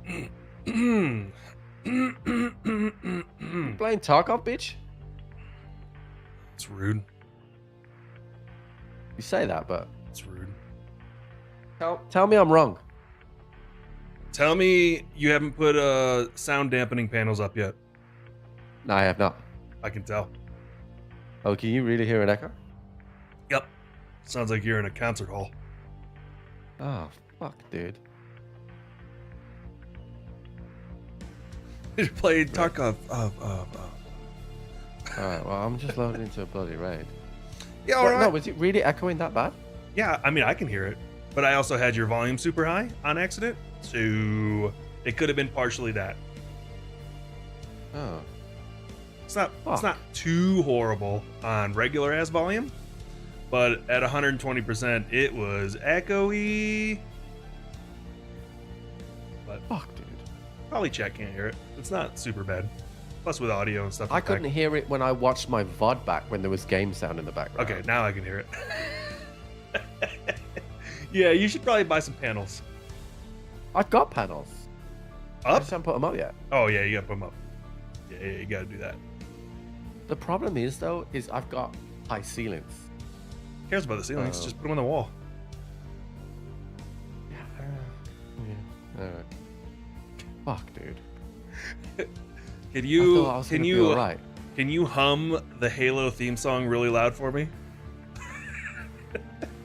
You playing Tarkov, bitch? It's rude. You say that, but It's rude. tell me I'm wrong. Tell me you haven't put sound dampening panels up yet. No, I have not. I can tell. Oh, can you really hear an echo? Yep. Sounds like you're in a concert hall. Oh, fuck, dude. You played Tarkov. Alright, well, I'm just loading into a bloody raid. Yeah, alright. No, was it really echoing that bad? Yeah, I mean, I can hear it. But I also had your volume super high on accident. So it could have been partially that. Oh. It's not too horrible on regular ass volume. But at 120%, it was echoey. But Fuck, dude. probably chat can't hear it. It's not super bad. Plus with audio and stuff like I couldn't hear it when I watched my VOD back when there was game sound in the background. Okay, now I can hear it. Yeah, you should probably buy some panels. I've got panels. I Up? just haven't put them up yet. Oh, yeah, you gotta put them up. Yeah, you gotta do that. The problem is, though, is I've got high ceilings. Who cares about the ceilings? Just put them on the wall. Yeah. Alright. Fuck, dude. Can you hum the Halo theme song really loud for me?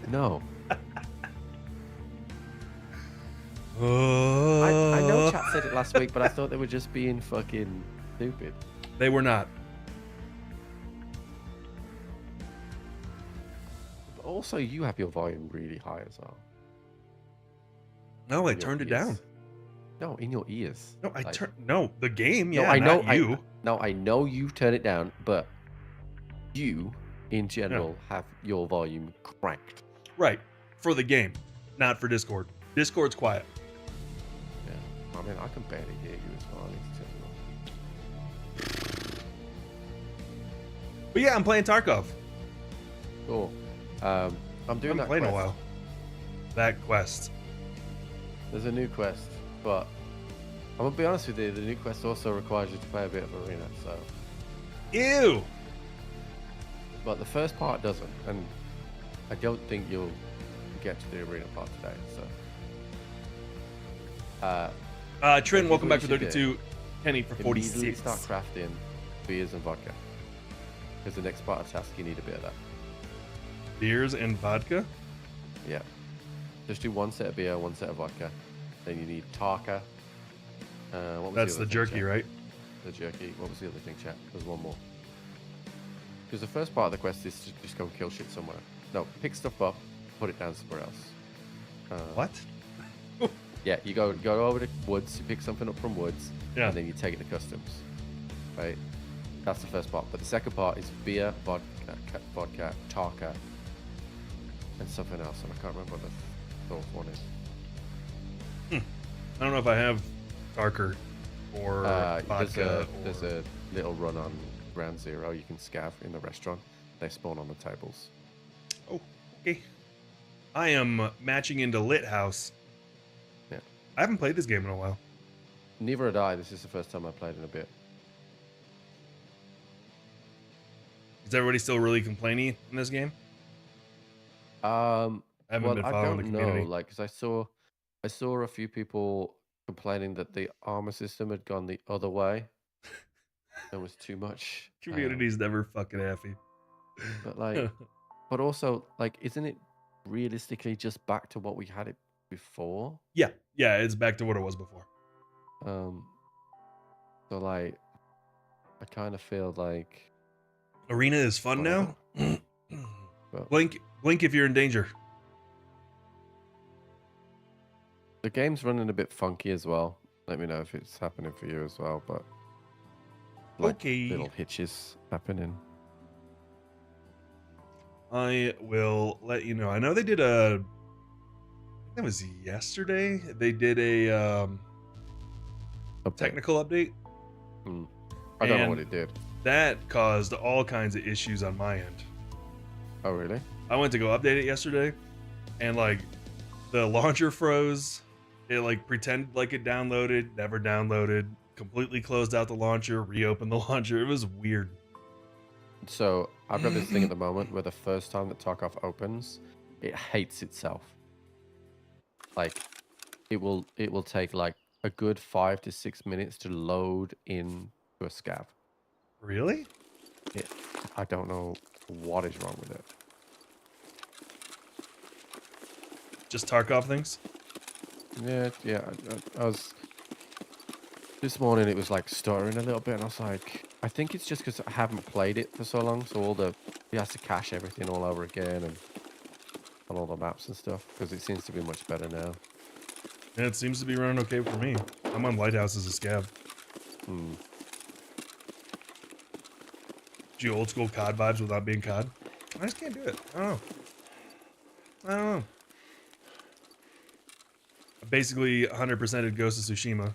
No. I know chat said it last week, but I thought they were just being fucking stupid. They were not. But also, you have your volume really high as well. No, I turned it down. No, in your ears. No, No, the game. Yeah, no, I know. Not you. I know you turn it down, but you, in general, have your volume cranked. Right, for the game, not for Discord. Discord's quiet. Yeah, I mean, I can barely hear you as well. I need to tell you. But yeah, I'm playing Tarkov. Cool. I'm doing that playing quest. a while. That quest. There's a new quest, but I'm gonna be honest with you. The new quest also requires you to play a bit of arena. So. Ew. But the first part doesn't, and I don't think you'll get to the arena part today. So. Trin, welcome back for 32. Kenny for 46. Immediately start crafting beers and vodka. Because the next part of the task, you need a bit of that. Beers and vodka? Yeah. Just do one set of beer, one set of vodka. Then you need Tarka. That's the jerky, right? The jerky. What was the other thing, chat? There's one more. Because the first part of the quest is to just go and kill shit somewhere. No, pick stuff up, put it down somewhere else. What? Yeah, you go over to woods, you pick something up from woods, yeah. And then you take it to customs. Right? That's the first part. But the second part is beer, vodka, Tarka, and something else. And I can't remember what the fourth one is. I don't know if I have Darker or vodka. There's a little run on Ground Zero you can scav in the restaurant. They spawn on the tables. Oh, okay. I am matching into Lit House. Yeah. I haven't played this game in a while. Neither had I. This is the first time I played in a bit. Is everybody still really complaining in this game? I haven't been following the community. Like, because I saw a few people complaining that the armor system had gone the other way. There was too much. Community's never fucking happy. But like, but also like, isn't it realistically just back to what we had it before? Yeah, it's back to what it was before. So like, I kind of feel like Arena is fun now. Well, blink if you're in danger. The game's running a bit funky as well. Let me know if it's happening for you as well. But like, okay, little hitches happening. I will let you know. I know they did I think that was yesterday. They did a technical update. I don't know what it did. That caused all kinds of issues on my end. Oh, really? I went to go update it yesterday, and like the launcher froze. It like pretended like it downloaded, never downloaded, completely closed out the launcher, reopened the launcher. It was weird. So I've got this thing at the moment where the first time that Tarkov opens, it hates itself. Like it will take like a good 5 to 6 minutes to load in to a scav. Really? I don't know what is wrong with it. Just Tarkov things? Yeah. I was this morning. It was like stuttering a little bit, and I was like, I think it's just because I haven't played it for so long. So he has to cache everything all over again and on all the maps and stuff because it seems to be much better now. Yeah, it seems to be running okay for me. I'm on Lighthouse as a scav. Do you old school COD vibes without being COD? I just can't do it. I don't know. I basically 100%ed Ghost of Tsushima.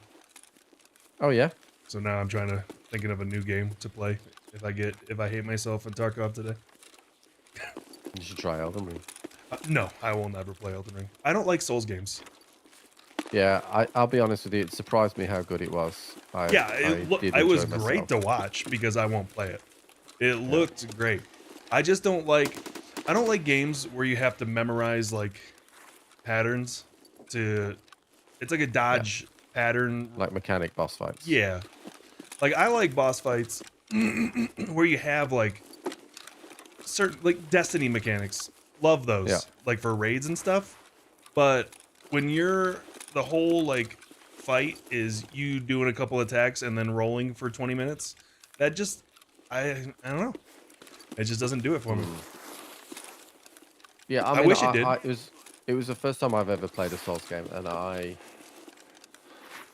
Oh yeah. So now I'm thinking of a new game to play if I hate myself in Tarkov today. You should try Elden Ring. No, I will never play Elden Ring. I don't like Souls games. Yeah, I'll be honest with you. It surprised me how good it was. It was great to watch because I won't play it. It looked great. I just don't like games where you have to memorize like patterns it's like a dodge pattern. Like mechanic boss fights. Yeah. Like I like boss fights where you have like certain like Destiny mechanics. Love those. Yeah. Like for raids and stuff. But when the whole like fight is you doing a couple attacks and then rolling for 20 minutes, that just I don't know. It just doesn't do it for me. Yeah, I wish it did. It was the first time I've ever played a Souls game, and I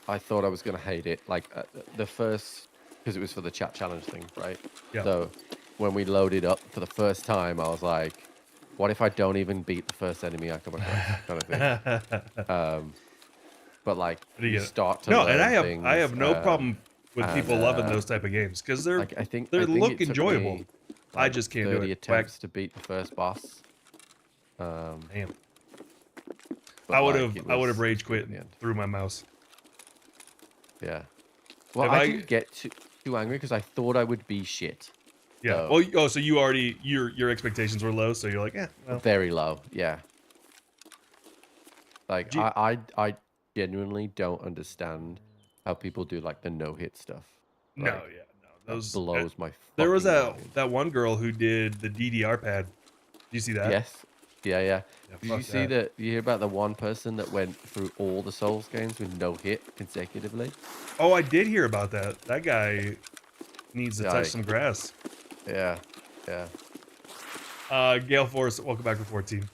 thought I was gonna hate it. Like the first, because it was for the chat challenge thing, right? Yeah. So when we loaded up for the first time, I was like, "What if I don't even beat the first enemy I come across?" kind of thing. But like you start to learn things, I have no problem with people loving those type of games because they're like, I think look it took enjoyable. me, I like, just can't 30 do it. attempts to beat the first boss. Damn. But I like, would have rage quit at the end. through my mouse. Yeah. Well, I didn't get too angry because I thought I would be shit. Yeah. So, So you already your expectations were low, so you're like, well. Very low. Yeah. Like I genuinely don't understand how people do like the no-hit stuff. Like, No. Those blows my. There was mind. that one girl who did the DDR pad. Do you see that? Yes. Yeah. Did you fuck see that? You hear about the one person that went through all the Souls games with no hit consecutively? Oh, I did hear about that. That guy needs to touch some grass. Yeah. Gale Force, welcome back to 14.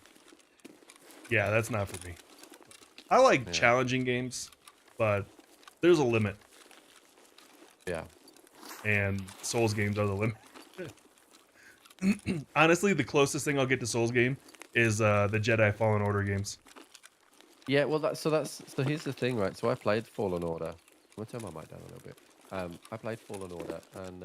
Yeah, that's not for me. I like challenging games, but there's a limit. Yeah. And Souls games are the limit. Honestly, the closest thing I'll get to Souls game is the Jedi Fallen Order games. Yeah, well, so here's the thing, right? So I played Fallen Order. I'm gonna turn my mic down a little bit. I played Fallen Order, and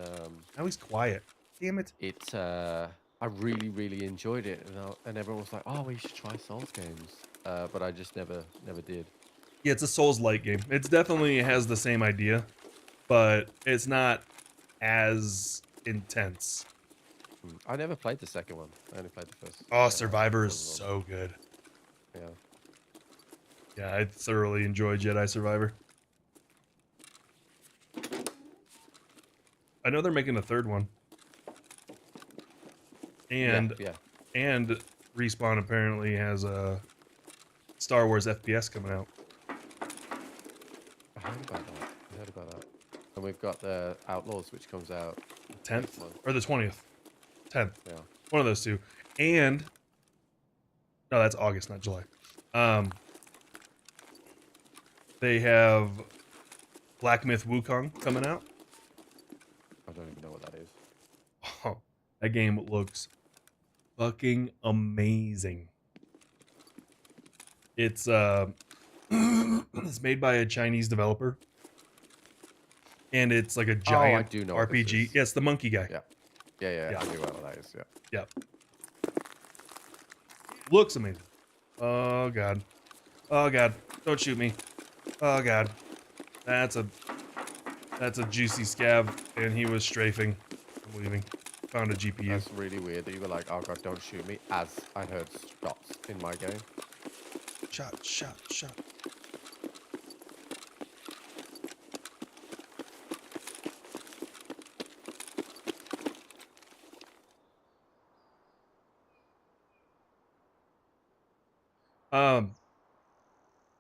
now he's quiet. Damn it! I really enjoyed it, and everyone was like, "Oh, we should try Souls games," but I just never did. Yeah, it's a Souls-like game. It definitely has the same idea, but it's not as intense. I never played the second one. I only played the first. Oh, Survivor is so good. Yeah. Yeah, I thoroughly enjoy Jedi Survivor. I know they're making a third one. And and Respawn apparently has a Star Wars FPS coming out. I heard about that. And we've got the Outlaws, which comes out 10th or the 20th. 10th. Yeah. One of those two. And no, that's August, not July. They have Black Myth Wukong coming out. I don't even know what that is. Oh, that game looks fucking amazing. It's it's made by a Chinese developer. And it's like a giant I do know RPG. Yeah, it's the monkey guy. Yeah. I knew what that is. Yeah. Looks amazing. Oh god. Don't shoot me. Oh god. That's a juicy scab, and he was strafing. I'm leaving. Found a GPU. That's really weird that you were like, oh god, don't shoot me, as I heard shots in my game. Shot, shot, shot.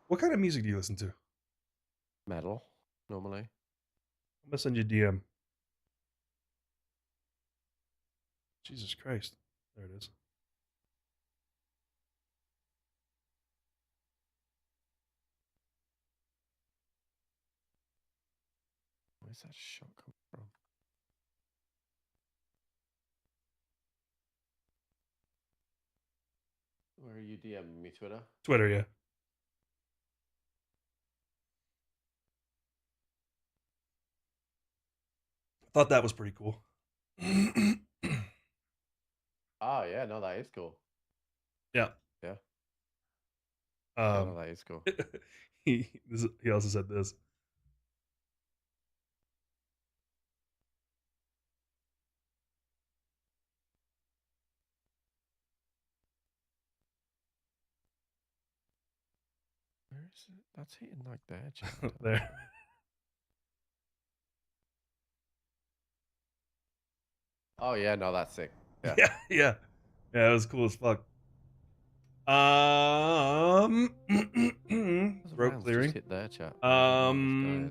What kind of music do you listen to? Metal, normally. I'm gonna send you a DM. Jesus Christ. There it is. Where's that shot come from? Where are you DMing me, Twitter? Twitter, yeah. Thought that was pretty cool. Oh yeah, no, that is cool. Yeah. Yeah. No, that is cool. He also said this. Where is it? That's hitting like there, chat. There. Oh yeah, no, that's sick. Yeah. Yeah. Yeah, it was cool as fuck. Throat clearing. Just hit there, chat.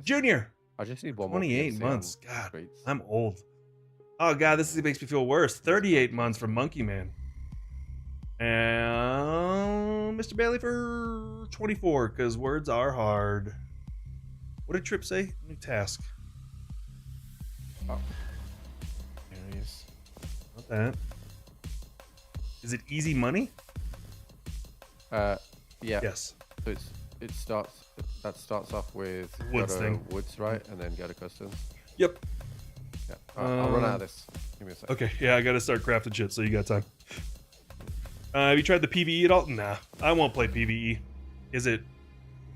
Junior. I just need one 28 more months. God, streets. I'm old. Oh god, this makes me feel worse. 38 months from Monkey Man. And Mr. Bailey for 24, because words are hard. What did Trip say? New task. Oh. There he is. Not that. Is it easy money? Yeah. Yes. So that starts off with Woods thing. Woods, right? And then go to customs. Yep. Yeah. I'll run out of this. Give me a second. Okay, yeah, I gotta start crafting shit, so you got time. Have you tried the PvE at all? Nah, I won't play PvE. Is it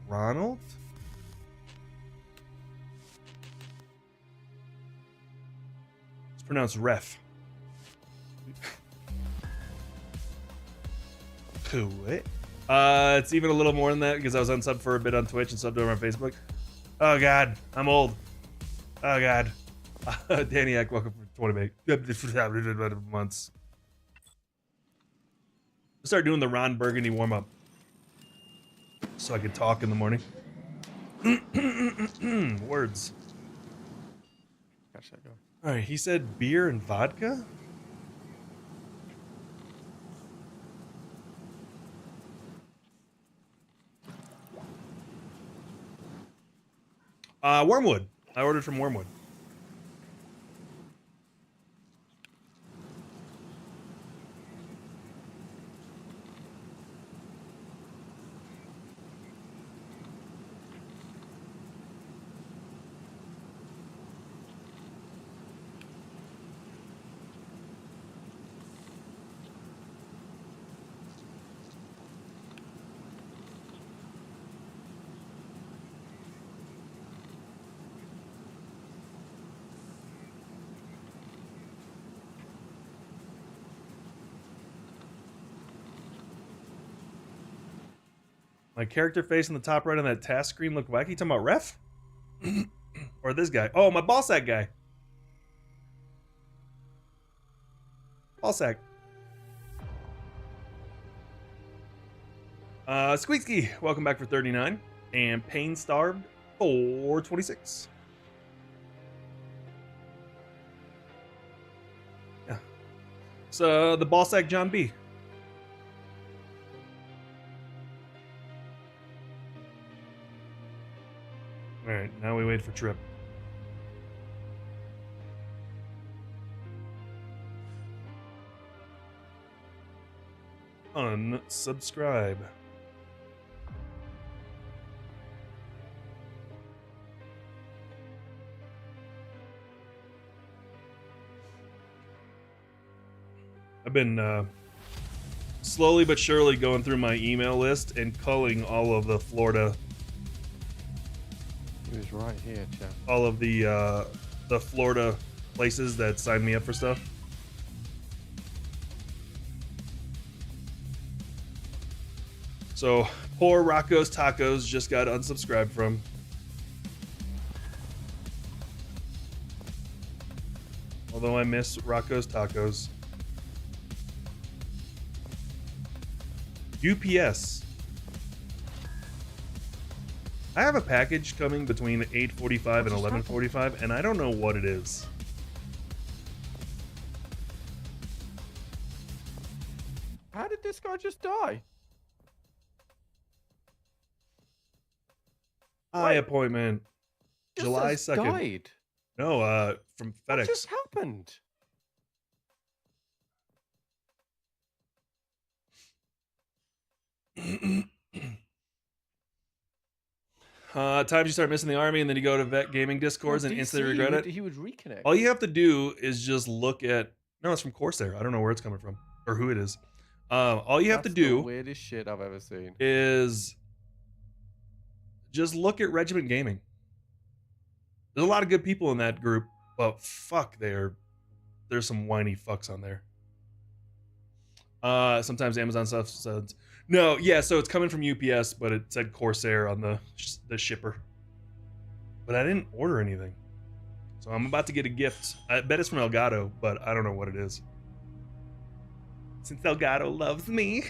Ronald? It's pronounced ref. Cool. It's even a little more than that because I was unsubbed for a bit on Twitch and subbed over on Facebook. Oh god, I'm old. Oh god. Daniac, welcome for 20 months. Start doing the Ron Burgundy warm up so I can talk in the morning. Words. Catch that go. All right, he said beer and vodka. Wormwood. I ordered from Wormwood. My character face in the top right on that task screen looked wacky. You talking about ref? Or this guy? Oh, my ball sack guy. Ball sack. Squeaky, welcome back for 39. And Pain Starved for 26. Yeah. So the ball sack John B. Alright, now we wait for Trip. Unsubscribe. I've been slowly but surely going through my email list and culling all of the Florida He was right here, chap. All of the Florida places that signed me up for stuff. So poor Rocco's Tacos just got unsubscribed from. Although I miss Rocco's Tacos. UPS. I have a package coming between 8:45 and 11:45, and I don't know what it is. How did this guy just die? Eye appointment. July 2nd. Died. No, from FedEx. What just happened? Times you start missing the army and then you go to Vet Gaming Discords and instantly regret it. He would reconnect. All you have to do is just look at... No, it's from Corsair. I don't know where it's coming from or who it is. All you have to do... the weirdest shit I've ever seen. ...is just look at Regiment Gaming. There's a lot of good people in that group, but fuck, there's some whiny fucks on there. Sometimes Amazon stuff says... No, yeah, so it's coming from UPS, but it said Corsair on the shipper. But I didn't order anything. So I'm about to get a gift. I bet it's from Elgato, but I don't know what it is. Since Elgato loves me.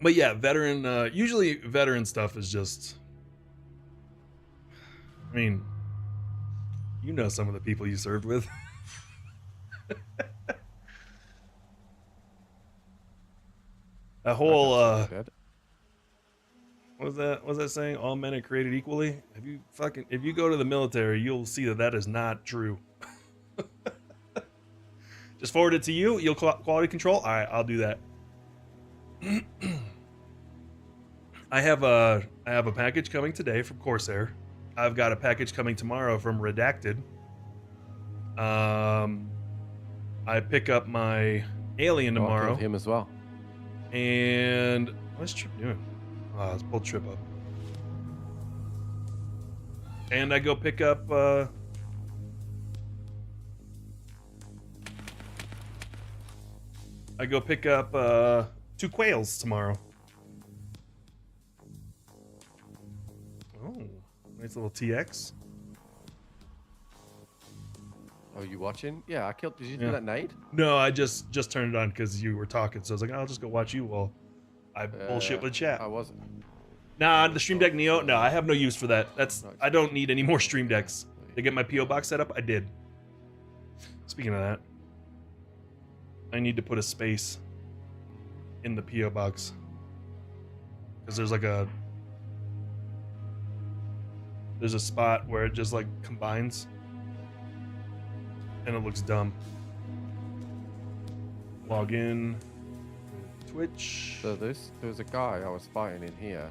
But yeah, veteran, usually veteran stuff is just, I mean, you know some of the people you served with. That whole, what was that saying? All men are created equally? If you go to the military, you'll see that is not true. Just forward it to you, you'll quality control? All right, I'll do that. I have a package coming today from Corsair. I've got a package coming tomorrow from Redacted. I pick up my Alien tomorrow. Him as well. And what's Trip doing? Oh, let's pull Trip up. And I go pick up two quails tomorrow. Oh, nice little TX. Oh, you watching? Yeah, I killed. Did you do that nade? No, I just turned it on because you were talking. So I was like, I'll just go watch you while I bullshit with chat. I wasn't. Nah, the Stream Deck Neo. No, I have no use for that. I don't need any more Stream Decks. To get my PO box set up, I did. Speaking of that, I need to put a space in the PO box because there's a spot where it just like combines and it looks dumb. Log in Twitch. So there was a guy I was fighting in here,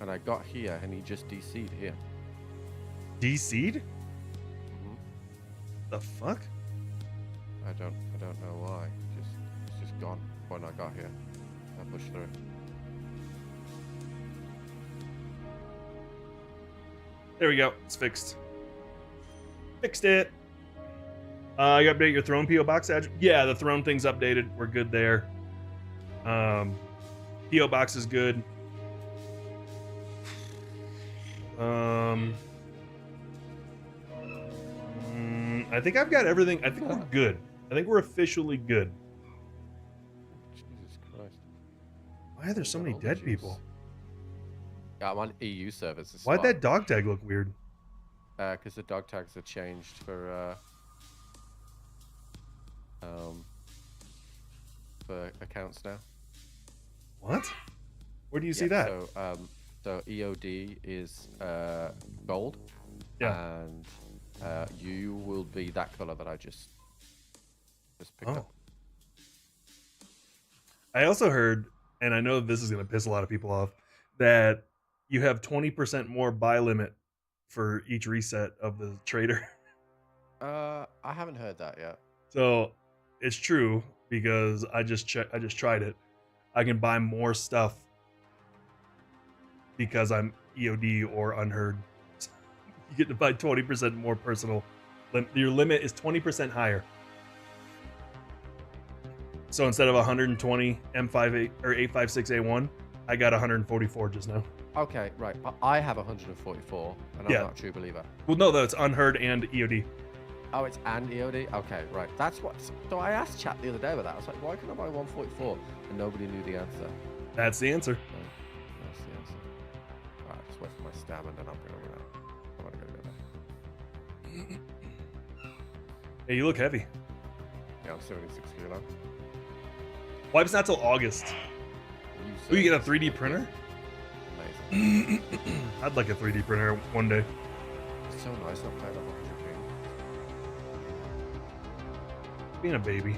and I got here and he just DC'd here. DC'd? The fuck? I don't know why. It's just gone when I got here. I pushed through. There we go. It's fixed. Fixed it. You update your Throne PO box address? Yeah, the Throne thing's updated. We're good there. PO box is good. I think I've got everything. I think we're good. I think we're officially good. Jesus Christ. Why are there so many dead people? Yeah, I'm on EU servers. Why'd that dog tag look weird? Because the dog tags are changed for accounts now. What? Where do you see that? So EOD is gold. Yeah. And you will be that color that I just picked up. I also heard, and I know this is going to piss a lot of people off, that you have 20% more buy limit for each reset of the trader. I haven't heard that yet. So it's true because I just tried it. I can buy more stuff because I'm EOD or unheard. You get to buy 20% more personal. Your limit is 20% higher. So instead of 120 M58 or 856A1, I got 144 just now. Okay, right. I have 144, and I'm not a true believer. Well, no, that's unheard and EOD. Oh, it's and EOD? Okay, right. That's what. So I asked chat the other day about that. I was like, why can I buy 144? And nobody knew the answer. That's the answer. That's the answer. Alright, just wait for my stamina, and I'm gonna go there. Hey, you look heavy. Yeah, I'm 76 kilo. Wipes not till August. You get a 3D printer? Amazing. I'd like a 3D printer one day. It's so nice not playing that much. Being a baby.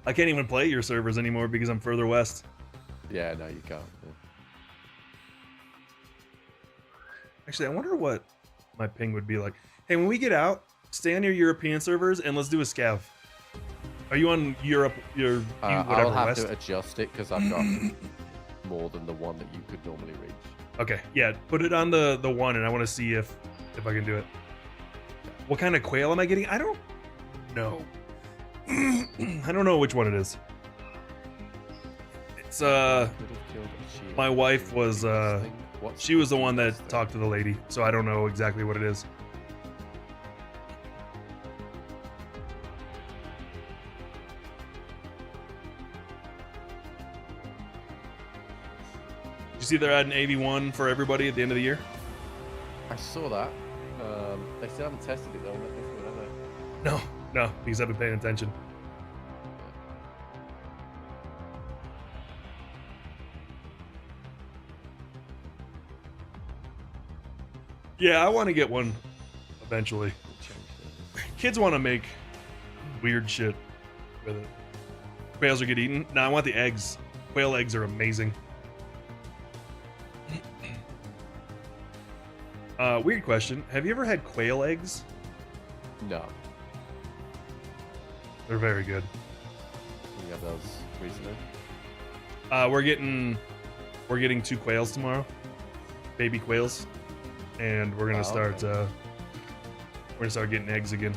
I can't even play your servers anymore because I'm further west. Yeah, no, you can't. Yeah. Actually, I wonder what my ping would be like. Hey, when we get out, stay on your European servers and let's do a scav. Are you on Europe? I'll have west? to adjust it because I've got more than the one that you could normally reach. Okay, yeah, put it on the one, and I want to see if I can do it. What kind of quail am I getting? I don't know. I don't know which one it is. It's my wife was she was the one that talked to the lady, so I don't know exactly what it is. Did you see they're adding AV1 for everybody at the end of the year? I saw that. They still haven't tested it though. No, because I've been paying attention. Yeah, I want to get one eventually. Kids want to make weird shit with it. Quails are get eaten. No, I want the eggs. Quail eggs are amazing. Weird question. Have you ever had quail eggs? No. They're very good. You got those recently? We're getting 2 quails tomorrow. Baby quails. And we're gonna start getting eggs again.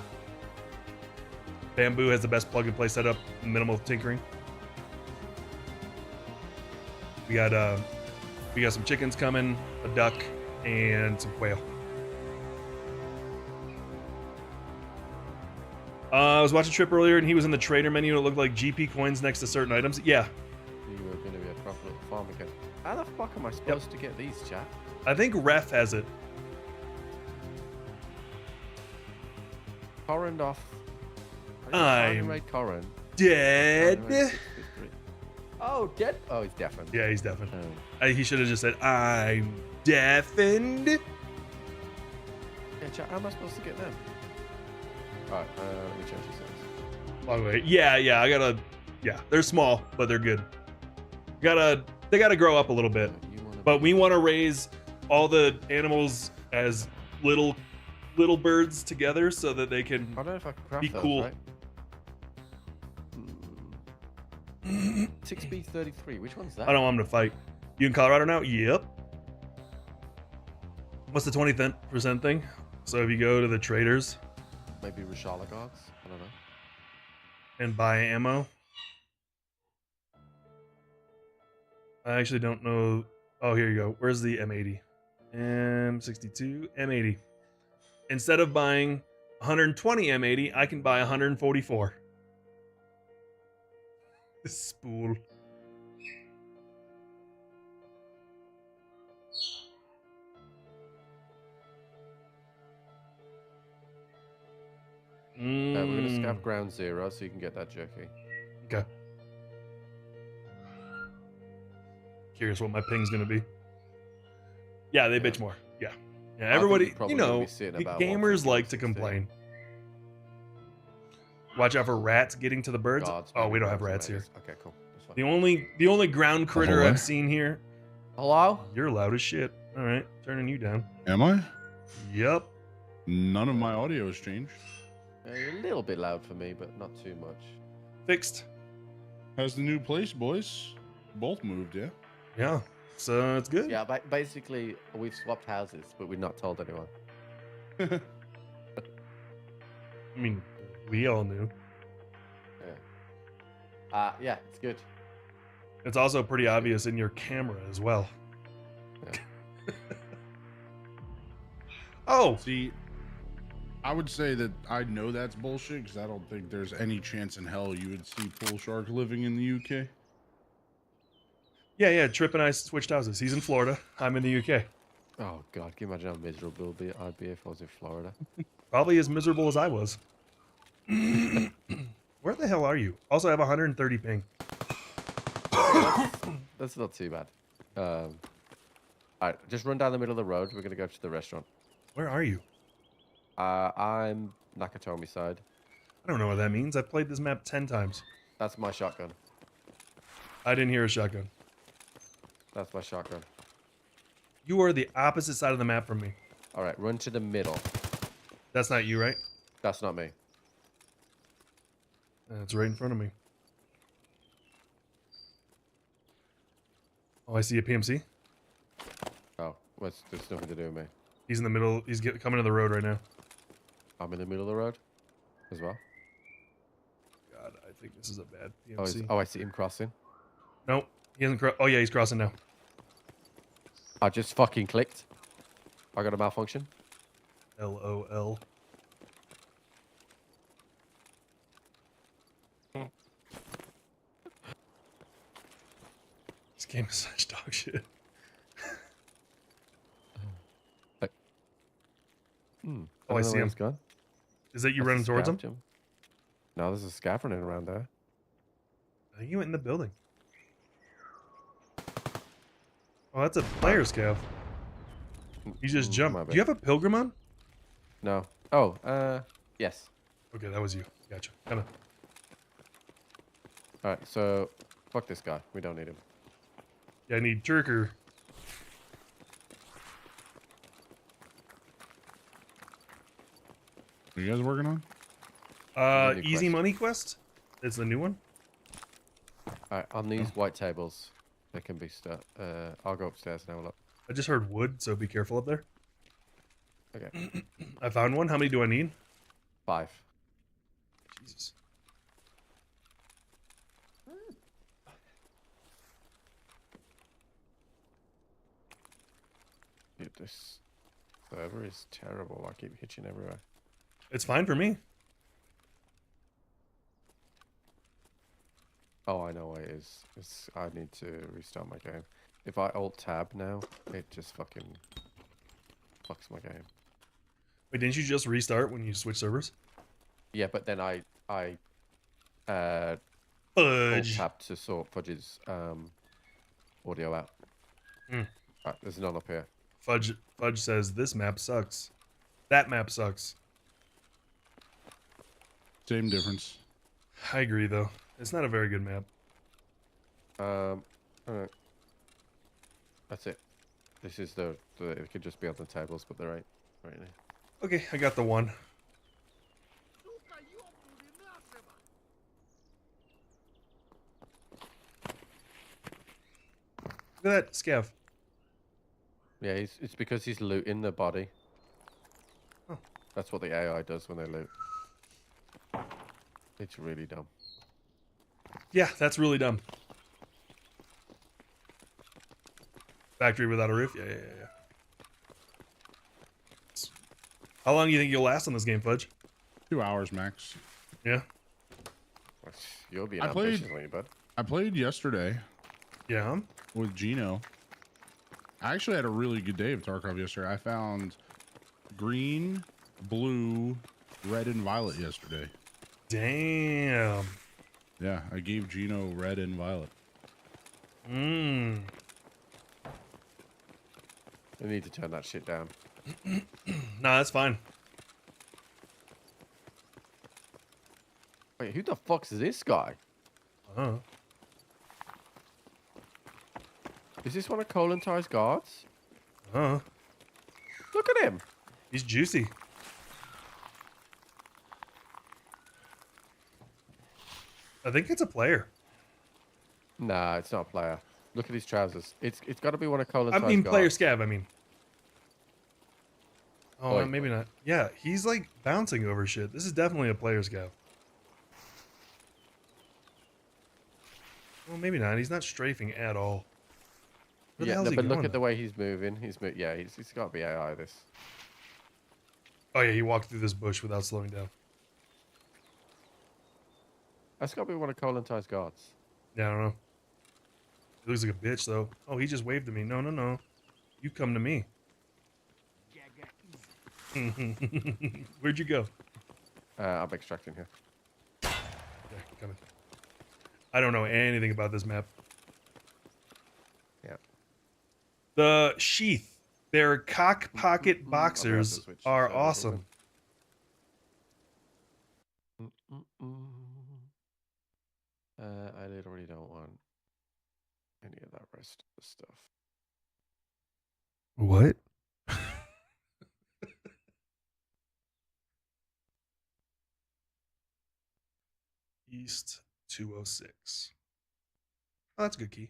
Bamboo has the best plug and play setup, minimal tinkering. We got some chickens coming, a duck, and some quail. I was watching Trip earlier, and he was in the trader menu, and it looked like GP coins next to certain items. Yeah. You were going to be a proper little farm again. How the fuck am I supposed to get these, chat? I think Ref has it. Corrin off. I'm Corrin. Dead. Oh, dead? Oh, he's deafened. Yeah, he's deafened. He should have just said, I'm deafened. Yeah, chat, how am I supposed to get them? Alright, let me change this. Long way. Yeah, they're small, but they're good. They gotta grow up a little bit. But we want to raise all the animals as little birds together so that they can I don't know if I can craft be those, cool. Right? 6B33, which one's that? I don't want them to fight. You in Colorado now? Yep. What's the 20% thing? So if you go to the traders, maybe Rashalagogs? I don't know. And buy ammo. I actually don't know. Oh, here you go. Where's the M80? M62, M80. Instead of buying 120 M80, I can buy 144. This spool. We're gonna scav ground 0 so you can get that jerky. Okay. Curious what my ping's gonna be. Yeah, they bitch more. Yeah. Yeah, everybody, you know, the gamers like to complain. Watch out for rats getting to the birds. Guards, Oh, maybe we don't have birds rats and here. raiders. Okay, cool. That's fine. The only ground critter hallway? I've seen here. Hello? You're loud as shit. All right, turning you down. Am I? Yep. None of my audio has changed. You're a little bit loud for me, but not too much. Fixed. How's the new place, boys? Both moved, yeah? Yeah. So it's good. Yeah, basically, we've swapped houses, but we've not told anyone. I mean, we all knew. Yeah, it's good. It's also pretty obvious in your camera as well. Yeah. Oh, See, I would say that I know that's bullshit because I don't think there's any chance in hell you would see Pool Shark living in the UK. yeah. Trip and I switched houses. He's in Florida. I'm in the UK. Oh, God, can you imagine how miserable I'd be if I was in Florida? Probably as miserable as I was. Where the hell are you? Also, I have 130 ping. That's not too bad. All right, just run down the middle of the road. We're going to go to the restaurant. Where are you? I'm Nakatomi side. I don't know what that means. I've played this map 10 times. That's my shotgun. I didn't hear a shotgun. That's my shotgun. You are the opposite side of the map from me. All right, run to the middle. That's not you, right? That's not me. It's right in front of me. Oh, I see a PMC. Oh, there's nothing to do with me. He's in the middle. He's coming to the road right now. I'm in the middle of the road as well. God, I think this is a bad Oh, PMC. I see him crossing. Nope. He hasn't oh, yeah, he's crossing now. I just fucking clicked. I got a malfunction. LOL. This game is such dog shit. Oh, I see him. Gone. Is that you running towards him? No, there's a scav running around there. I think you went in the building. Oh, that's a player scav. He just jumped. Do you have a pilgrim on? No. Oh, yes. Okay, that was you. Gotcha. Kinda. All right, so fuck this guy. We don't need him. Yeah, I need Turker. What are you guys working on? Easy Money Quest. It's the new one. All right, on these white tables, they can be stuck. I'll go upstairs and have a look. I just heard wood, so be careful up there. Okay. I found one. How many do I need? 5. Jesus. Dude, this server is terrible. I keep hitching everywhere. It's fine for me. Oh, I know what it is. I need to restart my game. If I alt tab now, it just fucking fucks my game. Wait, didn't you just restart when you switch servers? Yeah, but then I alt Fudge. tab to sort Fudge's audio out. Right, there's none up here. Fudge says this map sucks. That map sucks. Same difference. I agree though. It's not a very good map. Alright. That's it. This is the it could just be on the tables, but they're right now. Okay, I got the one. Look at that scav. Yeah, it's because he's looting the body. Oh. That's what the AI does when they loot. It's really dumb. Yeah, that's really dumb. Factory without a roof? Yeah. How long do you think you'll last on this game, Fudge? 2 hours max. Yeah? You'll be I an played- ambitious one, bud. I played yesterday Yeah? with Gino. I actually had a really good day of Tarkov yesterday. I found green, blue, red, and violet yesterday. Damn. Yeah, I gave Gino red and violet. Mmm. We need to turn that shit down. Nah, that's fine. Wait, who the fuck's this guy? Uh-huh. Is this one of Colin Ty's guards? Uh-huh. Look at him. He's juicy. I think it's a player. Nah, it's not a player. Look at his trousers. It's got to be one of Colin Ty's player guards. scav, I mean. Oh, Wait. maybe not. Yeah, he's like bouncing over shit. This is definitely a player scav. Well, maybe not. He's not strafing at all. Where the Yeah, hell's no, he but going, look at though? the way he's moving. He's got to be AI, this. Oh, yeah, he walked through this bush without slowing down. That's got to be one of Colin Ty's guards. Yeah, I don't know. He looks like a bitch, though. Oh, he just waved at me. No, no, no. You come to me. Where'd you go? I'm extracting here. Yeah, coming. I don't know anything about this map. Yeah. The Sheath. Their cock pocket I'll be boxers able to switch are servers awesome. I literally don't want any of that rest of the stuff. What? East 206. Oh, that's a good key.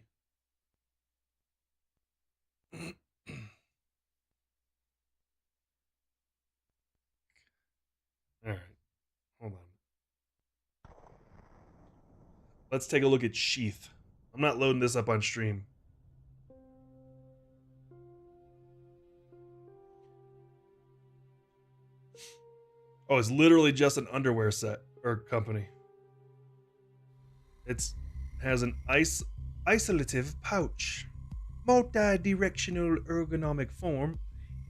All right. Hold on. Let's take a look at Sheath. I'm not loading this up on stream. Oh, it's literally just an underwear set or company. It has an isolative pouch, multi-directional ergonomic form,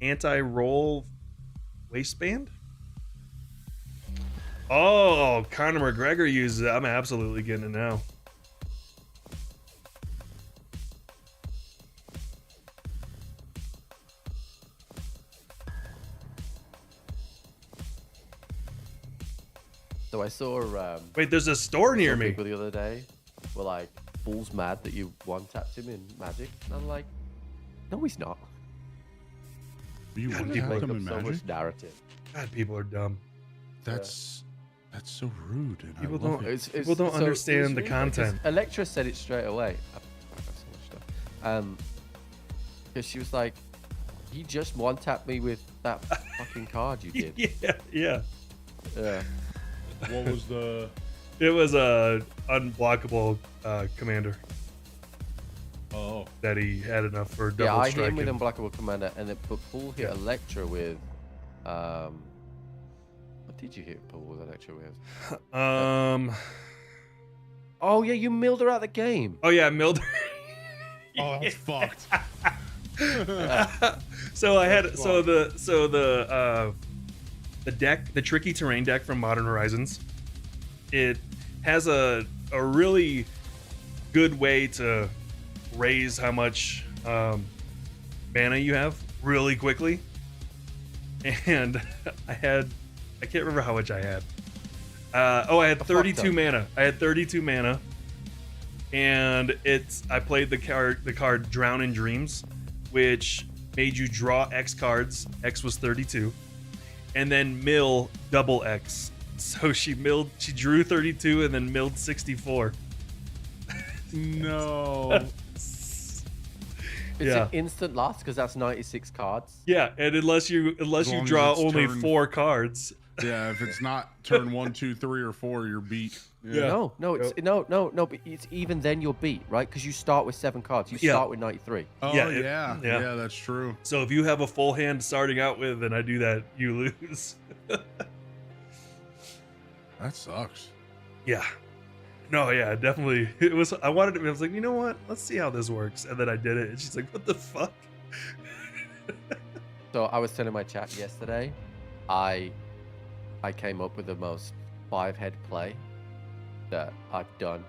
anti-roll waistband. Oh, Conor McGregor uses it. I'm absolutely getting it now. So I saw Wait, there's a store near some me. people the other day were like, Bull's mad that you one-tapped him in Magic. And I'm like, no, he's not. You God, want people to Make them up in so Magic? much narrative. God, people are dumb. That's so rude. And People I love don't. it. People don't understand the it was weird because content. Electra said it straight away. I got so much stuff. Because she was like, he just one-tapped me with that fucking card you did. Yeah, yeah. Yeah. What was the? It was a unblockable commander Oh, that he had enough for double Yeah, I hit strike. him with Unblockable Commander, and then but Paul hit Yeah. Electra with. What did you hit Paul with Electra with? Oh yeah, you milled her out of the game. Oh yeah, Milder. oh, that's fucked. So I had the deck, the tricky terrain deck from Modern Horizons. It has a really good way to raise how much mana you have really quickly. And I can't remember how much I had. I had 32 mana. I had 32 mana. And I played the card Drown in Dreams, which made you draw X cards. X was 32. And then mill double X. So she drew 32 and then milled 64. No. It's Yeah. an instant loss because that's 96 cards. Yeah, and unless you long as draw it's only turn- 4 cards. Yeah, if it's not turn 1, 2, 3, or 4, you're beat. Yeah. No, it's no, but it's even then you're beat, right? Because you start with 7 cards. You Yeah. start with 93. Oh Yeah, yeah, it- yeah, yeah. that's true. So if you have a full hand starting out with and I do that, you lose. That sucks. Yeah. No, yeah, definitely. It was. I wanted to. I was like, you know what? Let's see how this works. And then I did it, and she's like, "What the fuck?" So I was telling my chat yesterday, I came up with the most 5-head play that I've done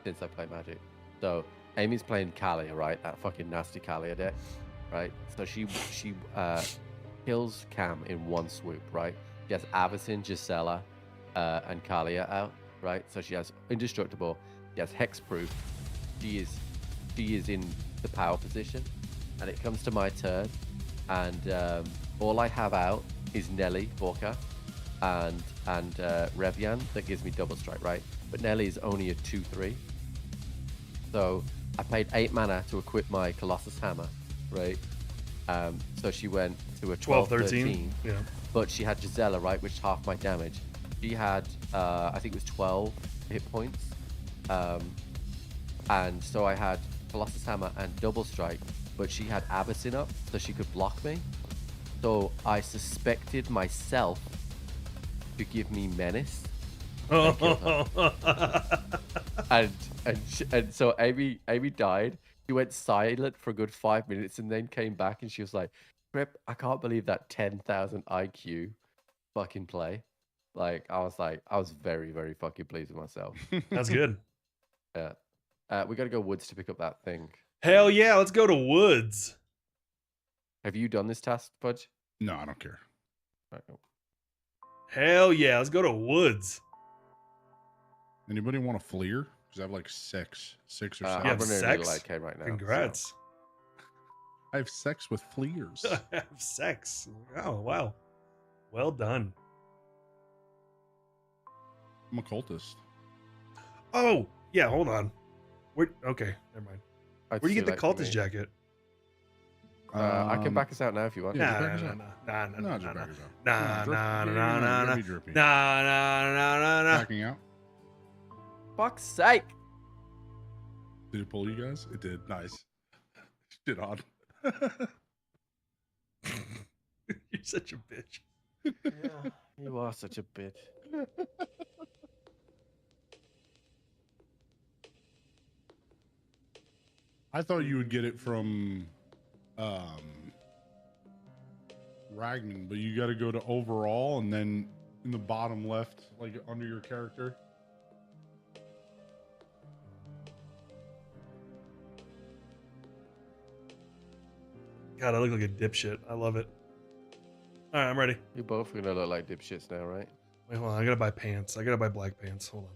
since I played Magic. So Amy's playing Kalia, right? That fucking nasty Kalia deck, right? So she kills Cam in one swoop, right? She has Avacyn, Gisela, and Kalia out. right? So she has indestructible, she has hexproof, she is in the power position, and it comes to my turn, and all I have out is Nelly Vorka and Revian that gives me double strike, right? But Nelly is only a 2/3, so I paid 8 mana to equip my Colossus Hammer, right? So she went to a 12/13. Yeah. But she had Gisela, right, which is half my damage. She had, I think it was 12 hit points. And so I had Colossus Hammer and Double Strike, but she had Abyssin up, so she could block me. So I suspected myself to give me Menace. And kill her. and so Amy died. She went silent for a good 5 minutes and then came back and she was like, Rip, I can't believe that 10,000 IQ fucking play. Like, I was very, very fucking pleased with myself. That's good. Yeah. We got to go woods to pick up that thing. Hell yeah, let's go to woods. Have you done this task, Fudge? No, I don't care. Right, cool. Hell yeah, let's go to woods. Anybody want a fleer? Because I have like six or You seven. have I'm running sex? really light K right now. Congrats. I have sex with fleers. Have sex. Oh, wow. Well done. I'm a cultist. Oh, yeah, hold on. Okay, never mind. Where do you get the cultist jacket? I can back us out now if you want. Yeah, Nah, just nah, back nah, us nah, out. nah, No, nah, just nah, back us out. nah, Drip- nah, yeah, nah, nah, nah, drippy. nah, nah, nah, nah, nah. Backing out. Fuck's sake. Did it pull you guys? It did. Nice. Shit on. You're such a bitch. Yeah, you are such a bitch. I thought you would get it from Ragnan, but you got to go to overall and then in the bottom left, like under your character. God, I look like a dipshit. I love it. All right, I'm ready. You're both gonna look like dipshits now, right? Wait, hold on. I gotta buy pants. I gotta buy black pants. Hold on.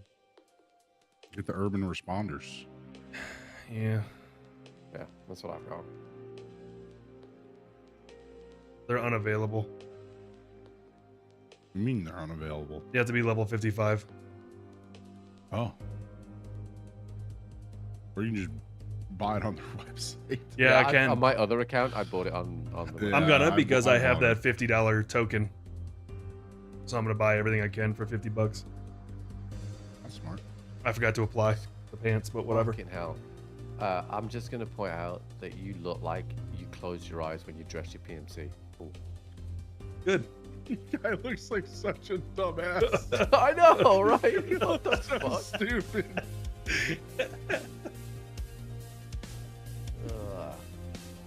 Get the urban responders. Yeah, Yeah, that's what I've got. they're unavailable. I mean they're unavailable. You have to be level 55. Oh. Or you can just buy it on their website. Yeah, I can. On my other account, I bought it on the. Yeah. I'm gonna I because bought I have it. that $50 token. So I'm gonna buy everything I can for $50. That's smart. I forgot to apply the pants, but whatever. Fucking hell. I'm just gonna point out that you look like you closed your eyes when you dressed your PMC. Ooh. Good. Guy looks like such a dumbass. I know, right? What the so fuck? stupid.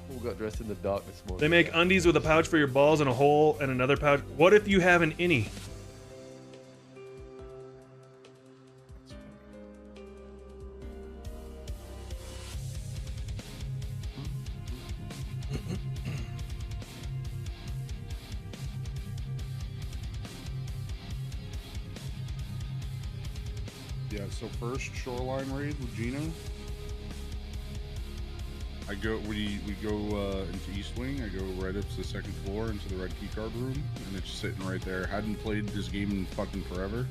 Who got dressed in the dark this morning? They make undies with a pouch for your balls and a hole and another pouch. What if you have an innie? Yeah, so first shoreline raid with Gino. We go into East Wing. I go right up to the second floor into the red keycard room, and it's sitting right there. Hadn't played this game in fucking forever.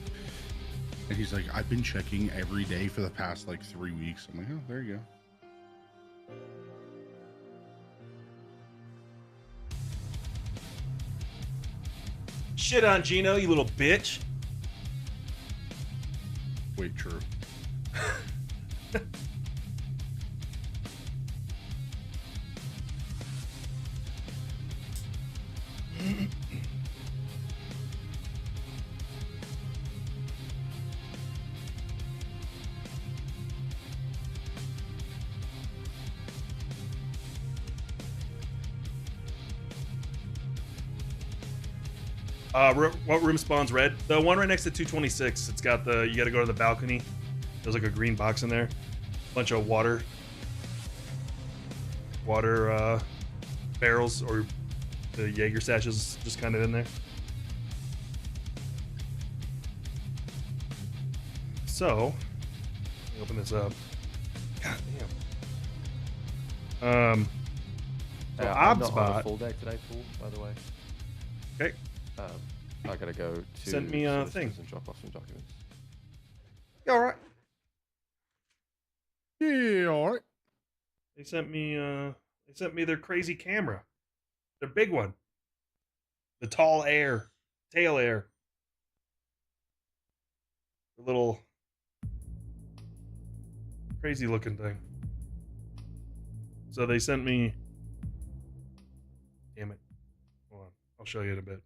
And he's like, I've been checking every day for the past like 3 weeks. I'm like, oh, there you go. Shit on Gino, you little bitch. Wait, true. What room spawns red? The one right next to 226. It's got the, you gotta go to the balcony. There's like a green box in there. Bunch of water barrels, or the Jaeger sashes just kind of in there. So, let me open this up. God damn. So I'm not on a Obsbot full day today, Paul, by the way. Okay. I gotta go to Sent me a thing and drop off some documents. You all right? Yeah, all right. They sent me their crazy camera. Their big one. The tail air. The little crazy looking thing. So they sent me. Damn it. Hold on. I'll show you in a bit.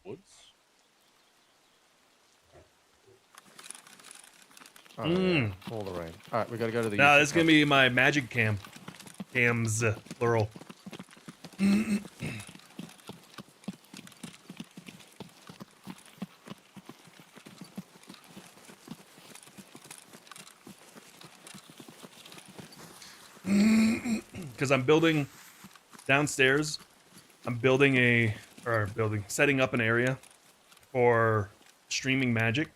Woods. Oh, yeah. All the rain. All right, we gotta go to the. Nah, this is gonna be my magic cam. Cams, plural. Because I'm building downstairs. I'm setting up an area for streaming Magic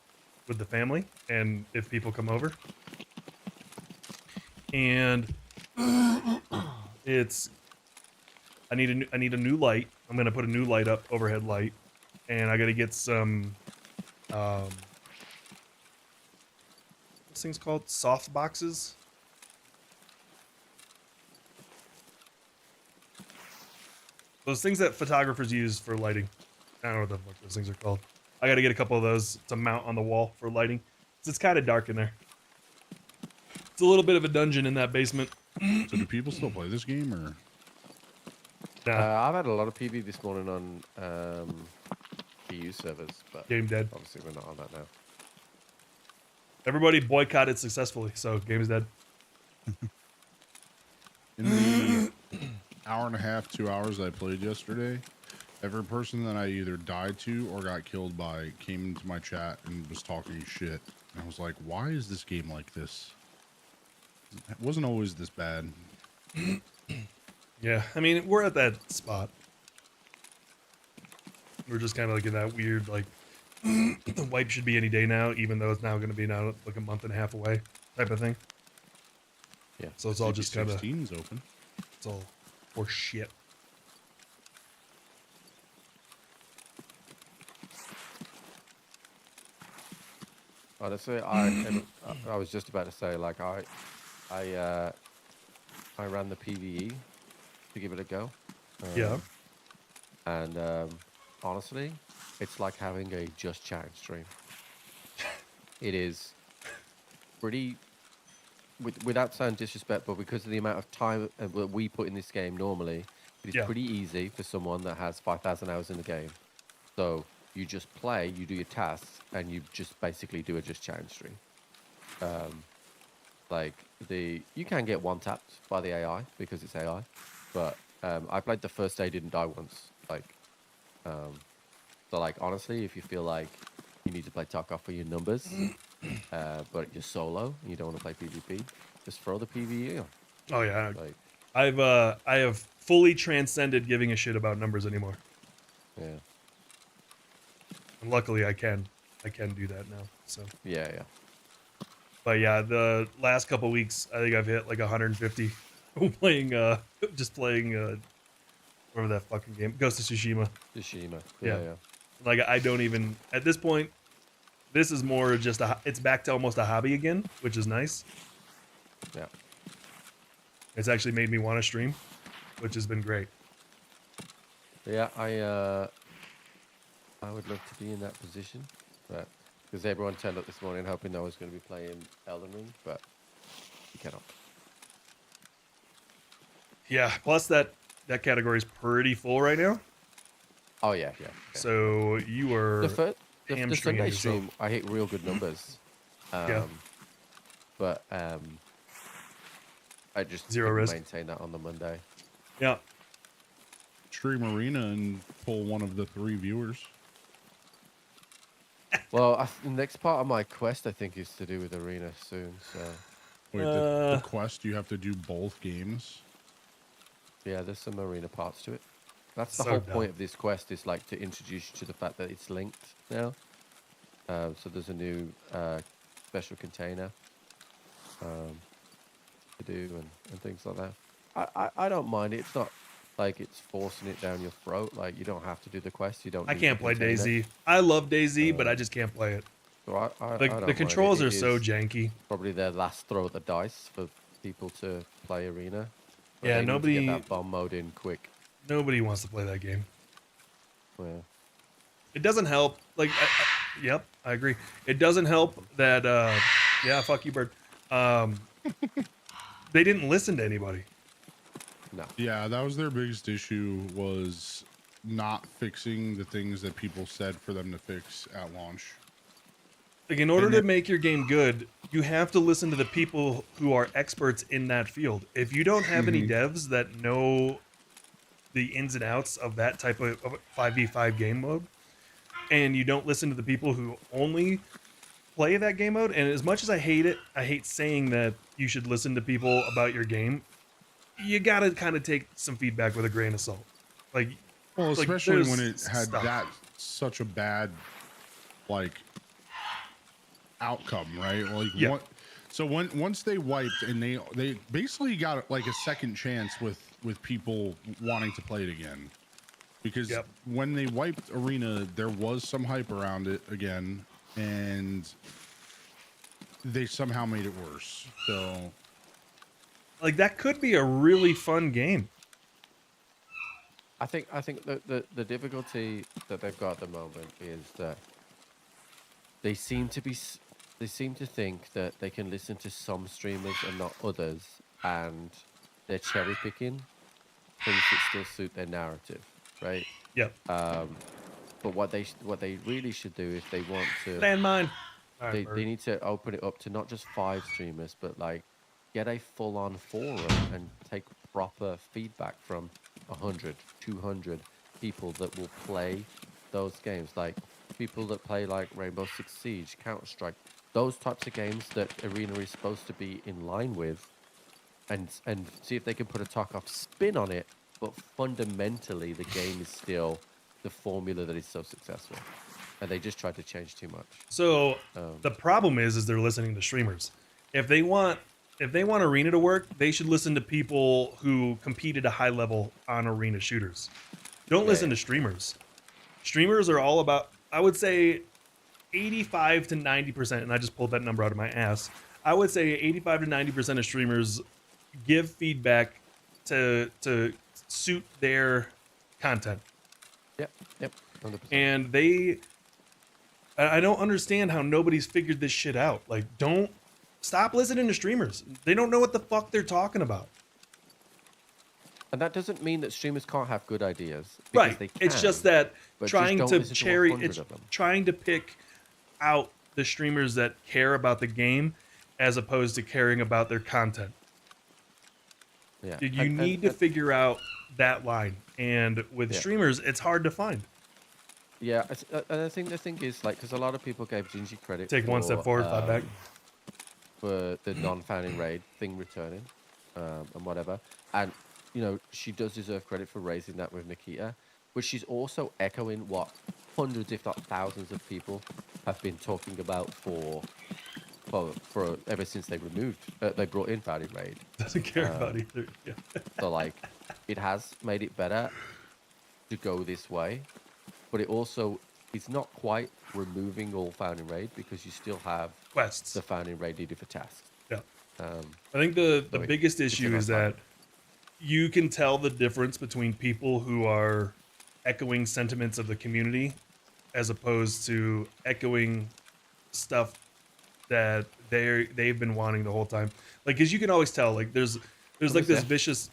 with the family, and if people come over. And it's I need a new light. I'm gonna put a new light up, overhead light, and I gotta get some this thing's called soft boxes. Those things that photographers use for lighting. I don't know what the fuck those things are called. I gotta get a couple of those to mount on the wall for lighting. It's kind of dark in there. It's a little bit of a dungeon in that basement. So do people still play this game, or? Nah, I've had a lot of PV this morning on EU servers, but game dead. obviously we're not on that now. Everybody boycotted successfully, so game's dead. In the hour and a half, 2 hours I played yesterday, every person that I either died to or got killed by came into my chat and was talking shit. And I was like, why is this game like this? It wasn't always this bad. Yeah, I mean, we're at that spot. We're just kind of like in that weird, like, the wipe should be any day now, even though it's now going to be now like a month and a half away type of thing. Yeah. So it's all just kind of, CP16's open. it's all for shit. Honestly, I was just about to say, like, I ran the PVE to give it a go. Yeah. And honestly, it's like having a Just Chatting stream. It is pretty, without sounding disrespectful, because of the amount of time that we put in this game normally, it is pretty easy for someone that has 5,000 hours in the game. So you just play, you do your tasks, and you just basically do a Just Chatting stream. Like, you can get one-tapped by the AI because it's AI, but I played the first day, didn't die once. Like, so like, honestly, if you feel like you need to play Tarkov for your numbers, but you're solo and you don't want to play PvP, just throw the PvE on. Oh yeah. Like, I have fully transcended giving a shit about numbers anymore. yeah. And luckily I can do that now. So Yeah, yeah. but yeah, the last couple weeks I think I've hit like 150 playing whatever that fucking game, Ghost of Tsushima. Tsushima. Yeah. Yeah. Like I don't even at this point. This is more just it's back to almost a hobby again, which is nice. Yeah. It's actually made me want to stream, which has been great. Yeah, I would love to be in that position, but because everyone turned up this morning hoping I was going to be playing Elden Ring, but you cannot. Yeah. Plus that category is pretty full right now. Oh yeah, yeah. So you were The hamstringing Sunday yourself. stream, I hit real good numbers. Yeah. But I just Zero couldn't risk. maintain that on the Monday. Yeah. Stream Arena and pull one of the 3 viewers. Well, the next part of my quest, I think, is to do with Arena soon. So Wait, the quest, you have to do both games? yeah, there's some Arena parts to it. That's the So whole dumb. point of this quest, is like to introduce you to the fact that it's linked now. So there's a new special container to do and things like that. I don't mind it. It's not like it's forcing it down your throat. Like, you don't have to do the quest. You don't. I need can't the play container. DayZ. I love DayZ, but I just can't play it. So I The don't mind controls it. are It so is janky. probably their last throw at the dice for people to play Arena. But Yeah, they need to get nobody that bomb mode in quick. wants to play that game. Yeah. It doesn't help. Like, yep, I agree. It doesn't help that. Yeah, fuck you, bird. They didn't listen to anybody. No. Yeah, that was their biggest issue, was not fixing the things that people said for them to fix at launch. Like, in order to make your game good, you have to listen to the people who are experts in that field. If you don't have any devs that know the ins and outs of that type of 5v5 game mode, and you don't listen to the people who only play that game mode, and as much as I hate it, I hate saying that you should listen to people about your game, you gotta kind of take some feedback with a grain of salt. Like, well, like, especially when there's it had stuff. such a bad, like, outcome, right? Like, Yeah. so once they wiped, and they basically got like a second chance with people wanting to play it again, because when they wiped Arena, there was some hype around it again, and they somehow made it worse. So, like, that could be a really fun game. I think the difficulty that they've got at the moment is that they seem to think that they can listen to some streamers and not others, and they're cherry picking things that still suit their narrative, right? Yep. But what they really should do, if they want to, Landmine. they need to open it up to not just 5 streamers, but like get a full-on forum and take proper feedback from 100, 200 people that will play those games, like people that play like Rainbow Six Siege, Counter-Strike, those types of games that Arena is supposed to be in line with, and see if they can put a Tarkov spin on it, but fundamentally the game is still the formula that is so successful, and they just try to change too much. So the problem is they're listening to streamers. If they want Arena to work, they should listen to people who compete at a high level on Arena shooters. Don't listen to streamers. Streamers are all about, I would say, 85 to 90%, and I just pulled that number out of my ass. I would say 85 to 90% of streamers give feedback to suit their content. Yep, 100%. And I don't understand how nobody's figured this shit out. Like, don't stop listening to streamers. They don't know what the fuck they're talking about. And that doesn't mean that streamers can't have good ideas. Right. They can, it's just that but trying just to don't listen cherry, 100 it's of them. trying to pick out the streamers that care about the game as opposed to caring about their content. Yeah. You need to figure out that line. And with streamers, it's hard to find. Yeah, and I think the thing is, like, because a lot of people gave Gingy credit Take one step forward, 5 back. for the non-founding raid thing returning, and whatever. And, you know, she does deserve credit for raising that with Nikita, but she's also echoing what hundreds, if not thousands, of people have been talking about for ever since they brought in founding raid. Doesn't care about either. Yeah. So, like, it has made it better to go this way, but it also is not quite removing all founding raid, because you still have Quests. the founding raid needed for tasks. Yeah. I think the so biggest issue is that you can tell the difference between people who are echoing sentiments of the community as opposed to echoing stuff that they've been wanting the whole time. Like, because you can always tell, like, there's like this vicious.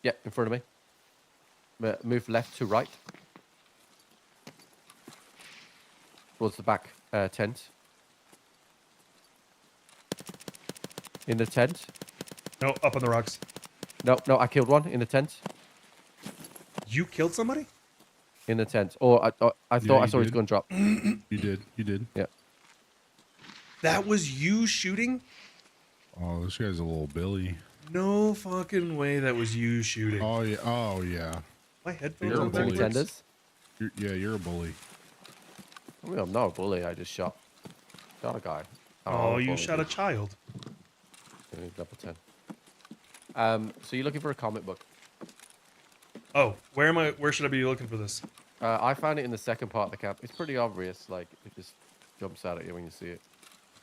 Yeah, in front of me. Move left to right. Towards the back tent. In the tent. No, up on the rocks. No, I killed one in the tent. You killed somebody? In the tent. Or I thought I saw his gun drop. You did. Yeah. That was you shooting? Oh, this guy's a little Billy. No fucking way that was you shooting. Oh yeah. Oh yeah. My headphones You're are a bully. backwards? Contenders? You're a bully. I mean, I'm not a bully. I just shot a guy. Oh, I'm you bully, shot a dude. child. Yeah, level 10. So you're looking for a comic book. Oh, where should I be looking for this? I found it in the second part of the camp. It's pretty obvious. Like, it just jumps out at you when you see it.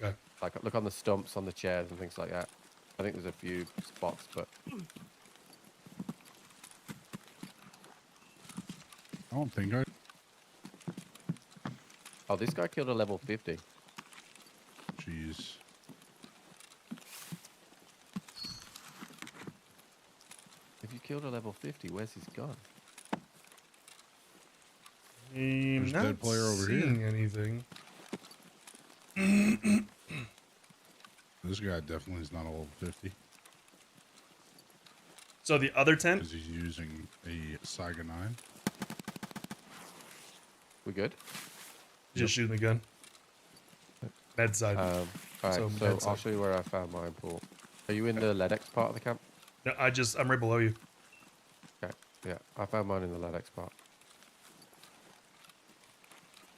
Okay. Like, look on the stumps, on the chairs, and things like that. I think there's a few spots, but I don't think I. oh, this guy killed a level 50. Jeez. If you killed a level 50, where's his gun? I'm There's a not dead player over here. seeing anything. This guy definitely is not a level 50 So the other tent? because he's using a Saiga 9. We good? Just shooting the gun. Med side. All right, So, so that's I'll it. show you where I found mine, Paul. Are you in the LEDX part of the camp? No, I'm right below you. Okay, yeah, I found mine in the LEDX part.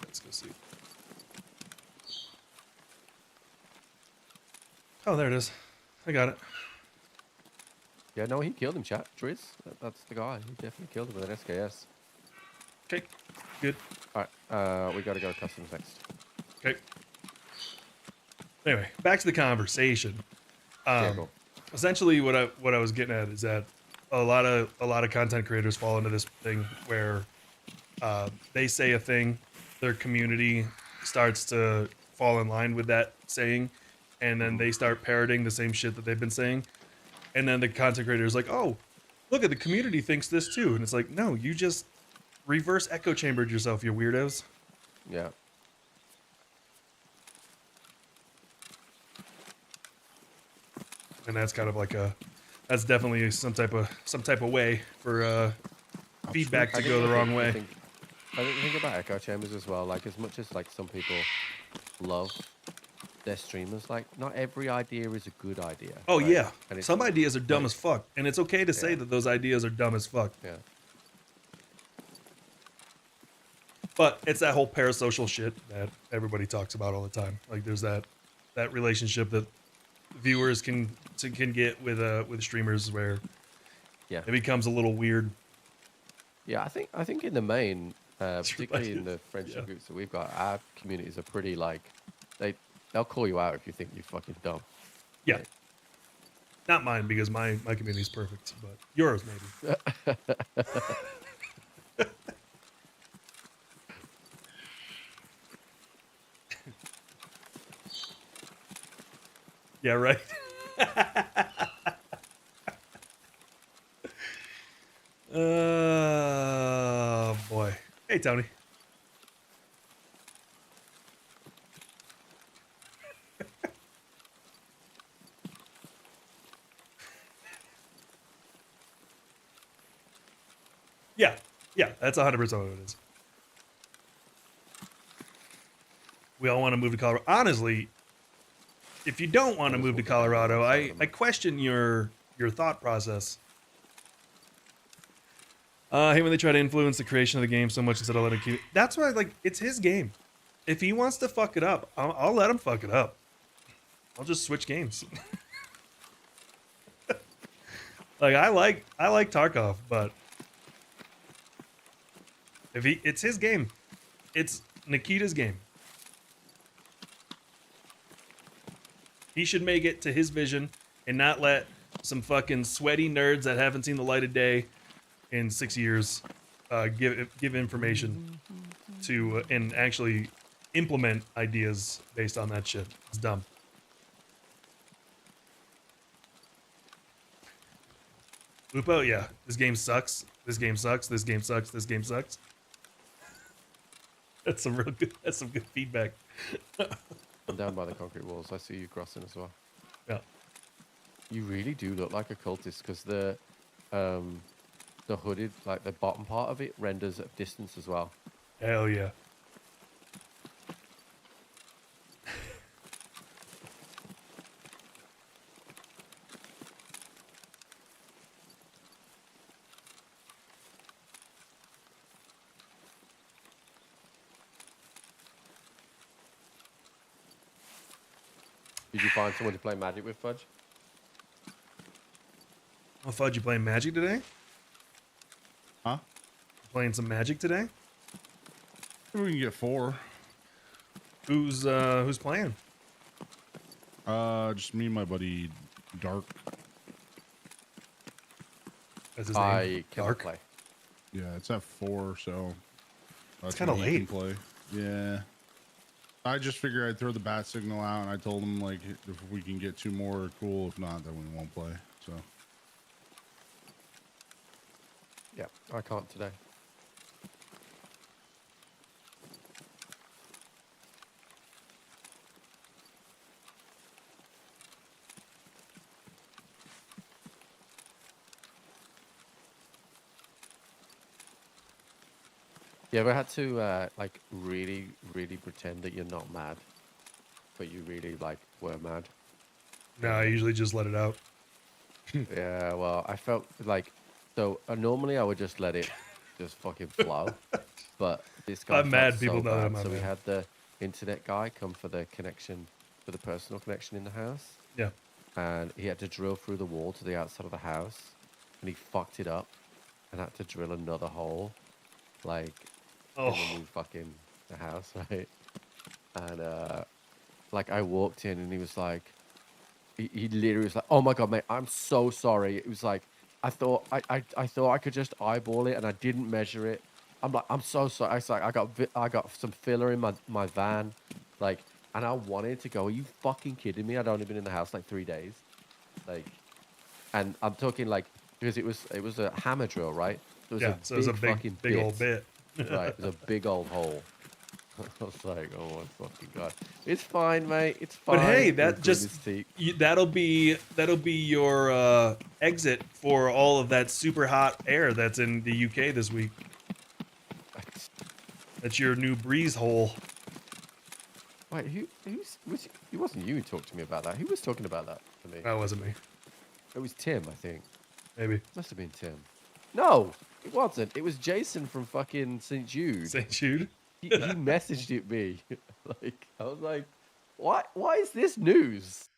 Let's go see. Oh, there it is. I got it. Yeah, no, he killed him, chat. Driz, that's the guy. He definitely killed him with an SKS. Okay, good. All right, we got to go to customs next. Okay. Anyway, back to the conversation. Yeah, cool. Essentially, what I was getting at is that a lot of content creators fall into this thing where they say a thing, their community starts to fall in line with that saying, and then they start parroting the same shit that they've been saying, and then the content creator is like, "Oh, look at the community thinks this too," and it's like, no, you just reverse echo chambered yourself, you weirdos. Yeah. And that's kind of like that's definitely some type of way for feedback to go the wrong way. I think the thing about echo chambers as well, like as much as like some people love their streamers, like not every idea is a good idea. Oh right? yeah, And some ideas are dumb like- as fuck, and it's okay to say Yeah. that those ideas are dumb as fuck. Yeah. But it's that whole parasocial shit that everybody talks about all the time. Like there's that relationship that viewers can get with streamers where Yeah. it becomes a little weird. Yeah, I think in the main, particularly in right. the friendship Yeah. groups that we've got, our communities are pretty like they'll call you out if you think you're fucking dumb. Yeah, Right. not mine because my community is perfect, but yours maybe. Yeah, right. Oh boy. Hey, Tony. Yeah, that's 100% what it is. We all want to move to Colorado. Honestly, if you don't want to move to Colorado, I question your thought process. I hate when they try to influence the creation of the game so much instead of letting keep. That's why, like, it's his game. If he wants to fuck it up, I'll let him fuck it up. I'll just switch games. Like I like Tarkov, but if it's his game, it's Nikita's game. He should make it to his vision and not let some fucking sweaty nerds that haven't seen the light of day in 6 years give information to and actually implement ideas based on that shit. It's dumb. Lupo, yeah, this game sucks. This game sucks. This game sucks. This game sucks. That's some good feedback. I'm down by the concrete walls. I see you crossing as well. Yeah. You really do look like a cultist because the hooded, like the bottom part of it, renders at distance as well. Hell yeah. Did you find someone to play Magic with, Fudge? Oh, Fudge, you playing Magic today? Huh? Playing some Magic today? We can get 4. Who's playing? Just me and my buddy Dark. That's his I name. cannot Dark. play. Yeah, it's at 4, so It's kind of when he late. can play. Yeah. I just figured I'd throw the bat signal out, and I told him like if we can get 2 more, cool. If not, then we won't play. So Yeah, I can't today. You ever had to like really pretend that you're not mad, but you really like were mad? No, I usually just let it out. Yeah, well, I felt like so normally I would just let it just fucking flow, but this guy I'm felt mad people so know that bad, I'm so we mad. had the internet guy come for the connection, for the personal connection in the house, Yeah. and he had to drill through the wall to the outside of the house, and he fucked it up, and had to drill another hole, like in the Oh, new fucking the house, right? And like I walked in and he was like, he literally was like, "Oh my god, mate, I'm so sorry." It was like, I thought I could just eyeball it and I didn't measure it. I'm like, I'm so sorry. I was like, I got some filler in my van, like, and I wanted to go. Are you fucking kidding me? I'd only been in the house like 3 days, like, and I'm talking like because it was a hammer drill, right? It was yeah. a So it's a big big, fucking big old bit. bit. Right, it was a big old hole. I was like, oh my fucking god. It's fine, mate. It's fine. But hey, We're that just this team. that'll be your exit for all of that super hot air that's in the UK this week. That's your new breeze hole. Wait, it wasn't you who talked to me about that. Who was talking about that to me? That wasn't me. It was Tim, I think. Maybe Must have been Tim. No, it wasn't. It was Jason from fucking St. Jude. St. Jude. He messaged it me. Like, I was like, why is this news?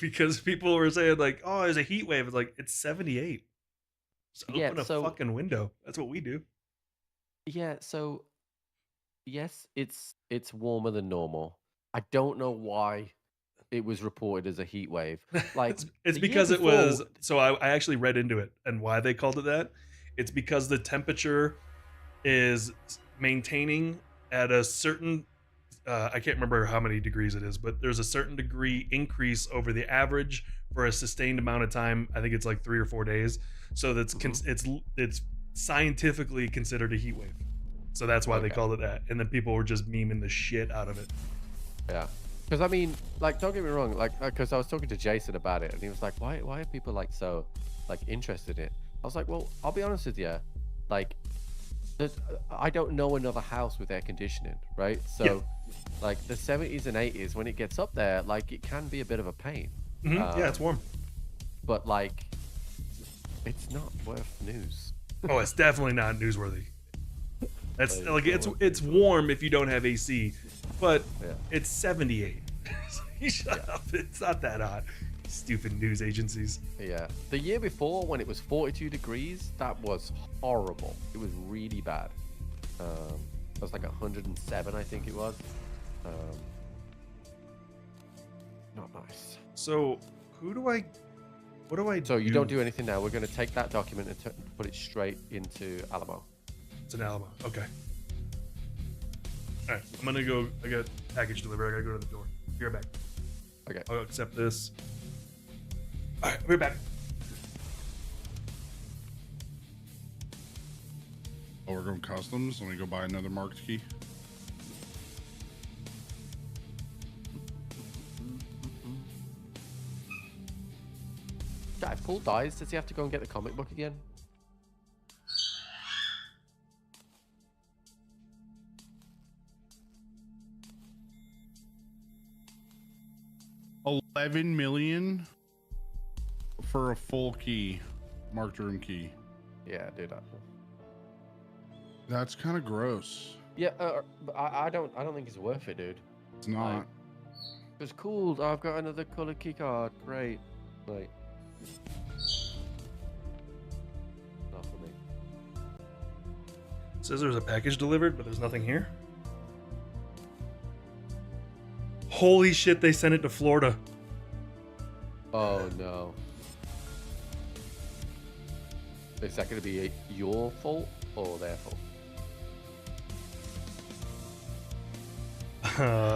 Because people were saying like, "Oh, there's a heat wave." It's like it's 78. Just Yeah, open a so fucking window. That's what we do. yeah, so yes, it's warmer than normal. I don't know why it was reported as a heat wave. Like It's the year because it was. before, So I actually read into it and why they called it that. It's because the temperature is maintaining at a certain. I can't remember how many degrees it is, but there's a certain degree increase over the average for a sustained amount of time. I think it's like 3 or 4 days. So it's scientifically considered a heat wave. So that's why they Okay. called it that. And then people were just memeing the shit out of it. Yeah, because I mean, like, don't get me wrong, like, because I was talking to Jason about it, and he was like, "Why are people like so, like, interested in it?" I was like, "Well, I'll be honest with you, like, I don't know another house with air conditioning, right? So, Yeah. like, the 70s and 80s, when it gets up there, like, it can be a bit of a pain. Yeah, it's warm. But like, it's not worth news. Oh, it's definitely not newsworthy. That's Like, like it's warm if you don't have AC, but Yeah. it's 78. You shut up. It's not that hot. Stupid news agencies. Yeah. The year before, when it was 42 degrees, that was horrible. It was really bad. It was like 107, I think it was. Not nice. So what do I So you don't do anything now. We're going to take that document and put it straight into Alamo. It's an Alamo. Okay. All right. I'm gonna go. I got package delivery. I gotta go to the door. Be right back. Okay. I'll accept this. All right. I'll be right back. oh, we're going customs. Let me go buy another marked key. If Paul dies, does he have to go and get the comic book again? $11 million for a full key, marked room key. Yeah, do that. That's kind of gross. Yeah, but I don't think it's worth it, dude. It's not. It's cool. I've got another color key card. Great. Like, not for me. It says there's a package delivered, but there's nothing here. Holy shit, they sent it to Florida. Oh no. Is that going to be your fault or their fault?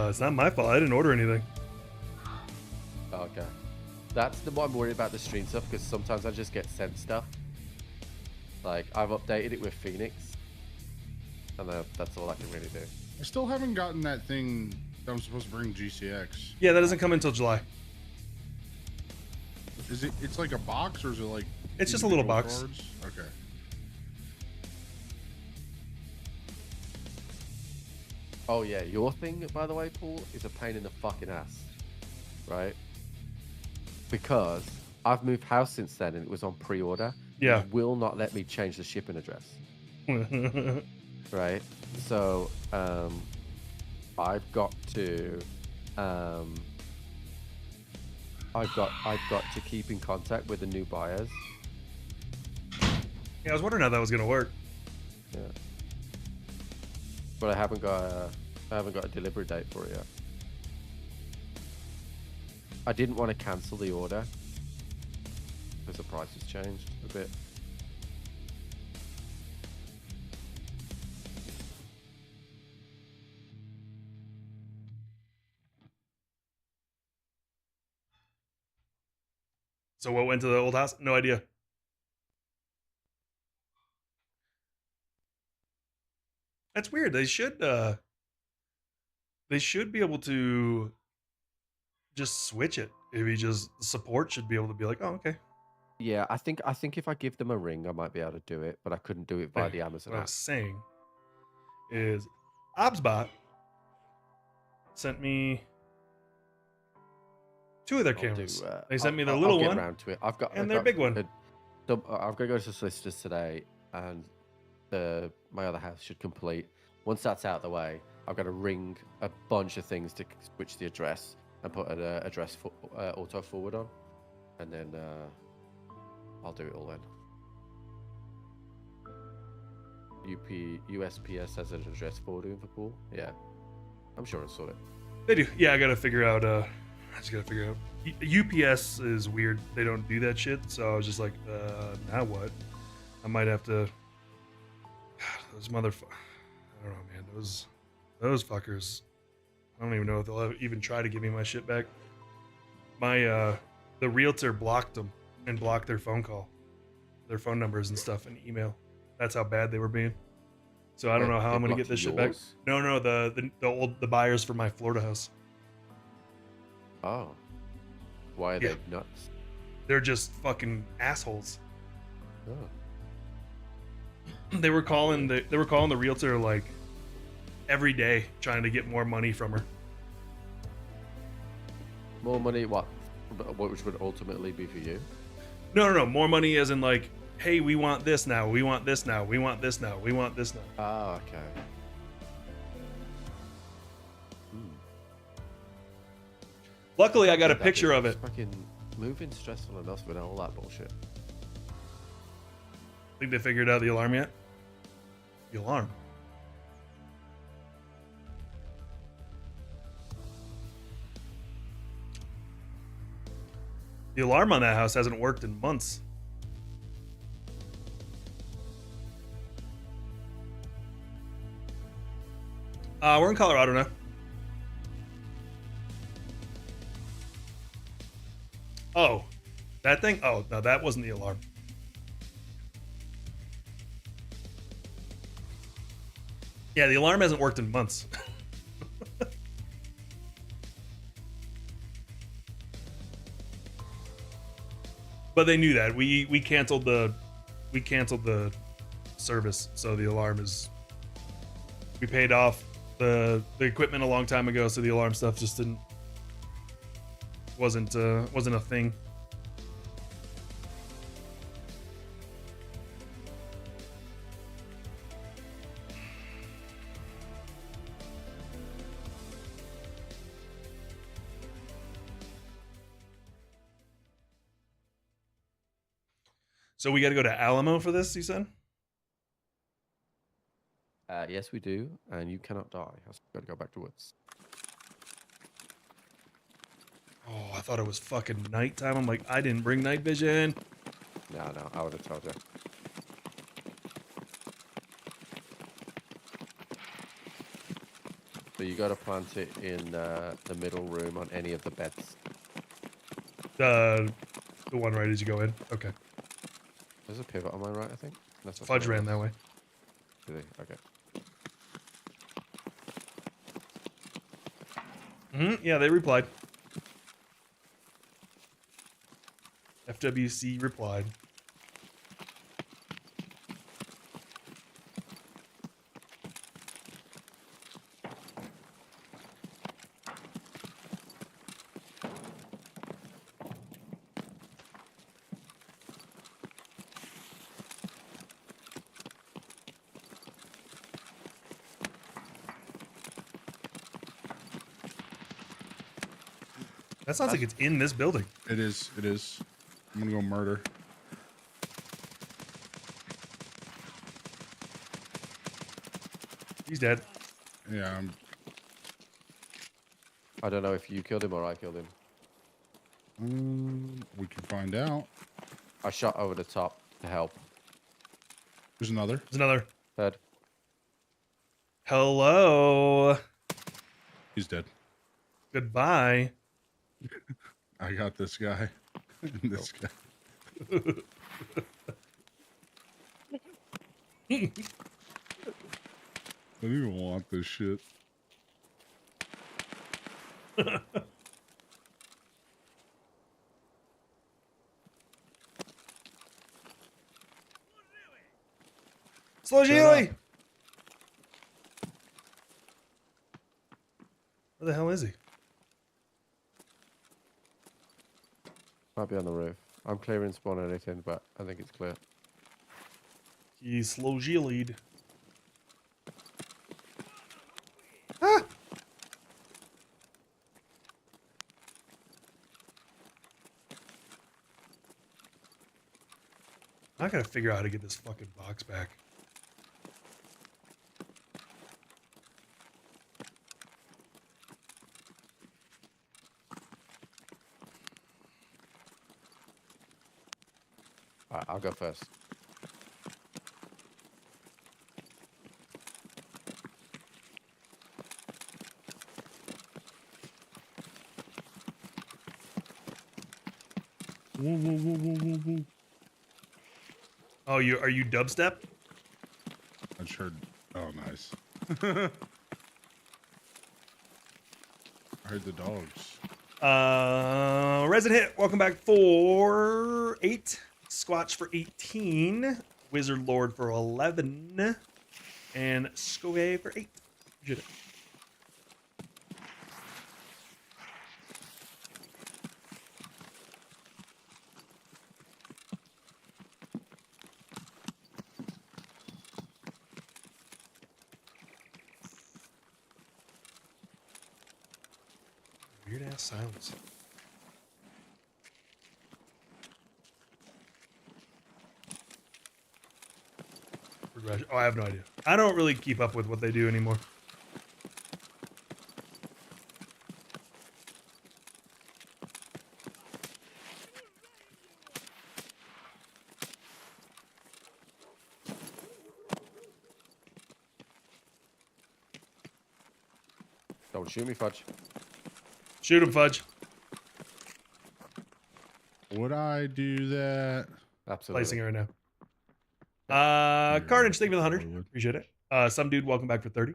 It's not my fault. I didn't order anything. Okay. That's the what I'm worried about the stream stuff, because sometimes I just get sent stuff. Like, I've updated it with Phoenix, and that's all I can really do. I still haven't gotten that thing that I'm supposed to bring GCX. Yeah, that doesn't come until July. Is it? It's like a box, or is it like? It's just a little box. Cards? Okay. Oh yeah, your thing, by the way, Paul, is a pain in the fucking ass, right? Because I've moved house since then, and it was on pre-order. Yeah. It will not let me change the shipping address. Right. So I've got to I've got to keep in contact with the new buyers. Yeah, I was wondering how that was gonna work. Yeah. But I haven't got a delivery date for it yet. I didn't want to cancel the order because the price has changed a bit. So what went to the old house? No idea. That's weird. They should be able to just switch it. Maybe just support should be able to be like, oh, okay. Yeah, I think if I give them a ring, I might be able to do it, but I couldn't do it via Hey, the Amazon what I app. was saying is Obsbot sent me two of their cameras. They sent me the little I'll get one around to it. I've and their big one. I've got to go to the solicitors today, and my other house should complete. Once that's out of the way, I've got to ring a bunch of things to switch the address and put an address auto forward on, and then I'll do it all then. USPS has an address forwarding for Paul. Yeah, I'm sure I'll sort it. They do. Yeah, I gotta figure out. I just gotta figure out. UPS is weird. They don't do that shit. So I was just like, now what? I might have to. God, those motherfuckers. I don't know, man. Those fuckers. I don't even know if they'll even try to give me my shit back. My the realtor blocked them and blocked their phone numbers and stuff, and email. That's how bad they were being. So I don't know how I'm gonna get this shit back. No, the buyers for my Florida house. Oh, why are they nuts? They're just fucking assholes. Oh. They were calling the realtor like every day trying to get more money from her. More money? What? Which would ultimately be for you? No. More money as in like, hey, we want this now. We want this now. We want this now. We want this now. Oh, okay. Luckily, I got a picture of it. Fucking moving stressful enough with all that bullshit. Think they figured out the alarm yet? The alarm. The alarm on that house hasn't worked in months. We're in Colorado now. Oh, that thing? Oh, no, that wasn't the alarm. Yeah, the alarm hasn't worked in months. But they knew that. We canceled the service, so the alarm is. We paid off the equipment a long time ago, so the alarm stuff just wasn't a thing. So we got to go to Alamo for this, you said? Yes, we do, and you cannot die. I've got to go back to woods. Oh, I thought it was fucking nighttime. I'm like, I didn't bring night vision. No, I would have told you. So you got to plant it in the middle room on any of the beds. The one right as you go in. Okay. There's a pivot on my right, I think. That's Fudge ran that way. Did he? Okay. Yeah, they replied. FWC replied. That sounds like it's in this building. It is. It is. I'm gonna go murder. He's dead. Yeah. I don't know if you killed him or I killed him. We can find out. I shot over the top to help. There's another. There's another. Dead. Hello. He's dead. Goodbye. I got this guy. This guy. I don't even want this shit. Slow Gili! Where the hell is he? Might be on the roof. I'm clearing spawn anything, but I think it's clear. He's slow Gili'd. Ah! I gotta figure out how to get this fucking box back. Alright, I'll go first. Whoa, whoa, whoa, whoa, whoa, whoa. Oh, are you dubstep? I just heard. Oh, nice. I heard the dogs. Resident Hit, welcome back for 8. Squatch for 18. Wizard Lord for 11. And Scove for 8. Appreciate it. Weird ass sounds. Oh, I have no idea. I don't really keep up with what they do anymore. Don't shoot me, Fudge. Shoot him, Fudge. Would I do that? Absolutely. Placing it right now. Carnage, thank you for the 100. Appreciate it. Some dude, welcome back for 30.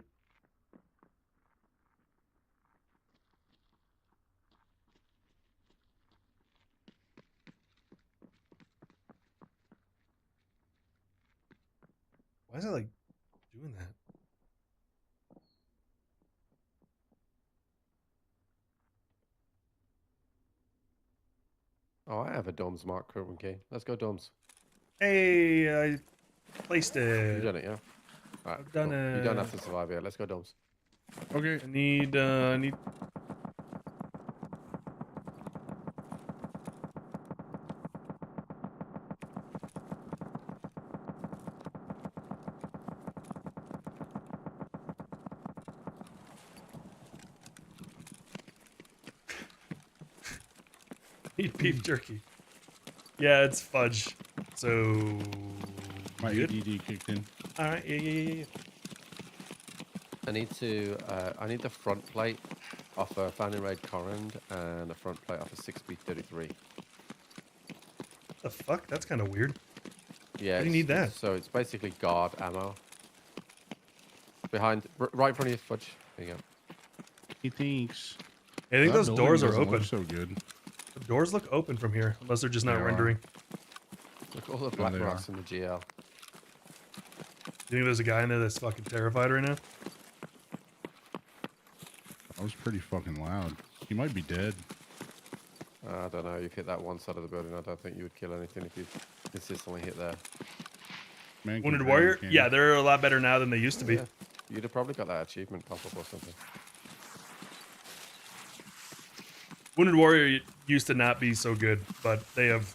Why is it like doing that? Oh, I have a Domes mark current key. Let's go Domes. Hey, I placed it. You done it, yeah? Alright, I've done it. You don't have to survive yet. Let's go Domes. Okay. I need Eat beef jerky. Yeah, it's fudge. So My good? ADD kicked in. All right. Yeah. I need the front plate off a Fanning Raid Corrand and a front plate off a 6B33. The fuck? That's kind of weird. Yeah, Why do you need that? It's basically guard ammo. Right in front of you, Fudge. There you go. He thinks. I think That those building doors are doesn't look open. so good. The doors look open from here, unless they're just not They are. rendering. Look at all the black they rocks are. in the GL. You think there's a guy in there that's fucking terrified right now? That was pretty fucking loud. He might be dead. I don't know. You've hit that one side of the building. I don't think you would kill anything if you consistently hit there. Man, Wounded can Warrior? can Yeah, they're a lot better now than they used to be. Yeah. You'd have probably got that achievement pop up or something. Wounded Warrior used to not be so good, but they have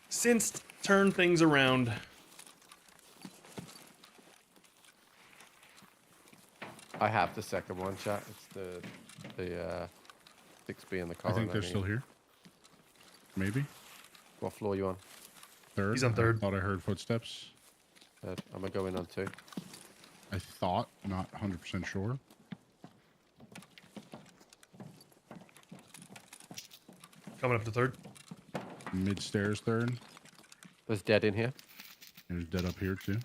since turned things around. I have the second one, chat. It's the 6B in the car. I think they're still here. Maybe. What floor you on? Third. He's on third. I thought I heard footsteps. I'm gonna go in on 2. I thought, not 100% sure. Coming up to third. Mid stairs, third. There's dead in here. There's dead up here too.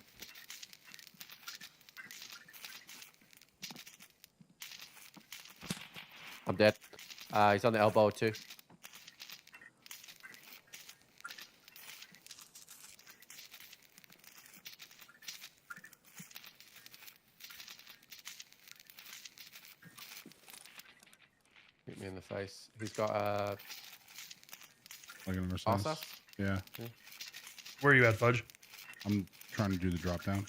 I'm dead. He's on the elbow too. Hit me in the face. He's got Like another sense. RSAS. Yeah. Where are you at, Fudge? I'm trying to do the drop down.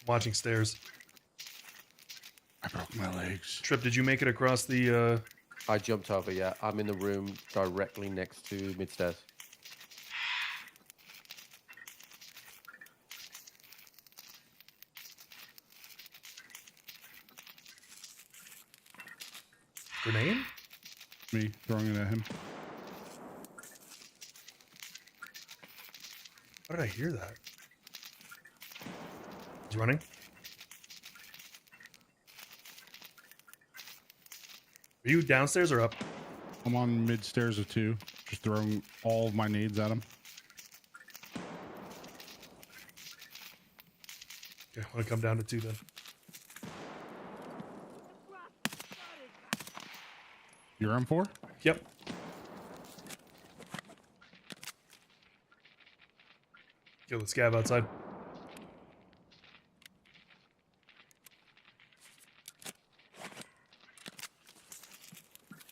Watching stairs. I broke my legs. Trip, did you make it across the, I jumped over, yeah. I'm in the room directly next to mid-stairs. grenade? Me throwing it at him. How did I hear that? He's running. Are you downstairs or up? I'm on mid stairs of 2. Just throwing all of my nades at him. Okay, I want to come down to 2 then. You're M4? Yep. Kill the scav outside.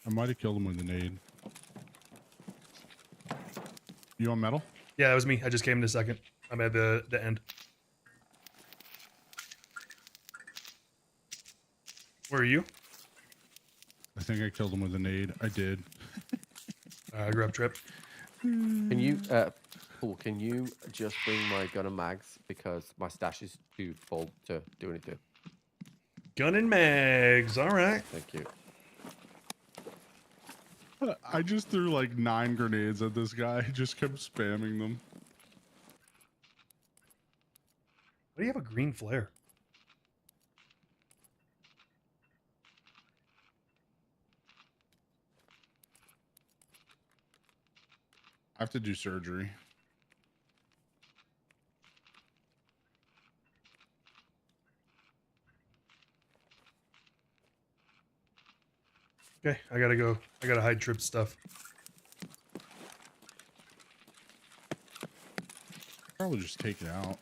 I might have killed him with a nade. You on metal? Yeah, that was me. I just came in a second. I'm at the end. Where are you? I think I killed him with a nade. I did. I grabbed Trip. Can you, Paul, can you just bring my gun and mags because my stash is too full to do anything? Gun and mags. All right. Thank you. I just threw like 9 grenades at this guy. He just kept spamming them. Why do you have a green flare? I have to do surgery. Okay, I gotta go. I gotta hide Trip stuff. Probably just take it out.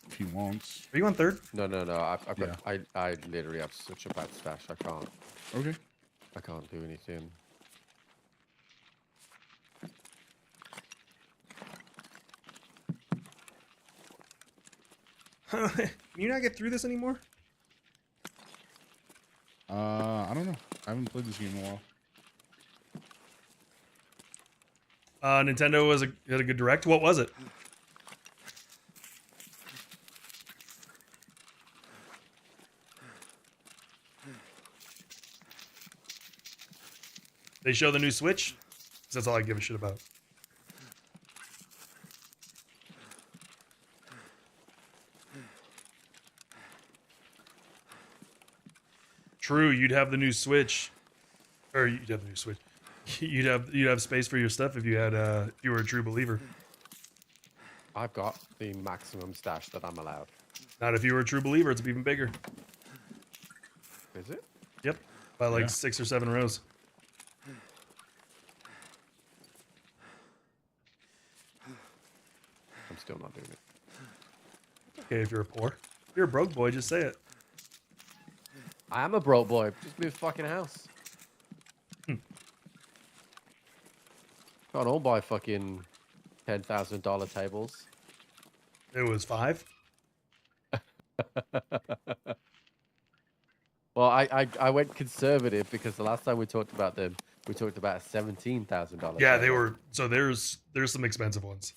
If he wants. Are you on third? No. I've got, Yeah. I literally have such a bad stash. I Okay. can't do anything. Can you not get through this anymore? I don't know. I haven't played this game in a while. Nintendo had a good direct. What was it? They show the new Switch. 'Cause that's all I give a shit about. True, you'd have the new Switch, or you'd have the new Switch. You'd have space for your stuff if you had if you were a true believer. I've got the maximum stash that I'm allowed. Not if you were a true believer. It's even bigger. Is it? Yep, by like 6 or 7 rows. I'm still not doing it. Okay, if you're a poor, if you're a broke boy, just say it. I am a broke boy. Just move fucking house. Can't all buy fucking $10,000 tables. It was 5. Well, I went conservative because the last time we talked about them, we talked about a $17,000. Yeah, they were. So there's some expensive ones,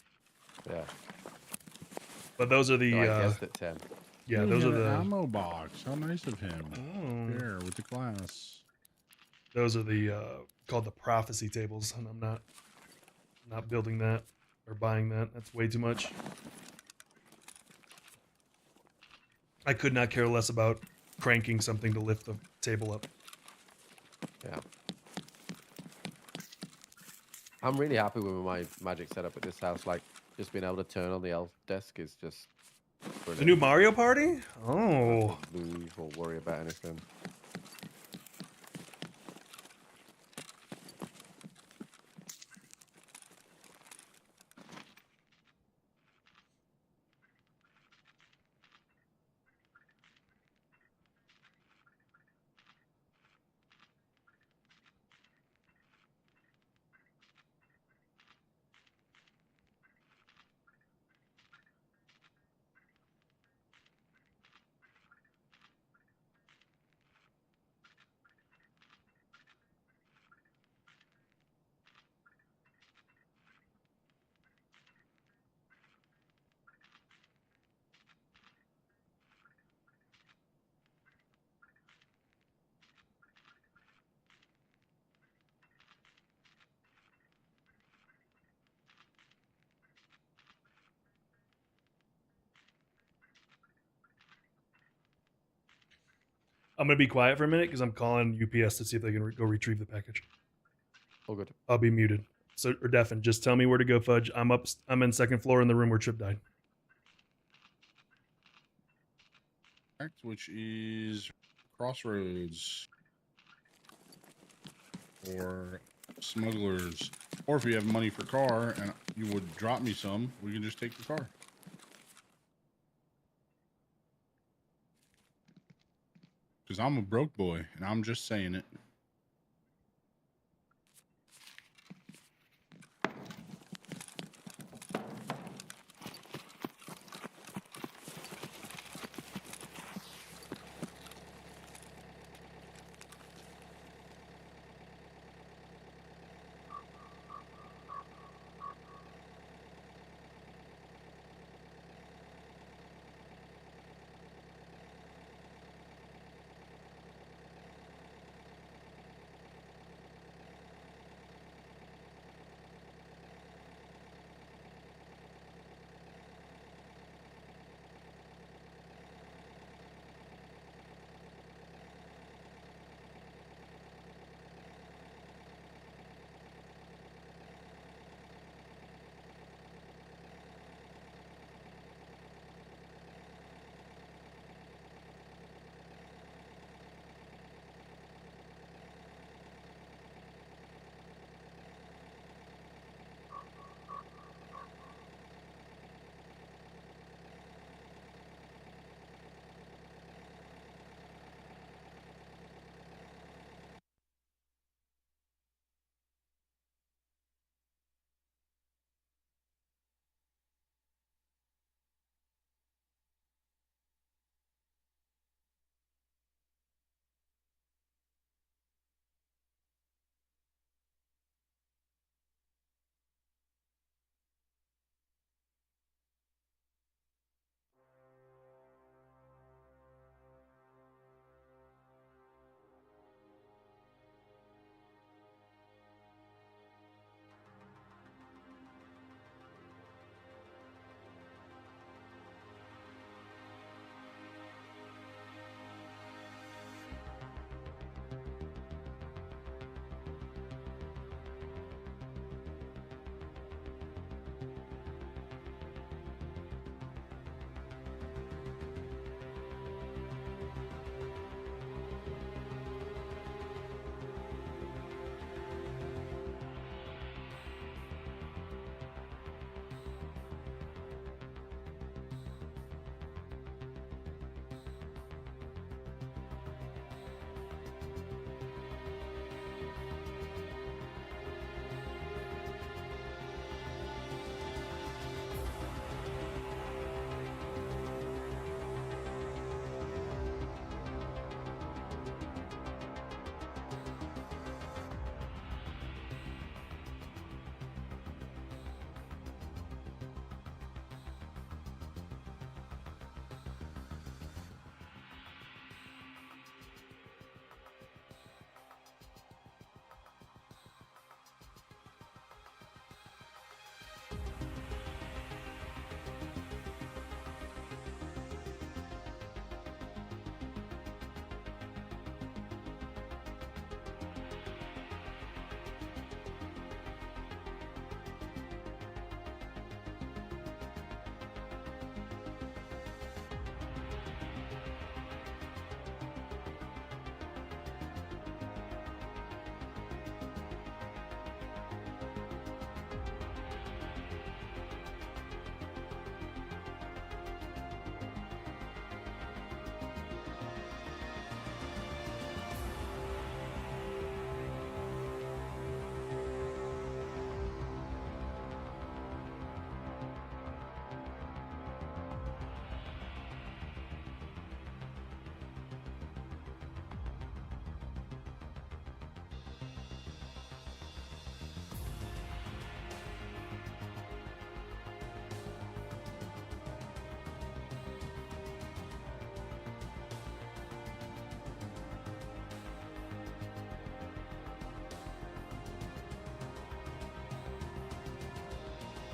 Yeah. but those are the. So I guessed at 10. Yeah, He those had are an the. ammo box. How nice of him. Oh. There with the class. Those are the called the prophecy tables, and I'm not building that or buying that. That's way too much. I could not care less about cranking something to lift the table up. Yeah. I'm really happy with my magic setup at this house. Like, just being able to turn on the elf desk is just The new Mario Party? Oh. Move or worry about anything. I'm gonna be quiet for a minute because I'm calling UPS to see if they can go retrieve the package. All good. I'll be muted. So or deafened. Just tell me where to go, Fudge. I'm up. I'm in second floor in the room where Trip died. Which is Crossroads or Smugglers. Or if you have money for car and you would drop me some, we can just take the car. Because I'm a broke boy and I'm just saying it.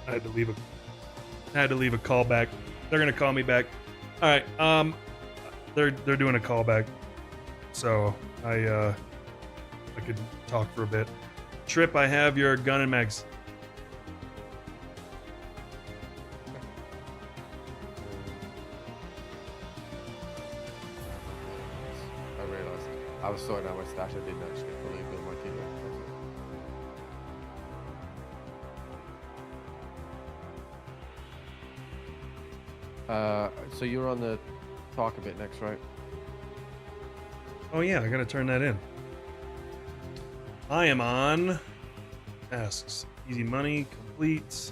I had to leave a call back. They're gonna call me back. All right. They're doing a callback, so I could talk for a bit. Trip, I have your gun and mags. I realized I was sorting out my stash. I didn't actually fully build my keyboard. So you're on the talk a bit next, right? Oh yeah, I gotta turn that in. I am on tasks. Easy money complete.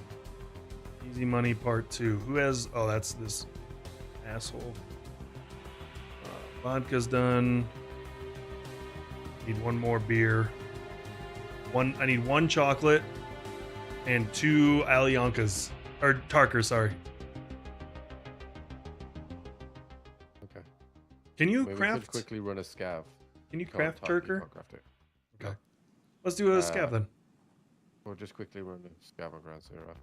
Easy money part 2. Who has? Oh, that's this asshole. Vodka's done. Need one more beer. I need 1 chocolate and 2 Alyankas or Tarkers. Sorry. Okay. Can you We craft? could quickly run a scav. Can you Can't craft type, you Turker? can't craft it. Okay. Let's do a scav then. We'll just quickly run a scav on ground 0.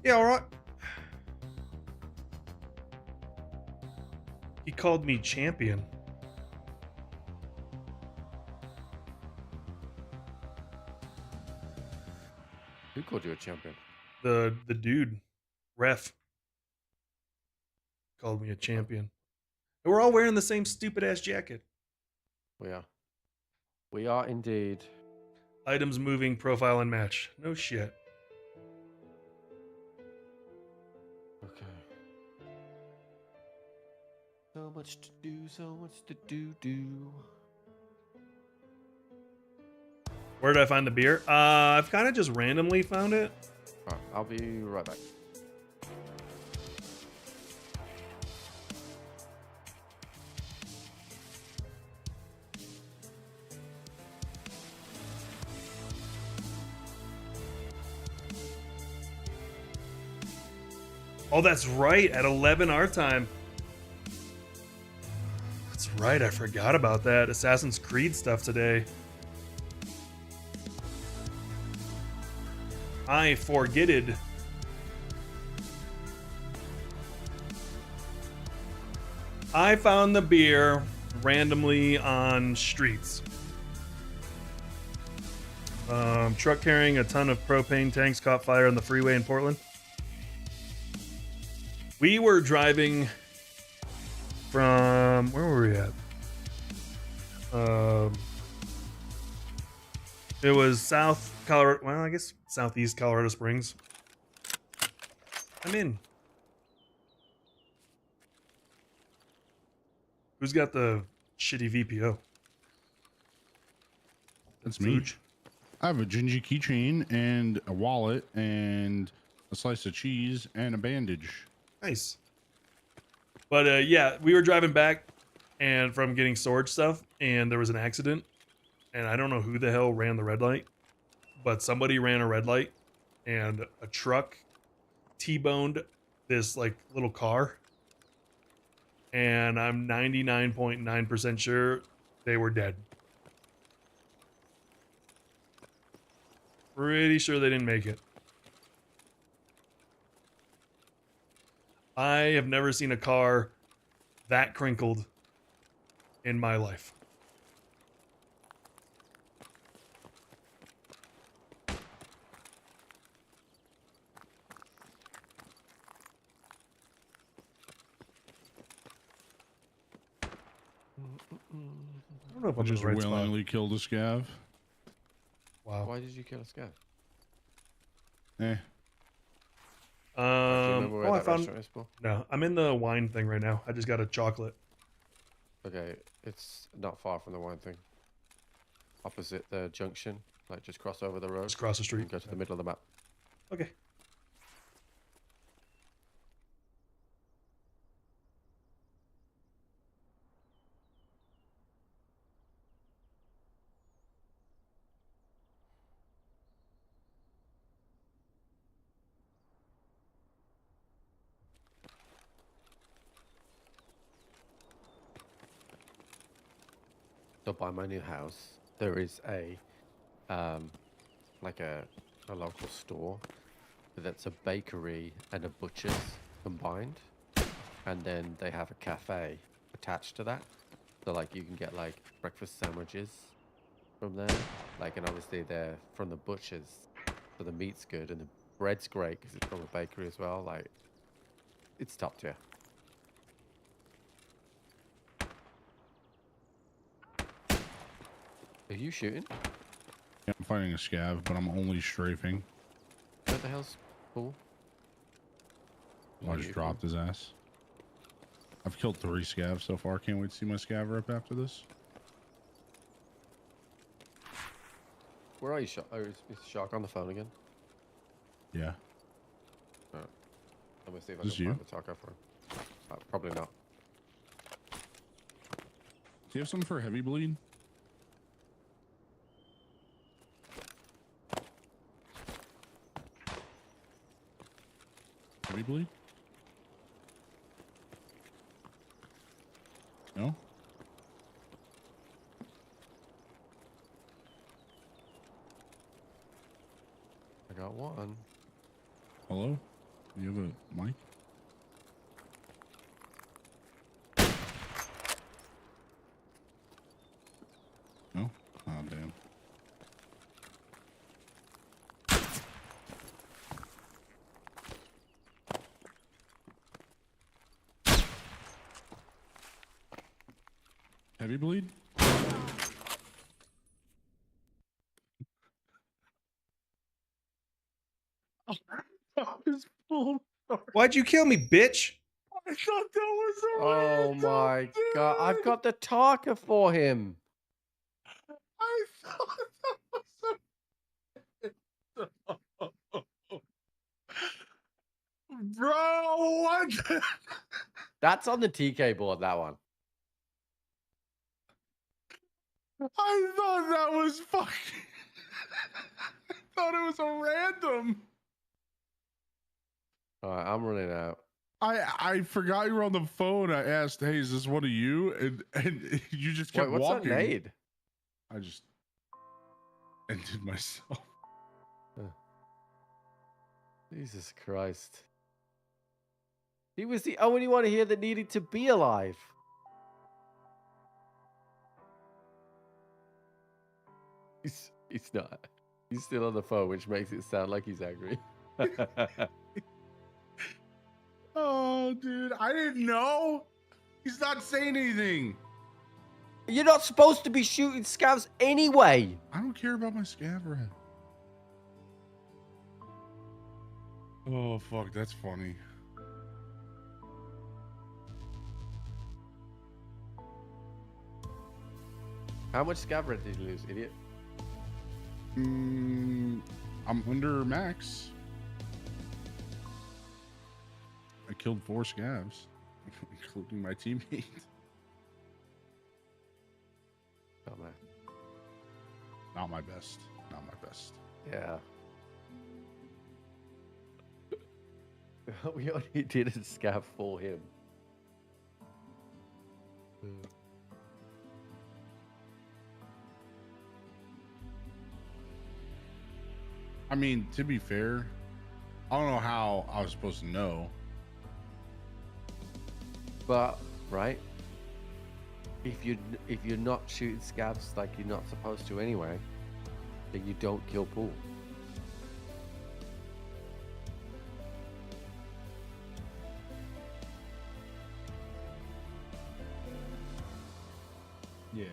Yeah, all right. He called me champion. Who called you a champion? The dude, ref, called me a champion. And we're all wearing the same stupid ass jacket. We are. We are indeed. Items moving, profile and match. No shit. Okay. So much to do, so much to do. Where did I find the beer? I've kind of just randomly found it. Alright, I'll be right back. Oh, that's right. At 11 our time. That's right. I forgot about that. Assassin's Creed stuff today. I forgetted. I found the beer randomly on streets. Truck carrying a ton of propane tanks caught fire on the freeway in Portland. We were driving from, where were we at? It was South Colorado, well, I guess Southeast Colorado Springs. I'm in. Who's got the shitty VPO? That's me. I have a Gingy keychain and a wallet and a slice of cheese and a bandage. Nice. But yeah, we were driving back and from getting storage stuff, and there was an accident, and I don't know who the hell ran the red light, but somebody ran a red light, and a truck T-boned this like little car, and I'm 99.9% sure they were dead. Pretty sure they didn't make it. I have never seen a car that crinkled in my life. I don't know if I I'm just in the right spot. willingly killed a scav. Wow. Why did you kill a scav? Eh. Do you remember where I that found. restaurant is, Paul? No, I'm in the wine thing right now. I just got a chocolate. Okay, it's not far from the wine thing. Opposite the junction, like just cross over the road. Just cross the street. And go to the middle of the map. Okay. So by my new house, there is a like a local store that's a bakery and a butcher's combined, and then they have a cafe attached to that. So like you can get like breakfast sandwiches from there, like, and obviously they're from the butcher's, so the meat's good and the bread's great because it's from a bakery as well. Like, it's top tier. Are you shooting? Yeah, I'm fighting a scav, but I'm only strafing. Where the hell's Paul? I just dropped his ass. I've killed 3 scavs so far. Can't wait to see my scav rep after this. Where are you, Shark? Oh, is Shark on the phone again? Yeah. Alright. Let me see if I Is can this find the taco for him. Probably not. Do you have something for heavy bleed? Heavy bleed? No? I got one. Hello? Do you have a mic? No? Oh, damn. Heavy bleed? Why'd you kill me, bitch? I thought that was a Oh random, my god, I've dude. got the taco for him. I thought that was a... Bro, what? That's on the TK board, that one. I thought that was fucking... I thought it was a random. Alright, I'm running out. I forgot you were on the phone. I asked, "Hey, is this one of you?" And you just kept Wait, what's walking. that nade? I just ended myself. Jesus Christ. He was the only one here that needed to be alive. He's not. He's still on the phone, which makes it sound like he's angry. Oh, dude, I didn't know. He's not saying anything. You're not supposed to be shooting scavs anyway. I don't care about my scav red. Oh, fuck, that's funny. How much scav red did you lose, idiot? I'm under max. I killed 4 scavs, including my teammate. Oh, man. Not my best. Not my best. Yeah. We only did a scav for him. I mean, to be fair, I don't know how I was supposed to know. But, right? If you're not shooting scavs like you're not supposed to anyway, then you don't kill pool. Yeah.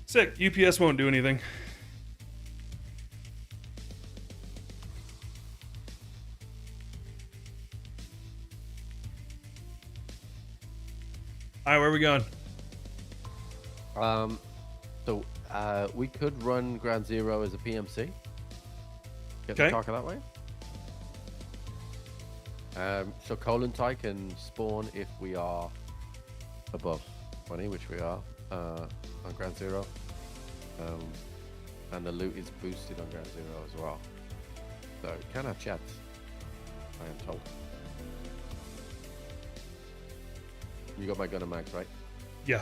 Sick. UPS won't do anything. All right, where are we going? So We could run Ground Zero as a PMC. Get the Okay. Tarkov that way. So Colon Tie can spawn if we are above 20, which we are on Ground Zero. And the loot is boosted on Ground Zero as well. So it can have chats, I am told. You got my gun and mags, right? Yeah.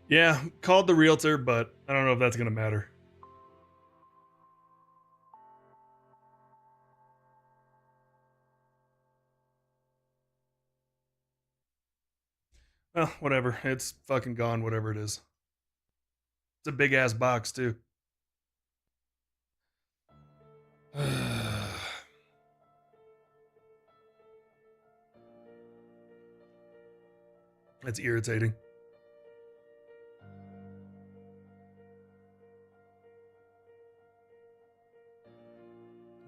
Yeah, called the realtor, but I don't know if that's gonna matter. Well, whatever. It's fucking gone, whatever it is. It's a big ass box, too. That's irritating.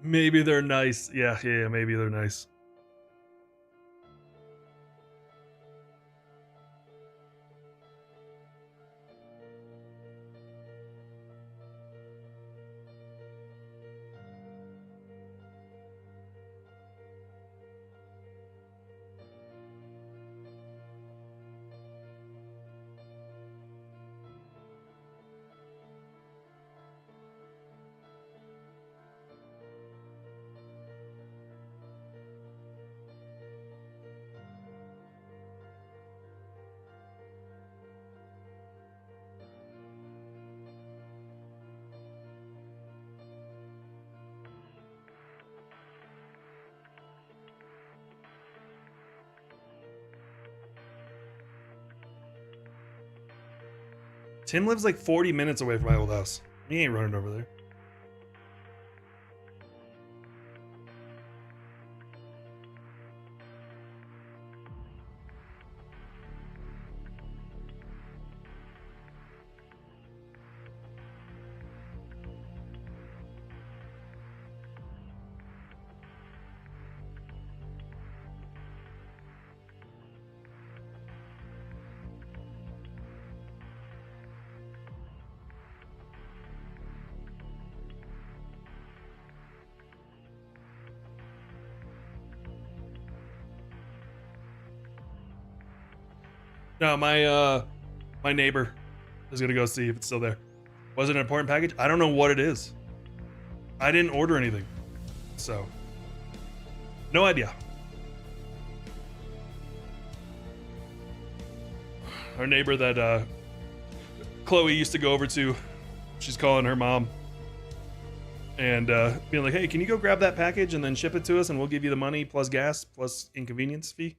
Maybe they're nice. Yeah, maybe they're nice. Tim lives like 40 minutes away from my old house. He ain't running over there. No, my neighbor is gonna go see if it's still there. Was it an important package? I don't know what it is. I didn't order anything, so no idea. Our neighbor that Chloe used to go over to, she's calling her mom and being like, "Hey, can you go grab that package and then ship it to us, and we'll give you the money plus gas plus inconvenience fee,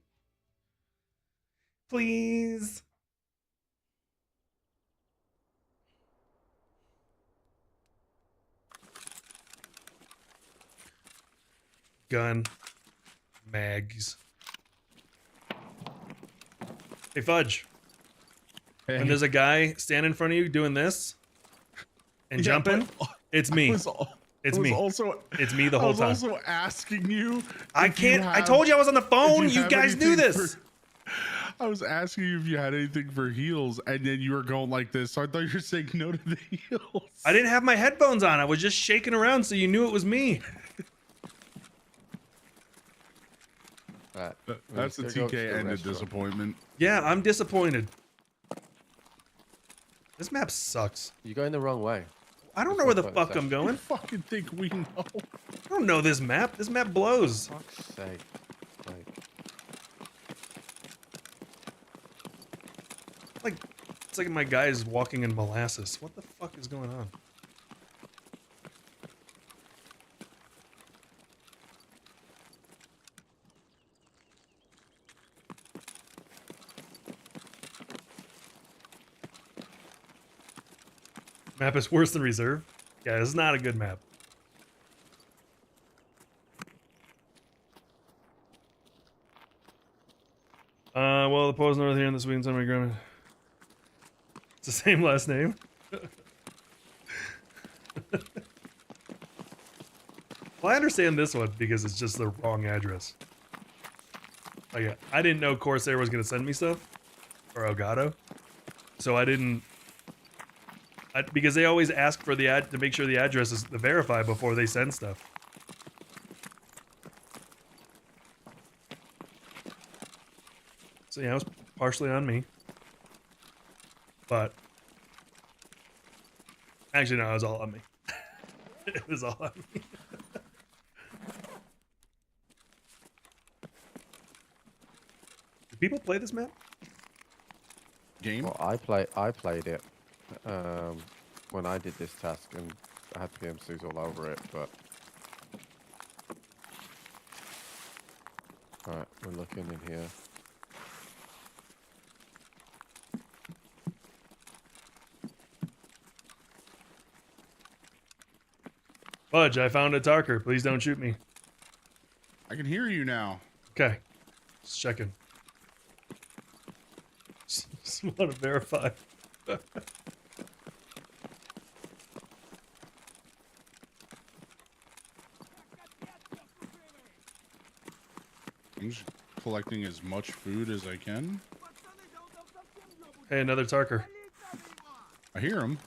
please." Gun, mags. Hey, Fudge. Hey. When there's a guy standing in front of you doing this and jumping, it's me. It's me. It's me the whole time. I was also asking you. I can't. I told you I was on the phone. You guys knew this. I was asking you if you had anything for heals, and then you were going like this. So I thought you were saying no to the heals. I didn't have my headphones on. I was just shaking around, so you knew it was me. That's the TK end of disappointment. Yeah, I'm disappointed. This map sucks. You're going the wrong way. I don't know where the fuck I'm You going. fucking think we know? I don't know this map. This map blows. For fuck's sake. Like, it's like my guy's walking in molasses. What the fuck is going on? Map is worse than reserve? Yeah, it's not a good map. Well, the post north here in the Sweden summer agreement. It's the same last name. Well, I understand this one because it's just the wrong address. Oh yeah, I didn't know Corsair was gonna send me stuff, or Elgato, so I didn't. Because they always ask for the ad to make sure the address is the verify before they send stuff. So yeah, it was partially on me, but actually no, it was all on me. It was all on me. Do people play this map? Game? Well, I played it when I did this task, and I had PMCs all over it. But all right, we're looking in here. Fudge, I found a Tarker. Please don't shoot me. I can hear you now. Okay, just checking. Just want to verify. I'm just collecting as much food as I can. Hey, another Tarker. I hear him.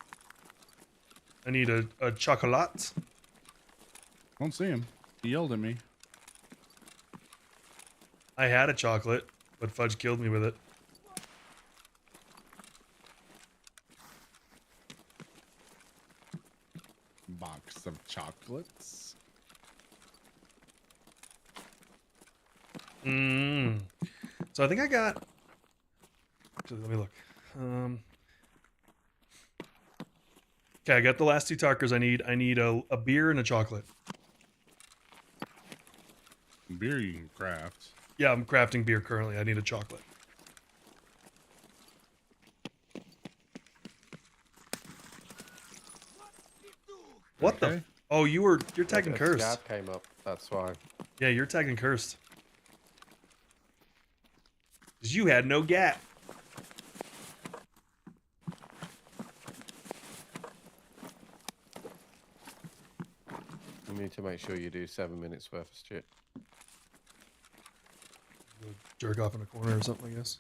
I need a chocolate. Don't see him. He yelled at me. I had a chocolate, but Fudge killed me with it. Box of chocolates. So I think I got. Actually, let me look. Okay, I got the last two Tarkers I need. I need a beer and a chocolate. Beer you can craft. Yeah, I'm crafting beer currently. I need a chocolate. What Okay. the? Oh, you're tagging cursed. Scav came up. That's why. Yeah, you're tagging cursed. 'Cause you had no gap. You need to make sure you do 7 minutes worth of shit. Jerk off in a corner or something, I guess.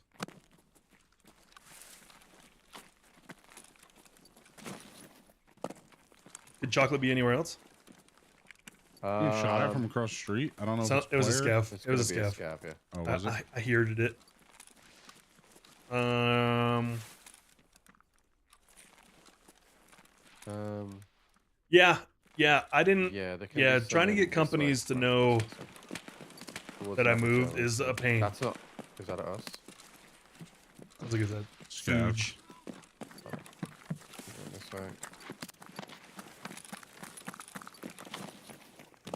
Could chocolate be anywhere else? You shot it from across the street. I don't know. So, if it's it was a player. scav. It's It was a gonna be scav. Yeah. Oh, was it? I heard it. Yeah. I didn't. Yeah. There can Yeah, be trying to some get in this companies way. to know Towards that I Rapid moved Zone. is a pain. That's not. Is that us? Look at that. Scav. Huge. Going this way.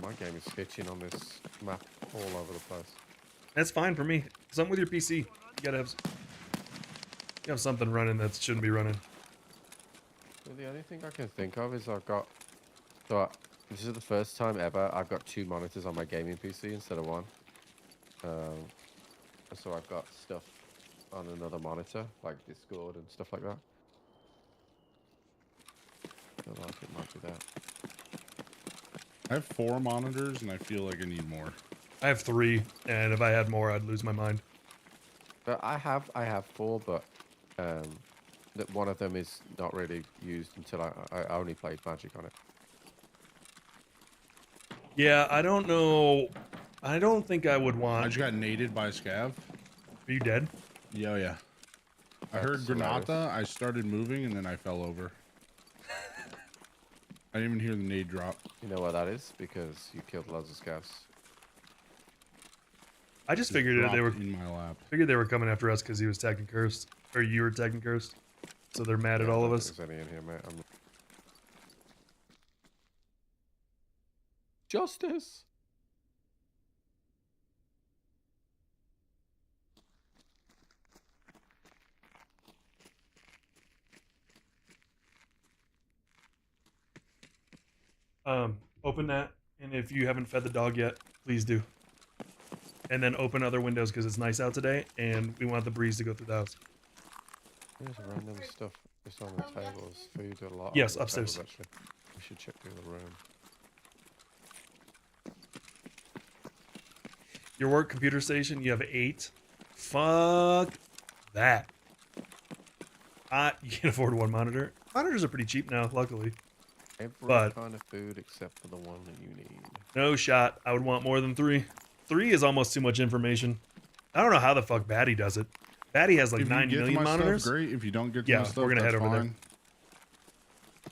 My game is hitching on this map all over the place. That's fine for me. Something with your PC. You gotta have. You have something running that shouldn't be running. So the only thing I can think of is I've got. This is the first time ever I've got 2 monitors on my gaming PC instead of 1. So I've got stuff on another monitor, like Discord and stuff like that. I feel like it might be that. I have 4 monitors and I feel like I need more. I have 3, and if I had more, I'd lose my mind. But I have 4, but that one of them is not really used until I only played Magic on it. Yeah, I don't know. I don't think I would I want. just got naded by a scav. Are you dead? Yeah, yeah. I heard That's hilarious. Granata. I started moving and then I fell over. I didn't even hear the nade drop. You know why that is? Because you killed loads of scavs. I just Just figured they were dropped in my lap. coming after us because he was tagging cursed, or you were tagging cursed. So they're mad at Yeah, I all don't of think us. There's any in here, mate. Justice. Open that, and if you haven't fed the dog yet, please do. And then open other windows because it's nice out today, and we want the breeze to go through the house. There's random stuff just on the tables. Food a lot. Yes, on the upstairs. tables, actually. We should check the other room. Your work computer station, you have 8. Fuck that. You can afford 1 monitor. Monitors are pretty cheap now, luckily. Every But- kind of food except for the one that you need. No shot. I would want more than 3. 3 is almost too much information. I don't know how the fuck Batty does it. Batty has like If 9 you get to million my monitors. stuff, great. If you don't get to Yeah, my stuff, we're gonna that's head over there. fine.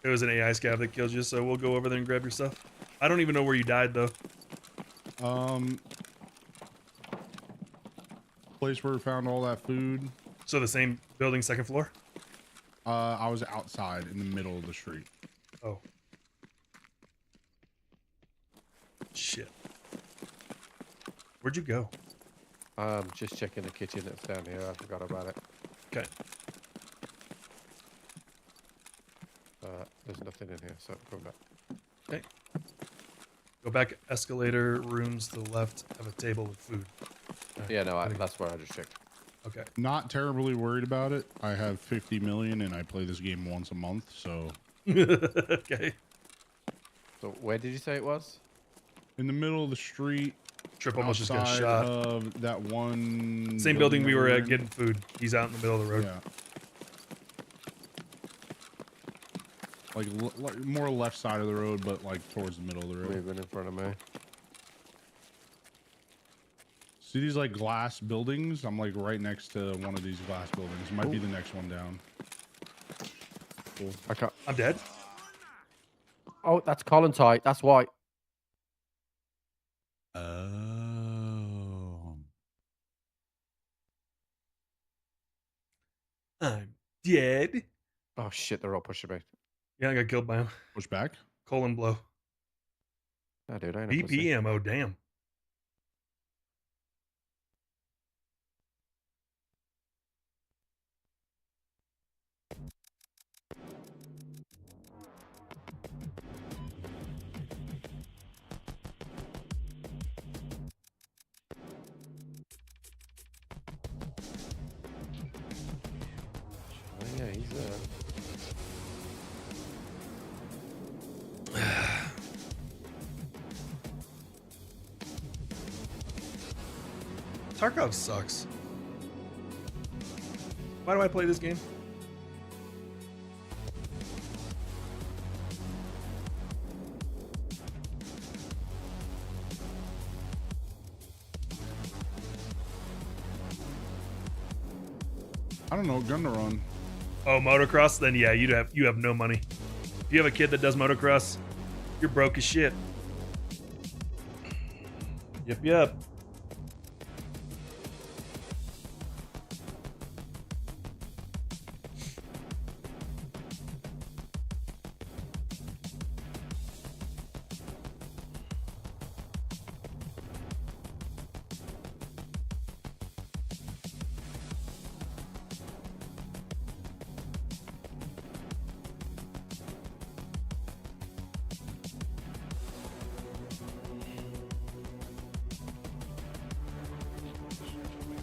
It was an AI scav that killed you, so we'll go over there and grab your stuff. I don't even know where you died though. Place where we found all that food. So the same building, 2nd floor? I was outside in the middle of the street. Oh. Shit. Where'd you go? Just checking the kitchen that's down here. I forgot about it. Okay. There's nothing in here, so come back. Okay. Go back escalator, rooms to the left, have a table with food. Okay. Yeah, no, that's where I just checked. Okay. Not terribly worried about it. I have 50 million and I play this game once a month, so. Okay. So where did you say it was? In the middle of the street. Trip almost just got outside shot. Of that one. Same building we that were we're at in. getting food. He's out in the middle of the road. Yeah. Like more left side of the road, but like towards the middle of the road. Moving in front of me. See these like glass buildings? I'm like right next to one of these glass buildings. Might be the next one down. I can't. I'm dead. Oh, that's Colin tight. That's white. Oh. I'm dead. Oh shit, they're all pushing me. Yeah, I got killed by him. Push back. Colon blow. No, dude, I ain't a pussy. BP ammo, damn. Oh, yeah, he's Tarkov sucks. Why do I play this game? I don't know. Gun to run. Oh, motocross? Then yeah, you have no money. If you have a kid that does motocross, you're broke as shit. Yep.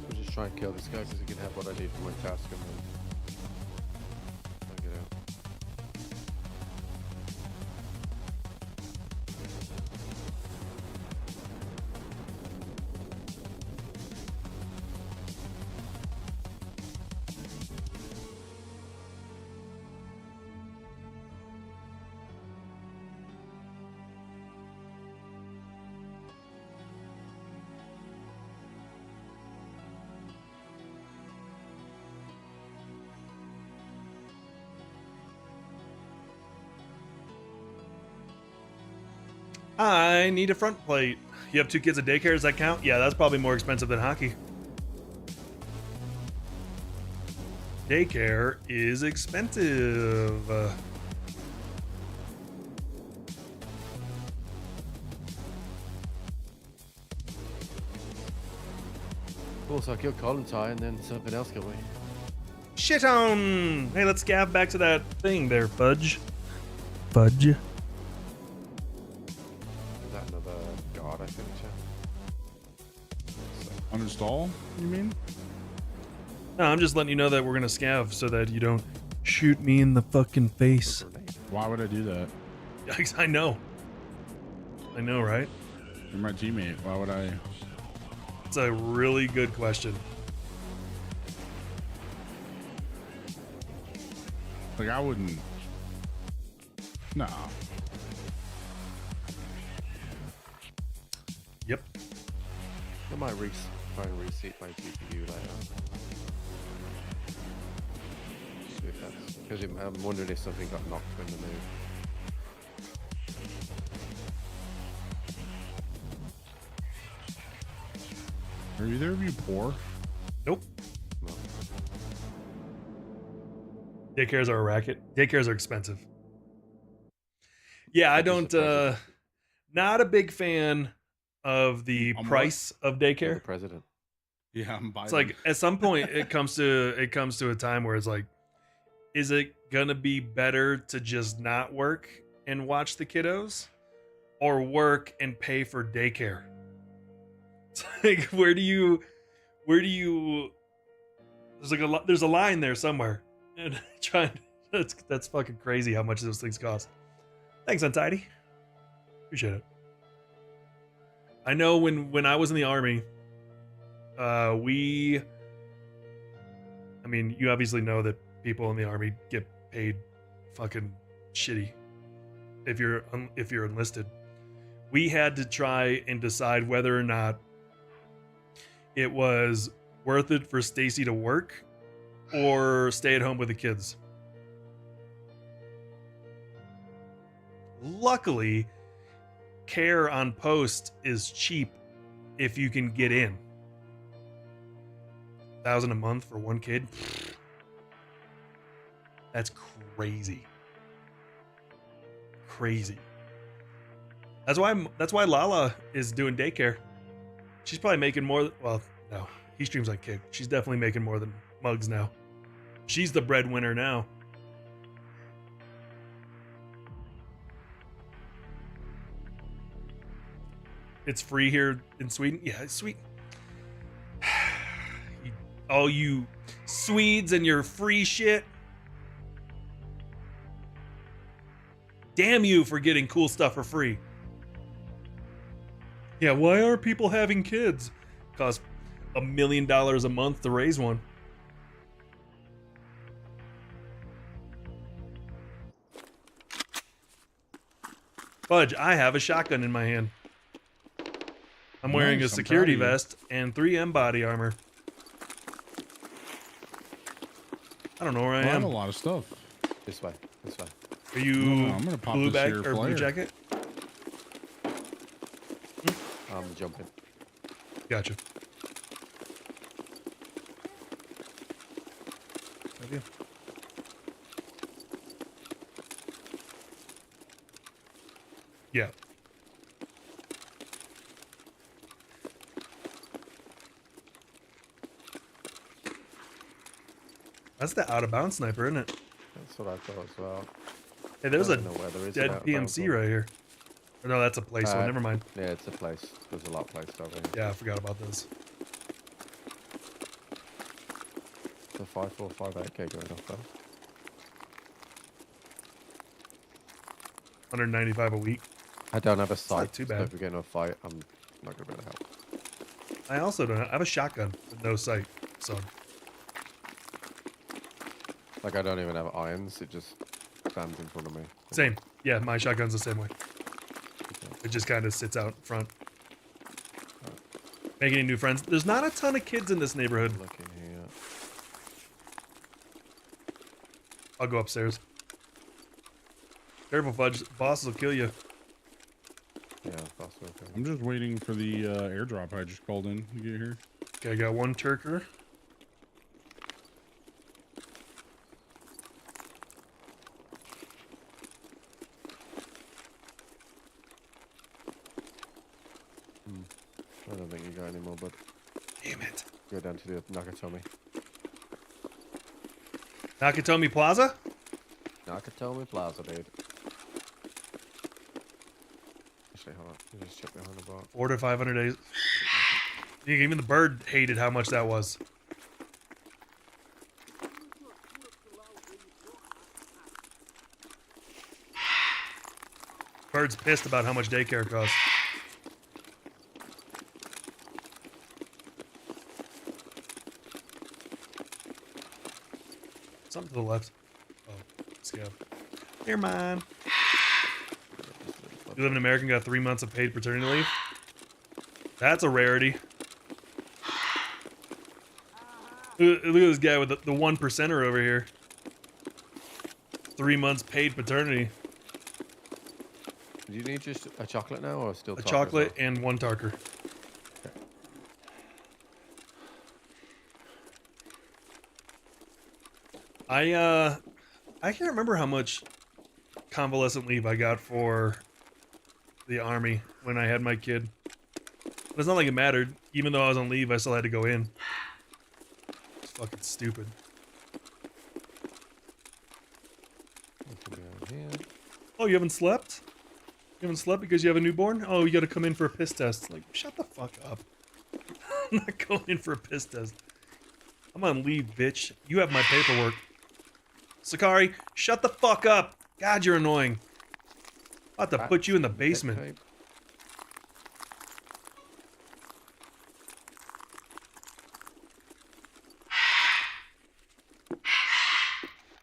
We'll just try and kill this guy because he can have what I need for my task and then I'll get out. I need a front plate. You have 2 kids at daycare, does that count? Yeah, that's probably more expensive than hockey. Daycare is expensive. Also, I killed Colin tie and then something else killed me. Shit on! Hey, let's scav back to that thing there, Fudge. Fudge. about another guard, I think, yeah. Uninstall, you mean? No, I'm just letting you know that we're gonna scav so that you don't shoot me in the fucking face. Why would I do that? Yikes, I know, right? You're my teammate. Why would I? It's a really good question. Like, I wouldn't. No. Yep. I might try and reseat my GPU later. See if that's because I'm wondering if something got knocked when the move. Are either of you poor? Nope. No. Daycares are a racket. Daycares are expensive. Yeah, I don't. Not a big fan of the price of You're daycare. the president. Yeah, I'm buying. It's like at some point it comes to a time where it's like, is it gonna be better to just not work and watch the kiddos, or work and pay for daycare? It's like, where do you there's a line there somewhere, and that's fucking crazy how much those things cost. Thanks, Untidy. Appreciate it. I know when I was in the army, I mean, you obviously know that people in the army get paid fucking shitty if you're enlisted. We had to try and decide whether or not it was worth it for Stacy to work or stay at home with the kids. Luckily, care on post is cheap if you can get in. $1,000 a month for one kid. That's crazy. Crazy. That's why Lala is doing daycare. She's probably making more. Well, no, he streams on Kick. She's definitely making more than Muggs now. She's the breadwinner now. It's free here in Sweden. Yeah, it's sweet. All you Swedes and your free shit. Damn you for getting cool stuff for free. Yeah, why aren't people having kids? Costs $1 million a month to raise one. Fudge, I have a shotgun in my hand. I'm wearing a Nice, I'm security proud of you. vest and 3M body armor. I don't know where I I have am. a lot of stuff. This way. This way. Are you No, I'm gonna pop blue this bag here or blue flare. jacket? I'm jumping. Gotcha. Idea. Yeah. That's the out of bounds sniper, isn't it? That's what I thought as well. Hey, there's I a don't know where there is dead an out-of-bounds PMC one. right here. Or no, that's a place one. Never mind. Yeah, it's a place. There's a lot placed over here. Yeah, I forgot about this. The 5458K going off though. 195 a week. I don't have a not sight. too So bad. if we get into a fight, I'm not gonna be able to help. I also don't. I have a shotgun with no sight. So Like I don't even have irons. It just stands in front of me. same. Yeah, my shotgun's the same way. Okay. It just kind of sits out in front. Making new friends. There's not a ton of kids in this neighborhood. Look in here. I'll go upstairs. Careful, Fudge. Bosses will kill you. Yeah, that's okay. I'm just waiting for the airdrop I just called in to get here. Okay, I got one Turker. I don't think you got any more, but Damn it. go down to the Nakatomi. Nakatomi Plaza? Nakatomi Plaza, dude. actually. Hold on. Let me just check behind the bar. 400 to 500 days. Even the bird hated how much that was. Bird's pissed about how much daycare costs. Something to the left. Oh, scav. Here, mine. You live in America and got 3 months of paid paternity leave? That's a rarity. Look at this guy with the 1%er over here. 3 months paid paternity. Do you need just a chocolate now or still a chocolate well? and 1 Tarker. Okay. I can't remember how much convalescent leave I got for the army when I had my kid. But it's not like it mattered. Even though I was on leave, I still had to go in. It's fucking stupid. Oh, you haven't slept? You haven't slept because you have a newborn? Oh, you gotta come in for a piss test. Like, shut the fuck up. I'm not going in for a piss test. I'm on leave, bitch. You have my paperwork. Sakari, shut the fuck up. God, you're annoying. I'm about to put you in the basement. Let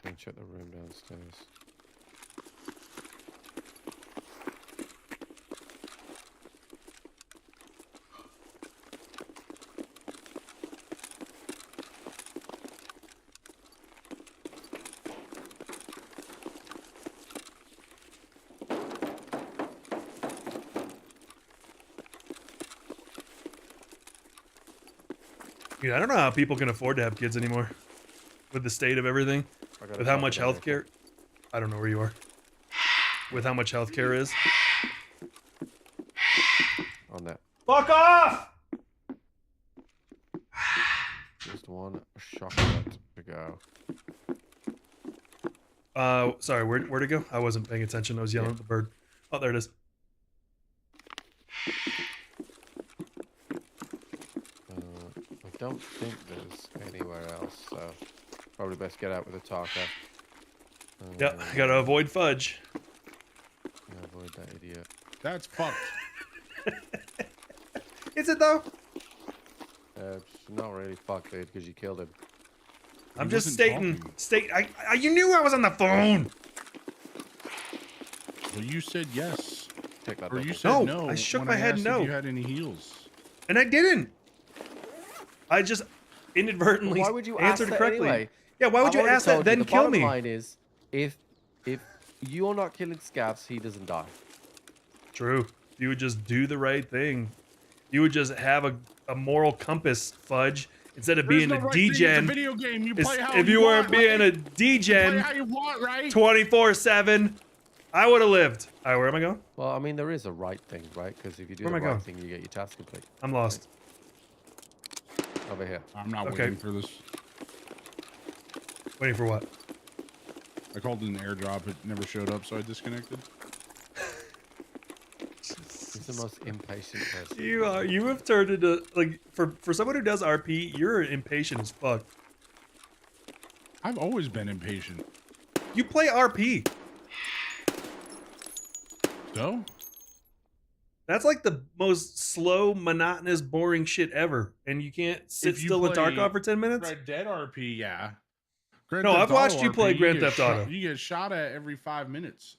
me check the room downstairs. Dude, I don't know how people can afford to have kids anymore. With the state of everything. With how much healthcare. I don't know where you are. With how much healthcare is. On that. Fuck off! Just 1 chocolate to go. Sorry, where'd it go? I wasn't paying attention. I was yelling at the bird. Oh, there it is. I don't think there's anywhere else, so probably best get out with a Tarka. Yep, gotta avoid fudge. Yeah, avoid that idiot. That's fucked. Is it though? It's not really fucked, dude, because you killed him. I'm just stating. You knew I was on the phone. Well, you said yes. Take that. Or you said no. I shook when my I head asked no. If you had any heals? And I didn't. I just inadvertently why would you answered ask that correctly. anyway? Yeah, why would I've you already ask that told you, then the kill me? bottom line is, if you're not killing scavs, he doesn't die. True. You would just do the right thing. You would just have a moral compass, Fudge, instead of being a degen. It's a video game. You play how if you weren't being a degen, play how you want, right? 24/7, I would have lived. All right, where am I going? Well, I mean, there is a right thing, right? Because if you do Where the am I right going? thing, you get your task complete. I'm lost. Over here. I'm not Okay. waiting for this. Waiting for what? I called it an airdrop. It never showed up, so I disconnected. He's the most impatient person. You are. You have turned into, like, for someone who does RP, you're impatient as fuck. I've always been impatient. You play RP. So? That's like the most slow, monotonous, boring shit ever. And you can't sit If you still in play Tarkov for 10 minutes? Red Dead RP, yeah. No, I've watched you play Grand Theft Auto. You get shot at every 5 minutes.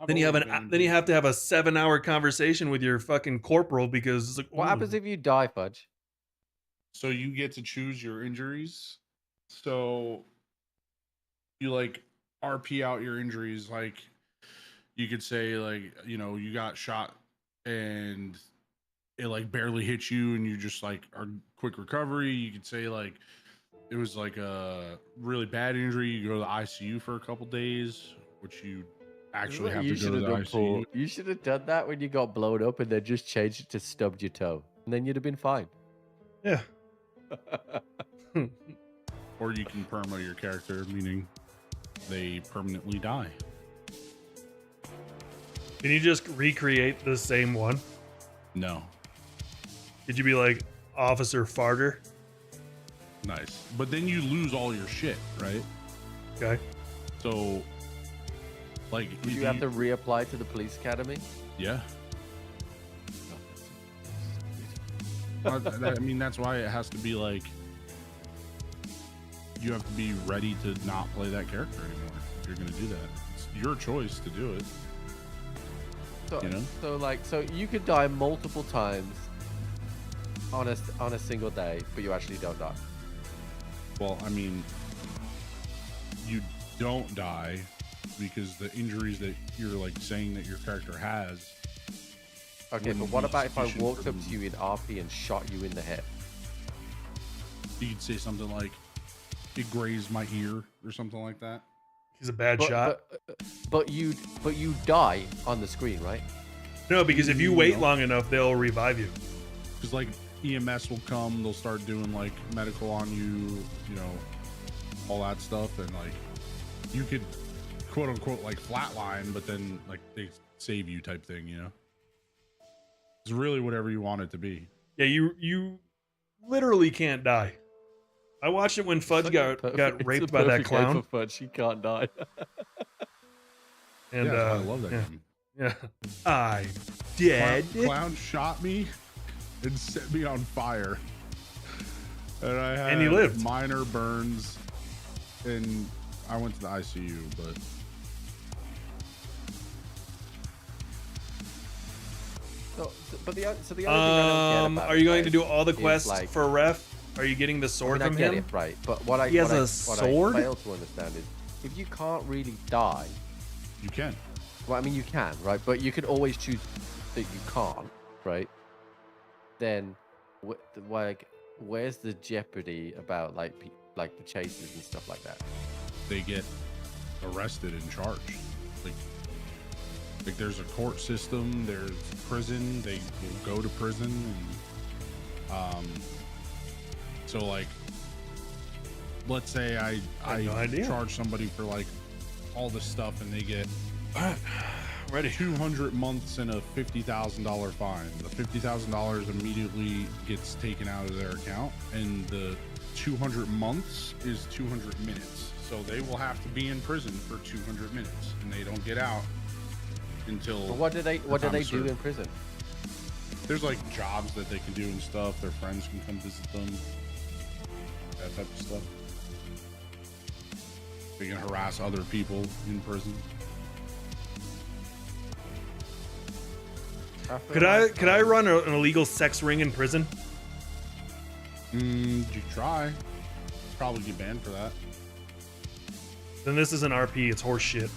Then you have to have a 7-hour conversation with your fucking corporal because it's like, What happens if you die, Fudge? So you get to choose your injuries. So you like RP out your injuries. Like you could say like, you know, you got shot and it like barely hit you and you just like are quick recovery. You could say like it was like a really bad injury. You go to the ICU for a couple days, which you actually have to go to the ICU. You should have done that when you got blown up and then just changed it to stubbed your toe. And then you'd have been fine. Yeah. Or you can perma your character, meaning they permanently die. Can you just recreate the same one? No. Could you be like Officer Farter? Nice. But then you lose all your shit, right? Okay. So, like, Would you have to reapply to the police academy? Yeah. I mean, that's why it has to be like, you have to be ready to not play that character anymore if you're going to do that. It's your choice to do it. So, you know? So you could die multiple times on a single day, but you actually don't die. Well, I mean, you don't die because the injuries that you're like saying that your character has. Okay, but what about if I walked up to you in RP and shot you in the head? You could say something like, it grazed my ear or something like that. He's a bad shot. But you die on the screen, right? No, because if you wait long enough, they'll revive you. Because like EMS will come, they'll start doing like medical on you, you know, all that stuff, and like you could quote unquote like flatline, but then like they save you type thing, you know. It's really whatever you want it to be. Yeah, you literally can't die. I watched it when Fudge got raped by that clown. For Fudge, he can't die. And yeah, I love that game. Yeah, I'm dead. Clown shot me and set me on fire, and I had he lived. minor burns, and I went to the ICU. But the only thing I don't get about are you going to do all the quests like, for Ref? Are you getting the sword from I get him? it, right? But what I has what a I sword? fail to understand is if you can't really die, you can. Well, I mean, you can, right? But you can always choose that you can't, right? Then, like, where's the jeopardy about like the chases and stuff like that? They get arrested and charged. Like there's a court system, there's prison. They will go to prison, and so like, let's say I charge somebody for like all this stuff, and they get. Ready. 200 months and a $50,000 fine. The $50,000 immediately gets taken out of their account, and the 200 months is 200 minutes. So they will have to be in prison for 200 minutes, and they don't get out until. But what do they do in prison? There's like jobs that they can do and stuff. Their friends can come visit them. That type of stuff. They can harass other people in prison. Could I run an illegal sex ring in prison? You try. Probably get banned for that. Then this isn't RP. It's horse shit.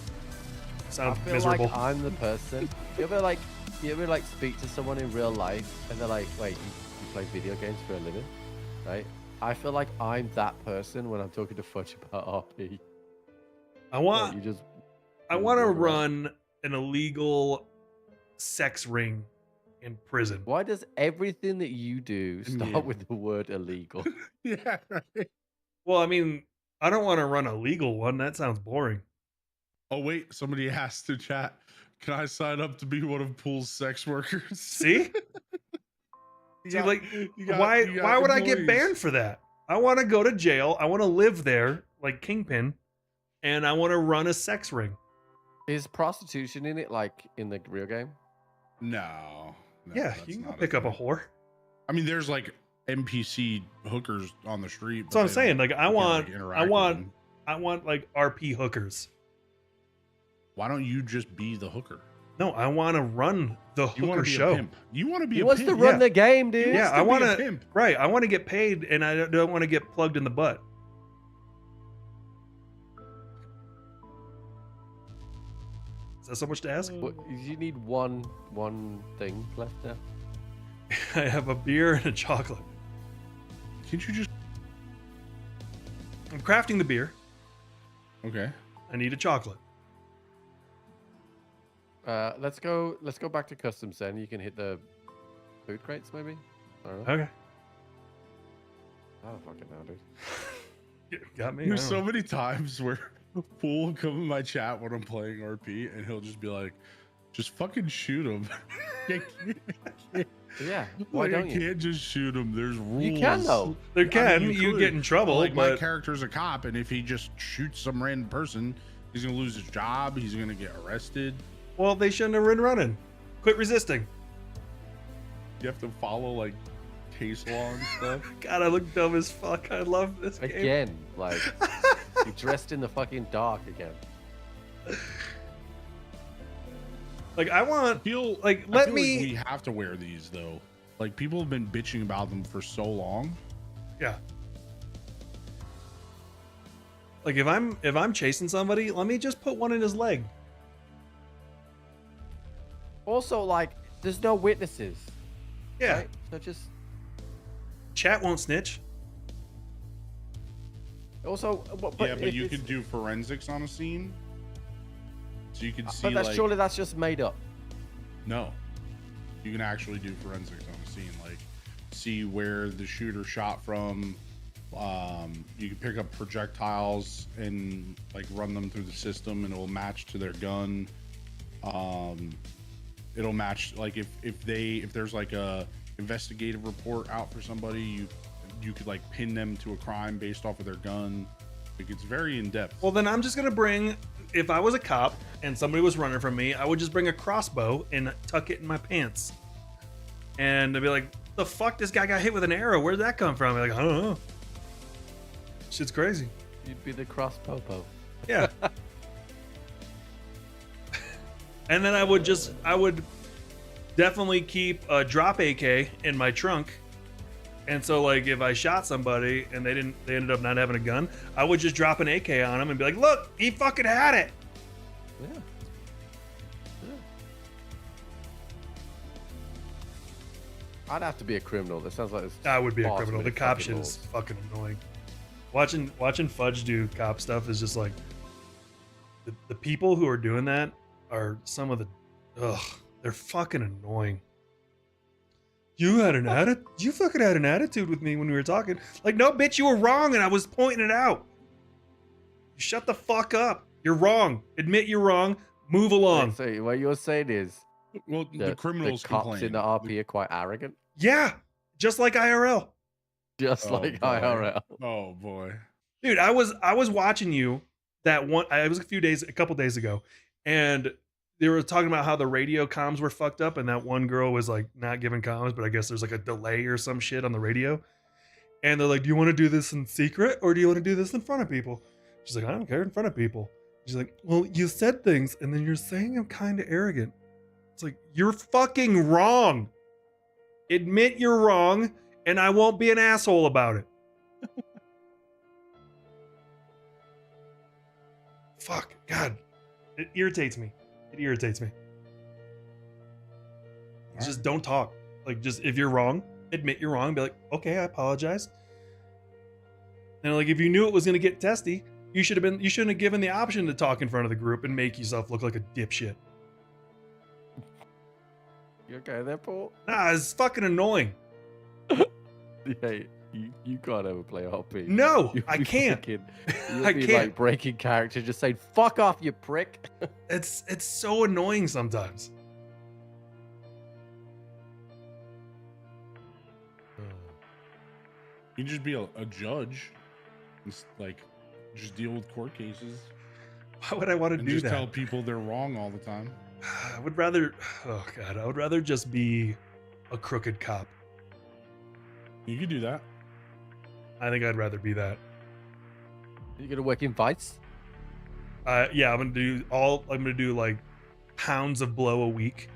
Sounds I feel miserable. like I'm the person. You ever like speak to someone in real life and they're like, "Wait, you play video games for a living, right?" I feel like I'm that person when I'm talking to Fudge about RP. I want to run an illegal sex ring in prison. Why does everything that you do start with the word illegal? Yeah, right. Well, I mean, I don't want to run a legal one. That sounds boring. Oh wait, somebody asked to chat. Can I sign up to be one of Pool's sex workers? See? Why would I get banned for that? I want to go to jail. I want to live there like Kingpin, and I want to run a sex ring. Is prostitution in it like in the real game? No. Yeah, you can go pick up a whore. I mean, there's like NPC hookers on the street. That's what I'm saying. Like, I want like RP hookers. Why don't you just be the hooker? No, I want to run the hooker show. You want to be He a wants pimp. to run the game, dude. Yeah, I want to. Right, I want to get paid, and I don't want to get plugged in the butt. Is that so much to ask? What, you need one thing left now. I have a beer and a chocolate. Can't you just? I'm crafting the beer. Okay. I need a chocolate. Let's go back to customs then. You can hit the food crates maybe. I don't know. Okay. I don't fucking know, dude. You got me. There's so many times where Pool will come in my chat when I'm playing RP, and he'll just be like, Just fucking shoot him. Yeah. Why Like, don't I you? can't just shoot him. There's rules. You can though. There can. I mean, you could. get in trouble, Like, my but character's a cop, and if he just shoots some random person, he's gonna lose his job. He's gonna get arrested. well, they shouldn't have been running. Quit resisting. You have to follow like case law and stuff. God, I look dumb as fuck. I love this game. Again, like you're dressed in the fucking dark again. Like I want, like I let feel me. like we have to wear these though. Like people have been bitching about them for so long. Yeah. Like if I'm chasing somebody, let me just put one in his leg. Also, like, there's no witnesses. Yeah. Right? So just Chat won't snitch. also, but Yeah, but if you it's- could do forensics on a scene, so you could see But that's like surely that's just made up. no, you can actually do forensics on a scene, like see where the shooter shot from. You can pick up projectiles and like run them through the system, and it will match to their gun. It'll match like if there's like a investigative report out for somebody, you could like pin them to a crime based off of their gun. Like it's very in depth. Well, then I'm just gonna bring. If I was a cop and somebody was running from me, I would just bring a crossbow and tuck it in my pants, and I'd be like, "The fuck? This guy got hit with an arrow. Where'd that come from?" I'd be like, I don't know. Shit's crazy. You'd be the cross popo. Yeah. And then I would definitely keep a drop AK in my trunk. And so like if I shot somebody and they ended up not having a gun, I would just drop an AK on them and be like, "Look, he fucking had it." Yeah. I'd have to be a criminal. That sounds like it's I would be a far too criminal. The many cop fucking shit rules. is fucking annoying. Watching Fudge do cop stuff is just like the people who are doing that are some of the they're fucking annoying. You fucking had an attitude with me when we were talking. Like, no, bitch, you were wrong and I was pointing it out. Shut the fuck up. You're wrong. Admit you're wrong. Move along. So what you're saying is Well, the criminals the cops complain. in the RP are quite arrogant, Yeah, just like IRL. just Oh, like boy. IRL. Oh boy. Dude, I was watching you that one. It was a couple days ago, and they were talking about how the radio comms were fucked up, and that one girl was like not giving comms, but I guess there's like a delay or some shit on the radio. And they're like, "Do you want to do this in secret or do you want to do this in front of people?" She's like, "I don't care, in front of people." She's like, "Well, you said things, and then you're saying I'm kind of arrogant." It's like, you're fucking wrong. Admit you're wrong, and I won't be an asshole about it. Fuck, God, it irritates me. It irritates me. Just don't talk. Like, just if you're wrong, admit you're wrong. Be like, okay, I apologize. And like, if you knew it was gonna get testy, you shouldn't have given the option to talk in front of the group and make yourself look like a dipshit. You okay there, Paul? Nah, it's fucking annoying. Yeah, you can't ever play RP. No, You'll I be can't. fucking- You'll I be can't. like breaking character, just saying "fuck off, you prick." It's so annoying sometimes. You can just be a judge. Just like just deal with court cases Why would I want to and do just that? tell people they're wrong all the time. I would rather, oh God, I would rather just be a crooked cop. You could do that. I think I'd rather be that. You gonna work in Vice? Yeah, I'm gonna do like pounds of blow a week.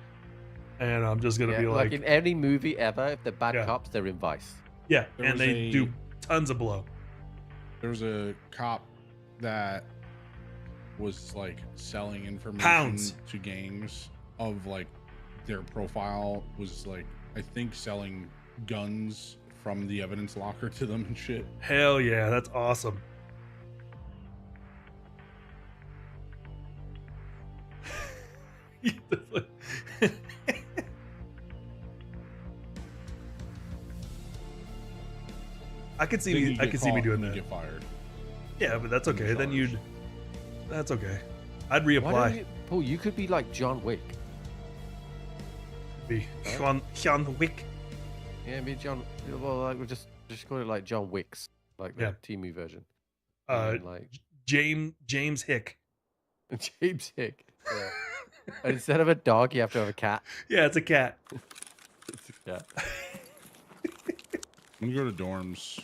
And I'm just gonna Yeah, be like like, in any movie ever, if they're bad Yeah. cops, they're in Vice. yeah, There and was they a- do tons of blow. There was a cop that was like selling information Pounds. to gangs of like their profile was like I think selling guns from the evidence locker to them and shit. Hell yeah, that's awesome. I could see Then me. you I get could see me caught doing and you that. Get fired. Yeah, but that's and okay. Then charged. that's okay. I'd Why reapply. don't you, Paul? You could be like John Wick. Be Huh? John Wick. Yeah, me, John. Well, like we just call it like John Wicks, like the Yeah. TV version. And then, like James Hick. James Hick. Yeah. And instead of a dog, you have to have a cat. Yeah, it's a cat. It's a cat. I'm gonna go to dorms.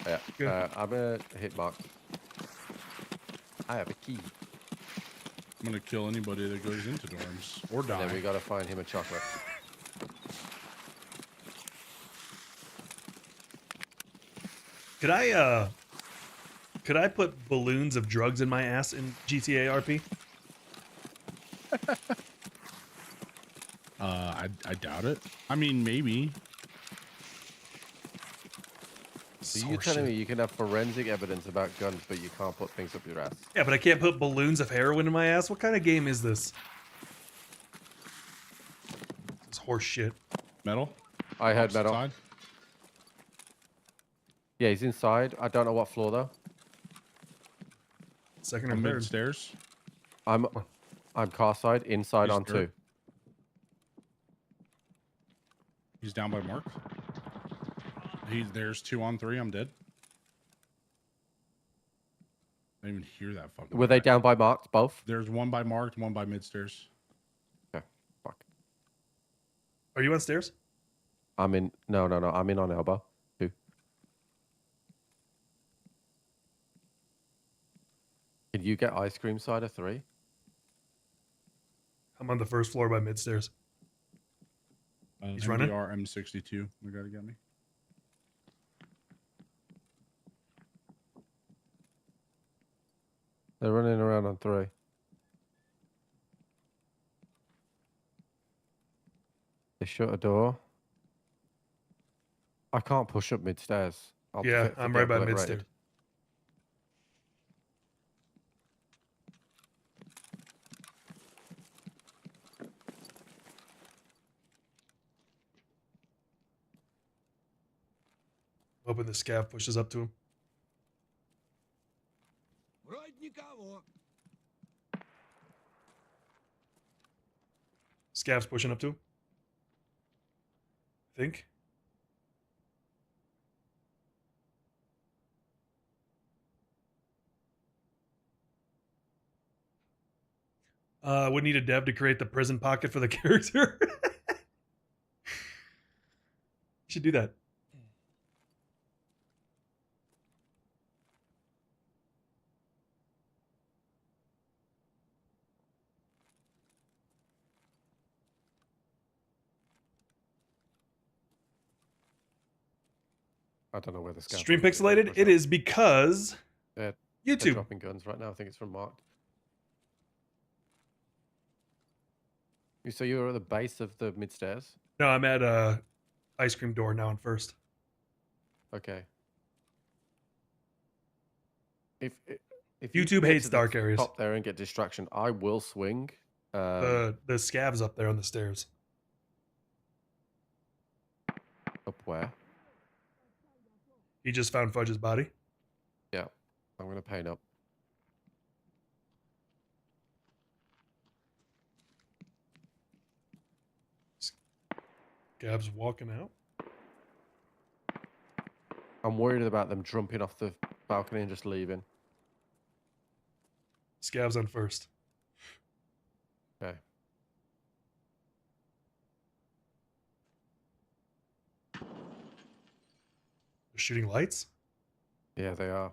Yeah. Good. I'm gonna hit Mark. I have a key. I'm gonna kill anybody that goes into dorms or die. And then we gotta find him a chocolate. Could I put balloons of drugs in my ass in GTA RP? I doubt it. I mean, maybe. So you're telling me you can have forensic evidence about guns, but you can't put things up your ass? Yeah, but I can't put balloons of heroin in my ass? What kind of game is this? It's horse shit. Metal? I heard metal. Outside? Yeah, he's inside. I don't know what floor though. Second or I'm third. mid-stairs. I'm car side, inside He's on dirt. 2. He's down by Mark. There's 2 on 3. I'm dead. I didn't even hear that fucking. Were they guy. down by marked both? There's one by marked, one by mid-stairs. Okay. Fuck. Are you on stairs? I'm in. No. I'm in on elbow. 2. Can you get ice cream side of 3? I'm on the first floor by mid stairs. He's running? MDR M62. We gotta get me. They're running around on 3. They shut a door. I can't push up mid stairs. Yeah, I'm right by mid stairs. Hoping the scav pushes up to him. Scav's pushing up to him. I think. Would need a dev to create the prison pocket for the character. Should do that. I don't know where the scav Stream is. pixelated? It is because They're YouTube. dropping guns right now. I think it's from marked. So you were at the base of the mid stairs? No, I'm at ice cream door now on first. Okay. If YouTube you get hates to the dark areas. Top there and get distraction, I will swing. The scav's up there on the stairs. Up where? He just found Fudge's body. Yeah, I'm gonna paint up. Scav's walking out. I'm worried about them jumping off the balcony and just leaving. Scav's on first. Okay. They're shooting lights? Yeah, they are.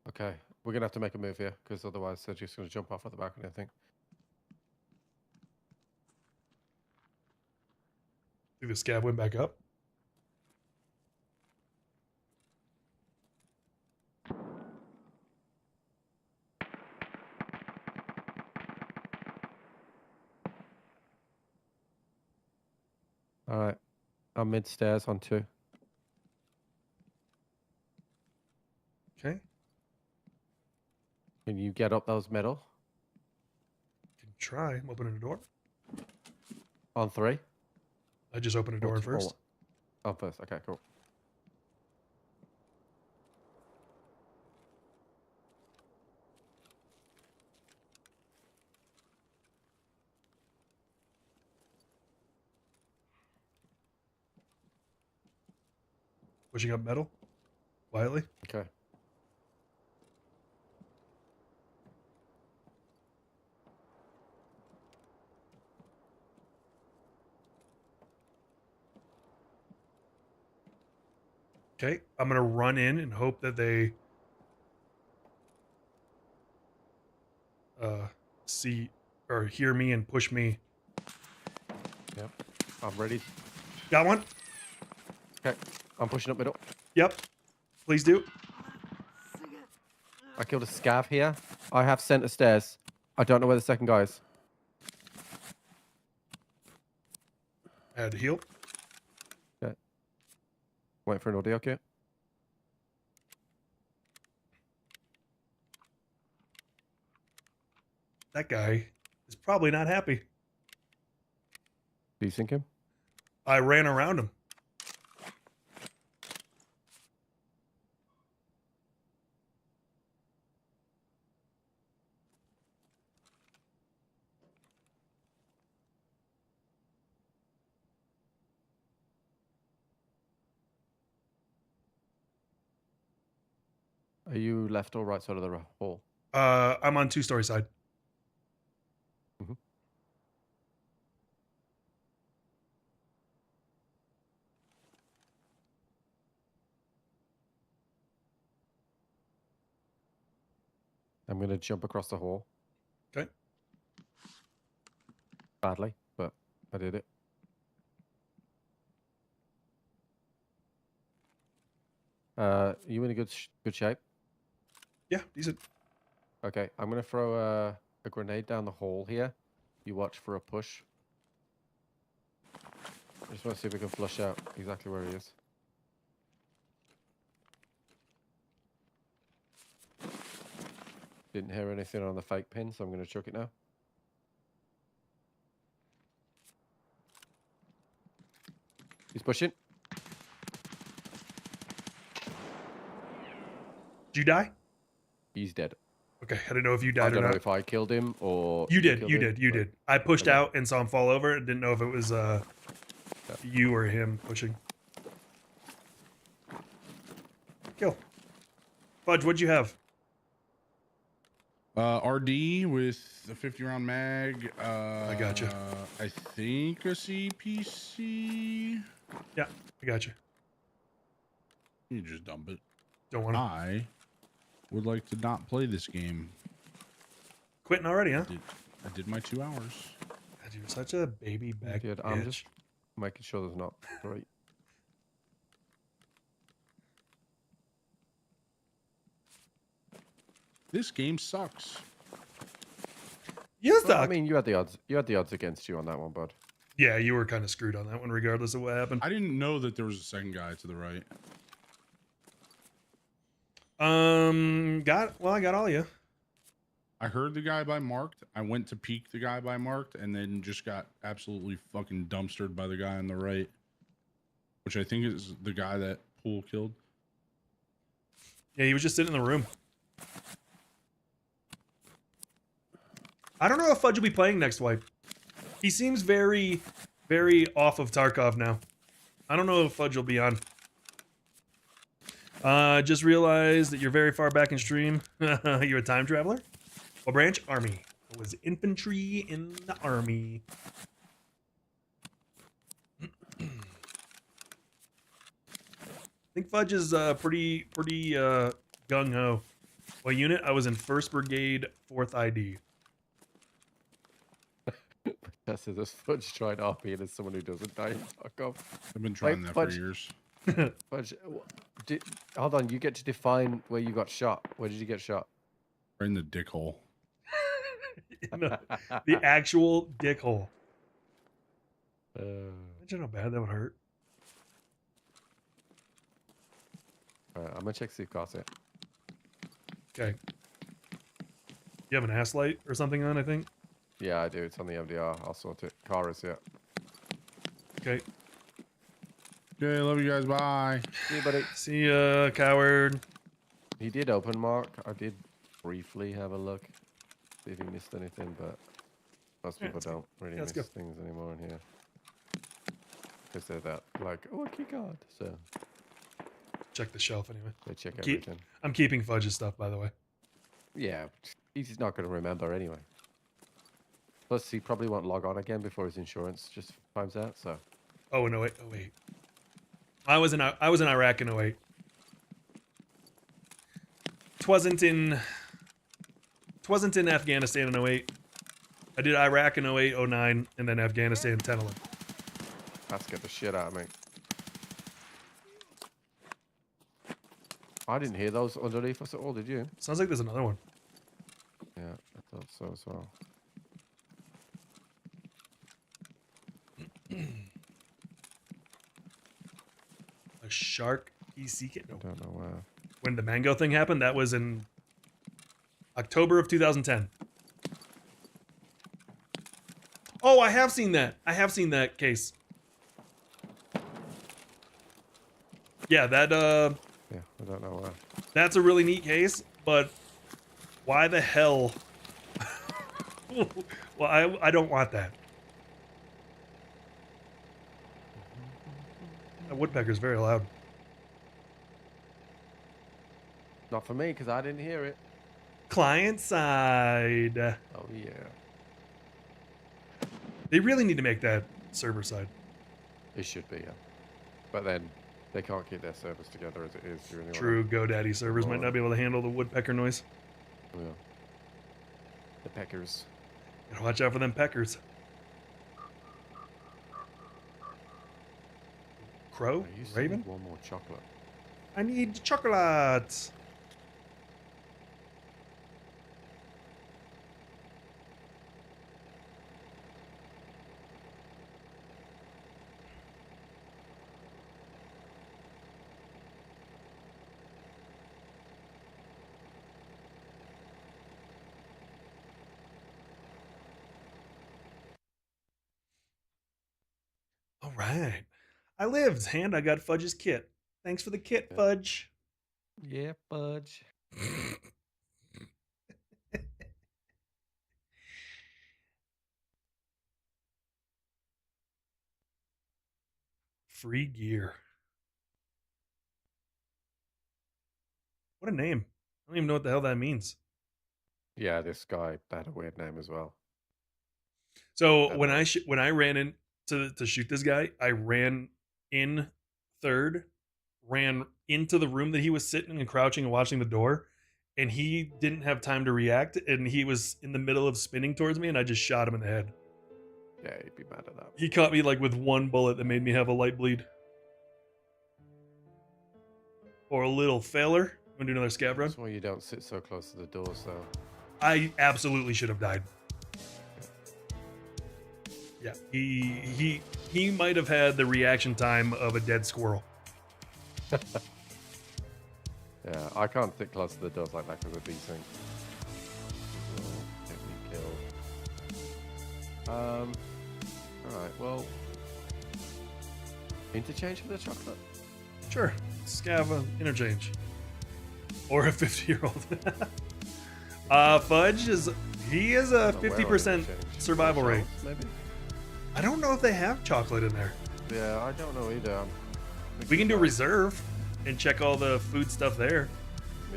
Okay, we're gonna have to make a move here because otherwise they're just gonna jump off at the balcony, I think. Think the scav went back up? All right, I'm mid stairs on 2. Okay. Can you get up those metal? Can try. I'm opening a door. On 3? I just opened a door on first. On first. Okay, cool. Pushing up metal. Quietly. Okay. Okay, I'm gonna run in and hope that they see or hear me and push me. Yep. I'm ready. Got one? Okay. I'm pushing up middle. Yep. Please do. I killed a scav here. I have center stairs. I don't know where the second guy is. I had to heal. Okay. Wait for an audio cue. That guy is probably not happy. Do you think him? I ran around him. Are you left or right side of the hall? I'm on 2-story side. Mm-hmm. I'm going to jump across the hall. Okay. Badly, but I did it. You in a good shape? Yeah, decent. Okay, I'm going to throw a grenade down the hall here. You watch for a push. I just want to see if we can flush out exactly where he is. Didn't hear anything on the fake pin, so I'm going to chuck it now. He's pushing. Did you die? He's dead. Okay, I didn't know if you died I or don't know not. if I killed him or... You did, killed you him, did, you but- did. I pushed Okay. out and saw him fall over and didn't know if it was you or him pushing. Kill. Fudge, what'd you have? RD with a 50-round mag. I gotcha. I think a CPC. Yeah, I got you. You just dump it. Don't want to. I would like to not play this game. Quitting already, huh? I did my 2 hours. God, you're such a baby back Good. bitch. I'm just making sure there's not 3. This game sucks. Yes, Well, I Doc. mean, you had the odds. You had the odds against you on that one, bud. Yeah, you were kind of screwed on that one, regardless of what happened. I didn't know that there was a second guy to the right. I got all you. I heard the guy by marked. I went to peek the guy by marked, and then just got absolutely fucking dumpstered by the guy on the right, which I think is the guy that Pool killed. Yeah, he was just sitting in the room. I don't know if Fudge will be playing next wipe. He seems very, very off of Tarkov now. I don't know if Fudge will be on. Just realized that you're very far back in stream. You're a time traveler? What branch? Army. I was infantry in the army. I think Fudge is pretty gung-ho. What unit? I was in 1st Brigade, 4th ID. That's this Fudge trying to RP and as someone who doesn't die. Fuck off. I've been trying that for Fudge. years. Fudge, hold on. You get to define where you got shot. Where did you get shot? Right in the dick hole. No, the actual dick hole. Alright, Imagine how bad that would hurt. I'm gonna check see if Car's it. Okay. You have an ass light or something on, I think? Yeah, I do. It's on the MDR. I'll sort it. Car is it. Okay. Okay, love you guys. Bye. See you, buddy. See ya, coward. He did open mark. I did briefly have a look. See if he missed anything, but most Yeah, people let's go. don't really Yeah, let's miss go. things anymore in here. Because they're that, like, oh, a key card. So, check the shelf anyway. They check Keep- everything. I'm keeping Fudge's stuff, by the way. Yeah, he's not going to remember anyway. Plus, he probably won't log on again before his insurance just finds out. So. Oh no, wait. Oh wait. I was in Iraq in 08. Twasn't in Afghanistan in 08. I did Iraq in 08, 09, and then Afghanistan 10, 11. That scared the shit out of me. I didn't hear those underneath us at all, did you? Sounds like there's another one. Yeah, I thought so as well. A shark PC kit. I No. don't know where. When the mango thing happened, that was in October of 2010. Oh, I have seen that. I have seen that case. Yeah, that Yeah, I don't know where. that's a really neat case, but why the hell? Well, I don't want that. That woodpecker's very loud. Not for me, because I didn't hear it. Client side. Oh, yeah. They really need to make that server side. It should be, yeah. But then they can't keep their servers together as it is during the True, GoDaddy servers might not be able to handle the woodpecker noise. Yeah. The peckers. Gotta watch out for them peckers. Crow? I used to Raven? need one more chocolate. I need chocolate. All right. I lived, and I got Fudge's kit. Thanks for the kit, Fudge. Yeah, Fudge. Free gear. What a name. I don't even know what the hell that means. Yeah, this guy had a weird name as well. So when I ran in to shoot this guy, I ran in third, ran into the room that he was sitting and crouching and watching the door, and he didn't have time to react, and he was in the middle of spinning towards me, and I just shot him in the head. Yeah, he'd be mad at that. He caught me like with one bullet that made me have a light bleed. Or a little failure. Want to do another scav run? That's why you don't sit so close to the door, so... I absolutely should have died. Yeah, he might have had the reaction time of a dead squirrel. Yeah, I can't sit close to the doors like that because of these things. Get me killed. Alright, well... Interchange for the chocolate? Sure, scav interchange. Or a 50-year-old. Fudge is a 50% survival rate. Maybe? I don't know if they have chocolate in there. Yeah, I don't know either. We can do reserve and check all the food stuff there.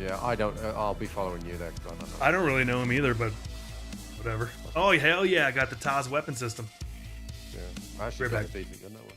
Yeah, I don't. I'll be following you there 'cause I don't know. I don't really know him either, but whatever. Oh hell yeah! I got the Taz weapon system. Yeah, I actually Right got back. a decent gun that one.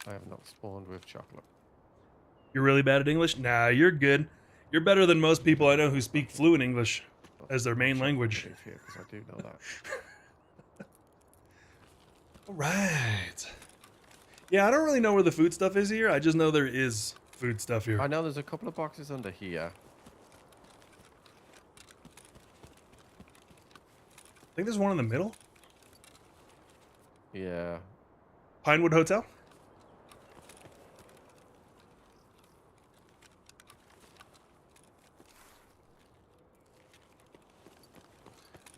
I have not spawned with chocolate. You're really bad at English? Nah, you're good. You're better than most people I know who speak fluent English as their main language. Here, because I do know that. All right. Yeah, I don't really know where the food stuff is here. I just know there is food stuff here. I know there's a couple of boxes under here. I think there's one in the middle. Yeah. Pinewood Hotel.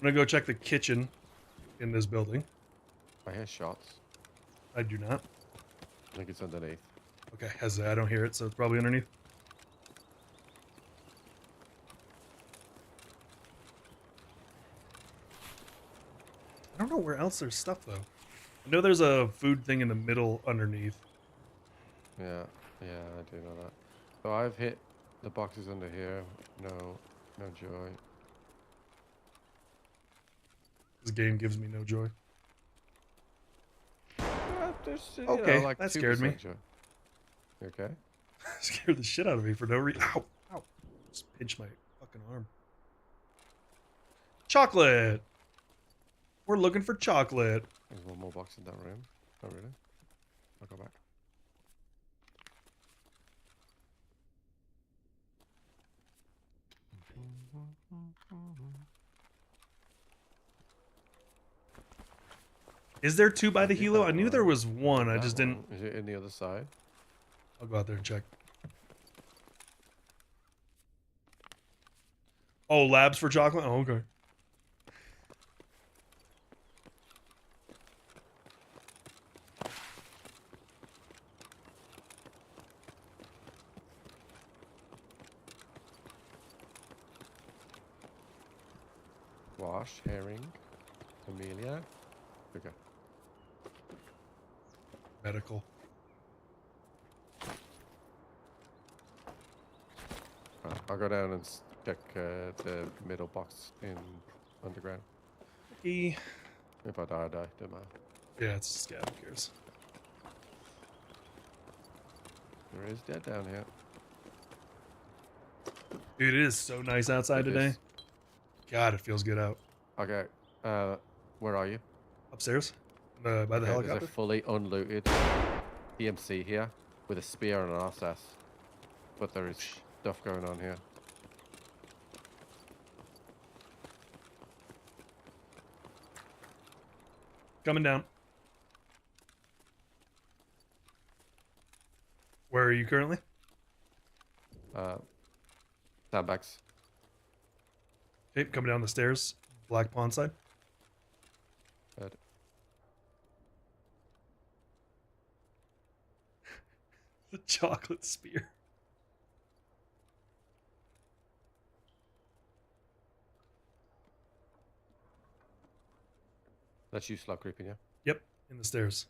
I'm gonna go check the kitchen in this building. I hear shots. I do not. I think it's underneath. Okay, I don't hear it, so it's probably underneath. I don't know where else there's stuff though. I know there's a food thing in the middle underneath. Yeah, I do know that. So I've hit the boxes under here. No joy. This game gives me no joy. There's, Okay, like that scared me. joy. You okay? Scared the shit out of me for no reason. Ow! Ow! Just pinched my fucking arm. Chocolate! We're looking for chocolate. There's one more box in that room. Oh, really? I'll go back. Is there two by the helo? I knew there was one. I just didn't. Is it in the other side? I'll go out there and check. Oh, labs for chocolate? Oh, okay. Wash, herring, Amelia. Okay. Medical. I'll go down and check the middle box in underground. Okay. If I die, I die. Don't matter. Yeah, it's a scav. Who cares? There is dead down here. Dude, it is so nice outside today. God, it feels good out. Okay. Where are you? Upstairs? By the There's helicopter? a fully unlooted PMC here with a spear and an RSS. But there is stuff going on here. Coming down. Where are you currently? Sandbags. Okay, coming down the stairs. Black Pond side. Good. The chocolate spear. That's you, slug creeping, yeah? Yep, in the stairs.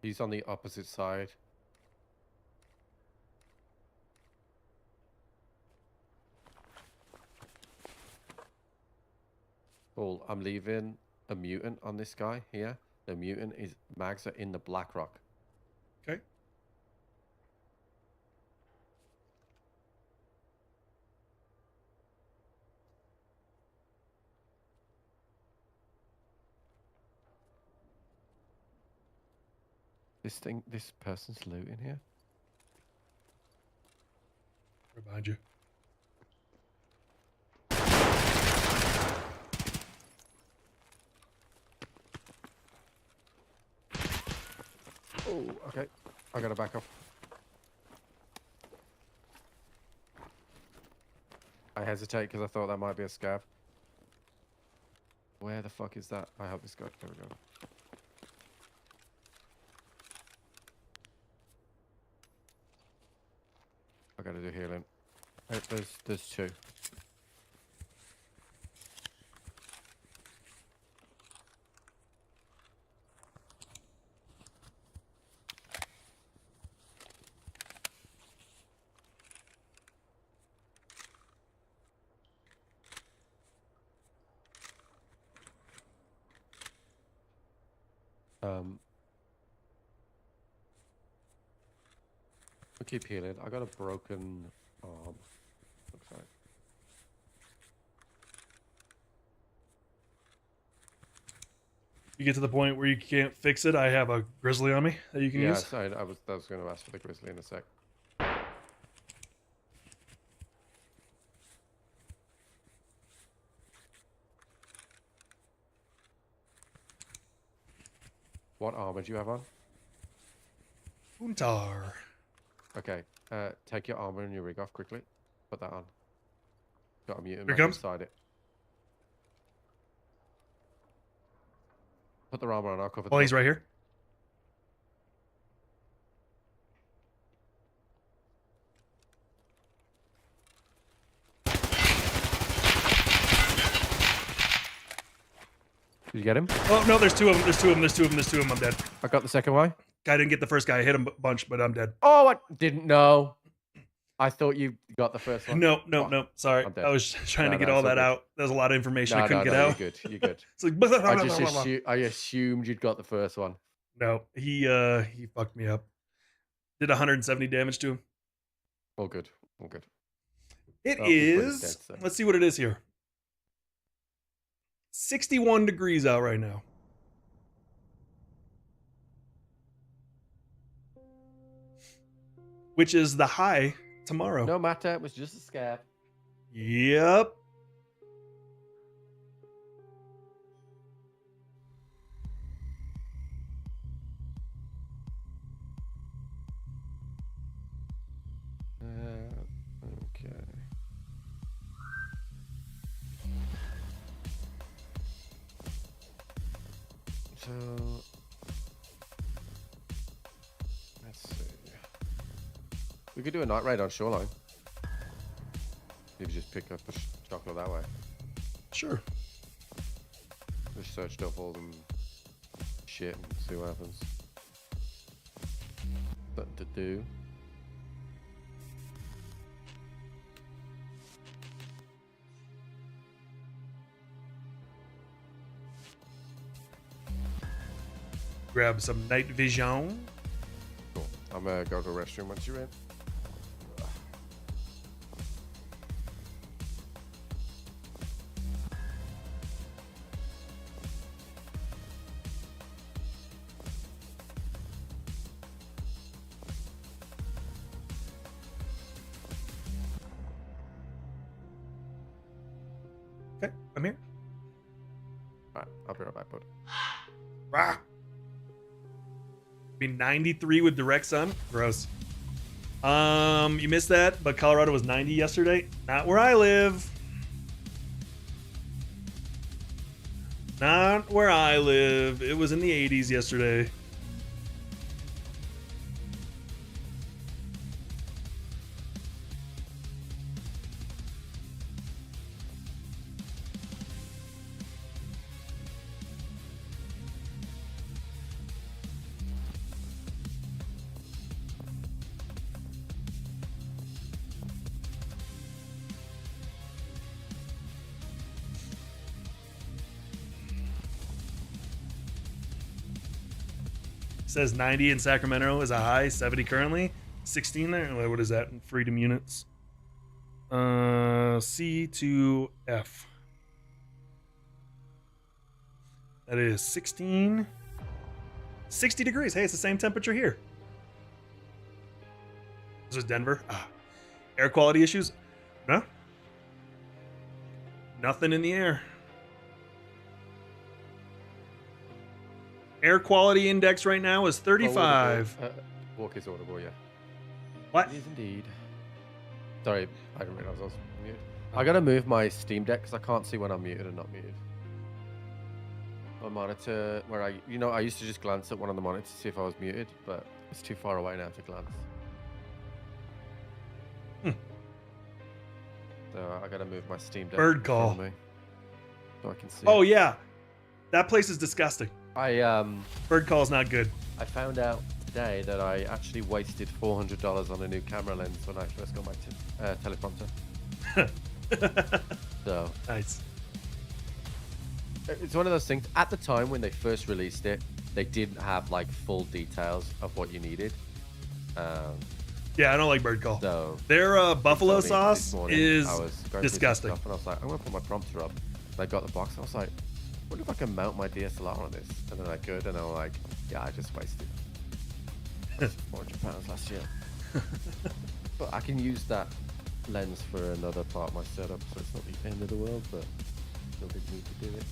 He's on the opposite side. Cool. I'm leaving a mutant on this guy here. The mutant is mags are in the black rock. Okay. This person's looting here. Right behind you. Oh, okay. I gotta back up. I hesitate because I thought that might be a scav. Where the fuck is that? I hope this guy. There we go. I gotta do healing. Oh, there's two. keep healing. I got a broken arm. Looks like. You get to the point where you can't fix it. I have a grizzly on me that you can use. Sorry, I was going to ask for the grizzly in a sec. What armor do you have on? Untar. Okay, take your armor and your rig off quickly. Put that on. Got a mutant Here comes. inside it. Put the armor on. I'll cover. Oh, he's right here. Did you get him? Oh no, there's two of them. There's two of them. There's two of them. There's two of them. I'm dead. I got the second one. Guy didn't get the first guy. I hit him a bunch, but I'm dead. Oh, I didn't know. I thought you got the first one. No. Sorry, I'm dead. I was trying to get all it's all that good. out. There's a lot of information I couldn't get You're out. good. You're good. It's like I assumed you'd got the first one. no. He fucked me up. Did 170 damage to him. All good. All good. It Oh, he's pretty is. dead, so. Let's see what it is here. 61 degrees out right now. Which is the high tomorrow. No matter. It was just a scare. Yep. Okay. So let's see. We could do a night raid on Shoreline. Maybe just pick up a chocolate that way. Sure. Just search duffels and shit and see what happens. Nothing to do. Grab some night vision. Cool. I'm gonna go to the restroom once you're in. Okay, I'm here. Alright, I'll be right back, bud. Rah. Be 93 with direct sun. Gross. You missed that, but Colorado was 90 yesterday. Not where I live. Not where I live. It was in the 80s yesterday. Says 90 in Sacramento is a high, 70 currently, 16 there. What is that in freedom units? C to F. That is 16. 60 degrees. Hey, it's the same temperature here. This is Denver. Air quality issues? No. Nothing in the air. Air quality index right now is 35. Walk is audible, yeah. What? It is indeed. Sorry, I didn't realize I was muted. I gotta move my Steam Deck because I can't see when I'm muted and not muted. My monitor, where I used to just glance at one of the monitors to see if I was muted, but it's too far away now to glance. So I gotta move my Steam Deck. Bird call. Me so I can see. Oh yeah, that place is disgusting. Bird call's not good. I found out today that I actually wasted $400 on a new camera lens when I first got my teleprompter. So Nice. it's one of those things. At the time when they first released it, they didn't have like full details of what you needed. Yeah, I don't like bird call. So Their buffalo this sauce morning, is I was going through some disgusting. stuff, and I was like, I'm gonna put my prompter up. And I got the box, and I was like, what if I can mount my DSLR on this? And then I could, and I'm like, yeah, I just wasted £400 last year. But I can use that lens for another part of my setup, so it's not the end of the world, but still did need to do it.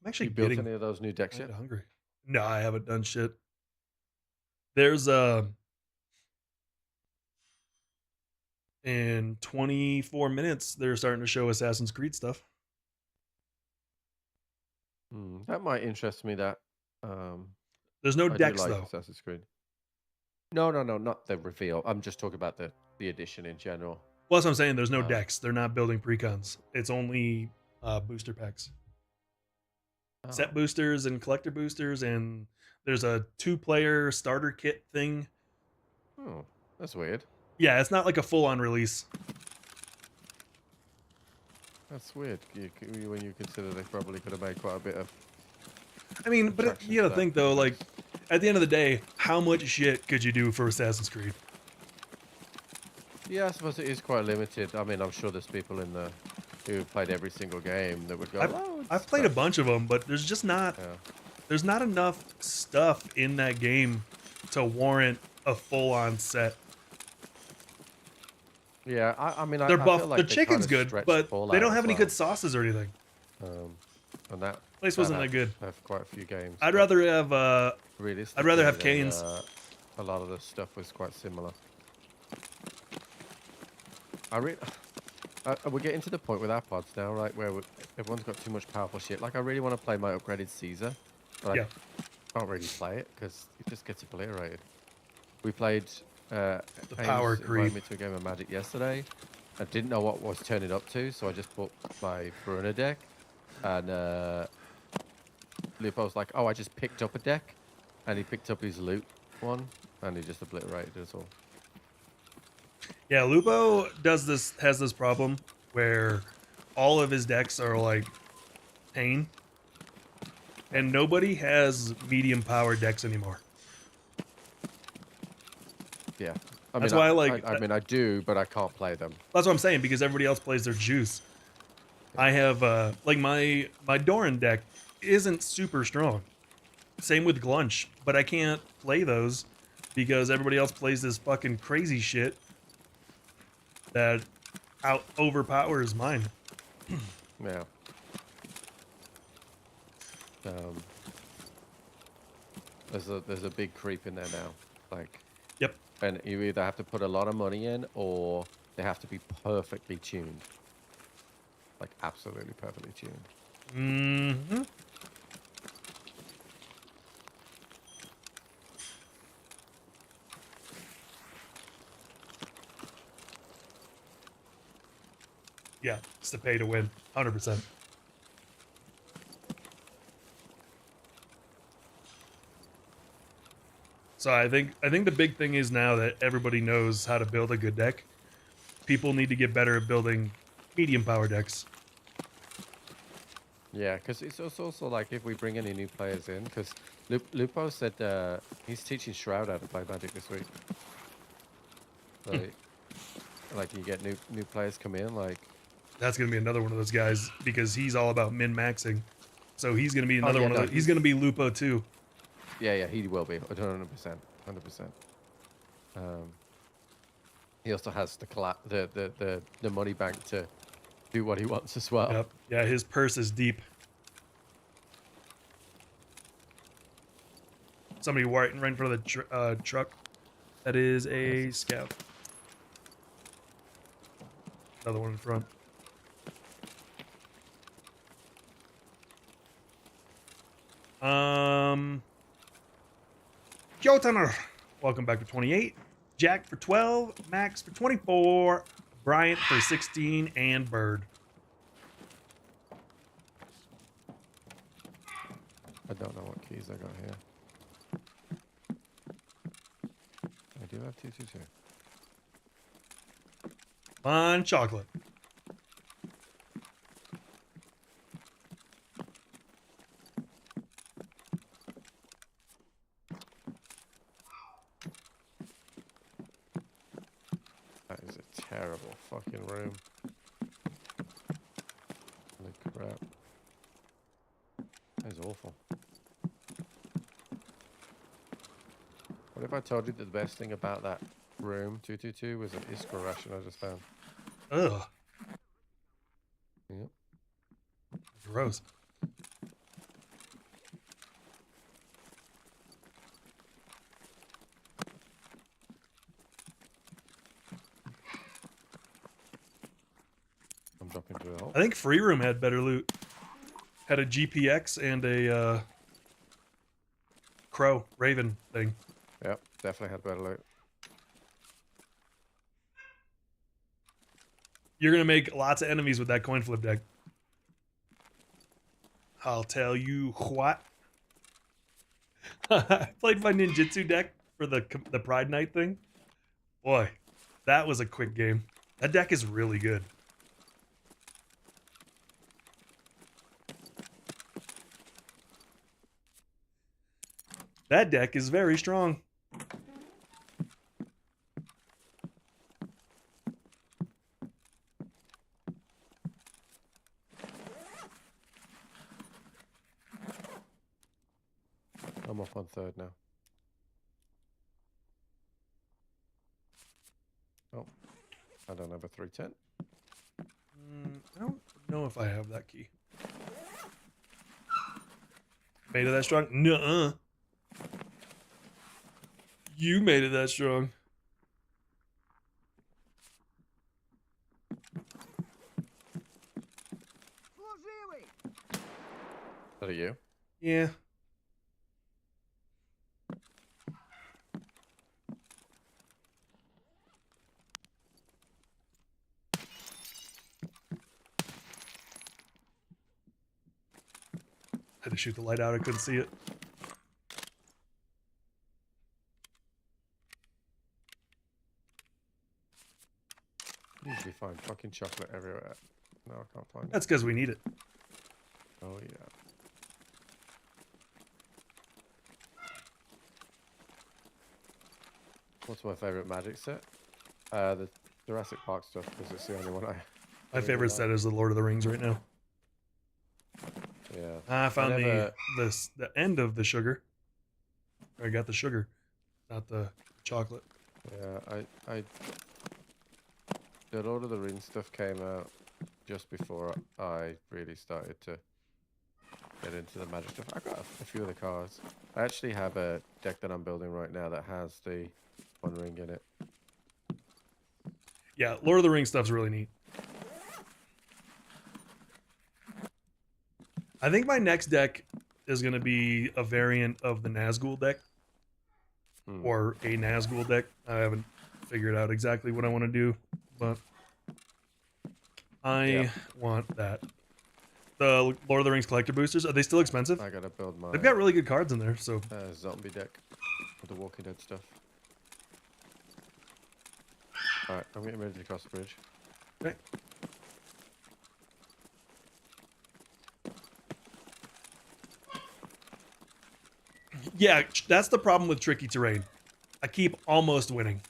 I'm actually You built getting any of those new decks yet? kinda hungry. No, I haven't done shit. There's in 24 minutes they're starting to show Assassin's Creed stuff. That might interest me. That There's no I do decks like though. Assassin's Creed. No, not the reveal. I'm just talking about the edition in general. Well, that's what I'm saying. There's no Uh, decks. They're not building precons. It's only booster packs, set oh, boosters and collector boosters, and there's a 2-player starter kit thing. oh, that's weird. Yeah, it's not like a full-on release. That's weird. When you consider they probably could have made quite a bit of. I mean, but you gotta think though, like at the end of the day, how much shit could you do for Assassin's Creed? Yeah, I suppose it is quite limited. I mean, I'm sure there's people in the who played every single game that would go. I've played a bunch of them, but there's just not there's not enough stuff in that game to warrant a full-on set. Yeah, I mean, They're I buff. feel like the they chicken's kinda good, stretched but Fallout they don't as have any well. good sauces or anything. And that Place wasn't that had- good. Have quite a few games. I'd but rather have realistically, I'd rather have they, Canes. A lot of the stuff was quite similar. We're getting to the point with our pods now, right, where everyone's got too much powerful shit. Like, I really want to play my upgraded Caesar, but Yeah. I can't really play it because it just gets obliterated. We played The Ames power invited creep. me to a game of Magic yesterday. I didn't know what was turning up to, so I just bought my Brunner deck, and Lupo was like, "Oh, I just picked up a deck," and he picked up his loot one, and he just obliterated us all. Yeah, Lupo has this problem where all of his decks are like pain, and nobody has medium power decks anymore. Yeah, That's why I like- I mean, I do, but I can't play them. That's what I'm saying, because everybody else plays their juice. I have like my Doran deck isn't super strong. Same with Glunch, but I can't play those because everybody else plays this fucking crazy shit that overpowers mine. Yeah. There's a big creep in there now, like. Yep. And you either have to put a lot of money in, or they have to be perfectly tuned. Like, absolutely perfectly tuned. Mm-hmm. Yeah, it's the pay to win, 100%. So I think the big thing is now that everybody knows how to build a good deck. People need to get better at building medium power decks. Yeah, because it's also like if we bring any new players in, because Lupo said he's teaching Shroud how to play Magic this week. Like you get new players come in, like. That's gonna be another one of those guys because he's all about min-maxing. So he's gonna be another one of those. He's gonna be Lupo too. Yeah, he will be 100%. He also has the money bank to do what he wants as well. Yep. Yeah, his purse is deep. Somebody right in front of the truck. That is a scout. Another one in front. Joe Tanner, welcome back to 28. Jack for 12, Max for 24, Bryant for 16, and Bird. I don't know what keys I got here. I do have 222. Come on, chocolate. That is a terrible fucking room. Holy crap. That is awful. What if I told you that the best thing about that room, 222, was an Iskra ration I just found? Ugh, Yep. gross. I'm dropping through the hole. I think Free Room had better loot. Had a GPX and a crow raven thing. Yep, definitely had better loot. You're gonna make lots of enemies with that coin flip deck. I'll tell you what. I played my ninjutsu deck for the Pride Night thing. Boy, that was a quick game. That deck is really good. That deck is very strong. I'm off on third now. Oh, I don't have a 310. I don't know if I have that key. Made it that strong? Nuh-uh. You made it that strong. Is that you? Yeah. Had to shoot the light out. I couldn't see it. Usually find fucking chocolate everywhere. No, I can't find it. That's because we need it. Oh, yeah. What's my favorite magic set? The Jurassic Park stuff, because it's the only one I My favorite set is the Lord of the Rings right now. Yeah. I found the end of the sugar. I got the sugar, not the chocolate. Yeah, the Lord of the Rings stuff came out just before I really started to get into the magic stuff. I got a few of the cards. I actually have a deck that I'm building right now that has the One Ring in it. Yeah, Lord of the Rings stuff's really neat. I think my next deck is going to be a variant of the Nazgul deck. Or a Nazgul deck. I haven't figured out exactly what I want to do, but I want that. The Lord of the Rings collector boosters, are they still expensive? I gotta build my... They've got really good cards in there, so... zombie deck with the Walking Dead stuff. Alright, I'm getting ready to cross the bridge. Okay. Yeah, that's the problem with tricky terrain. I keep almost winning.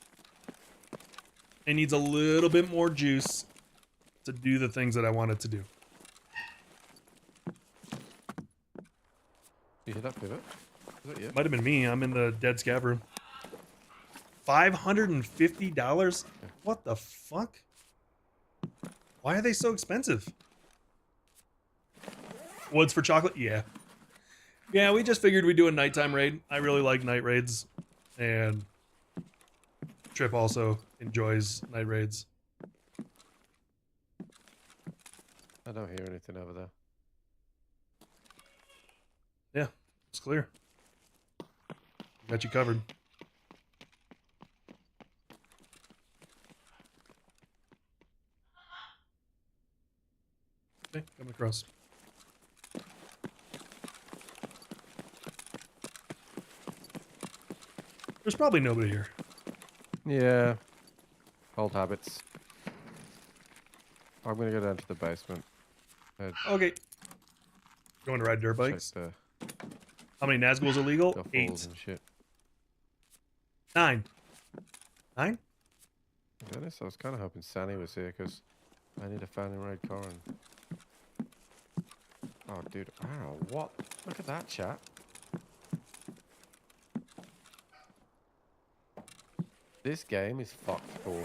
It needs a little bit more juice to do the things that I want it to do. You hear that pivot? Is that you? Might have been me. I'm in the dead scab room. $550? What the fuck? Why are they so expensive? Woods for chocolate? Yeah. Yeah, we just figured we'd do a nighttime raid. I really like night raids. And Trip also enjoys night raids. I don't hear anything over there. Yeah, it's clear. Got you covered. Okay, coming across. There's probably nobody here. Yeah. Old habits. I'm gonna go down to the basement. Okay. Going to ride dirt Check bikes. the How many Nazguls illegal? duffels 8. and shit. 9. 9? To be honest, I was kind of hoping Sandy was here because I need a founding raid car. And... Oh, dude. Wow, what? Look at that, chat. This game is fucked for.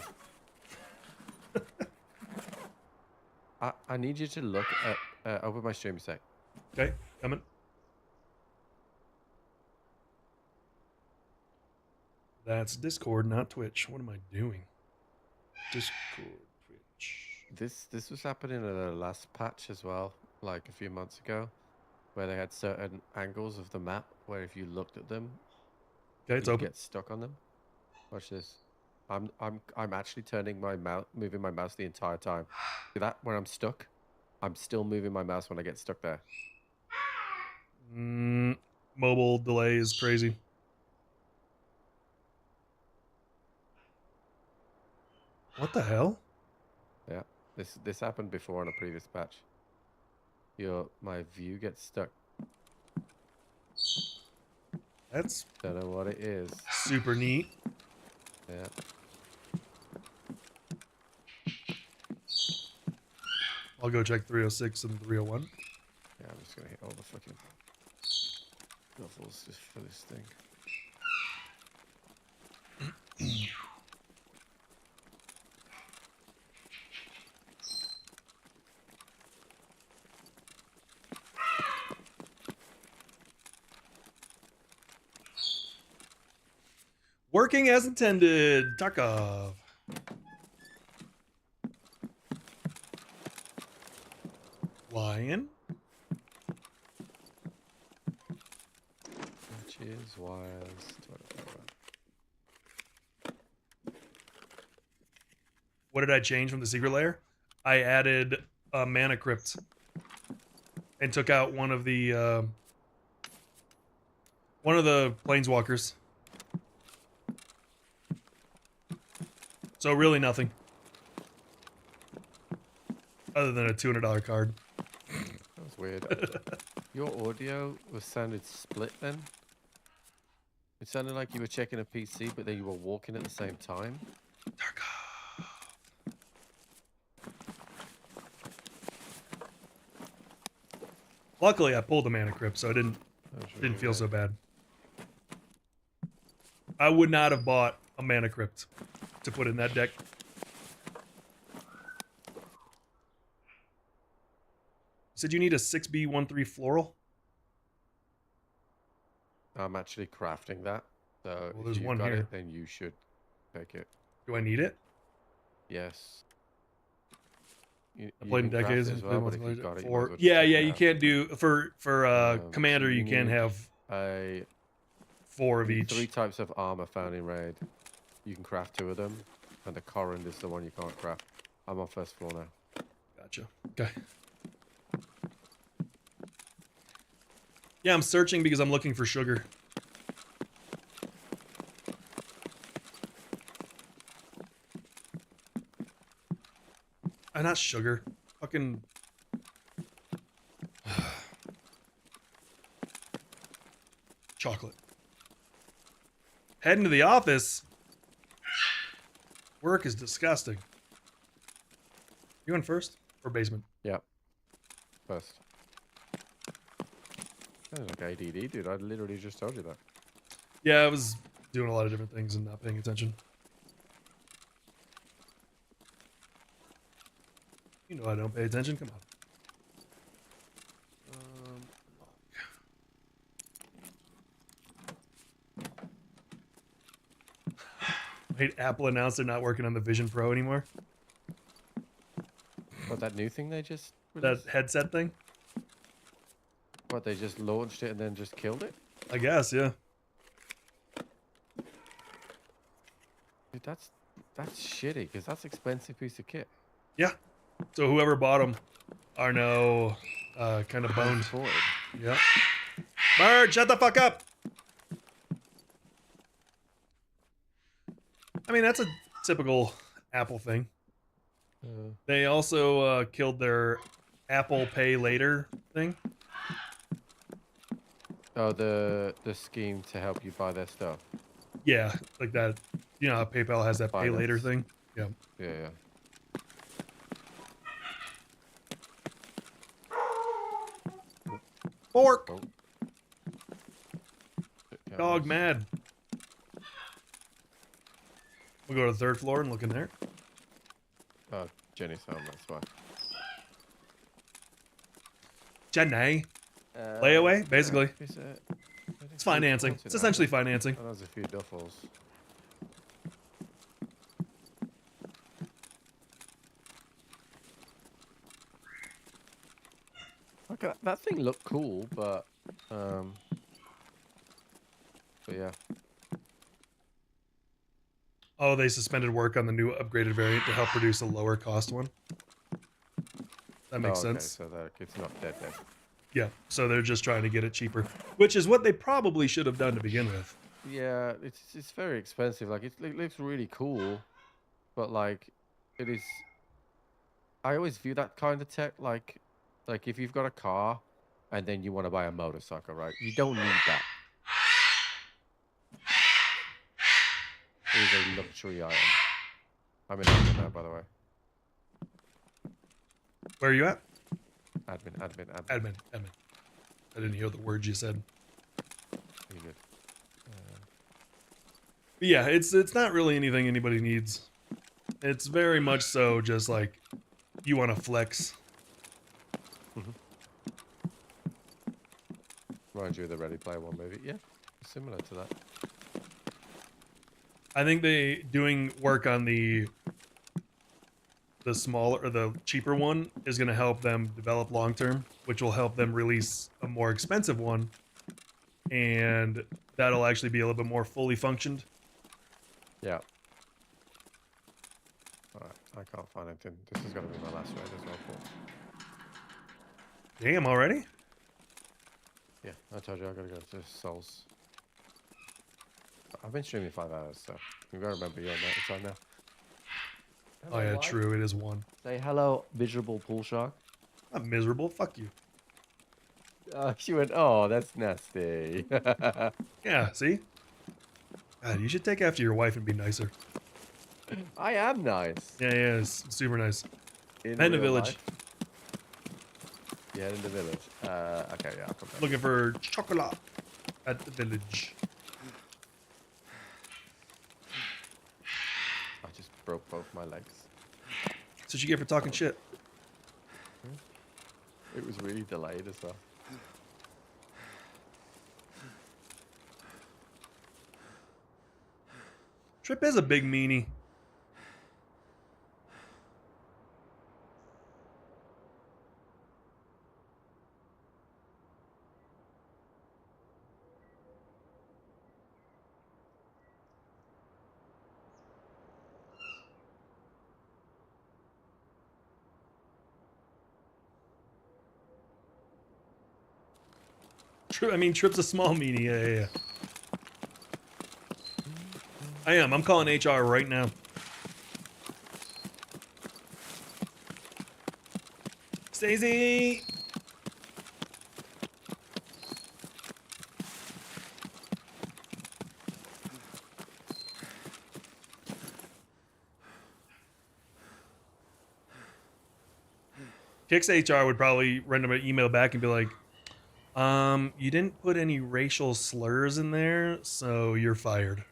I need you to look at... open my stream a sec. Okay, coming. That's Discord, not Twitch. What am I doing? Discord, Twitch. This was happening at the last patch as well, like a few months ago, where they had certain angles of the map where if you looked at them, Okay, it's you'd open. get stuck on them. Watch this. I'm actually turning my mouse, moving my mouse the entire time. See that? Where I'm stuck, I'm still moving my mouse when I get stuck there. Mobile delay is crazy. What the hell? Yeah, this happened before on a previous patch. My view gets stuck. That's Don't know what it is. super neat. Yeah. I'll go check 306 and 301. Yeah, I'm just gonna hit all the fucking duffels just for this thing. Working as intended. Tarkov. Lion. Cheers, wires. What did I change from the secret layer? I added a mana crypt and took out one of the planeswalkers. So really nothing. Other than a $200 card. That was weird. Your audio sounded split then. It sounded like you were checking a PC, but then you were walking at the same time. Tarkov. Luckily, I pulled the mana crypt, so I didn't feel so bad. I would not have bought a mana crypt to put in that deck. Said you need a 6B13 floral? I'm actually crafting that. So Well, there's if you've one got here. it, then you should take it. Do I need it? Yes. I played in can craft decades. it as well, but if you've got it, you might as well just Yeah, take yeah, it you out. can't do for commander. so You can't need have a 4 of you need each. 3 types of armor found in raid. You can craft 2 of them, and the Corrund is the one you can't craft. I'm on first floor now. Gotcha. Okay. Yeah, I'm searching because I'm looking for sugar. Not sugar. Fucking. Chocolate. Heading to the office. Work is disgusting. You in first or basement? Yep. First. Sounds like ADD, dude. I literally just told you that. Yeah, I was doing a lot of different things and not paying attention. You know I don't pay attention. Come on. Wait, Apple announced they're not working on the Vision Pro anymore? What, that new thing they just That released? headset thing? What, they just launched it and then just killed it? I guess, yeah. Dude, that's shitty, because that's an expensive piece of kit. Yeah. So whoever bought them are now kind of boned. Supported. Yeah. Bird, shut the fuck up! I mean, that's a typical Apple thing. Uh, They also killed their Apple Pay Later thing. oh, the scheme to help you buy their stuff. Yeah, like that. You know how PayPal has that Pay Later Finance. thing? Yeah. Yeah. Fork! Oh. Dog mad. We'll go to the third floor and look in there. Oh, Jenny's home, that's why. Jenny. Layaway, basically. It's financing. It's essentially financing. Oh, there's a few duffels. Okay, that thing looked cool, but yeah. Oh, they suspended work on the new upgraded variant to help produce a lower cost one. That makes sense. So that it's not dead. Yeah, so they're just trying to get it cheaper, which is what they probably should have done to begin with. Yeah, it's very expensive. Like it looks really cool, but like it is. I always view that kind of tech like if you've got a car and then you want to buy a motorcycle, right? You don't need that. It is a luxury item. I'm in admin now, by the way. Where are you at? Admin. Admin. I didn't hear the words you said. Pretty good. But yeah, it's not really anything anybody needs. It's very much so just like you want to flex. Reminds you of the Ready Player One movie. Yeah, similar to that. I think they doing work on the smaller or the cheaper one is going to help them develop long term, which will help them release a more expensive one, and that'll actually be a little bit more fully functioned. Yeah. Alright, I can't find anything. This is going to be my last raid as well, Paul. Damn, already? Yeah, I told you I gotta go to Souls. I've been streaming 5 hours, so you've got to remember you're on that time now. Oh yeah, true. It is 1. Say hello, miserable pool shark. I'm miserable. Fuck you. She went, oh, that's nasty. Yeah, see? God, you should take after your wife and be nicer. I am nice. Yeah, it's super nice. In And the real village. life. Yeah, in the village. Okay, yeah, I'll come back. Looking for chocolate at the village. I just broke both my legs. So she get for talking shit. It was really delayed as well. Trip is a big meanie. Trip's a small meanie. Yeah. I am. I'm calling HR right now. Stacey! Kix HR would probably run them an email back and be like, you didn't put any racial slurs in there, so you're fired.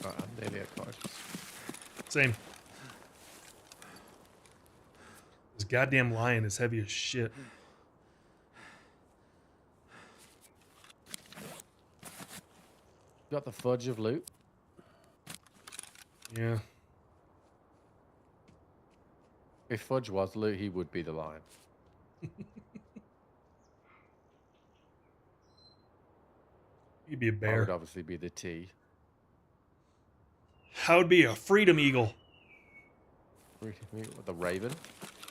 I'm nearly at card. Same. This goddamn lion is heavy as shit. Got the fudge of loot. Yeah. If Fudge was loot, he would be the lion. You'd be a I bear. would obviously be the T. I would be a freedom eagle. With the Raven.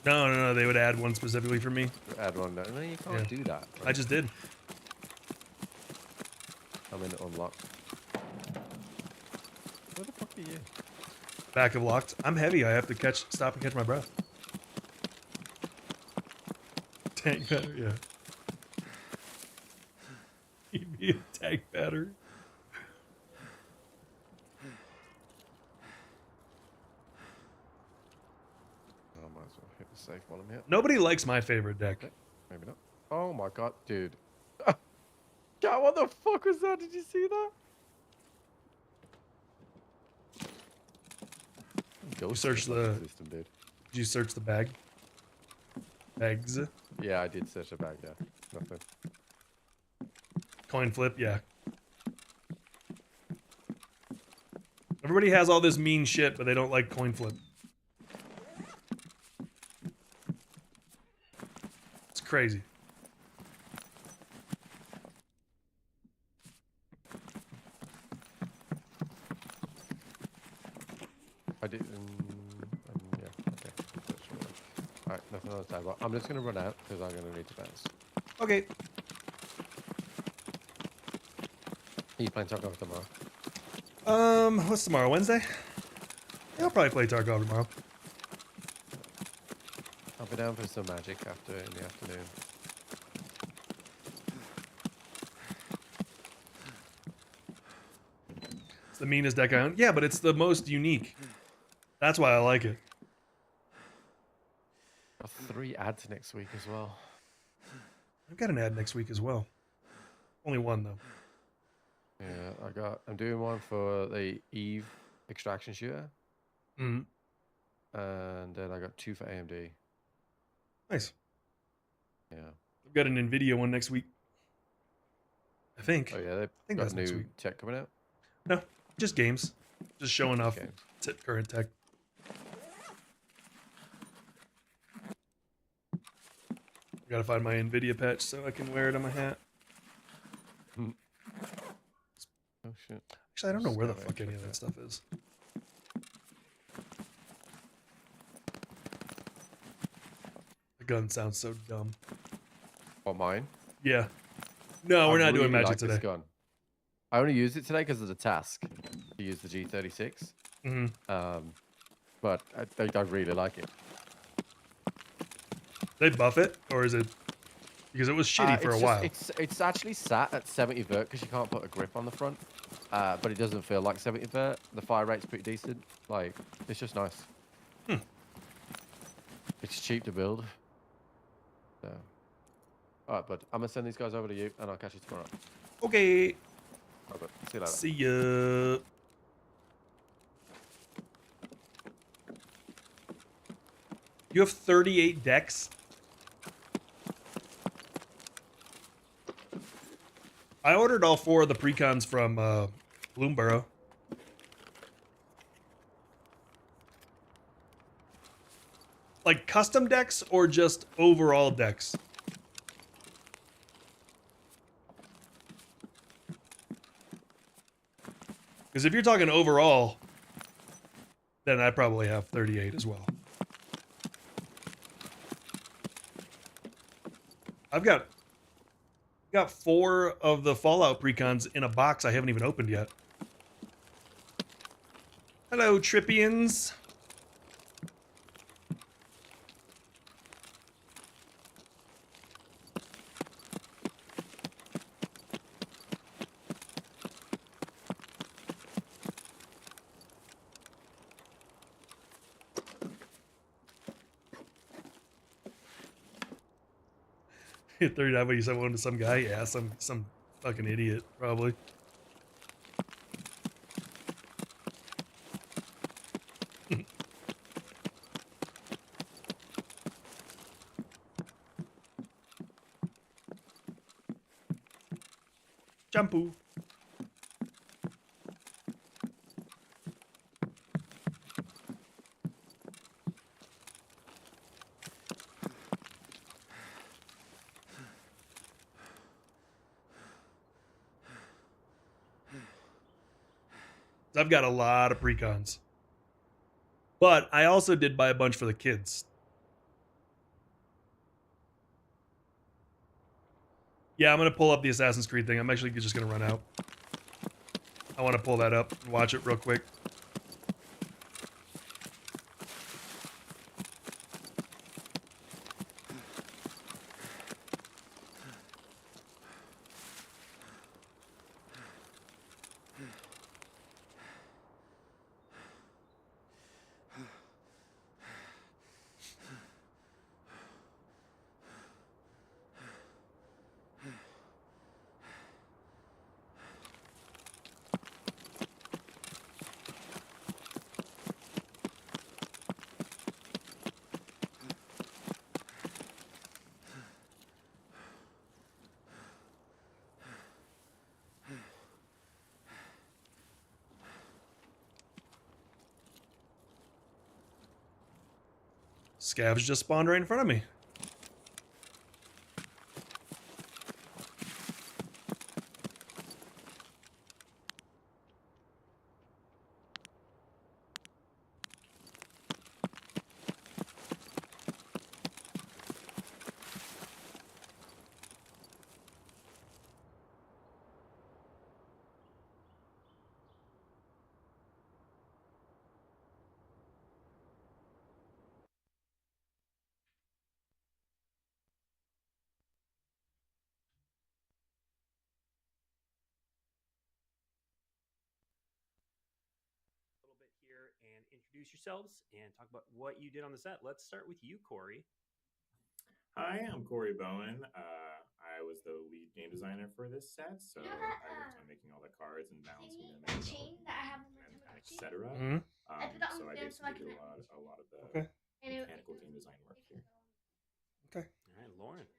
No. They would add one specifically for me. Add one. No, you can't do that. I just did. I'm in unlocked. Where the fuck are you? Back of locked. I'm heavy. I have to stop and catch my breath. Tank better, yeah. You'd be a tank better. I might as well hit the safe while I'm here. Nobody likes my favorite deck. Okay, maybe not. Oh my god, dude. God, what the fuck was that? Did you see that? You search the. System, dude. Did you search the bag? Bags. Yeah, I did search a bag. Yeah, nothing. Coin flip. Yeah. Everybody has all this mean shit, but they don't like coin flip. It's crazy. I did. Yeah. Okay. Alright, nothing on the table. I'm just gonna run out because I'm gonna need to bounce. Okay. Are you playing Tarkov tomorrow? What's tomorrow? Wednesday? Yeah, I'll probably play Tarkov tomorrow. I'll be down for some magic in the afternoon. It's the meanest deck I own. Yeah, but it's the most unique. That's why I like it. Got 3 ads next week as well. I've got an ad next week as well. Only one though. Yeah, I'm doing one for the Eve extraction shooter. Mm-hmm. And then I got 2 for AMD. Nice. Yeah. I've got an NVIDIA one next week. I think. Oh yeah, think they've got that's next new week. tech coming out. No, just games. Just showing off Games. current tech. I gotta find my NVIDIA patch so I can wear it on my hat. Oh shit. Actually, I don't know Just where the gotta fuck any check of that that. stuff is. The gun sounds so dumb. What, mine? Yeah. No, we're I not doing really magic like this today. gun. I only used it today because of the task to use the G36. Mm-hmm. But I think I really like it. They buff it, or is it because it was shitty for a while? It's actually sat at 70 vert because you can't put a grip on the front. But it doesn't feel like 70 vert. The fire rate's pretty decent. Like, it's just nice. It's cheap to build. So. Alright, bud. I'm gonna send these guys over to you and I'll catch you tomorrow. Okay. Alright, see you later. See ya. You have 38 decks? I ordered all 4 of the precons from Bloomborough. Like custom decks or just overall decks? Because if you're talking overall, then I probably have 38 as well. I've got 4 of the Fallout precons in a box I haven't even opened yet. Hello, Trippians. Hit 39, but you said one to some guy? Yeah, some fucking idiot, probably. Shampoo. I've got a lot of precons. But I also did buy a bunch for the kids. Yeah, I'm going to pull up the Assassin's Creed thing. I'm actually just going to run out. I want to pull that up and watch it real quick. Scavs just spawned right in front of me. Here and introduce yourselves and talk about what you did on the set. Let's start with you, Corey. Hi, I'm Corey Bowen. I was the lead game designer for this set, so I worked on making all the cards and balancing them and etc. So I basically did a lot of the mechanical game design work here. Okay. All right, Lauren.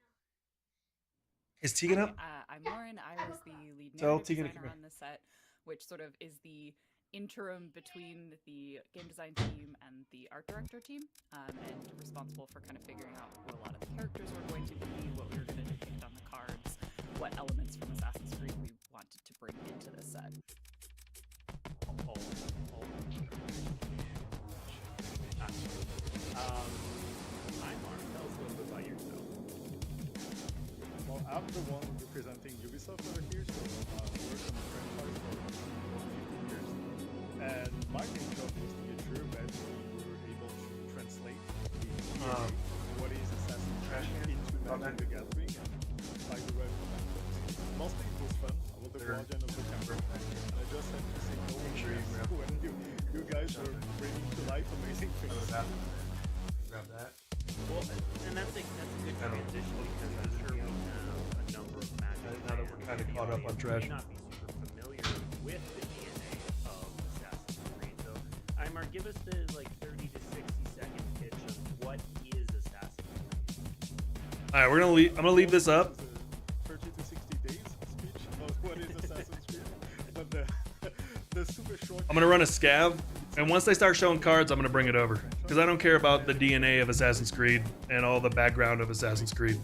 Is Tegan up? I'm Lauren. I was the lead Tell narrative Tegan to designer come on the set, which sort of is the interim between the game design team and the art director team, and responsible for kind of figuring out who a lot of the characters were going to be, what we were going to depict on the cards, what elements from Assassin's Creed we wanted to bring into the set. Hi, Mark. Tell us a little bit about yourself. Well, I'm the one representing Ubisoft over here, so I've worked on the franchise for 15 years. And my main job was to make sure that we were able to translate what is Assassin's Creed into Magic the Gathering and like the right fundamentals. Mostly it was fun. I was the guardian of the camera, and I just had to say no when you guys were bringing to life amazing things. Grab that. Well, and that's a good transition because I'm sure we have a number of Magic now that we're kind of caught up on trash. may not be super familiar with the DNA of Assassin's Creed. So, Imar, give us the 30 to 60 second pitch of what is Assassin's Creed. All right, we're gonna leave. I'm gonna leave this up. 30 to 60 days speech about what is Assassin's Creed, but the super short. I'm gonna run a scav, and once they start showing cards, I'm gonna bring it over because I don't care about the DNA of Assassin's Creed and all the background of Assassin's Creed.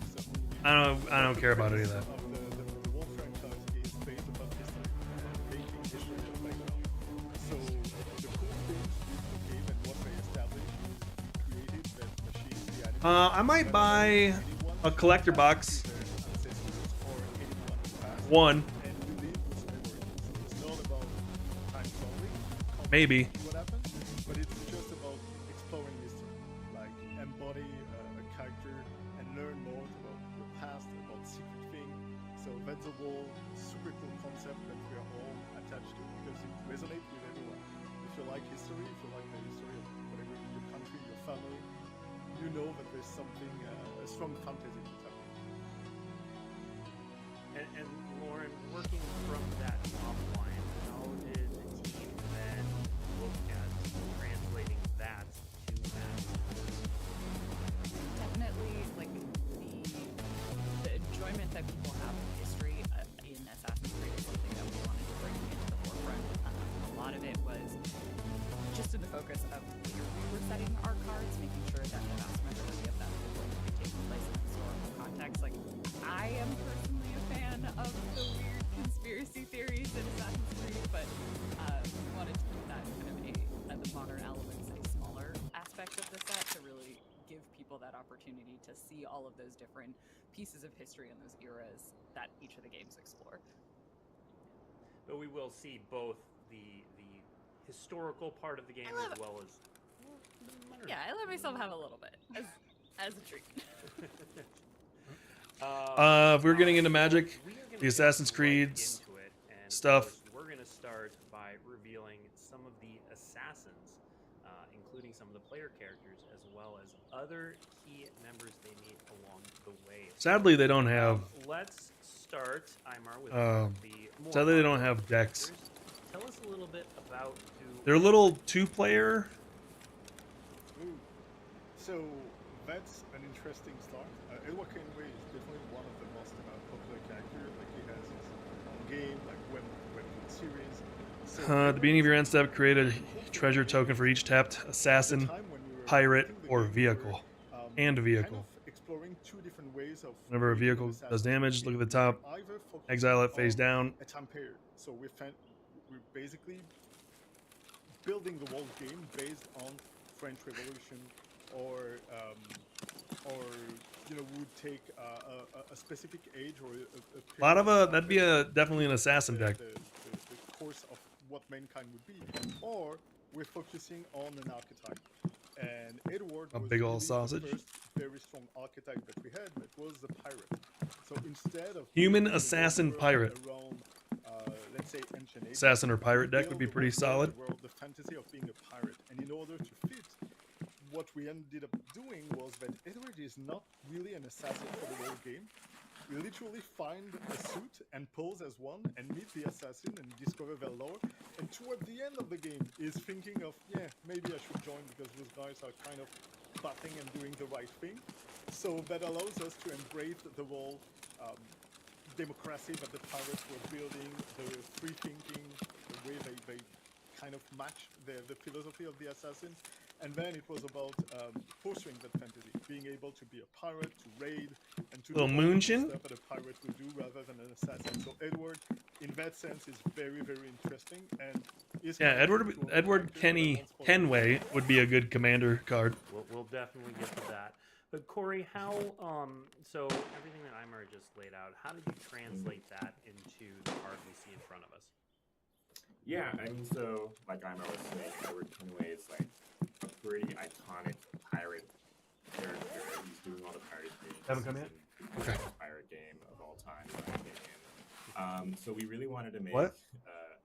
I don't care about any of that. The whole franchise is based upon history, making history of background. So the cool things with the game and what they established is created that machines the animals. I might buy a collector box. One. And you live with stories. So it's not about time solving. Maybe. What happened, but it's just about exploring history, like embody a character and learn more about your past, about secret things. So that's a whole super cool concept that we are all attached to because it resonates with everyone. If you like history, if you like the history of whatever your country, your family, you know that there's something, a strong fantasy to tell. And Lauren, working from that top line, how did the team then look at translating that to Magic? Definitely, like the enjoyment that people have of history in Assassin's Creed is something that we wanted to bring into the forefront. A lot of it was just in the focus of where we were setting our cards, making sure that the vast majority of them were going to be taking place in historical context. Like, I am personally a fan of the weird conspiracy theories in Assassin's see all of those different pieces of history and those eras that each of the games explore. But we will see both the historical part of the game as well as. Yeah, I let myself have a little bit as a treat. If we're getting into Magic, the Assassin's Creed stuff. We're going to start by revealing some of the assassins, including some of the player characters, as well as other key members they meet along the way. Sadly, they don't have. Let's start, Aymar, with the more Sadly, they don't popular have decks. characters. Tell us a little bit about who. They're a little two-player. Ooh. So that's an interesting start. Edward Kenway is definitely one of the most popular characters. Like he has his own game, like web series. So At the beginning of your end step, create a treasure token for each tapped assassin, pirate, or vehicle. And a vehicle. Exploring two different ways of Whenever a vehicle does damage, look at the top, exile it face down. a time period. So we're basically building the whole game based on French Revolution, or we would take a specific age or a A lot of period that'd be definitely an assassin deck. the course of what mankind would be, or we're focusing on an archetype. And Edward A was big ol' really sausage. the first very strong archetype that we had, that was the pirate. So instead of Human building the assassin world pirate. around, let's say ancient Egypt, Assassin or pirate we deck would be built pretty the solid. world, the fantasy of being a pirate. And in order to fit, what we ended up doing was that Edward is not really an assassin for the whole game. We literally find a suit and pose as one and meet the assassin and discover their lore. And toward the end of the game is thinking of, yeah, maybe I should join because those guys are kind of batting and doing the right thing. So that allows us to embrace the whole democracy that the pirates were building, the free thinking, the way they kind of match the philosophy of the assassins. And then it was about pursuing that fantasy, being able to be a pirate, to raid, and to Little do all the Moonshin? stuff that a pirate would do rather than an assassin. So Edward, in that sense, is very, very interesting. And is Yeah, Edward Kenway would be a good commander card. We'll definitely get to that. But Corey, how so everything that Aymar just laid out, how did you translate that into the card we see in front of us? Yeah, I mean, so like Aymar was saying, Edward Kenway is like a pretty iconic pirate character. He's doing all the pirate things. Haven't come yet? Okay. Pirate game of all time, in my opinion. So we really wanted to make What?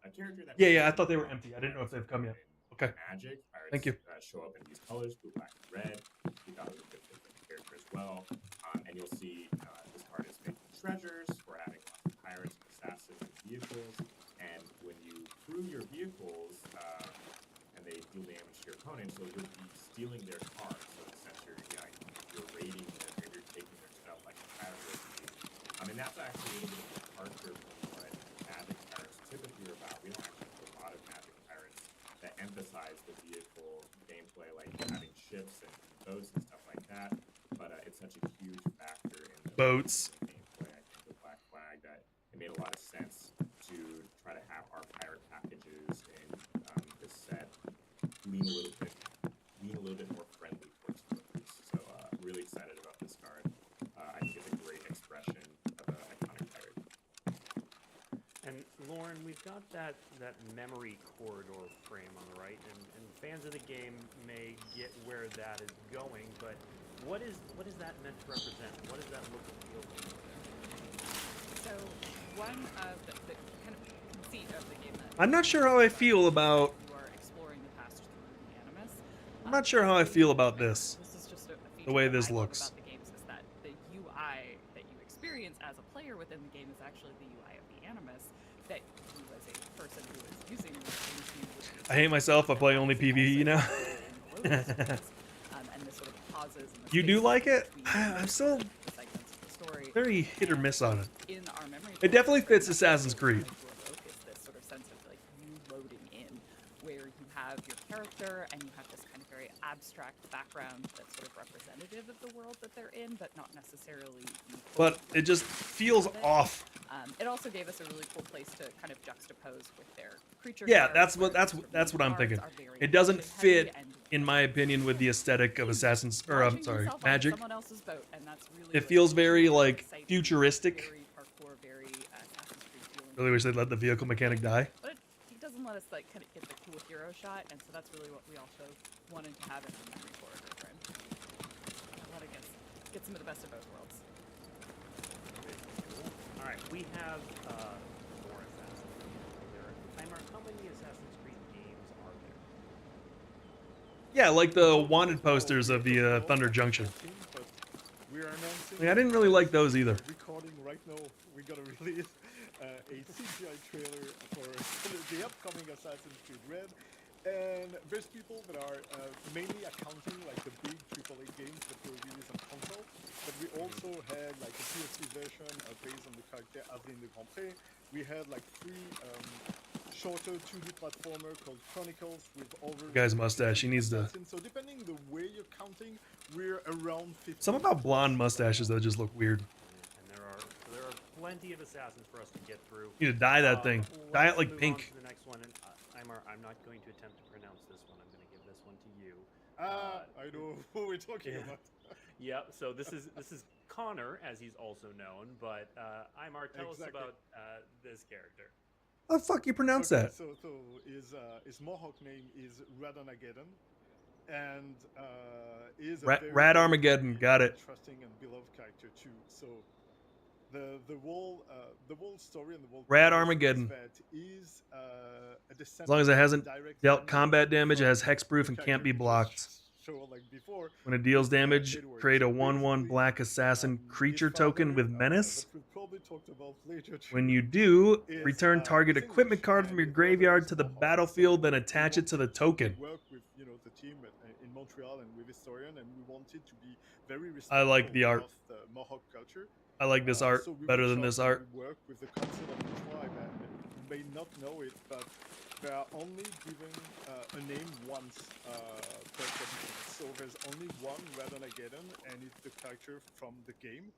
A character that. Yeah, I thought they were empty. I didn't know if they've come yet. Okay. Magic. Pirates, Thank you. Show up in these colors: blue, black, and red. We thought it was a good fit for the character as well. And you'll see this card is making treasures. We're having lots of pirates, assassins, and vehicles. And when you threw your vehicles and they deal damage to your opponent, so you'll be stealing their cars. So in a sense, you're raiding them and you're taking their stuff like a pirate would be. I mean, that's actually a little bit of a departure from what Magic pirates typically are about. We don't actually have a lot of Magic pirates that emphasize the vehicle gameplay, like having ships and boats and stuff like that. But it's such a huge factor in the Boats. gameplay, I think, with Black Flag, that it made a lot of sense to try to have our pirate packages in this set lean a little bit more friendly towards players. So really excited about this card. I think it's a great expression of an iconic pirate. And Lauren, we've got that memory corridor frame on the right, and fans of the game may get where that is going, but what is that meant to represent? What does that look and feel like? So one of the kind of conceit of the game that I'm not sure how I feel about. you are exploring the past through the Animus. I'm not sure how I feel about this. This is just a feature The way that this I love looks. about the games is that the UI that you experience as a player within the game is actually the UI of the Animus that you as a person who is using the machine would I hate myself. I play only PvE now. and the sort of pauses and the You do space like it? between I'm still the segments of the story. very hit or miss on it. In our memory, It definitely corridor, fits that's Assassin's what Creed. trying to evoke is this sort of sense of like you loading in, where you have your character and you have this kind of very abstract background that's sort of representative of the world that they're in, but not necessarily. But it just feels off. It also gave us a really cool place to kind of juxtapose with their creature. Yeah, cards, that's what where sort of I'm cards thinking. are very It doesn't action heavy fit and in my opinion, with the aesthetic of Assassin's, or I'm Launching sorry, yourself on Magic. someone else's boat, and that's really It what feels makes very it like exciting, futuristic. very parkour, very Assassin's Creed feeling. Really wish they'd let the vehicle mechanic die. But it doesn't let us like kind of get the cool hero shot, and so that's really what we also wanted to have in the memory corridor frame. Let it get some of the best of both worlds. All right, we have more Assassin's Creed. Timer, how many Assassin's Creed games are there? Yeah, like the wanted posters of the Thunder Junction. But we are announcing. Like, I didn't really like those either. Recording right now, we gotta release a CGI trailer for the upcoming Assassin's Creed Red. And there's people that are mainly accounting like the big AAA games that were released on console, but we also had like a PSP version based on the character Aveline de Grand Pré. We had like 3 shorter 2D platformer called Chronicles with over. The guy's mustache, he needs to. So depending the way you're counting, we're around 50. Something about blonde mustaches that just look weird. And there are plenty of Assassins for us to get through. You need to dye that thing. Dye it Let's like move on pink. to the next one, and I'm not going to attempt to pronounce this one. I'm going to give this one to you. I know who we're talking yeah. about. Yep. So this is Connor, as he's also known. But Imar, tell us about this character. How the fuck you pronounce that? So his Mohawk name is Radonageddon, and is a Rad Armageddon. Got it. Interesting and beloved character too. So the whole story and the whole Rad premise Armageddon. is that is a descendant As long as it hasn't direct dealt family combat damage, it has from hexproof and the can't be character blocked. show like before. When it deals damage, Edward. create a So 1/1 basically, black assassin his creature father, token with menace. that we'll probably talk about later too, When you do, is, return target distinguished, equipment card from and your his brother graveyard is to the Mohawk. battlefield, then So attach we it to the wanted token. Work with the team in Montreal and with Historian, and we wanted to be very I like respectful the art. of the Mohawk culture. I like this art So we better reached than out this to art. work with the council of the tribe, and you may not know it, but they are only given a name once per edition. So there's only one Radonageddon, and it's the character from the game.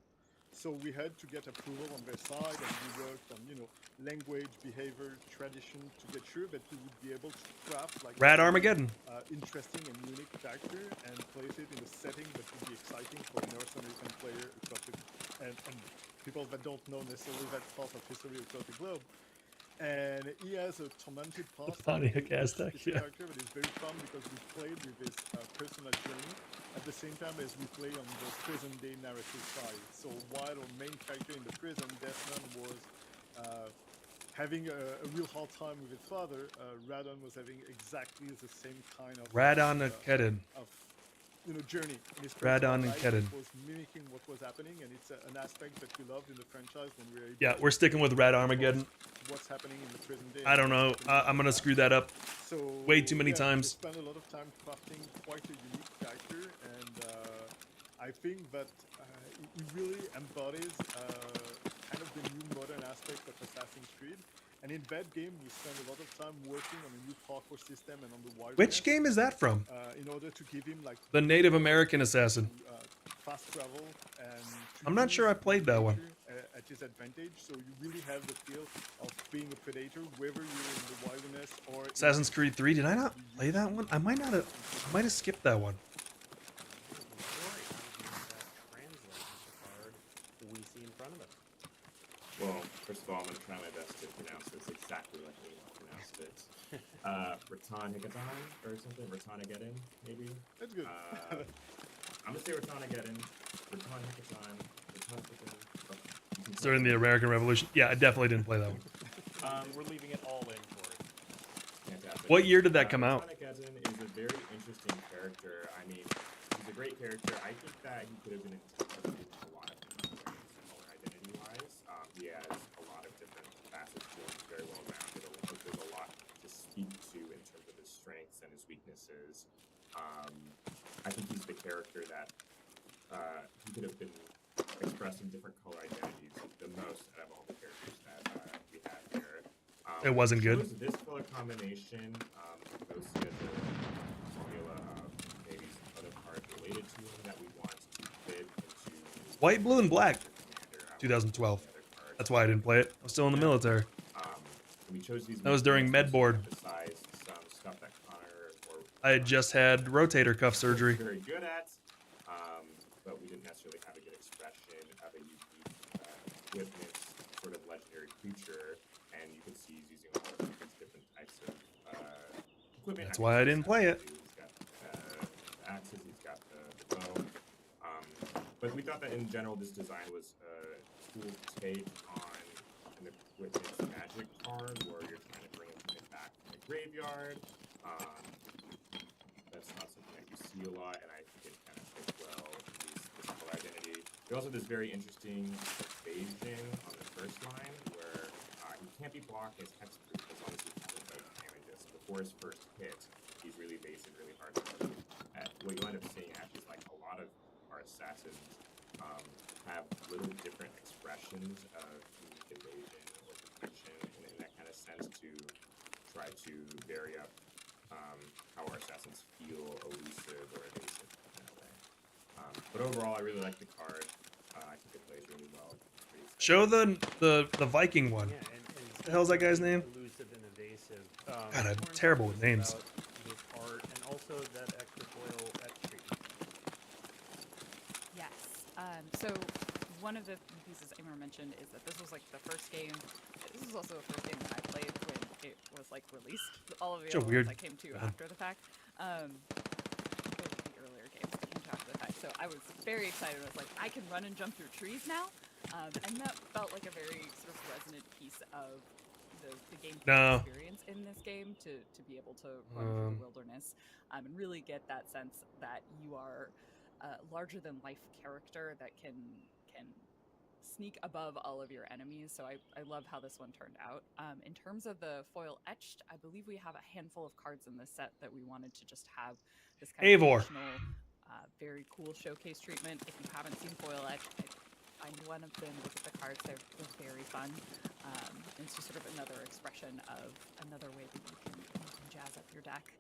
So we had to get approval on their side, and we worked on language, behavior, tradition to get sure that we would be able to craft like Rad Armageddon. interesting and unique character and place it in a setting that would be exciting for a North American player across the, and people that don't know necessarily that part of history across the globe. And he has a tormented past. Pontiac Aztec, It's a yeah. character that is very fun because we played with his personal journey at the same time as we play on the present day narrative side. So while our main character in the prison, Desmond, was having a real hard time with his father, Radon was having exactly the same kind of Radonageddon. journey in his Radon and personal life. Kedden. It was mimicking what was happening, and it's an aspect that we loved in the franchise when we were able Yeah, to we're sticking with Rad Armageddon. what's happening in the present day. I don't know. I'm gonna screw that up. So way too many times. We spent a lot of time crafting quite a unique character, and I think that it really embodies kind of the new modern aspect of Assassin's Creed. And in that game, we spent a lot of time working on a new parkour system and on the wilderness. Which game is that from? In order to give him like The Native American Assassin. fast travel and. I'm not sure I played that one. At his advantage, so you really have the feel of being a predator, whether you're in the wilderness or. Assassin's Creed 3. Did I not play that one? I might have skipped that one. We see in front of us. Well, first of all, I'm going to try my best to pronounce this exactly like we pronounced it. Raton-Higaton or something? Raton-Higaton, maybe? That's good. I'm going to say Raton-Higaton. Raton-Higaton. It's during the American Revolution. Yeah, I definitely didn't play that one. We're leaving it all in for it. Fantastic. What year did that come out? Raton-Higaton is a very interesting character. I mean, he's a great character. I think that he could have been in a lot of things similar identity-wise. He has a lot of different facets to him. He's very well-rounded. There's a lot to speak to in terms of his strengths and his weaknesses. I think he's the character that he could have been expressing different color identities the most out of all the characters that we have here. It wasn't good. This color combination, those see as a formula of maybe some other cards related to him that we want to fit into White, blue, and black. Commander. 2012. That's why I didn't play it. I was still in the military. We chose these That was during movements to Medboard. emphasize some stuff that Connor or I had just had rotator cuff surgery. Very good at, but we didn't necessarily have a good expression of a unique equipment, sort of legendary creature, and you can see he's using all of these different types of equipment. That's why I didn't play it. He's got the axes, he's got the bow. But we thought that in general, this design was a cool take on an equipment magic card where you're trying to bring it back from the graveyard. That's not something that you see a lot, and I think it kind of fits well with this color identity. There's also this very interesting evasion on the first line where he can't be blocked as hexproof as long as he has the damages. So before his first hit, he's really evasive, really hard to hit. What you end up seeing actually is like a lot of our assassins have little different expressions of unique evasion or protection in that kind of sense to try to vary up how our assassins feel elusive or evasive in that way. But overall, I really like the card. I think it plays really well. Show the Viking one. Yeah, and What the hell's that guy's name? Elusive and evasive. God, I'm Lauren terrible with talks names. about his art and also that extra foil etching. Yes. So one of the pieces Amor mentioned is that this was like the first game. This was also the first game that I played when it was like released. All of the other ones I came to after the fact. The earlier games I came to after the fact. So I was very excited. I was like, I can run and jump through trees now. And that felt like a very sort of resonant piece of the gameplay experience in this game to be able to run through the wilderness and really get that sense that you are a larger than life character that can sneak above all of your enemies. So I love how this one turned out. In terms of the foil etched, I believe we have a handful of cards in this set that we wanted to just have this kind of additional, very cool showcase treatment. If you haven't seen foil etched, I'm one of them. Look at the cards; they're very fun. It's just sort of another expression of another way that you can jazz up your deck.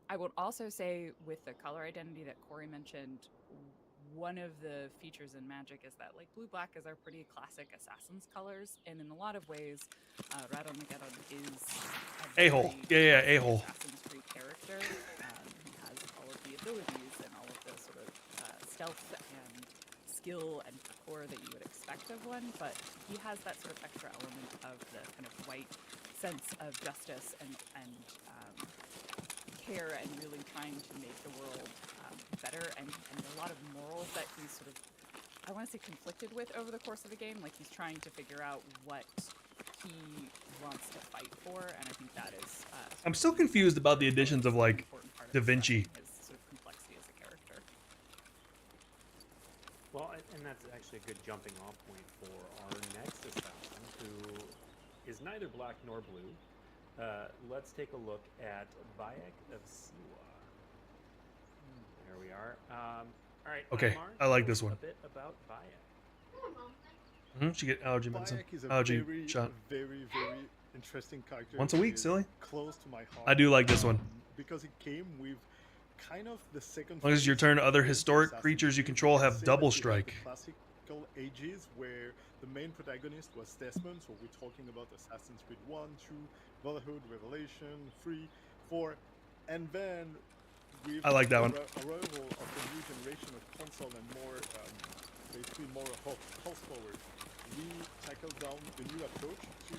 I would also say with the color identity that Corey mentioned, one of the features in Magic is that like blue-black is our pretty classic Assassin's colors, and in a lot of ways, Radon-Mageddon is a-hole. Yeah, a-hole. Assassin's Creed character. He has all of the abilities and all of the sort of stealth and skill and parkour that you would expect of one, but he has that sort of extra element of the kind of white sense of justice and care and really trying to make the world better, and a lot of morals that he's sort of, I want to say, conflicted with over the course of the game. Like he's trying to figure out what he wants to fight for, and I think that is. I'm still confused about the additions of like Da Vinci. His sort of complexity as a character. Well, and that's actually a good jumping off point for our next assassin, who is neither black nor blue. Let's take a look at Bayek of Siwa. There we are. All right. Okay, Amar, I like tell this us one. A bit about Bayek. She get allergy medicine. Bayek is a Allergy very, shot. very interesting character. Once a week, It is silly. Close to my heart. I do like this one. Because it came with kind of the second. As long as it's your phase turn, of other the historic Assassin's creatures you Creed. control have Say that double you have strike. The classical ages where the main protagonist was Desmond, so we're talking about Assassin's Creed 1, 2, Brotherhood, Revelation, 3, 4, and then with I like that one. the arrival of the new generation of console and more, basically more horsepower, we tackled down the new approach to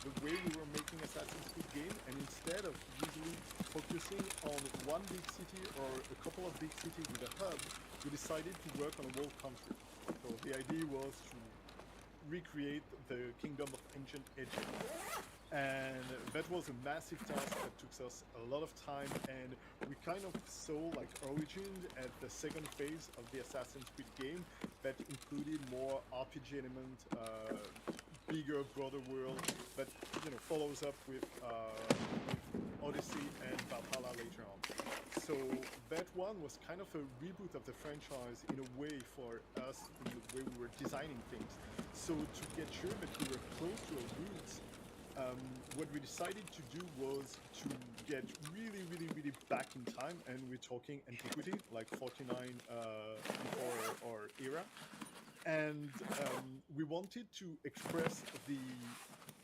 the way we were making Assassin's Creed game, and instead of usually focusing on one big city or a couple of big cities with a hub, we decided to work on a whole country. So the idea was to recreate the Kingdom of Ancient Egypt. And that was a massive task that took us a lot of time, and we kind of saw like origins at the second phase of the Assassin's Creed game that included more RPG element, bigger, broader world that follows up with Odyssey and Valhalla later on. So that one was kind of a reboot of the franchise in a way for us in the way we were designing things. So to get sure that we were close to our roots, what we decided to do was to get really back in time, and we're talking antiquity, like 49 before our era. And we wanted to express the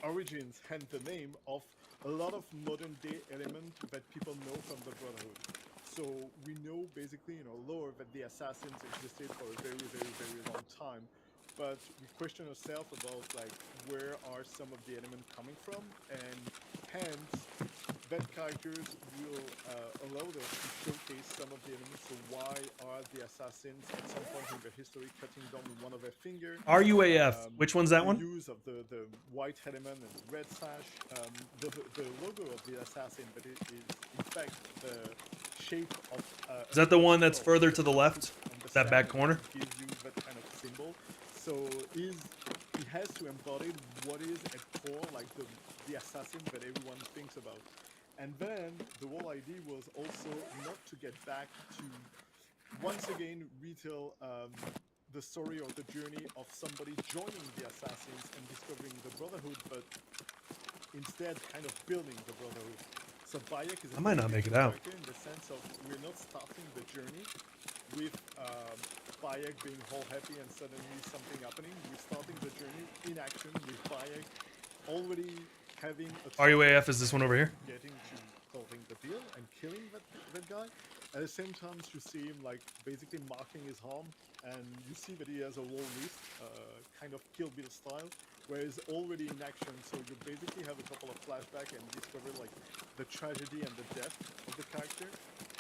origins, hence the name, of a lot of modern day elements that people know from the Brotherhood. So we know basically, lore that the assassins existed for a very, very, very long time. But we question ourselves about like where are some of the elements coming from, and hence that characters will allow us to showcase some of the elements. So why are the assassins at some point in their history cutting down one of their fingers? RUAF. Which one's that the one? Use of the white element and the red sash. The logo of the assassin, but it is in fact the shape of. Is that the one that's further to the left? That back corner? Gives you that kind of symbol. So he has to embody what is at core like the assassin that everyone thinks about. And then the whole idea was also not to get back to once again retell the story or the journey of somebody joining the assassins and discovering the Brotherhood, but instead kind of building the Brotherhood. So Bayek is I might not make it out. in the sense of we're not starting the journey with Bayek being all happy and suddenly something happening. We're starting the journey in action with Bayek already having a RUAF is this one over here? getting to closing the deal and killing that guy. At the same time, you see him like basically marking his arm, and you see that he has a wall wrist, kind of Kill Bill style, where he's already in action. So you basically have a couple of flashbacks and discover like the tragedy and the death of the character.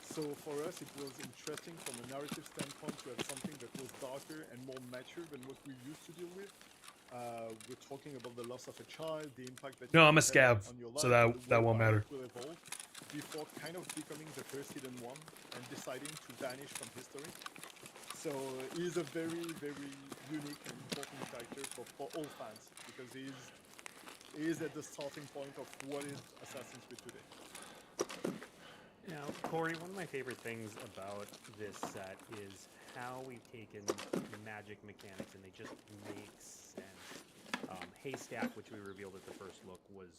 So for us, it was interesting from a narrative standpoint to have something that was darker and more mature than what we used to deal with. We're talking about the loss of a child, the impact that No, you I'm a have scab, on your so life, that the way won't matter. Bayek will evolve before kind of becoming the first hidden one and deciding to vanish from history. So he's a very, very unique and important character for all fans because he is at the starting point of what is Assassin's Creed today. Now, Corey, one of my favorite things about this set is how we've taken magic mechanics and they just make sense. Haystack, which we revealed at the first look, was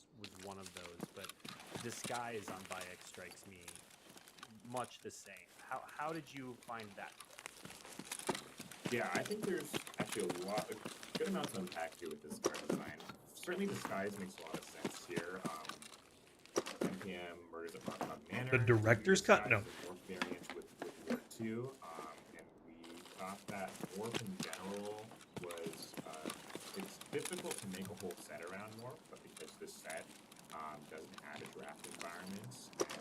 one of those, but Disguise on Bayek strikes me much the same. How did you find that? Yeah, I think there's actually a good amount to unpack here with this card design. Certainly Disguise makes a lot of sense here. NPM Murders at Rockland Manor. The director's cut? No. Morph variant with Warp 2, and we thought that Morph in general was it's difficult to make a whole set around Morph, but because this set doesn't have a draft environment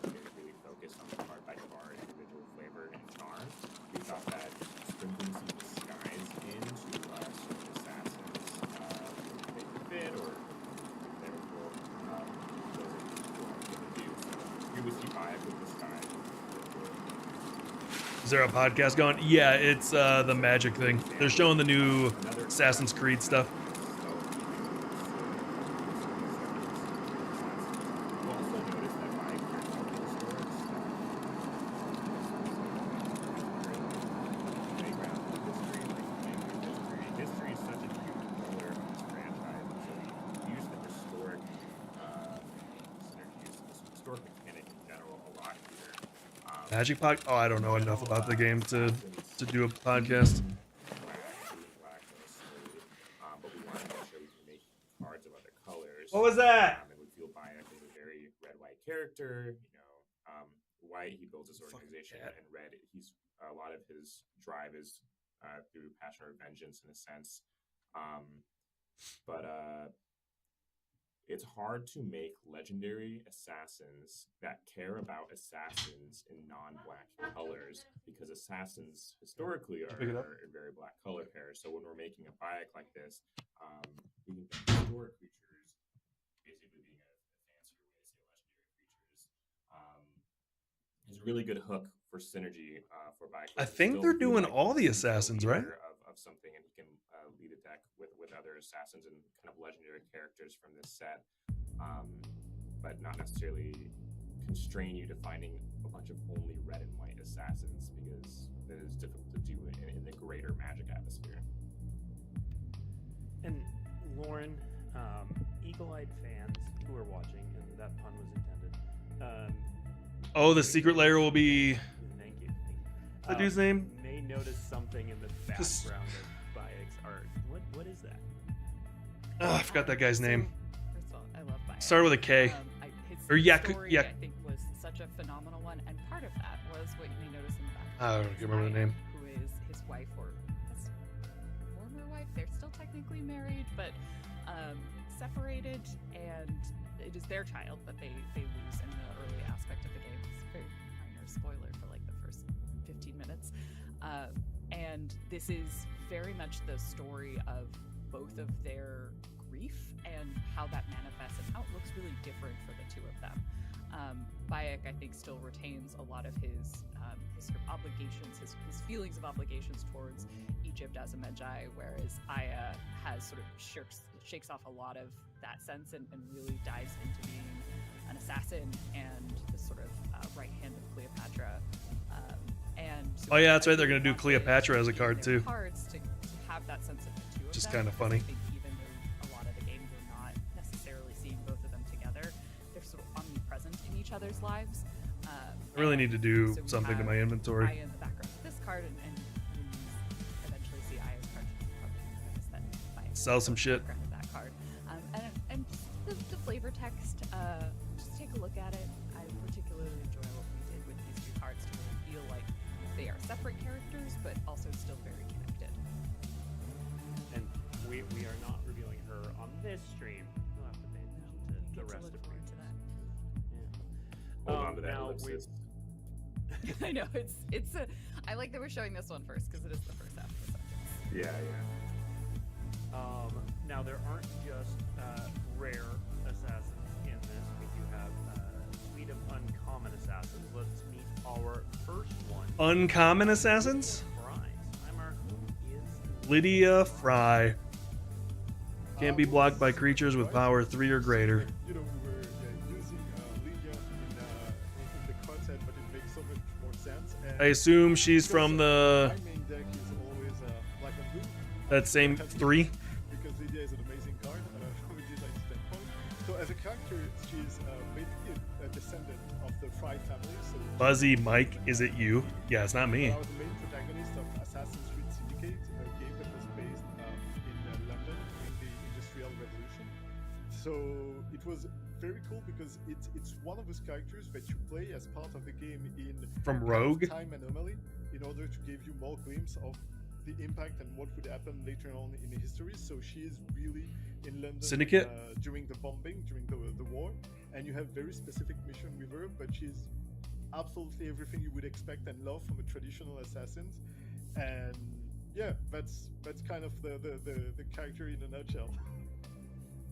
and it really focused on the card by card individual flavor and charm, we thought that sprinkling some Disguise into certain assassins make it fit, or therefore here we see Bayek with Disguise. Is there a podcast going? Yeah, it's the magic thing. They're showing the new Assassin's Creed stuff. Magic Pod? Oh, I don't know enough about the game to do a podcast. What was that? And we feel Bayek is a very red-white character. White, he builds his organization, and red, he's a lot of his drive is through passion or vengeance in a sense. But it's hard to make legendary assassins that care about assassins in non-black colors because assassins historically are very black color pairs. So when we're making a Bayek like this, we can think historic creatures basically being a fancier way to say legendary creatures. Is a really good hook for synergy for Bayek. I think they're doing all the assassins, right? Of something, and he can lead a deck with other assassins and kind of legendary characters from this set, but not necessarily constrain you to finding a bunch of only red and white assassins because it is difficult to do in the greater Magic atmosphere. And Lauren, eagle-eyed fans who are watching, and that pun was intended. Oh, the secret layer will be. Thank you. The dude's name? May notice something in the background of Bayek's art. What is that? Oh, I forgot that guy's name. First of all, Started with a K. His Or story, I think, was such a phenomenal one, and part of that was what you may notice in the back. I don't remember the name. Who is his wife or his former wife? They're still technically married, but separated, and it is their child that they lose in the early aspect of the game. It's a very minor spoiler for like the first 15 minutes. And this is very much the story of both of their grief and how that manifests and how it looks really different for the two of them. Bayek, I think, still retains a lot of his sort of obligations, his feelings of obligations towards Egypt as a Medjay, whereas Aya has sort of shakes off a lot of that sense and really dives into being an assassin and the sort of right hand of Cleopatra. Oh yeah, that's right. They're gonna do Cleopatra as a card too. Cards to have that sense of the two of Which is them, kind of because funny. I think even though a lot of the games are not necessarily seeing both of them together, they're sort of omnipresent in each other's lives. I really need to do so we something to have my inventory. Aya in the background of this card, and when you eventually see Aya's card, you probably notice that Bayek Sell some is shit. the background of that card. And the flavor text, just take a look at it. I particularly enjoy what we did with these two cards to really feel like they are separate characters, but also still very connected. And we are not revealing her on this stream. You'll have to pay attention to the Get to rest look of the forward to that. Hold on to that now ellipsis. I know it's a. I like that we're showing this one first because it is the first half of the sentence. Yeah, yeah. Now there aren't just rare assassins in this. We do have a suite of uncommon assassins. Let's meet our first one. Uncommon assassins? Fry. Timer is Lydia Fry. Can't be blocked by creatures with power 3 or greater. You know, we were using Lydia in the concept, but it makes so much more sense. And I assume she's from the my main deck is always black and blue. that same 3. Because Lydia is an amazing card from a design standpoint. So as a character, she's basically a descendant of the Fry family. So Buzzy Mike, is it you? Yeah, it's not me. I was the main protagonist of Assassin's Creed Syndicate, a game that was based in London during the Industrial Revolution. So it was very cool because it's one of those characters that you play as part of the game in From kind of Rogue? time anomaly in order to give you more glimpse of the impact and what would happen later on in the history. So she is really in London Syndicate? during the bombing, during the war, and you have very specific mission with her, but she's absolutely everything you would expect and love from a traditional assassins. And yeah, that's kind of the character in a nutshell.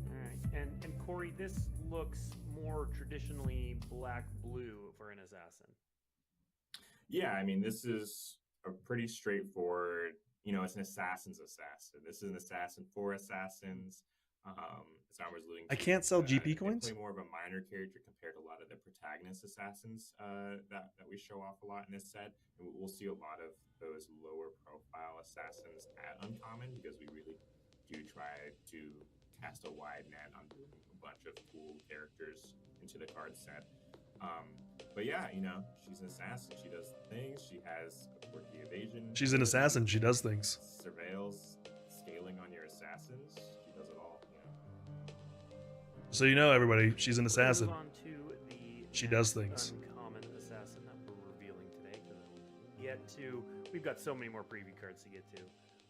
Alright, and Corey, this looks more traditionally black-blue for an assassin. Yeah, I mean, this is a pretty straightforward, you know, it's an assassin's assassin. This is an assassin for assassins. As I was alluding to, I can't sell GP coins? Definitely more of a minor character compared to a lot of the protagonist assassins that we show off a lot in this set. And we'll see a lot of those lower profile assassins at Uncommon because we really do try to cast a wide net on a bunch of cool characters into the card set. But yeah, you know, she's an assassin. She does things. She has a quirky evasion. She's an assassin. She does things. Surveils, scaling on your assassins. She does it all. You know. So you know, everybody, she's an assassin. Move on to the She does next things. uncommon assassin that we're revealing today. We've got so many more preview cards to get to.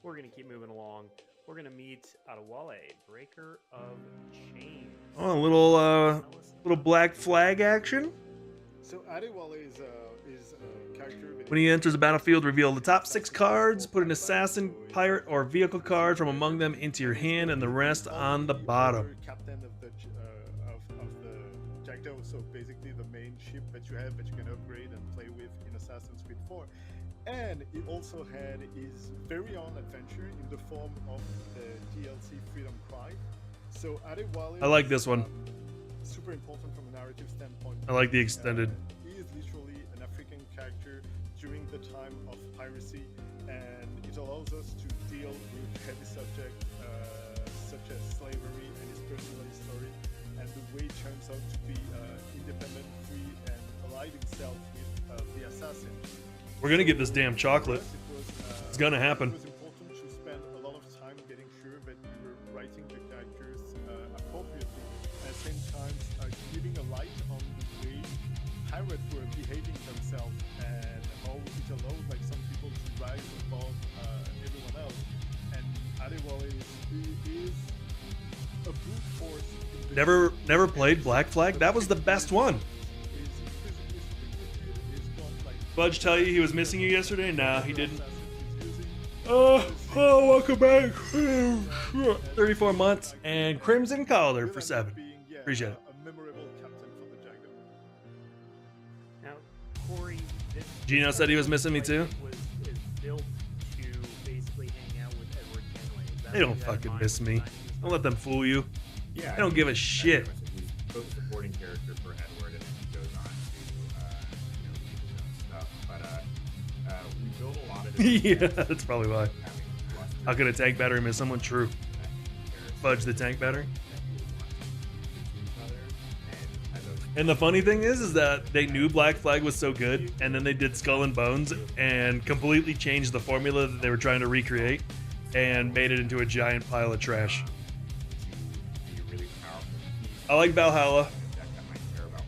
We're gonna keep moving along. We're gonna meet Adewale, Breaker of Chains. Oh, a little black flag action. So Adewale is a character. When he enters the battlefield, reveal the top 6 cards, put an assassin, pirate, or vehicle card from among them into your hand, and the rest on the bottom. Captain of the Jackdaw, so basically the main ship that you have that you can upgrade and play with in Assassin's Creed 4. And it also had his very own adventure in the form of the DLC Freedom Cry. So Adewale, I like this one. Super important from a narrative standpoint. I like the extended. He is literally an African character during the time of piracy, and it allows us to deal with heavy subjects such as slavery and his personal story, and the way it turns out to be independent, free, and allied himself with the assassin. We're gonna get this damn chocolate. It's gonna happen. It was important to spend a lot of time getting sure that we were writing the characters appropriately. At the same time, pirates were behaving themselves and how it allowed like some people to rise above everyone else. And Adewale is a brute force. Never played Black Flag. That was the best one. Budge tell you he was missing you yesterday? Nah, he didn't. Oh, welcome back. 34 months and Crimson Collar for 7. Appreciate it. A memorable captain for the Jackdaw. Now, Corey, Gino said he was missing me too. Is built to basically hang out with Edward Kenway. Is that They what don't you had in fucking mind miss when me. designing this Don't one? let them fool you. Yeah, I don't give a shit. He's both a supporting character for Edward, and then he goes on to lead his own stuff. But we build a lot of Yeah, different that's probably why. How could a tank battery miss someone? True. Fudge the tank battery. And the funny thing is that they knew Black Flag was so good, and then they did Skull and Bones and completely changed the formula that they were trying to recreate and made it into a giant pile of trash. I like Valhalla.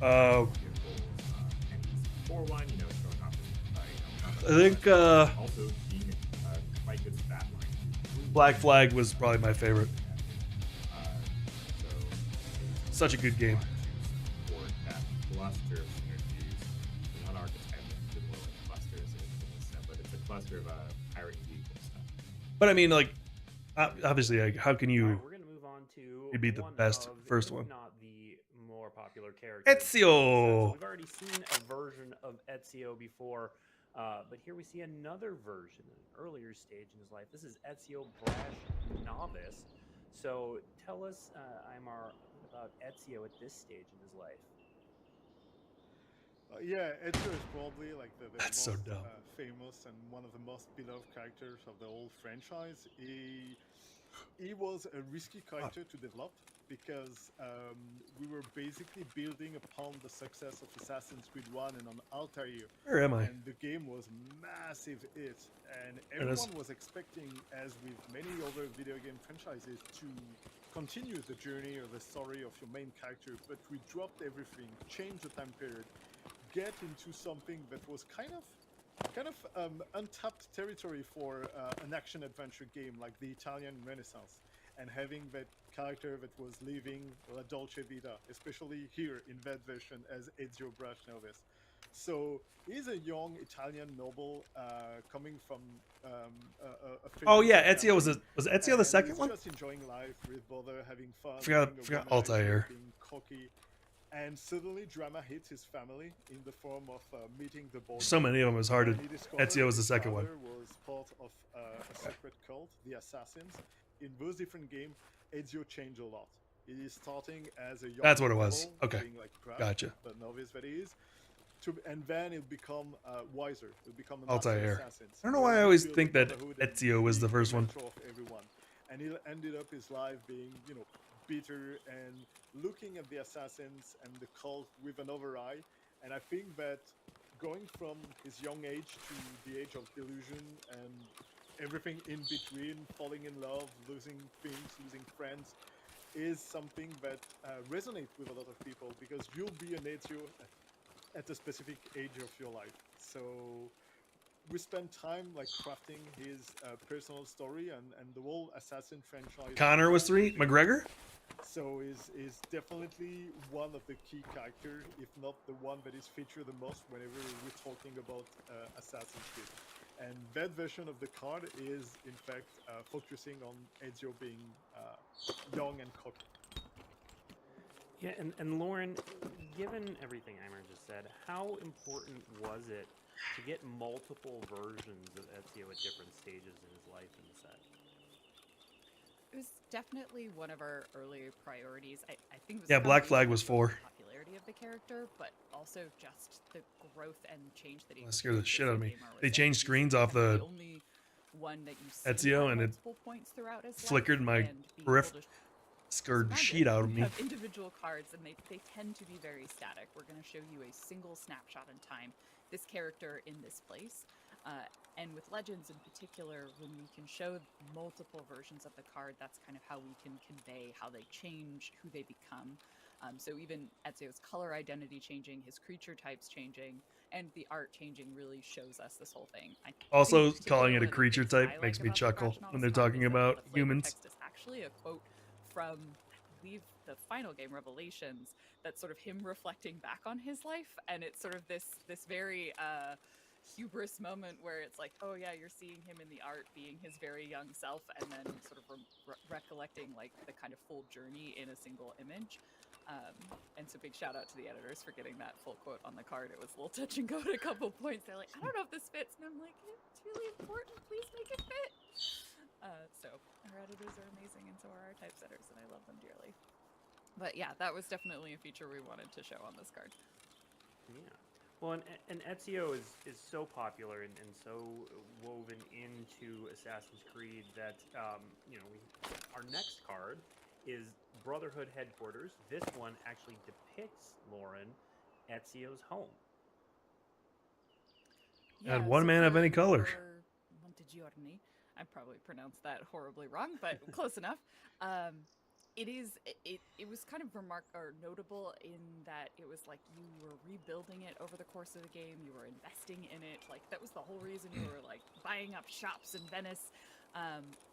I think Also being quite good stat line. Black Flag was probably my favorite. So Such a good game. support that cluster of synergies, not archetype, but more like clusters in this stuff, but it's a cluster of pirate vehicle stuff. But I mean, like, obviously, like, how can All you? right, we're gonna move on to It'd be the one best of, first if one. not the more popular character. Ezio! We've already seen a version of Ezio before, but here we see another version, an earlier stage in his life. This is Ezio Brash Novice. So tell us, Aymar, about Ezio at this stage in his life. Yeah, Ezio is probably like the That's most so dumb. famous and one of the most beloved characters of the whole franchise. He was a risky character to develop because we were basically building upon the success of Assassin's Creed 1 and on Altair. Where am I? And the game was massive hit, and There it is. everyone was expecting, as with many other video game franchises, to continue the journey or the story of your main character, but we dropped everything, changed the time period, get into something that was kind of untapped territory for an action adventure game like the Italian Renaissance, and having that character that was living La Dolce Vita, especially here in that version as Ezio Brash Novice. So he's a young Italian noble coming from a Oh yeah, family Ezio was Ezio the and second he's one? just enjoying life with brother, having fun. Forgot being a womanizer, Altair. being cocky, and suddenly drama hits his family in the form of meeting the board. So many of them was hard And to. he discovered Ezio was the his second one. father was part of a secret cult, the Assassins. In those different games, Ezio changed a lot. He is starting as a young That's what it was. noble, Okay. being like Brash, Gotcha. the novice that he is. And then he'll become wiser. He'll become a master Altair. assassin. I don't know why I always think that Ezio was the first one. Of everyone. And he ended up his life being, bitter and looking at the assassins and the cult with another eye. And I think that going from his young age to the age of delusion and everything in between, falling in love, losing things, losing friends, is something that resonates with a lot of people, because you'll be an Ezio at a specific age of your life. So we spent time like crafting his personal story and the whole Assassin franchise. Connor was 3. McGregor? So is definitely one of the key characters, if not the one that is featured the most whenever we're talking about Assassin's Creed. And that version of the card is in fact focusing on Ezio being young and cocky. Yeah, and Lauren, given everything Eimer just said, how important was it to get multiple versions of Ezio at different stages in his life in the set? It was definitely one of our earlier priorities. I think it was Yeah, Black probably Flag was the 4. popularity of the character, but also just the growth and change that he That scared the experienced shit as out a of me. gamer was They that changed he's screens off the only one that you see Ezio, at and it multiple points throughout his life, flickered my and being periph- able to Scared the surround shit it, out of you me. have individual cards, and they tend to be very static. We're going to show you a single snapshot in time, this character in this place. And with Legends in particular, when we can show multiple versions of the card, that's kind of how we can convey how they change, who they become. So even Ezio's color identity changing, his creature types changing, and the art changing really shows us this whole thing. I Also, think calling it a one of the creature things type I makes like me about the chuckle Scratch when they're Novelist card talking is that about the flavor humans. text is actually a quote from, I believe, the final game, Revelations, that's sort of him reflecting back on his life, and it's sort of this very hubris moment where it's like, oh yeah, you're seeing him in the art being his very young self, and then sort of recollecting like the kind of full journey in a single image. And so big shout out to the editors for getting that full quote on the card. It was a little touch and go at a couple points. They're like, I don't know if this fits, and I'm like, it's really important, please make it fit. So our editors are amazing, and so are our typesetters, and I love them dearly. But yeah, that was definitely a feature we wanted to show on this card. Yeah. Well, and Ezio is so popular and so woven into Assassin's Creed that our next card is Brotherhood Headquarters. This one actually depicts, Lauren, Ezio's home. And one man of any color. Montegiorni, I probably pronounced that horribly wrong, but close enough. It was kind of notable in that it was like you were rebuilding it over the course of the game. You were investing in it. Like that was the whole reason you were like buying up shops in Venice.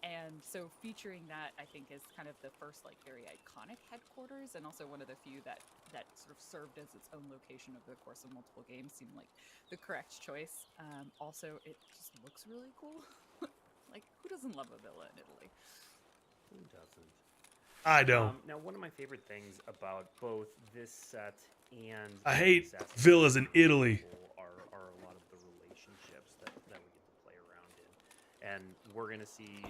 And so featuring that, I think, is kind of the first like very iconic headquarters, and also one of the few that sort of served as its own location over the course of multiple games. Seemed like the correct choice. Also, it just looks really cool. Like, who doesn't love a villa in Italy? Who doesn't? I don't. Now, one of my favorite things about both this set and I hate Assassin's villas in Creed Italy. are a lot of the relationships that we get to play around in. And we're going to see,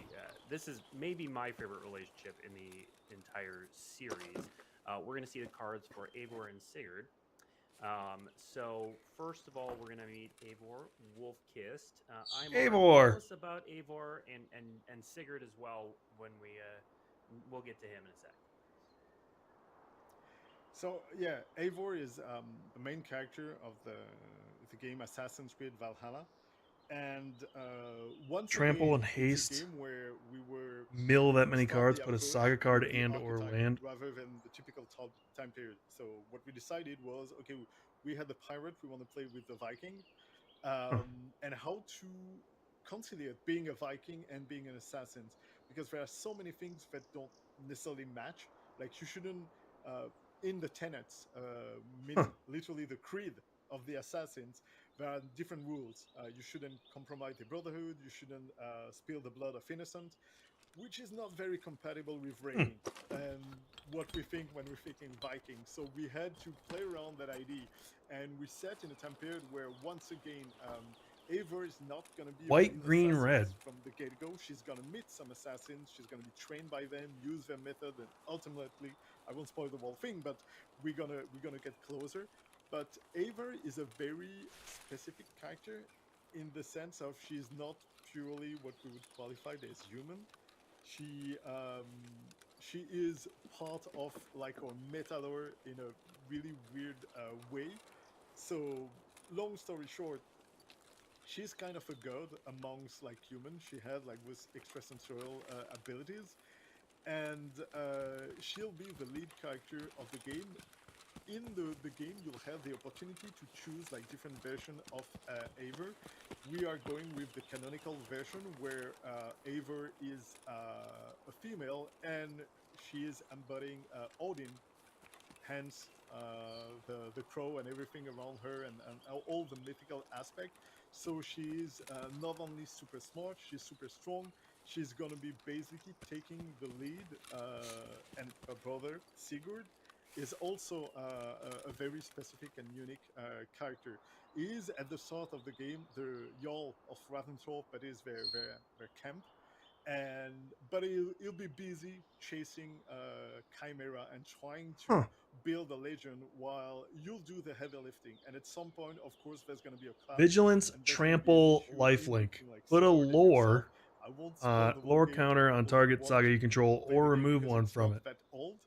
this is maybe my favorite relationship in the entire series. We're going to see the cards for Eivor and Sigurd. So first of all, we're going to meet Eivor, Wolf-Kissed. Eivor! Tell us about Eivor and Sigurd as well when we'll get to him in a sec. So yeah, Eivor is the main character of the game Assassin's Creed Valhalla, and once Trample again, and haste. it's a game where we were Mill that many start cards, the put a approach saga card with the and or archetype land. rather than the typical time period. So what we decided was, okay, we had the pirate, we want to play with the Viking, and how to conciliate being a Viking and being an assassin, because there are so many things that don't necessarily match. Like you shouldn't in the tenets, meaning literally the creed of the assassins, there are different rules. You shouldn't compromise the brotherhood. You shouldn't spill the blood of innocent, which is not very compatible with raiding and what we think when we're thinking Vikings. So we had to play around that idea, and we set in a time period where once again, Eivor is not going to be White, green, red. from the get-go. She's going to meet some assassins. She's going to be trained by them, use their method, and ultimately, I won't spoil the whole thing, but we're gonna get closer. But Eivor is a very specific character in the sense of she's not purely what we would qualify as human. She is part of like our meta lore in a really weird way. So long story short, she's kind of a god amongst like humans. She had like with extrasensorial abilities, and she'll be the lead character of the game. In the game, you'll have the opportunity to choose like different version of Eivor. We are going with the canonical version where Eivor is a female and she is embodying Odin, hence the crow and everything around her, and all the mythical aspect. So she's not only super smart, she's super strong. She's gonna be basically taking the lead, and her brother Sigurd is also a very specific and unique character. He is at the start of the game the Jarl of Ravensthorpe, that is their camp, but he'll be busy chasing Chimera and trying to build a legend while you'll do the heavy lifting. And at some point, of course, there's going to be a clash. Vigilance, trample, lifelink. Put a lore lore counter on target saga you control, or remove one from it. That old.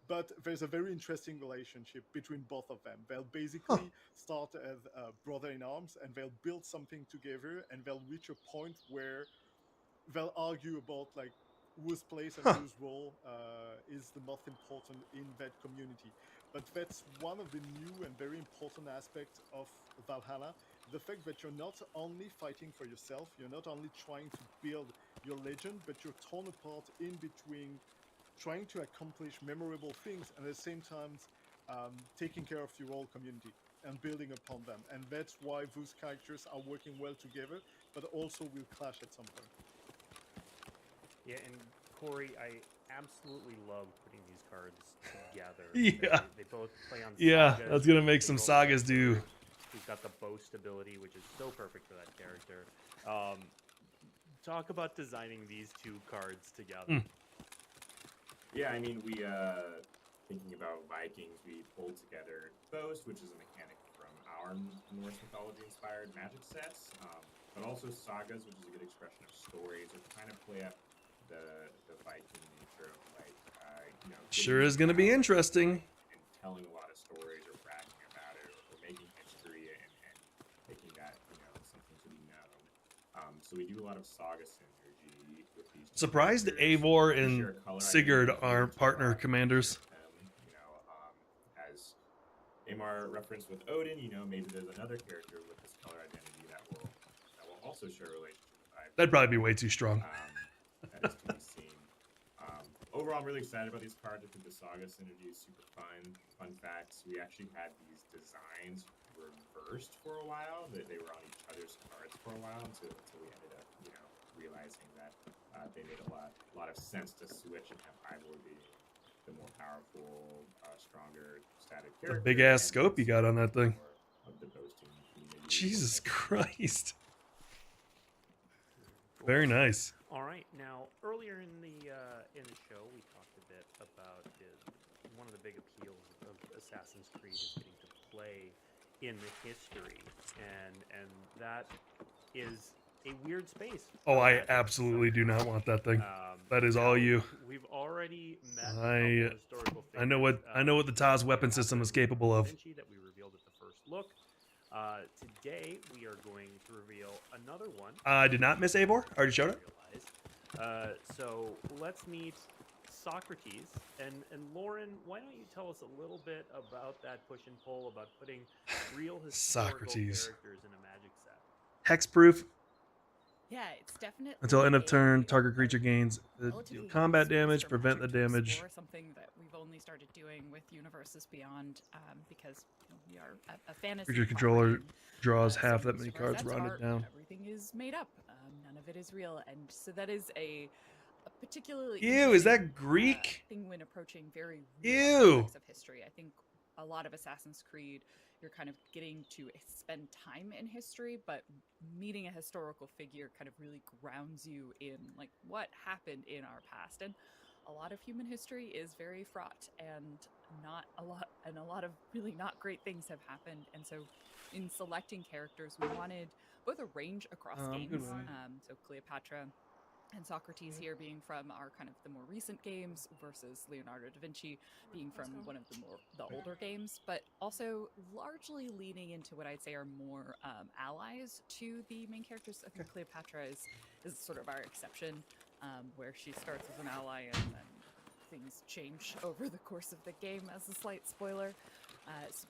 But there's a very interesting relationship between both of them. They'll basically start as brother in arms, and they'll build something together, and they'll reach a point where they'll argue about like whose place and Huh. whose role is the most important in that community. But that's one of the new and very important aspects of Valhalla. The fact that you're not only fighting for yourself, you're not only trying to build your legend, but you're torn apart in between trying to accomplish memorable things and at the same time taking care of your whole community and building upon them. And that's why those characters are working well together, but also will clash at some point. Yeah, and Corey, I absolutely love putting these cards together. Yeah. They both play on Yeah, sagas. that's gonna make They some both sagas have do. swords. He's got the boast ability, which is so perfect for that character. Talk about designing these two cards together. Yeah, I mean, we thinking about Vikings, we pulled together Boast, which is a mechanic from our Norse mythology-inspired Magic sets, but also sagas, which is a good expression of stories, or kind of play up the Viking nature of like, Sure is gonna be interesting. and telling a lot of stories, or bragging about it, or making history, and making that something to be known. So we do a lot of saga synergy with these. Surprised characters. Eivor We and share color Sigurd identity aren't to, partner commanders. as Amar referenced with Odin, maybe there's another character with this color identity that will also share a relationship with Eivor. That'd probably be way too strong. That is to be seen. Overall, I'm really excited about these cards. I think the saga synergy is super fun. Fun facts: we actually had these designs reversed for a while. That they were on each other's cards for a while until we ended up, realizing that they made a lot of sense to switch and have Ivor be the more powerful, stronger static The character. big ass and scope you got on that thing. more of the boasting community. Jesus Christ. Very nice. All right. Now, earlier in the show, we talked a bit about one of the big appeals of Assassin's Creed is getting to play in the history, and that is a weird space. Oh, I absolutely do not want that thing. That is all you. We've already met I historical figures. I know what the Taz weapon system is capable of. That we revealed at the first look. Today we are going to reveal another one. I did not miss Eivor. I already showed it. So let's meet Socrates and Lauren. Why don't you tell us a little bit about that push and pull about putting real historical Socrates. characters in a Magic set? Hexproof Yeah, it's definitely until end of turn. a Target creature gains deal relatively combat new space damage, for prevent the Magic to damage. explore, something that we've only started doing with Universes Beyond, because we are a fantasy Creature controller property. draws So half that most many of our cards, sets rounded are- down. Everything is made up. None of it is real, and so that is a particularly Ew, is that interesting, Greek? thing when approaching very Ew. real aspects of history. I think a lot of Assassin's Creed, you're kind of getting to spend time in history, but meeting a historical figure kind of really grounds you in like what happened in our past. And a lot of human history is very fraught, and a lot of really not great things have happened. And so in selecting characters, we wanted both a range across good games. one. So Cleopatra and Socrates here being from our kind of the more recent games versus Leonardo da Vinci being from one of the older games, but also largely leaning into what I'd say are more allies to the main characters. I think Cleopatra is sort of our exception, where she starts as an ally and then things change over the course of the game, as a slight spoiler.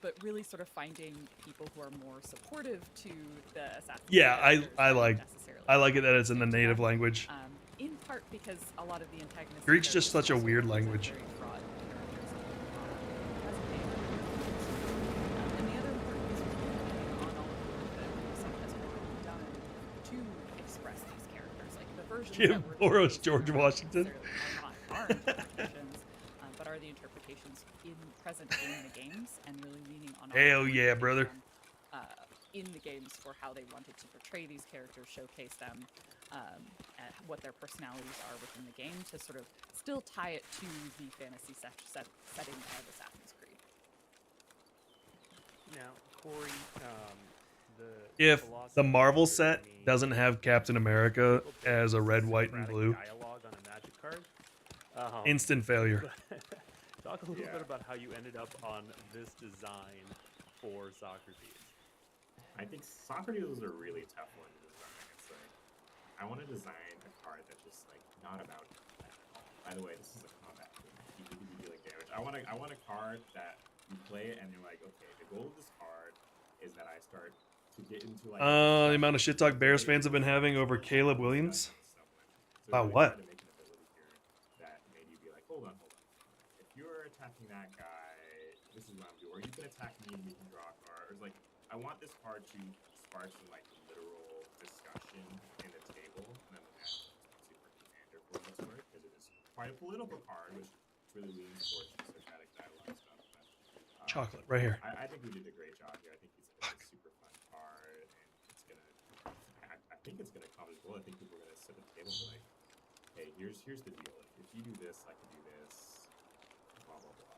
But really sort of finding people who are more supportive to the assassin. Yeah, characters I than like necessarily it that it's in the into native that. language. In part because a lot of the antagonists. Greek's just such a weird language. And the other part is really on all of the work that Ubisoft has already done to express these characters. Like the versions Give that we're Boros doing George are not Washington. necessarily our interpretations, but are the interpretations present in the games, and really leaning on. Hell yeah, brother. In the games for how they wanted to portray these characters, showcase them, and what their personalities are within the game, to sort of still tie it to the fantasy setting of Assassin's Creed. Now, Corey, If philosophy the Marvel of set Germany doesn't have Captain America as a red, white, and Socratic blue, dialogue on a Magic card. instant failure. Talk a little Yeah. bit about how you ended up on this design for Socrates. I think Socrates was a really tough one to design. It's like, I want to design a card that's just like not about that. by the way, this is a combat thing. You can do dealing damage. I want a card that you play it and you're like, okay, the goal of this card is that I start to get into like The amount of shit talk Bears fans have been having over Caleb Williams. About what? To make an ability here that made you be like, hold on. If you're attacking that guy, this is what I'm doing. Or you can attack me and you can draw a card. Or it's like, I want this card to spark some like literal discussion in the table. And then that's super commander for what it's worth, because it is quite a political card, which really leans towards systematic dialogue stuff. But, Chocolate, right here. I think we did a great job here. I think it's a super fun card, and it's gonna. I think it's gonna come as well. I think people are gonna sit at the table and be like, hey, here's the deal. If you do this, I can do this. Blah blah blah.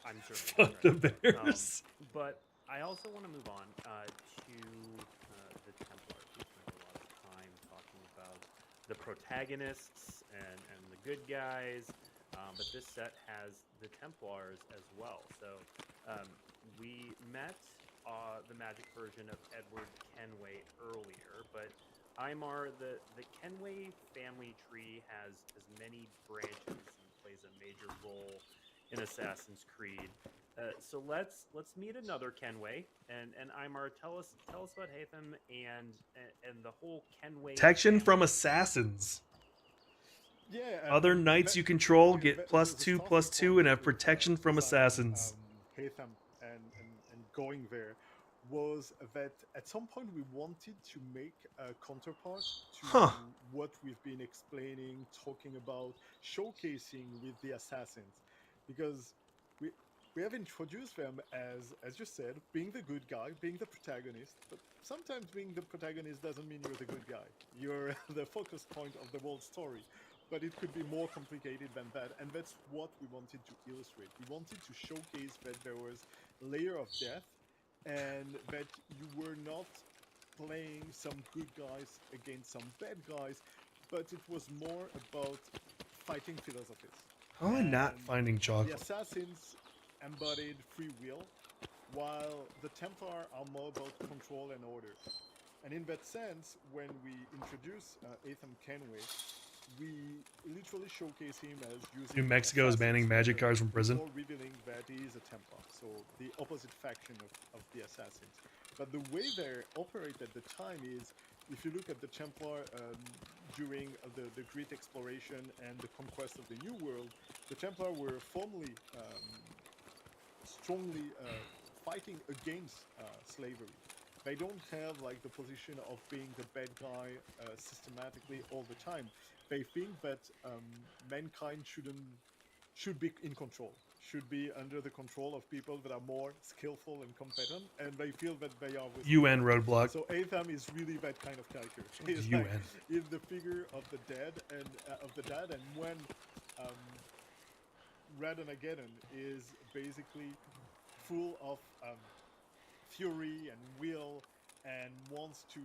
I'm certainly Fuck the interested. Bears. But I also want to move on to the Templars. We spent a lot of time talking about the protagonists and the good guys, but this set has the Templars as well. So we met the Magic version of Edward Kenway earlier, but Aymar, the Kenway family tree has many branches and plays a major role in Assassin's Creed. So let's meet another Kenway, and Aymar, tell us about Hatham and the whole Kenway Protection family. from assassins. Yeah. Other knights you control get +2/+2 and have protection from assassins. Hatham and going there was that at some point we wanted to make a counterpart to what we've been explaining, talking about, showcasing with the assassins, because we have introduced them as you said, being the good guy, being the protagonist, but sometimes being the protagonist doesn't mean you're the good guy. You're the focus point of the world story. But it could be more complicated than that, and that's what we wanted to illustrate. We wanted to showcase that there was a layer of death, and that you were not playing some good guys against some bad guys, but it was more about fighting philosophies. How am I not finding The chocolate? assassins embodied free will, while the Templar are more about control and order. And in that sense, when we introduce Hatham Kenway, we literally showcase him as using New Mexico is banning magic cards from prison. before revealing that he is a Templar, so the opposite faction of the assassins. But the way they operate at the time is, if you look at the Templar during the Great Exploration and the conquest of the New World, the Templar were formerly strongly fighting against slavery. They don't have like the position of being the bad guy systematically all the time. They think that mankind should be in control, should be under the control of people that are more skillful and competent, and they feel that they are with UN roadblock. So Hatham is really that kind of character. He's UN. like, he's the figure of the dead and when Radanageddon is basically full of fury and will and wants to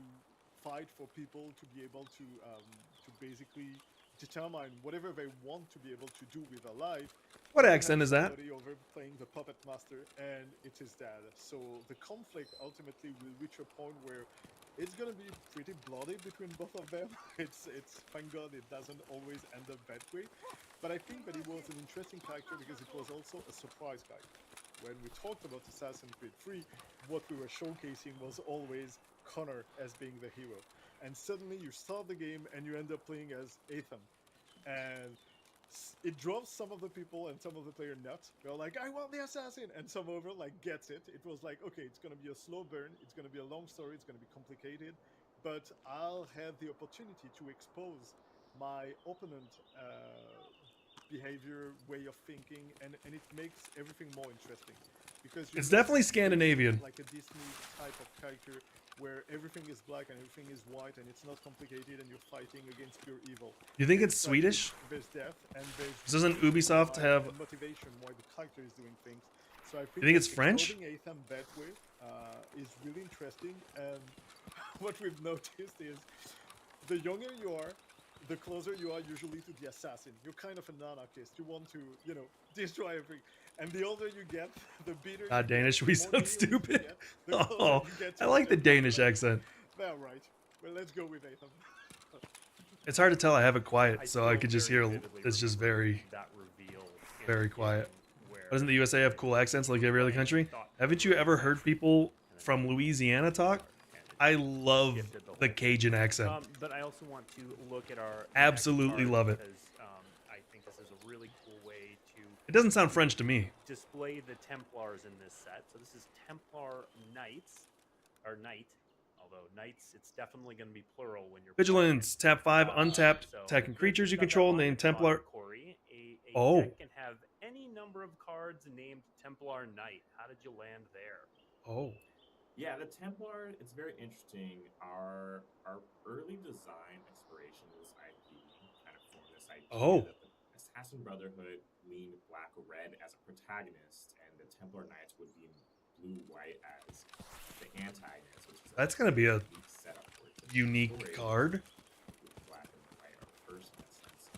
fight for people to be able to basically determine whatever they want to be able to do with their life. What accent is that? Somebody over playing the puppet master, and it's his dad. So the conflict ultimately will reach a point where it's gonna be pretty bloody between both of them. It's thank God it doesn't always end up that way. But I think that it was an interesting character because it was also a surprise character. When we talked about Assassin's Creed 3, what we were showcasing was always Connor as being the hero. And suddenly you start the game and you end up playing as Hatham. And it drove some of the people and some of the players nuts. They're like, I want the assassin! And some over like gets it. It was like, okay, it's gonna be a slow burn, it's gonna be a long story, it's gonna be complicated, but I'll have the opportunity to expose my opponent behavior, way of thinking, and it makes everything more interesting. Because It's definitely Scandinavian. Like a Disney type of character where everything is black and everything is white and it's not complicated and you're fighting against pure evil. You think it's Swedish? There's death and there's Doesn't Ubisoft have? motivation why the character is doing things. So I think You think it's that French? exploding Hatham that way is really interesting. And what we've noticed is the younger you are, the closer you are usually to the assassin. You're kind of an anarchist. You want to, destroy everything. And the older you get, the bitter. God, Danish, we the more sound heroes you stupid. get, the closer Oh, you get to I like the Danish accent. Well, right. Well, let's go with Hatham. It's hard to tell. I have it quiet, so I still could just very hear. vividly It's just remember very, that reveal in very the quiet. game where Doesn't the USA have cool accents like every other playing, country? thought Haven't you you were ever the heard best, people and then from you Louisiana talk? and it I love shifted the the whole Cajun accent. But I also want to look at our Absolutely next love card it. because I think this is a really cool way to It doesn't sound French to me. display the Templars in this set. So this is Templar Knights, or Knight. Although Knights, it's definitely going to be plural when you're Vigilance, tap 5, playing it. untapped, So attacking creatures you got that control, on named the bottom, Templar. Corey. A Oh. deck can have any number of cards named Templar Knight. How did you land there? Oh. Yeah, the Templar, it's very interesting. Our early design exploration of this IP kind of formed this idea Oh. that the Assassin Brotherhood leaned black-red as a protagonist, and the Templar Knights would be blue-white as the antagonist, which is That's gonna be a unique setup for it. unique Story card. with black and white are first in that sense.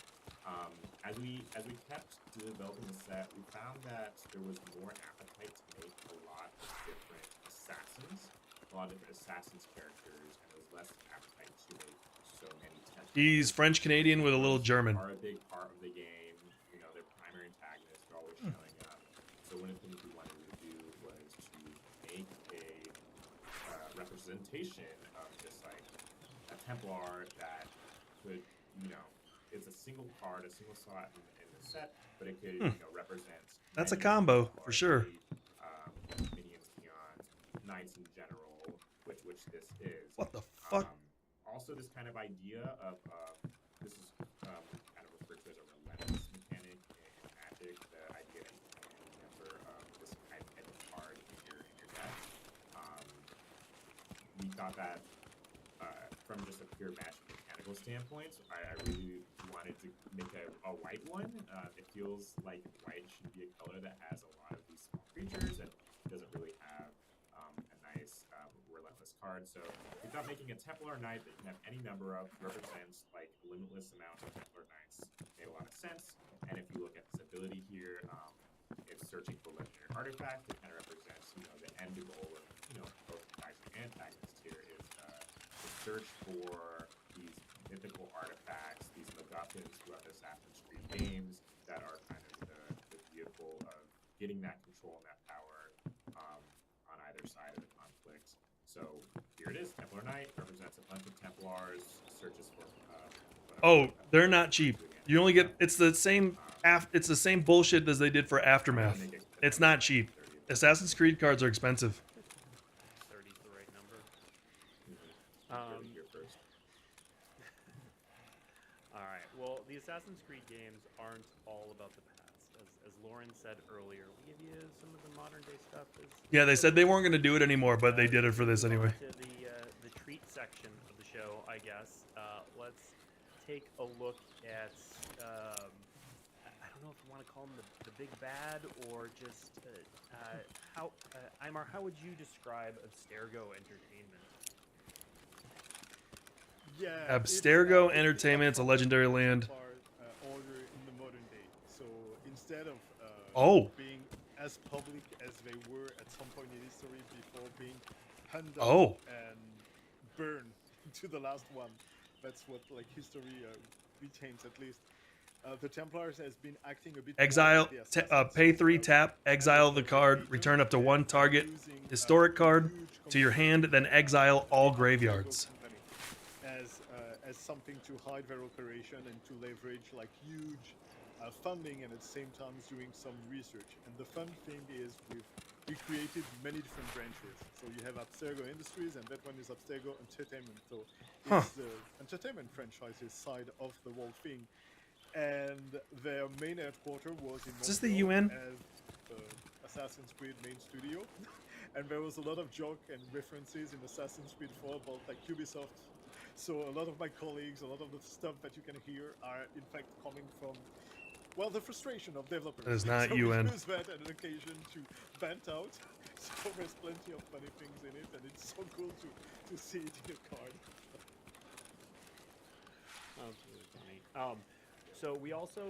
As we kept developing the set, we found that there was more appetite to make a lot of different assassins, a lot of different assassins characters, and there was less appetite to make so many Templars. He's French Canadian with a little German. Are a big part of the game. You know, their primary antagonists are always showing up. So one of the things we wanted to do was to make a representation of just like a Templar that could, you know, it's a single card, a single slot in the set, but it could, you know, represent. That's a many combo, Templars, for sure. Minions, peons, knights in general, which this is. What the fuck? Also, this kind of idea of this is kind of referred to as a relentless mechanic in Magic. The idea that you can remember this type of card in your deck. We thought that from just a pure Magic mechanical standpoint, I really wanted to make a white one. It feels like white should be a color that has a lot of these small creatures and doesn't really have a nice relentless card. So we thought making a Templar Knight that you can have any number of represents like a limitless amount of Templar Knights made a lot of sense. And if you look at this ability here, it's searching for legendary artifacts. It kind of represents, you know, the end goal of, you know, both protagonist and antagonist here is the search for these mythical artifacts, these MacGuffins throughout the Assassin's Creed games that are kind of the vehicle of getting that control and that power on either side of the conflict. So here it is. Templar Knight represents a bunch of Templars, searches for. Oh, they're not cheap. You only get it's the same bullshit as they did for Aftermath. It's not cheap. Assassin's Creed cards are expensive. 30 is the right number. Here first. All right. Well, the Assassin's Creed games aren't all about the past. As Lauren said earlier, we give you some of the modern day stuff. Yeah, they said they weren't going to do it anymore, but they did it for this anyway. To the treat section of the show, I guess. Let's take a look at. I don't know if you want to call them the big bad or just how. Aymar, how would you describe Abstergo Entertainment? Yeah, Abstergo Entertainment, it's a legendary land. Order in the modern day. So instead of being as public as they were at some point in history before being hunted and burned to the last one, that's what like history retains at least. The Templars has been acting a bit. Exile, pay 3 tap, exile the card, return up to 1 target historic card to your hand, then exile all graveyards. As something to hide their operation and to leverage like huge funding and at the same time doing some research. And the fun thing is we created many different branches. So you have Abstergo Industries and that one is Abstergo Entertainment. So it's the entertainment franchises side of the whole thing. And their main headquarters was in Montreal. Is this the UN? As the Assassin's Creed main studio. And there was a lot of joke and references in Assassin's Creed 4 about like Ubisoft. So a lot of my colleagues, a lot of the stuff that you can hear are in fact coming from, well, the frustration of developers. It is not so UN. we use that as an occasion to vent out. So there's plenty of funny things in it, and it's so cool to see it in your card. That's really funny. So we also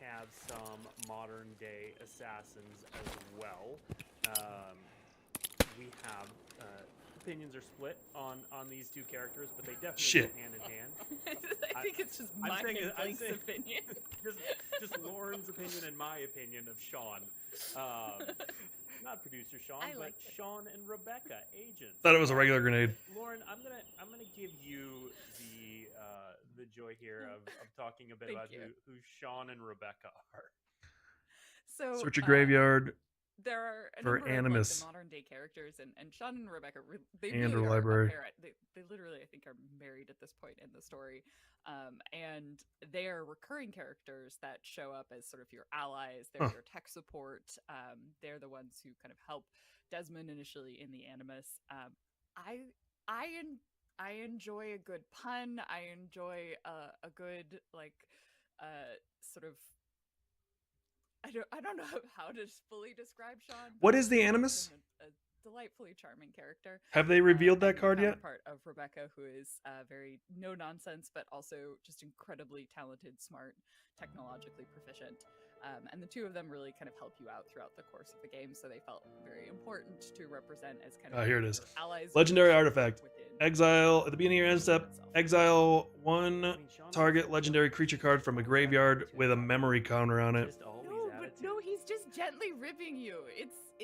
have some modern day assassins as well. We have opinions are split on these two characters, but they definitely Shit. go hand in hand. I think it's just I'm mine saying- and I'm Blake's saying- opinion. Just Lauren's opinion and my opinion of Sean. Not producer Sean, I but like it. Sean and Rebecca, agents. Thought it was a regular grenade. Lauren, I'm gonna give you the joy here of talking a bit Thank about you. who Sean and Rebecca are. So Search a graveyard there are a for number of Animus. like, the modern day characters, and Sean and Rebecca, they And really her are library. a pair. They literally, I think, are married at this point in the story, and they are recurring characters that show up as sort of your allies. They're your tech support. They're the ones who kind of help Desmond initially in the Animus. I enjoy a good pun. I enjoy a good sort of. I don't know how to fully describe Sean. What but is the I find Animus? him a delightfully charming character. Have they revealed that And the card yet? counterpart of Rebecca, who is very no nonsense, but also just incredibly talented, smart, technologically proficient. And the two of them really kind of help you out throughout the course of the game, so they felt very important to represent as kind of Here it is. allies. Legendary artifact. within Exile at the beginning of your end step. itself. Exile I one mean, Sean target also legendary shows creature his card from a always graveyard attitude. with a memory counter on it. Just always No, but attitude. no, he's just gently ribbing you.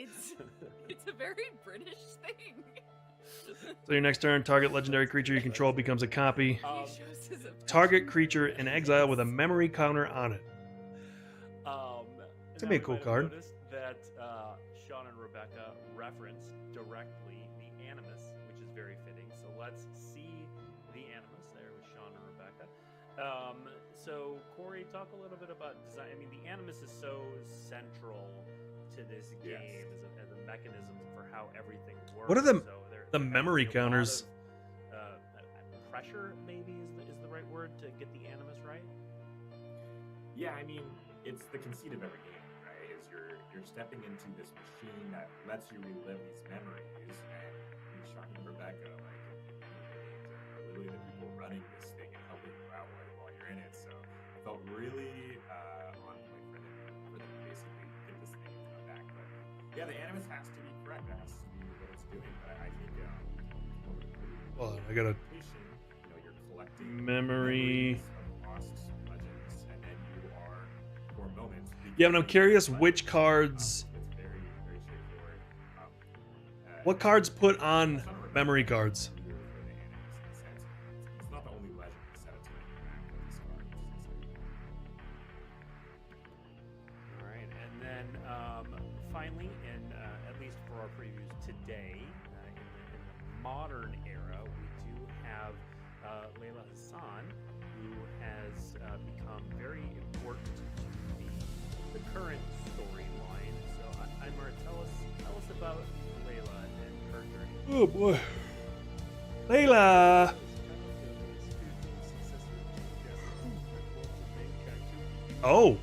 It's a very British thing. So your next turn, target legendary creature you control becomes a copy. He shows his affection. Target creature in exile with a memory counter on it. It's gonna be a cool card. Noticed that Sean and Rebecca reference directly the Animus, which is very fitting. So let's see the Animus there with Sean and Rebecca. So Corey, talk a little bit about design. I mean, the Animus is so central to this game as a mechanism for how everything works. What are the- So the there has memory to be a lot counters? of, pressure, maybe is the right word to get the Animus right. Yeah, I mean, it's the conceit of every game, right? Is you're stepping into this machine that lets you relive these memories, and Sean and Rebecca, like, are literally the people running this thing and helping you out while you're in it. So I felt really on point for them to basically get this thing and come back. But yeah, the Animus has to be correct. That has to be what it's doing. But I think Well, I gotta you're collecting memory. memories of lost legends, and then you are for a moment. Yeah, but I'm curious But, which cards. It's very, very straightforward. What cards put on it's not a repeat memory cards? for the Animus in a sense. It's not the only legend that's set to interact with these cards. All right, and then finally, and at least for our previews today, in the modern era, we do have Layla Hassan, who has become very important to the current storyline. So, Aymar, tell us about Layla and her journey. Oh boy. Layla! Oh.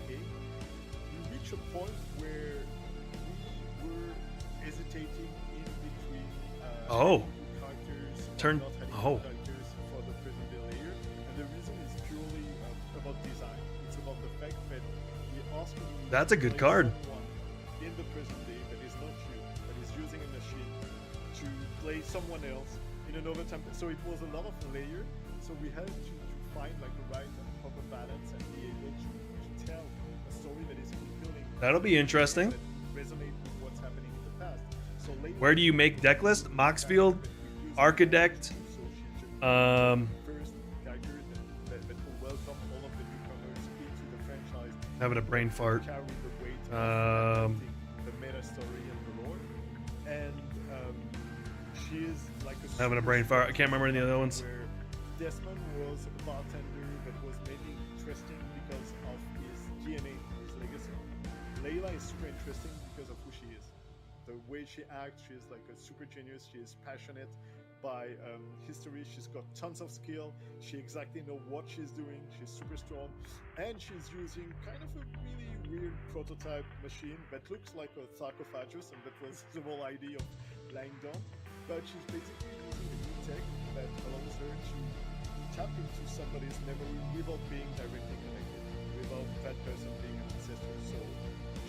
We reached a point where we were hesitating in between Oh. characters, Turn- not having oh. characters for the present day layer, and the reason is purely about design. It's about the fact that we ask you That's a good to play card. someone in the present day that is not you, that is using a machine to play someone else in another time. So it was a lot of layer. So we had to find like the right and proper balance and be able to tell a story that is fulfilling. That'll be interesting. That resonate with what's happening in the past. So later, Where do you make deck list? Moxfield, Architect, first character that will welcome all of the newcomers into the franchise. having a brain fart. Carry the weight of Um, the meta story and the lore. And she is like a Having a brain fart. I can't remember any of the other ones. where Desmond was a bartender that was mainly interesting because of his DNA, his legacy. Layla is super interesting because of who she is. The way she acts, she's like a super genius. She is passionate by history. She's got tons of skill. She exactly knows what she's doing. She's super strong. And she's using kind of a really weird prototype machine that looks like a sarcophagus, and that was the whole idea of lying down. But she's basically using a new tech that allows her to tap into somebody's memory without being directly connected, without that person being an ancestor. So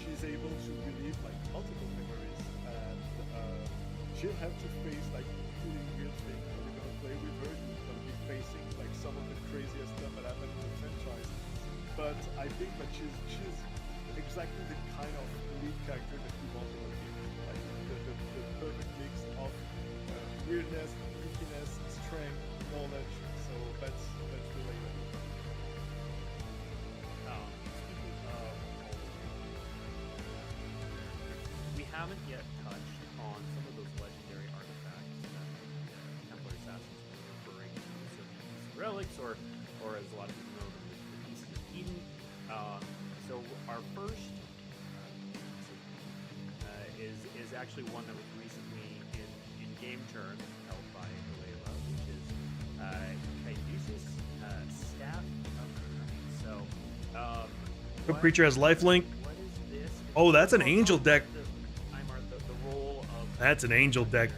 she's able to relive like multiple memories, and she'll have to face like really weird things when you're gonna play with her. You're gonna be facing like some of the craziest stuff that happened in the franchise. But I think that she's exactly the kind of lead character that we want in a game. Like the perfect mix of weirdness, goofiness, strength, knowledge. So that's really good. Speaking of we haven't yet touched on some of those legendary artifacts that Templar assassins were referring to, so these relics, or as a lot of people know them, the pieces of Eden. So our first is actually one that was recently in game terms held by Alayla, which is Caduceus, Staff of Hermes. So The creature has lifelink. what is this? Oh, that's an angel deck. The role of That's an angel deck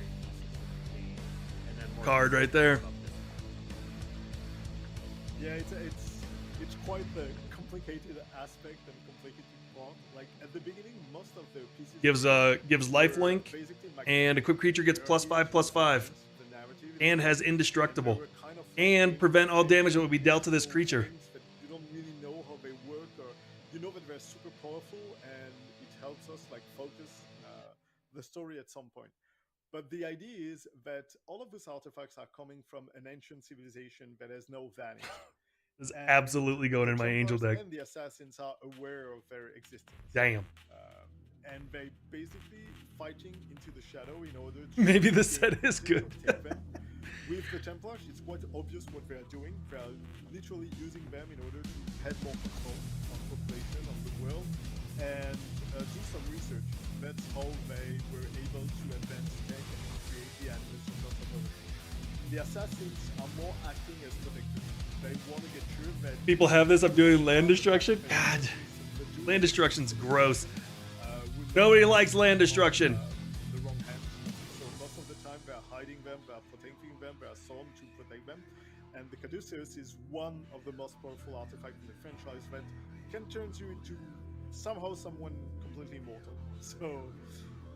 and then more card right there. Yeah, it's quite the complicated aspect and complicated part. Like at the beginning, most of the pieces Gives lifelink, basically and equipped creature gets +5/+5, the narrative, and has indestructible, they were kind of and like prevent all damage that would be dealt to this creature. things that you don't really know how they work, or you know that they're super powerful, and it helps us like focus the story at some point. But the idea is that all of these artifacts are coming from an ancient civilization that has now vanished. This is And absolutely going the in my angel Templars deck. And the assassins are aware of their existence. Damn. And they basically fighting into the shadow in order to Maybe the gain set is access good. or take them. With the Templars, it's quite obvious what they are doing. They are literally using them in order to have more control on population of the world and do some research. That's how they were able to advance tech and create the animals and lots of other things. The assassins are more acting as protectors. They want to get sure that People have this. I'm doing land destruction. God, land destruction's gross. Nobody likes land destruction. the wrong hands. So most of the time they are hiding them, they are protecting them, they are sewn to protect them. And the Caduceus is one of the most powerful artifacts in the franchise that can turn you into somehow someone completely immortal. So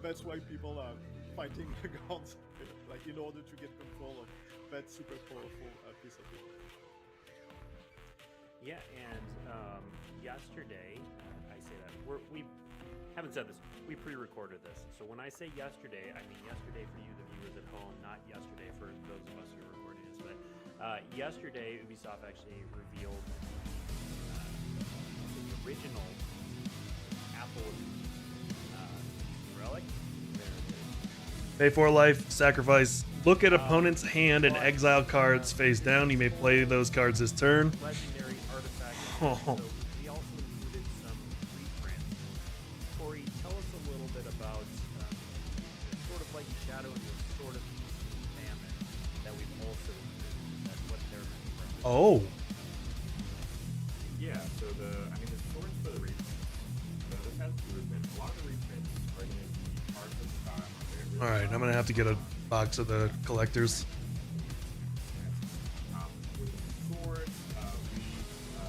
that's why people are fighting against it, like in order to get control of that super powerful piece of it. Yeah, and yesterday, I say that we haven't said this. We pre-recorded this, so when I say yesterday, I mean yesterday for you, the viewers at home, not yesterday for those of us who are recording this. But yesterday, Ubisoft actually revealed the original Apple relic. Pay for life, sacrifice. Look at opponent's hand and exile cards face down. You may play those cards this turn. Legendary artifact. Oh. So we also included some reprints. Corey, tell us a little bit about sort of like Shadow and the sort of Famine that we've also included. That's what they're meant for. Oh, Yeah, so the swords for the reprints. So this has two reprints. A lot of the reprints are going to be parts of style. all right. I'm gonna have to get a box of the collectors. With the sword, we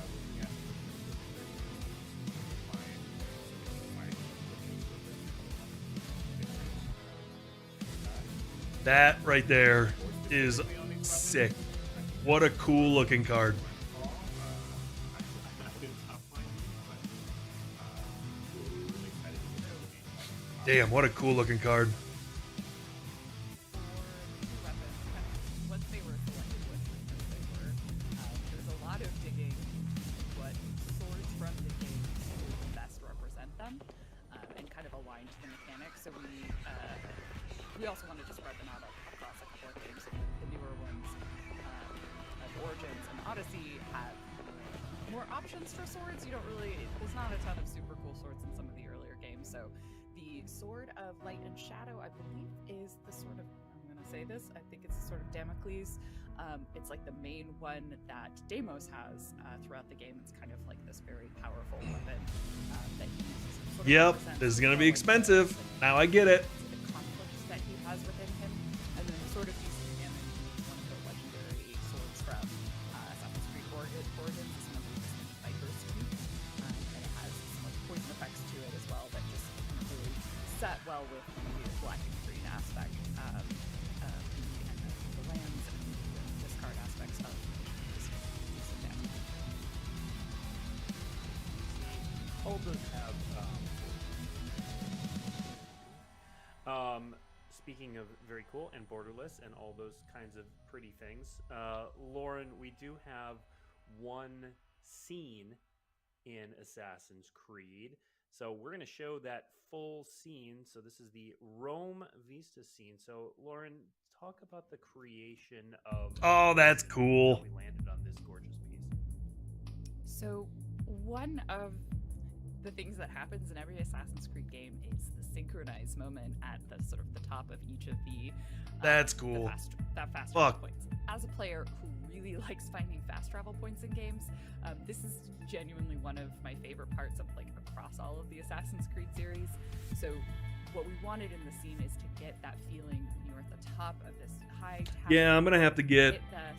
looking at That right there is sick. What a cool looking card. Damn, what a cool looking card. Once they were selected, what systems they were, there's a lot of digging what swords from the games would best represent them and kind of align to the mechanics. So we also wanted to spread them out across a couple of games. The newer ones, like Origins and Odyssey, have more options for swords. There's not a ton of super cool swords in some of the earlier games. So the Sword of Light and Shadow, I believe, is the sort of, I'm going to say this, I think it's the Sword of Damocles. It's like the main one that Deimos has throughout the game. It's kind of like this very powerful weapon that he uses. It sort of Yep, represents this is gonna more be like expensive. Now I get it. the conflicts that he has within him. And then the Sword of Peace and Famine is one of the legendary swords from Assassin's Creed Origins. It's one of the Viper's Teeth. And it has some like poison effects to it as well that just kind of really well with the black and green aspect and the lands and the discard aspects of this family. All those have. Speaking of very cool and borderless and all those kinds of pretty things, Lauren, we do have one scene in Assassin's Creed. So we're going to show that full scene. So this is the Rome Vista scene. So Lauren, talk about the creation of. Oh, that's cool. How we landed on this gorgeous piece. So one of the things that happens in every Assassin's Creed game is the synchronized moment at the sort of the top of each of the. That's cool. Fast travel points. As a player who really likes finding fast travel points in games, this is genuinely one of my favorite parts of like across all of the Assassin's Creed series. So what we wanted in the scene is to get that feeling when you're at the top of this high tower. Yeah, I'm gonna have to get. I'm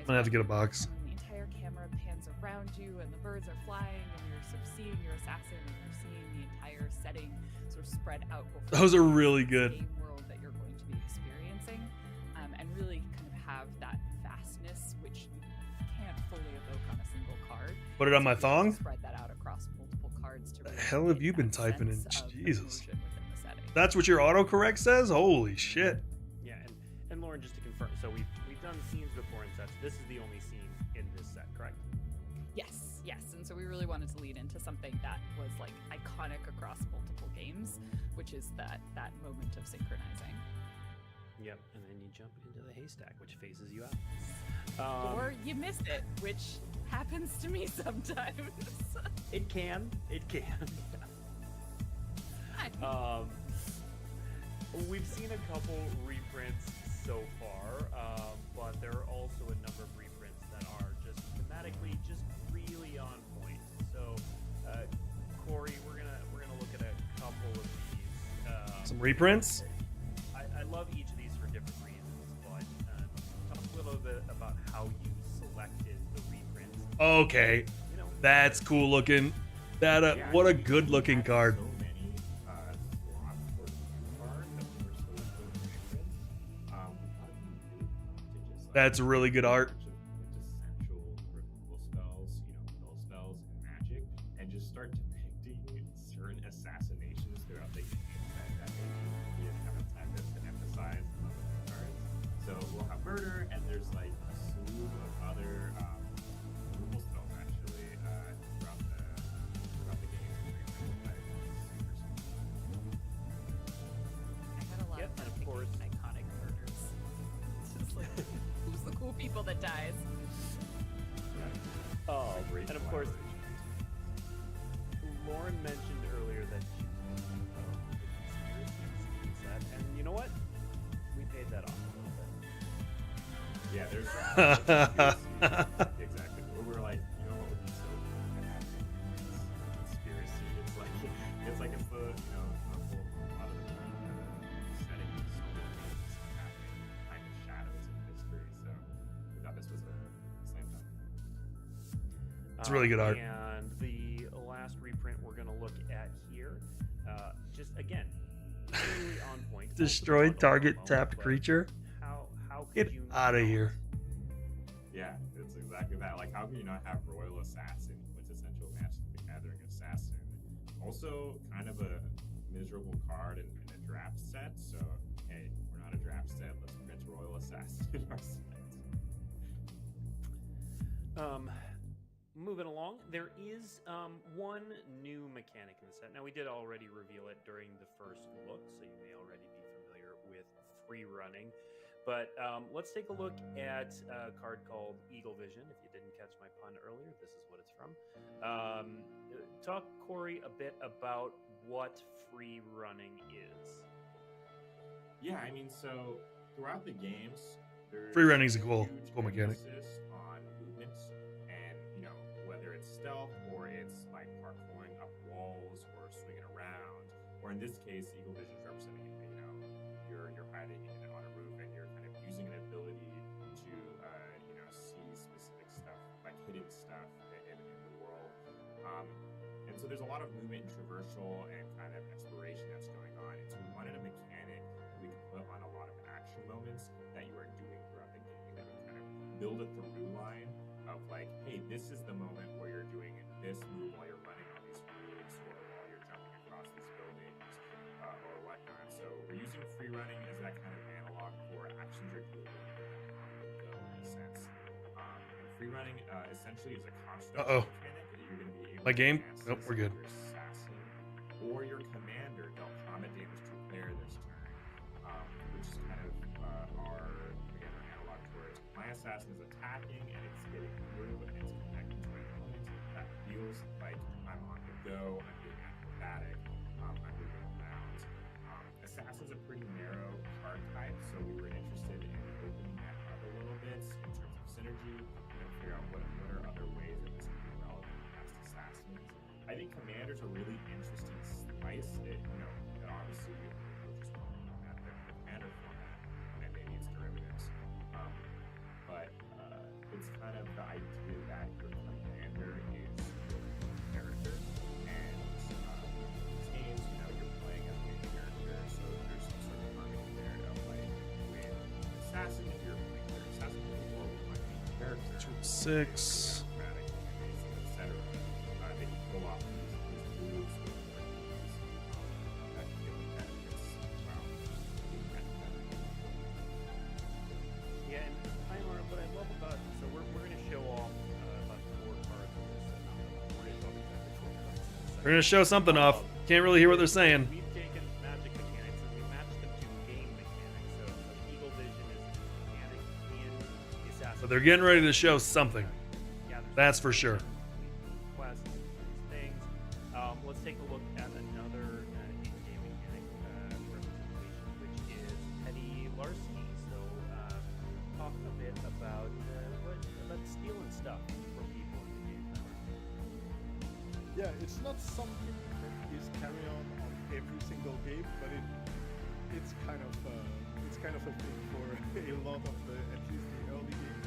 gonna have to get a box. And the entire camera pans around you, and the birds are flying, and you're sort of seeing your assassin, and you're seeing the entire setting sort of spread out. Those are really good. Game world that you're going to be experiencing, and really kind of have that vastness, which you can't fully evoke on a single card. Put it on my thong. Spread that out across multiple cards. To really The hell have you been that typing in? sense of Jesus. emotion within the setting. That's what your autocorrect says? Holy shit. Yeah, and Lauren, just to confirm, so we've done scenes before in sets. This is the only scene in this set, correct? Yes, and so we really wanted to lead into something that was like iconic across multiple games, which is that moment of synchronizing. Yep, and then you jump into the haystack, which faces you out. Or you miss it, which happens to me sometimes. It can. We've seen a couple reprints so far, but there are also a number of reprints that are just thematically just really on point. So, Corey, we're gonna look at a couple of these. Some reprints? I love each of these for different reasons, but talk a little bit about how you selected the reprints. Okay. You know, That's cool looking. That what a good looking card. So many slots for the card that we were so good at reprints. We thought it'd be really fun to just That's really good art. bunch of quintessential removal spells, kill spells and magic, and just start depicting certain assassinations throughout the game that maybe we didn't have time to emphasize in some of the cards. So we'll have murder, and there's like a slew of other removal spells actually throughout the game. I had a lot Yep, of fun and of picking course- iconic murders. It's just like, who's the cool people that dies? Great and of course, collaboration. Lauren mentioned earlier that she was thinking of the conspiracy set, and you know what? We paid that off a little bit. Yeah, there's exactly. We're like, you know what would be so cool to have conspiracy? It's like if the a lot of the setting is so many things happening behind the shadows of history. So we thought this was a slam dunk. It's really good art. And the last reprint we're going to look at here, just again, really on point. Destroy Also target moment, tapped but creature. How could Get you out of not- here. Yeah, it's exactly that. Like, how can you not have Royal Assassin, quintessential Magic the Gathering Assassin? Also, kind of a miserable card in a draft set. So, hey, we're not a draft set. Let's print Royal Assassin in our set. Moving along, there is one new mechanic in the set. Now, we did already reveal it during the first look, so you may already be familiar with free running. But let's take a look at a card called Eagle Vision. If you didn't catch my pun earlier, this is what it's from. Talk, Corey, a bit about what free running is. Yeah, I mean, so throughout the games, there's Free running's a cool huge mechanic. emphasis on movement, and whether it's stealth or it's like parkouring up walls or swinging around, or in this case, Eagle Vision is representing you're hiding on a roof and you're kind of using an ability to see specific stuff, like hidden stuff in the world. And so there's a lot of movement and traversal and kind of exploration that's going on. And so we wanted to build a through line of like, hey, this is the moment where you're doing this move while you're running on these roofs or while you're jumping across these buildings or whatnot. So we're using free running as that kind of analog for actions you're doing on the go in a sense. And free running essentially is a construct mechanic that you're going to be able My game? to Nope, we're good. your assassin or your commander dealt combat damage to a player this turn, which is kind of our analog towards my assassin is attacking and it's getting through and it's connected to an opponent. That feels like I'm on the go, I'm being acrobatic, I'm moving around. Assassin's a pretty narrow card type, so we were interested in opening that up a little bit in terms of synergy and figure out what are other ways that this can be relevant past assassins. I think commanders are really interesting slice. That obviously just at the commander format and maybe its derivatives. But it's kind of the idea that your commander is your character and teams, you're playing as a character, so there's some sort of harmony there of like with assassin, if you're playing your assassin or my main character. 6. Etc. They can pull off these moves with that can give them benefits while being better. Yeah, and Tyler, what I love about we're going to show off about 4 cards of this. We're gonna show something off. Can't really hear what they're saying. We've taken magic mechanics and we matched them to game mechanics. So Eagle Vision is a mechanic in the Assassin's But they're getting ready to show something. Gather That's for sure. quests, these things. Let's take a look at another in-game mechanic representation, which is petty larceny. So, talk a bit about stealing stuff from people in the game. Yeah, it's not something that is carry on every single game, but it's kind of a thing for a lot of at least the early game.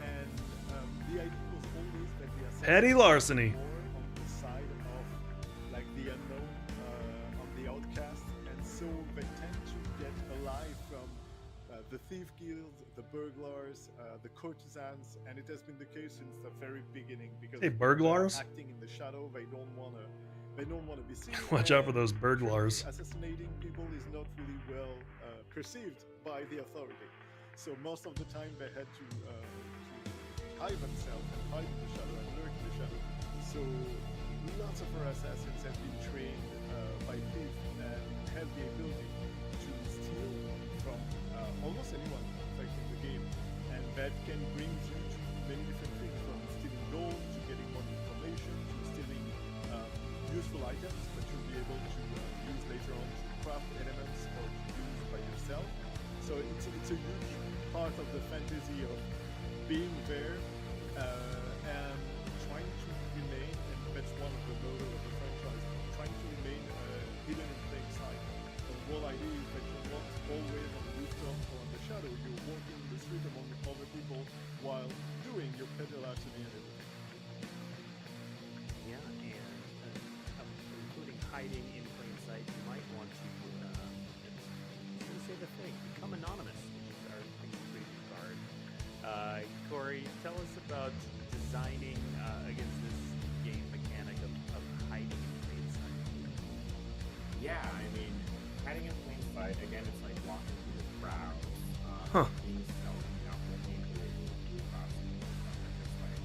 And the idea was always that the assassin Petty larceny. more on the side of like the unknown, on the outcast, and so they tend to get alive from the thief guild, the burglars, the courtesans, and it has been the case since the very beginning because Hey, burglars? acting in the shadow, they don't want to be seen. Watch out for and those burglars. assassinating people is not really well perceived by the authority. So most of the time they had to hide themselves and hide in the shadow and lurk in the shadow. So lots of our assassins have been trained by thieves and have the ability to steal from almost anyone affecting the game, and that can bring you to many different things, from stealing gold to getting more information to stealing useful items that you'll be able to use later on to craft elements or to use by yourself. So it's a huge part of the fantasy of being there and trying to remain, and that's one of the motto of the franchise, trying to remain hidden in plain sight. The whole idea is that you're not always on the rooftop or on the shadow, you're walking the street among other people while doing your petty larceny and everything. Yeah, and including hiding in plain sight, you might want to, say the thing, become anonymous, which is our exclusive card. Corey, tell us about designing against this game mechanic of hiding in plain sight. Yeah, I mean, hiding in plain sight, again, it's like walking through the crowd. Being stealthy, looking into the crowd, just like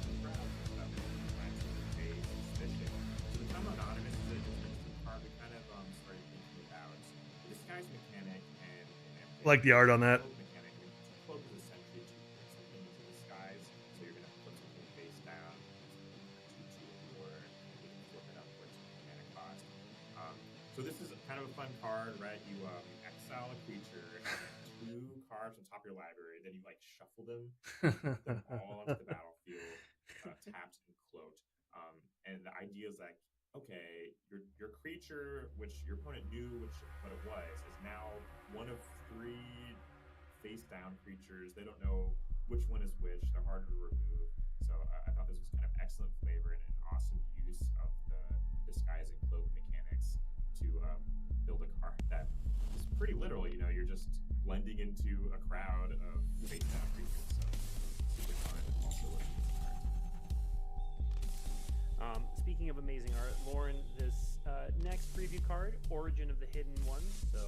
the crowd stuff, trying to stay suspicious. So become anonymous is an interesting part. We kind of started thinking about the disguise mechanic and Like the art on that. mechanic. Cloak is essentially to put something into disguise. So you're gonna put something face down, or you can flip it upwards with mana cost. So this is kind of a fun card, right? You exile a creature, and 2 cards on top of your library, then you like shuffle them, put them all onto the battlefield, tapped and cloaked. And the idea is like, okay, your creature, which your opponent knew what it was, is now one of 3 face down creatures. They don't know which one is which. They're harder to remove. So I thought this was kind of excellent flavor and an awesome use of the disguise and cloak mechanics to build a card that is pretty literal. You're just blending into a crowd of face down creatures. So super fun. Also looking for art. Speaking of amazing art, Lauren, this next preview card, Origin of the Hidden Ones. So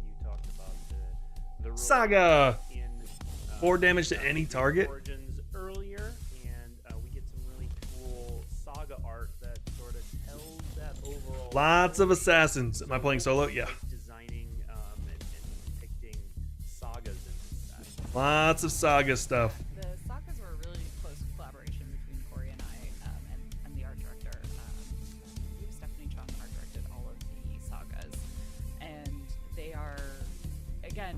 you talked about the Saga! in 4 damage to any target. Origins earlier, and we get some really cool Saga art that sort of tells that overall. Lots of assassins. Am I playing solo? Yeah. Designing and depicting sagas in this set. Lots of Saga stuff. The sagas were a really close collaboration between Corey and I, and the art director. Stephanie Chun art directed all of the sagas, and they are, again,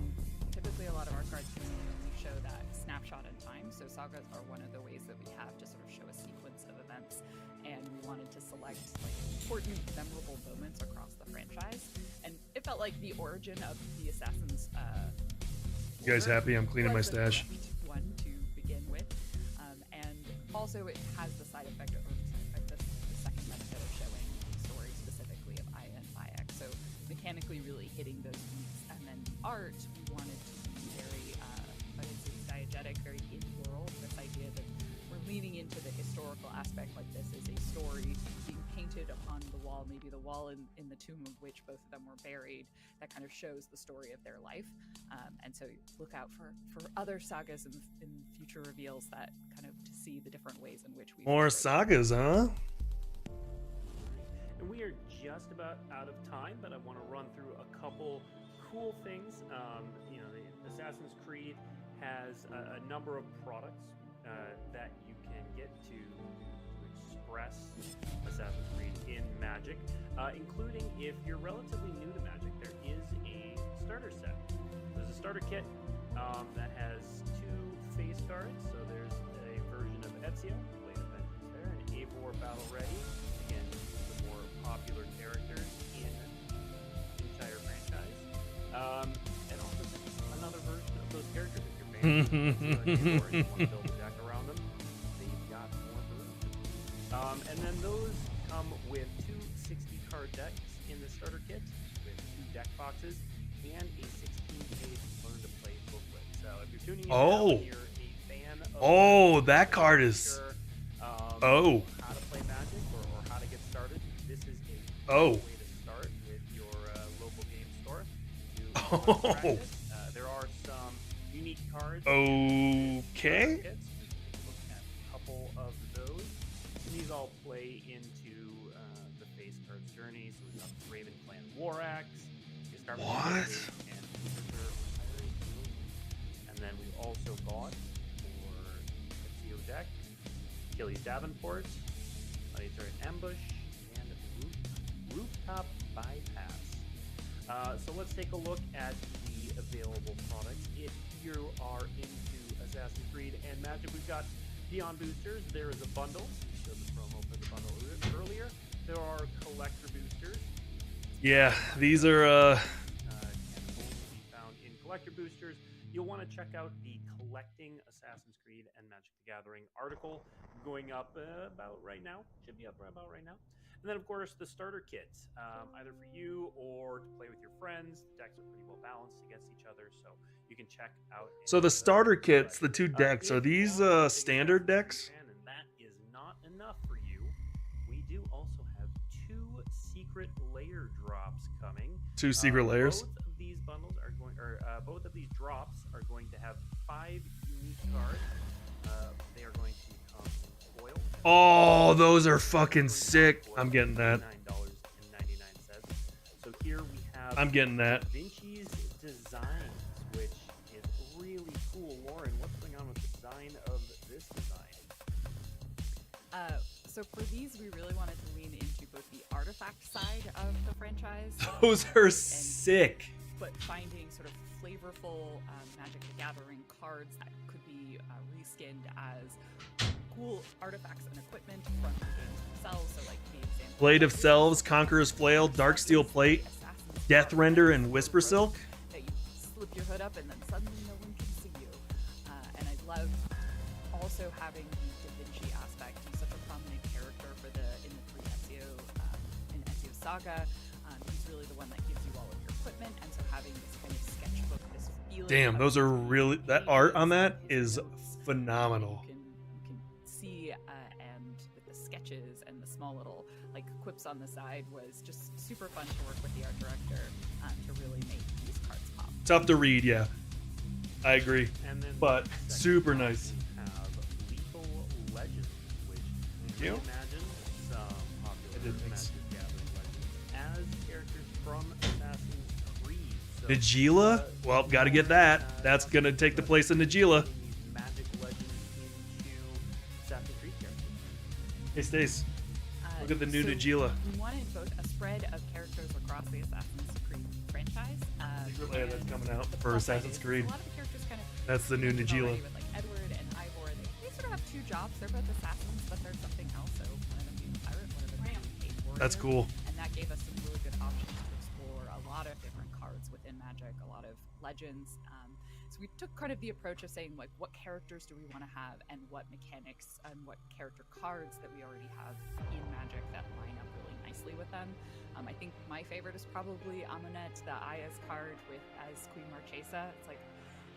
typically a lot of our cards can only show that snapshot in time. So sagas are one of the ways that we have to sort of show a sequence of events, and we wanted to select like important, memorable moments across the franchise. And it felt like the origin of the Assassins. You guys happy? I'm cleaning my was the stash. correct one to begin with, and also it has the side effect, the second benefit of showing the story specifically of Aya and Bayek. So mechanically, really hitting those beats, and then the art we wanted to be very, diegetic, very in-world. This idea that we're leaning into the historical aspect, like this is a story being painted upon the wall, maybe the wall in the tomb of which both of them were buried, that kind of shows the story of their life. And so look out for other sagas in future reveals that kind of to see the different ways in which we More sagas, huh? And we are just about out of time, but I want to run through a couple cool things. The Assassin's Creed has a number of products that you can get to express Assassin's Creed in Magic, including if you're relatively new to Magic, there is a starter set. There's a starter kit that has 2 face cards. So there's a version of Ezio, Blade of Vengeance there, and Eivor Battle Ready. Again, the more popular characters in the entire franchise. And also another version of those characters if you're fans of Eivor and you want to build a deck around them. They've got more versions. And then those come with 2 60-card decks in the starter kit with 2 deck boxes and a 16-page learn to play booklet. So if you're tuning in now and you're a fan of that card is how to play Magic or how to get started, this is a way to start with your local game store. Practice. There are some unique cards. Okay. Kits. We can take a look at a couple of those. And these all play into the face cards journey. So we've got Raven Clan War Axe. What? And then we also got for Ezio deck, Achilles Davenport, Planetary Ambush, and Rooftop Bypass. So let's take a look at the available products. If you are into Assassin's Creed and Magic, we've got Beyond Boosters. There is a bundle. We showed the promo for the bundle earlier. There are collector boosters. Yeah, these are Can only be found in collector boosters. You'll want to check out the Collecting Assassin's Creed and Magic the Gathering article going up about right now. Should be up about right now. And then, of course, the starter kits, either for you or to play with your friends. The decks are pretty well balanced against each other, so you can check out. so the starter kits, the 2 decks, are these standard decks? And that is not enough for you. We do also have 2 secret layer drops coming. 2 secret layers. Both of these bundles are going, both of these drops are going to have 5 unique cards. They are going to come in foil. Oh, those are fucking sick. I'm getting that. $9.99. So here we have. I'm getting that. Da Vinci's Designs, which is really cool. Lauren, what's going on with the design of this design? So for these, we really wanted to lean into both the artifact side of the franchise. Those are sick. But finding sort of flavorful Magic the Gathering cards that could be reskinned as cool artifacts and equipment from the games themselves. So like the example, Blade of Selves, Conqueror's Flail, Darksteel Plate, Death Render, and Whisper Silk. That you slip your hood up and then suddenly no one can see you. And I love also having the Da Vinci aspect. He's such a prominent character in the 3 Ezio in Ezio Saga. He's really the one that gives you all of your equipment, and so having this kind of sketchbook, this feeling. Damn, of those are these really, that art on that pages is phenomenal. You can see, and with the sketches and the small little like quips on the side was just super fun to work with the art director to really make these cards pop. Tough to read, yeah. I agree. And then But the second super box, nice. we have Lethal Legends, which Thank you. imagine some I popular did mix. Magic Gathering legends as characters from Assassin's Creed. So, Najila? Well, gotta get that. That's gonna take the place of Najila. these Magic Legends into Assassin's Creed characters. Hey, Stace. Look at the new So Najila. We wanted both a spread of characters across the Assassin's Creed franchise. Secret Lair that's and coming out the for plus side Assassin's is Creed. A lot of the characters kind of That's the new connected Najila. already with like Edward and Ivor. They sort of have two jobs. They're both assassins, but they're something else. So one of them being a pirate, one of them being a warrior. That's cool. And that gave us some really good options to explore a lot of different cards within Magic, a lot of legends. So we took kind of the approach of saying like, what characters do we want to have, and what mechanics and what character cards that we already have in Magic that line up really nicely with them. I think my favorite is probably Amunet, the Aya's card as Queen Marchesa.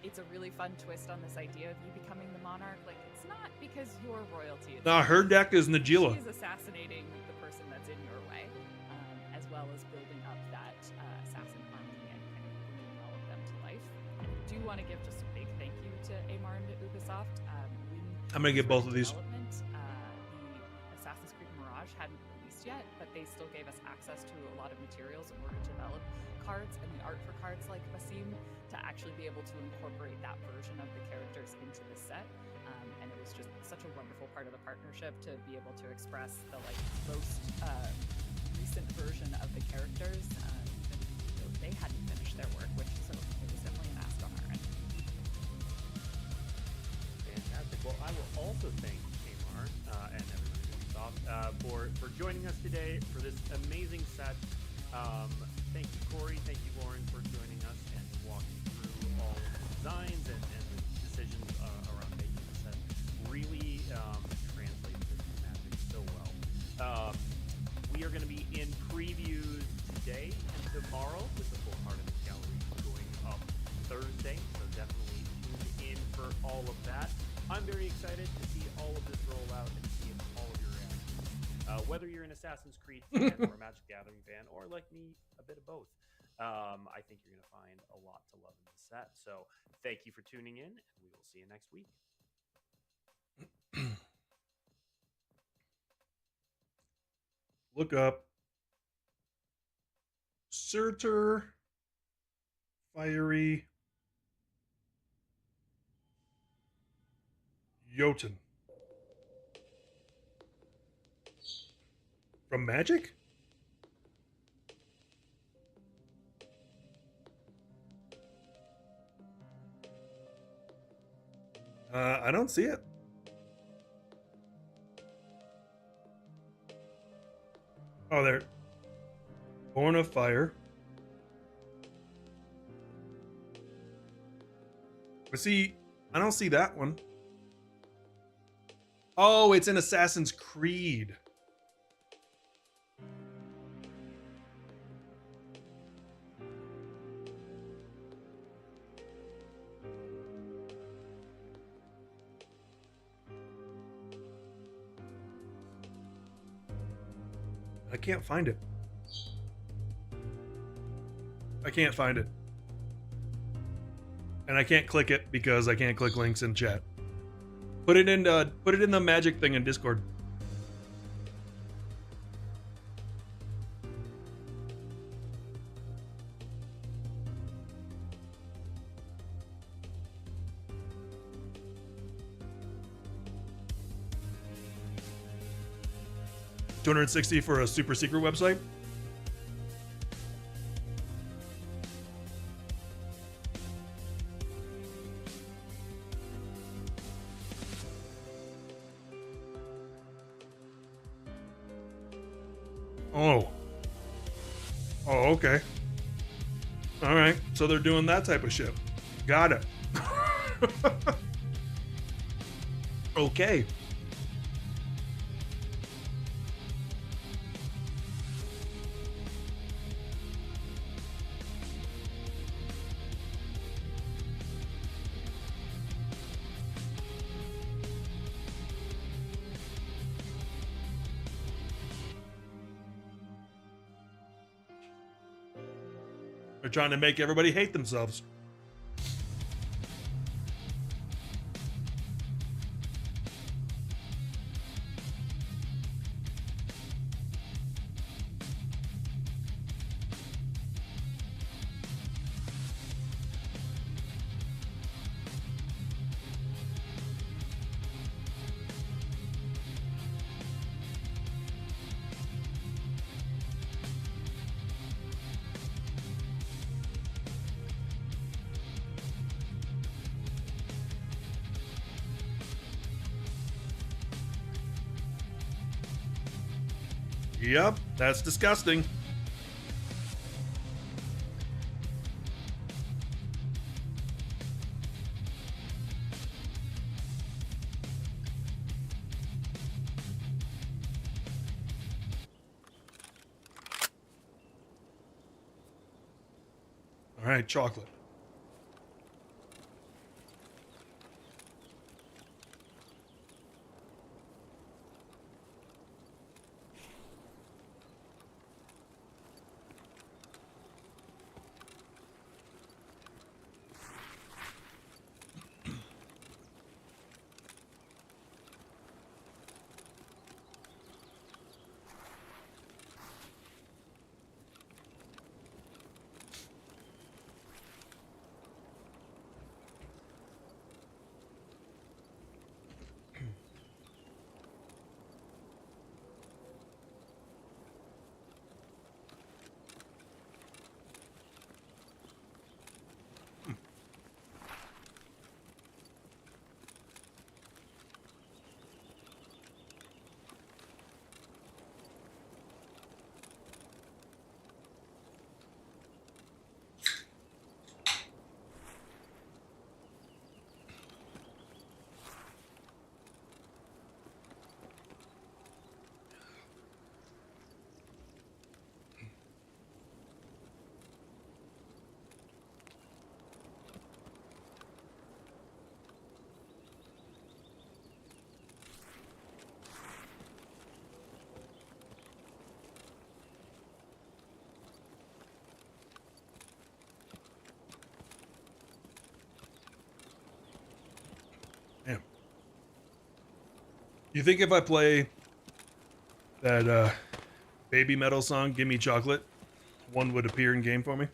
It's a really fun twist on this idea of you becoming the monarch. Like, it's not because you're royalty. It's Nah, her deck is Najila. She's assassinating the person that's in your way, as well as building up that assassin army and kind of bringing all of them to life. And I do want to give just a big thank you to Amar and to Ubisoft. When I'm gonna get this both was of these. development, the Assassin's Creed Mirage hadn't released yet, but they still gave us access to a lot of materials in order to develop cards and the art for cards like Basim to actually be able to incorporate that version of the characters into the set. And it was just such a wonderful part of the partnership to be able to express the most recent version of the characters, even though they hadn't finished their work, which so it was definitely an ask on our end. Fantastic. Well, I will also thank Amar and everybody at Ubisoft for joining us today for this amazing set. Thank you, Corey. Thank you, Lauren, for joining us and walking through all of the designs and the decisions around making the set. Really translates this Magic so well. We are going to be in previews today and tomorrow with the full part of the gallery going up Thursday. So definitely tune in for all of that. I'm very excited to see all of this roll out and see all of your reactions. Whether you're an Assassin's Creed fan or a Magic Gathering fan, or like me, a bit of both, I think you're going to find a lot to love in this set. So thank you for tuning in, and we will see you next week. Look up Surtur Fiery Jotun from Magic? I don't see it. Oh, there. Born of Fire. But see, I don't see that one. Oh, it's in Assassin's Creed. I can't find it. I can't find it. And I can't click it because I can't click links in chat. Put it in the Magic thing in Discord. $260 for a super secret website. Oh. Oh, okay. All right. So they're doing that type of shit. Got it. Okay. They're trying to make everybody hate themselves. Yep, that's disgusting. All right, chocolate. Damn. You think if I play that baby metal song, Gimme Chocolate, one would appear in game for me?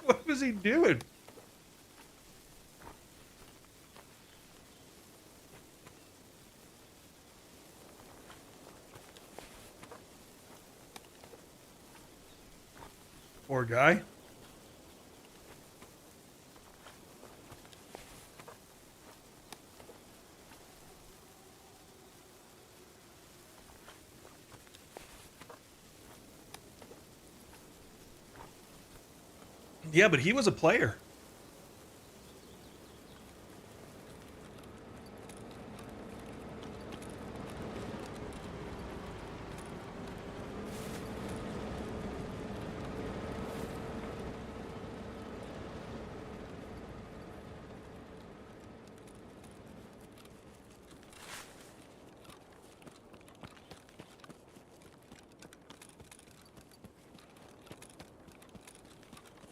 What was he doing? Poor guy. Yeah, but he was a player.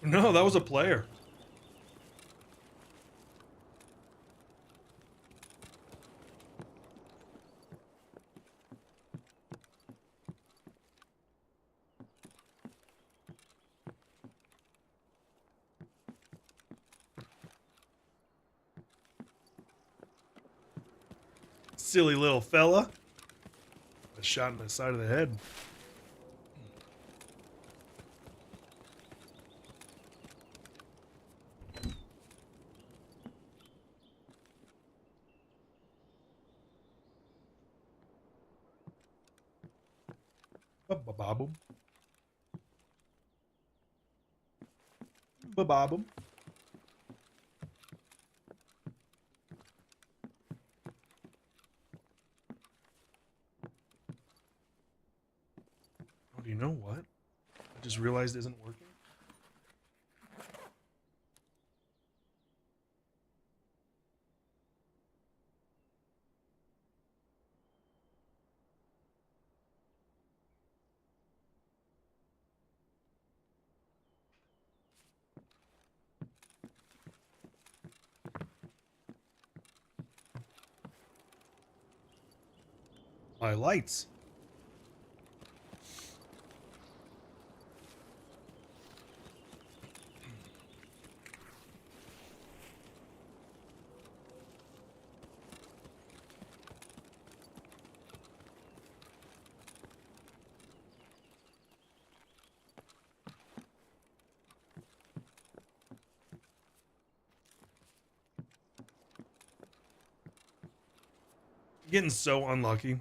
No, that was a player. silly little fella. A shot in the side of the head. Ba-ba-ba-boom. Ba-ba-boom. Oh, do you know what? I just realized isn't working. My lights. Getting so unlucky.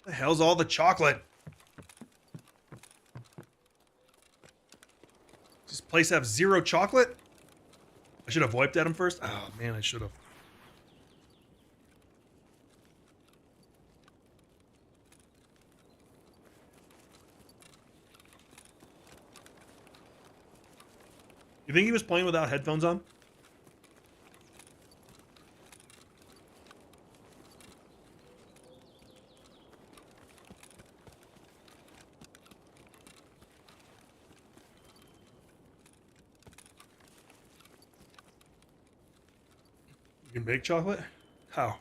The hell's all the chocolate? Does this place have 0 chocolate? I should have wiped at him first. Oh man, I should have. You think he was playing without headphones on? You can make chocolate? How?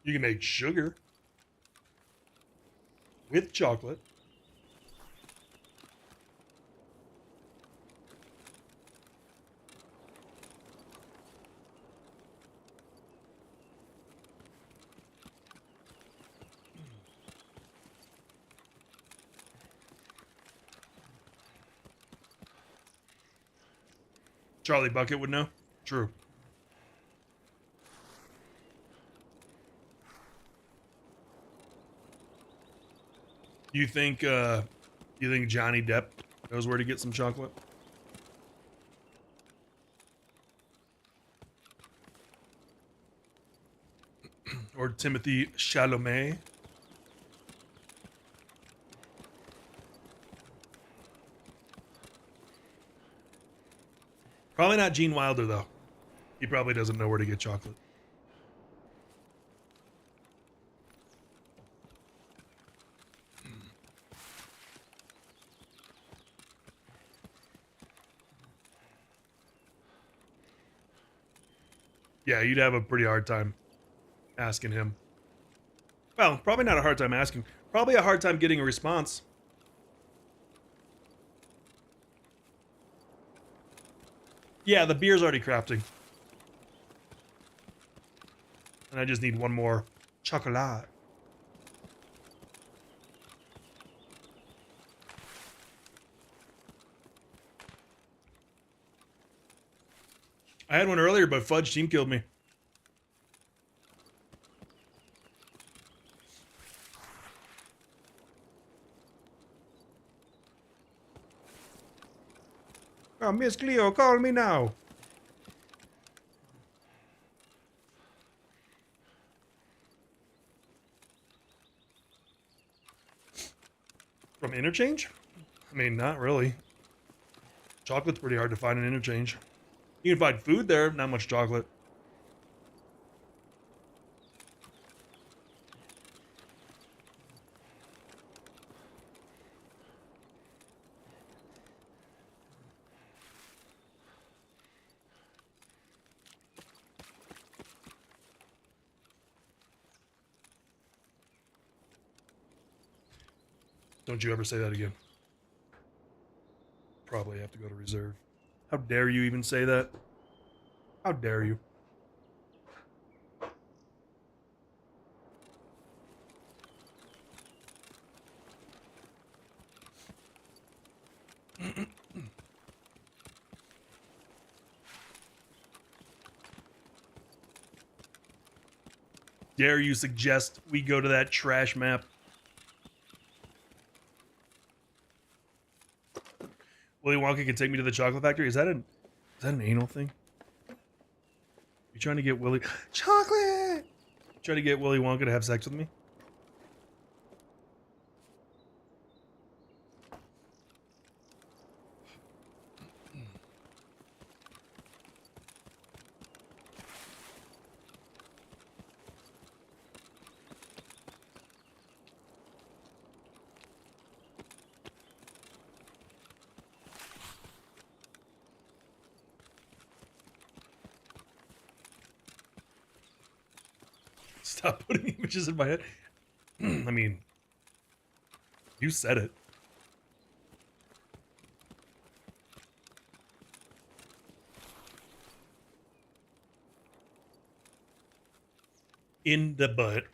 You can make sugar with chocolate. Charlie Bucket would know. True. You think Johnny Depp knows where to get some chocolate? Or Timothy Chalamet? Probably not Gene Wilder though. He probably doesn't know where to get chocolate. Yeah, you'd have a pretty hard time asking him. Well, probably not a hard time asking. Probably a hard time getting a response. Yeah, the beer's already crafting. And I just need one more chocolate. I had one earlier, but Fudge team killed me. Oh, Miss Cleo, call me now. From Interchange? I mean, not really. Chocolate's pretty hard to find in Interchange. You can find food there, not much chocolate. Don't you ever say that again. Probably have to go to reserve. How dare you even say that? How dare you? Dare you suggest we go to that trash map? Willy Wonka can take me to the chocolate factory. Is that an anal thing? You trying to get Willy chocolate? Trying to get Willy Wonka to have sex with me? Stop putting images in my head. I mean, you said it. In the butt.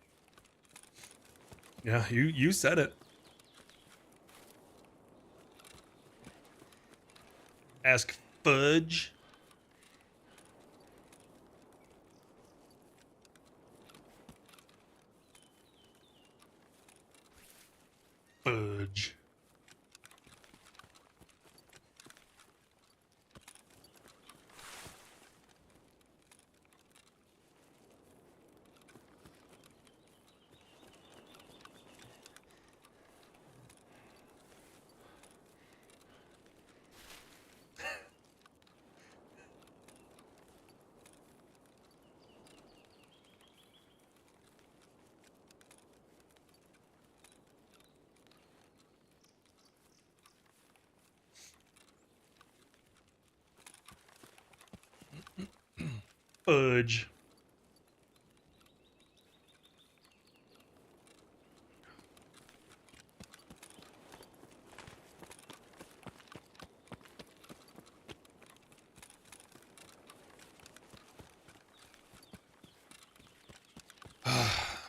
Yeah, you said it. Ask Fudge. Fudge. Fudge.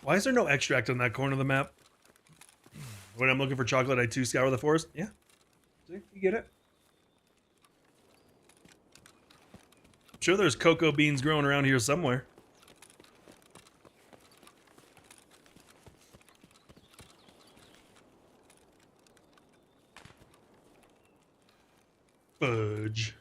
Why is there no extract on that corner of the map? When I'm looking for chocolate, I too scour the forest. Yeah. See, you get it? I'm sure there's cocoa beans growing around here somewhere. Fudge.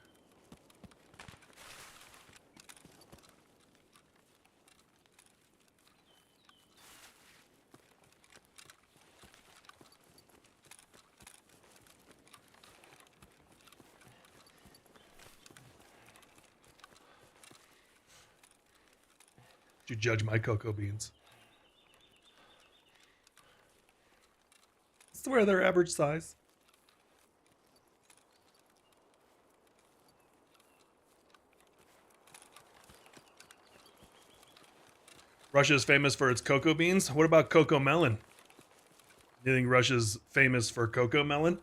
You judge my cocoa beans. I swear they're average size. Russia is famous for its cocoa beans. What about cocoa melon? You think Russia's famous for cocoa melon?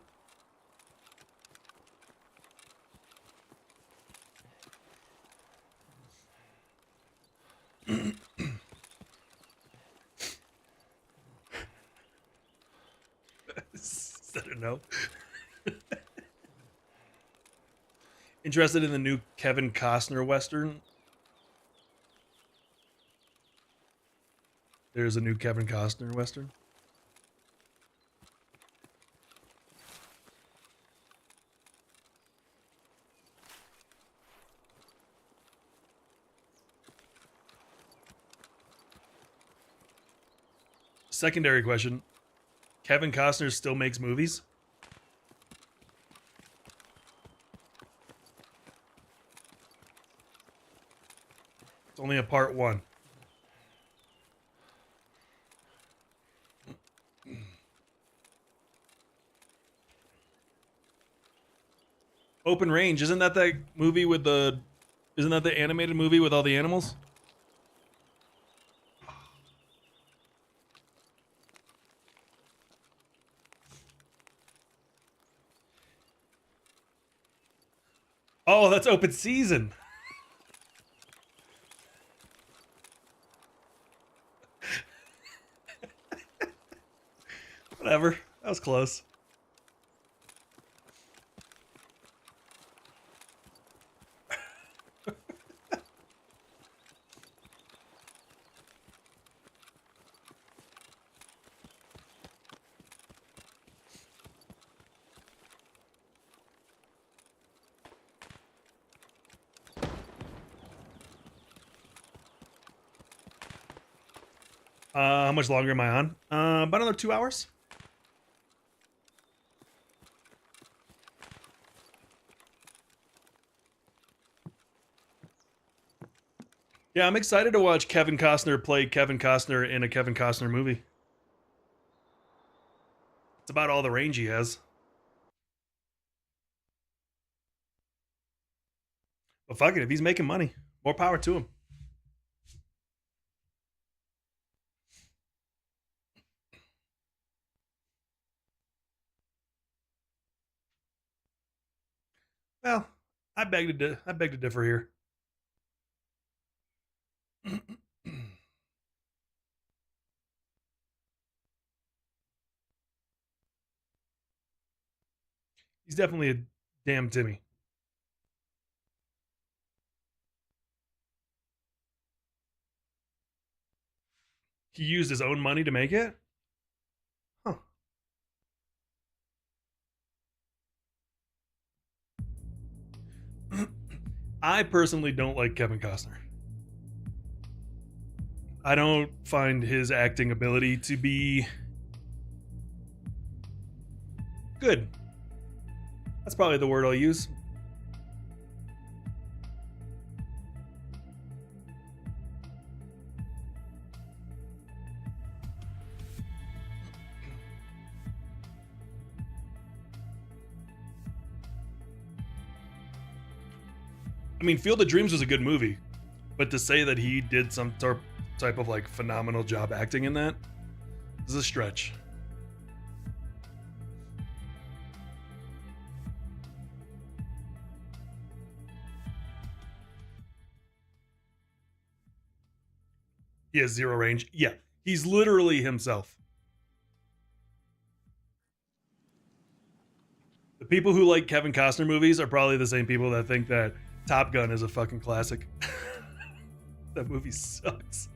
Is that a no? Interested in the new Kevin Costner Western? There's a new Kevin Costner Western. Secondary question. Kevin Costner still makes movies? It's only a part one. Open Range, isn't that movie with the... Isn't that the animated movie with all the animals? Oh, that's open season. Whatever. That was close. How much longer am I on? About another 2 hours. Yeah, I'm excited to watch Kevin Costner play Kevin Costner in a Kevin Costner movie. It's about all the range he has. But fuck it, if he's making money, more power to him. Well, I beg to differ here. He's definitely a damn Timmy. He used his own money to make it? Huh. I personally don't like Kevin Costner. I don't find his acting ability to be good. That's probably the word I'll use. I mean, Field of Dreams was a good movie, but to say that he did some type of like phenomenal job acting in that is a stretch. He has zero range. Yeah, he's literally himself. The people who like Kevin Costner movies are probably the same people that think that Top Gun is a fucking classic. That movie sucks.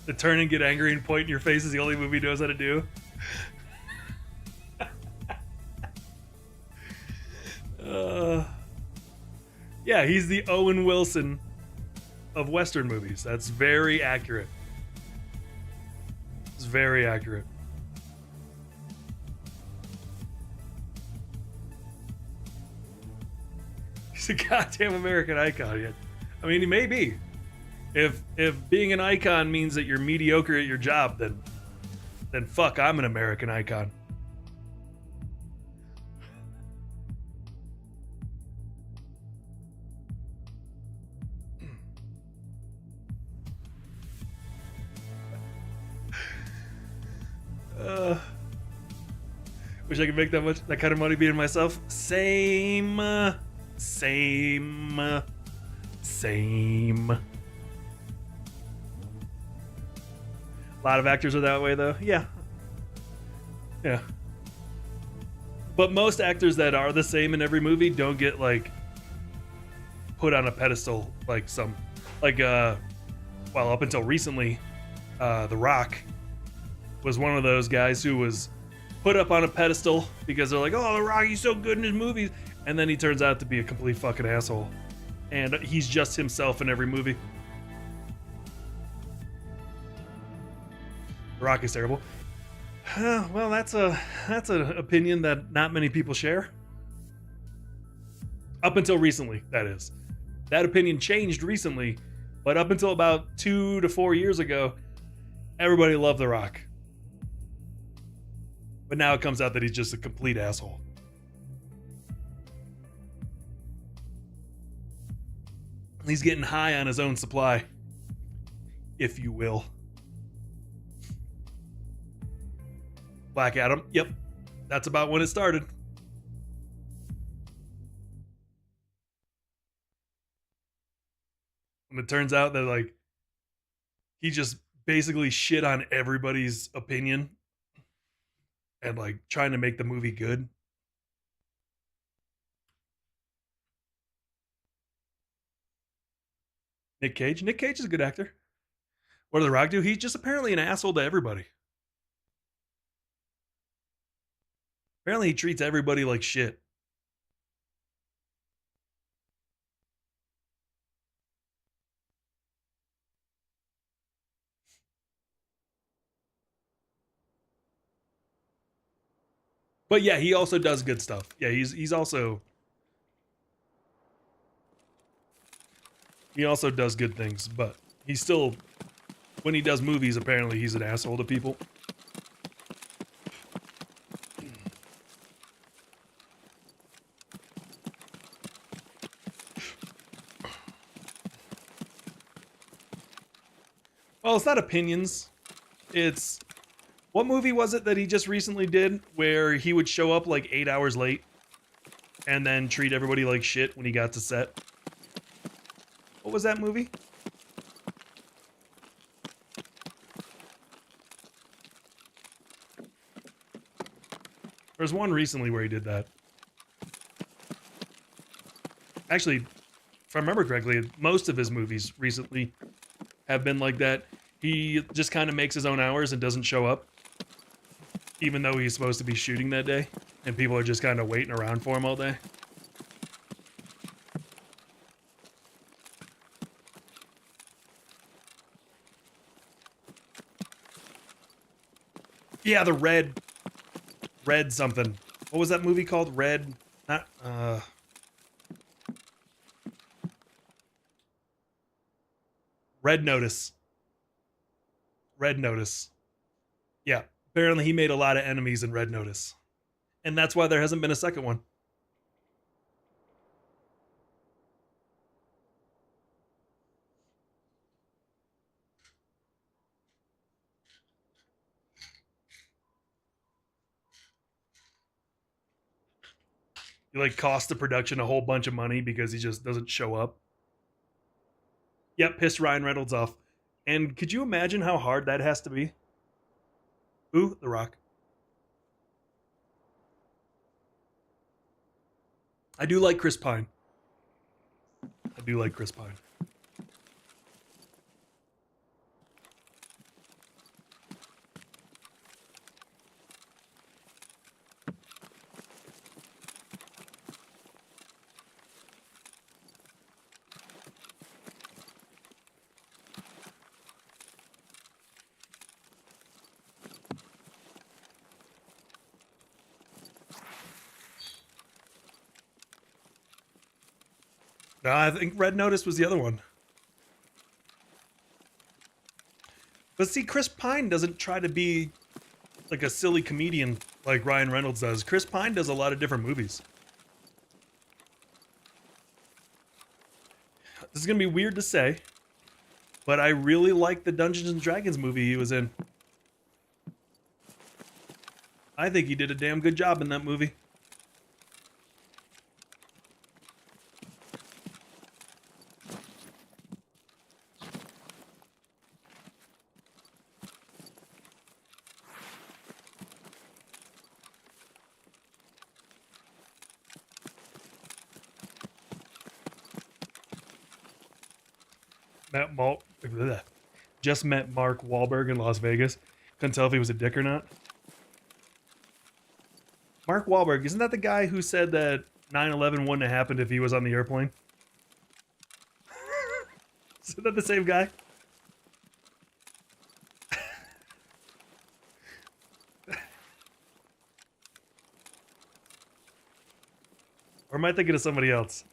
The turn and get angry and point in your face is the only movie he knows how to do. Yeah, he's the Owen Wilson of Western movies. That's very accurate. It's very accurate. He's a goddamn American icon. Yet, I mean, he may be. If being an icon means that you're mediocre at your job, then fuck, I'm an American icon. Wish I could make that kind of money being myself. Same. A lot of actors are that way, though. Yeah. But most actors that are the same in every movie don't get like put on a pedestal like some, like well, up until recently, The Rock was one of those guys who was put up on a pedestal because they're like, oh, The Rock, he's so good in his movies, and then he turns out to be a complete fucking asshole, and he's just himself in every movie. The Rock is terrible. Well, that's an opinion that not many people share. Up until recently, that is. That opinion changed recently, but up until about 2 to 4 years ago, everybody loved The Rock. But now it comes out that he's just a complete asshole. He's getting high on his own supply, if you will. Black Adam. Yep. That's about when it started. And it turns out that, like, he just basically shit on everybody's opinion and, like, trying to make the movie good. Nick Cage. Nick Cage is a good actor. What did The Rock do? He's just apparently an asshole to everybody. Apparently he treats everybody like shit. But yeah, he also does good stuff. Yeah, he also does good things, but he's still, when he does movies, apparently he's an asshole to people. Well, it's not opinions. It's, what movie was it that he just recently did where he would show up like 8 hours late and then treat everybody like shit when he got to set? What was that movie? There's one recently where he did that. Actually, if I remember correctly, most of his movies recently have been like that. He just kind of makes his own hours and doesn't show up, even though he's supposed to be shooting that day, and people are just kind of waiting around for him all day. Yeah, the Red something. What was that movie called? Red Notice. Red Notice. Yeah, apparently he made a lot of enemies in Red Notice. And that's why there hasn't been a second one. He like cost the production a whole bunch of money because he just doesn't show up. Yep, pissed Ryan Reynolds off. And could you imagine how hard that has to be? Who? The Rock. I do like Chris Pine. I do like Chris Pine. No, I think Red Notice was the other one. But see, Chris Pine doesn't try to be like a silly comedian like Ryan Reynolds does. Chris Pine does a lot of different movies. This is going to be weird to say, but I really like the Dungeons and Dragons movie he was in. I think he did a damn good job in that movie. Just met Mark Wahlberg in Las Vegas. Couldn't tell if he was a dick or not. Mark Wahlberg, isn't that the guy who said that 9/11 wouldn't have happened if he was on the airplane? Isn't that the same guy? Or am I thinking of somebody else?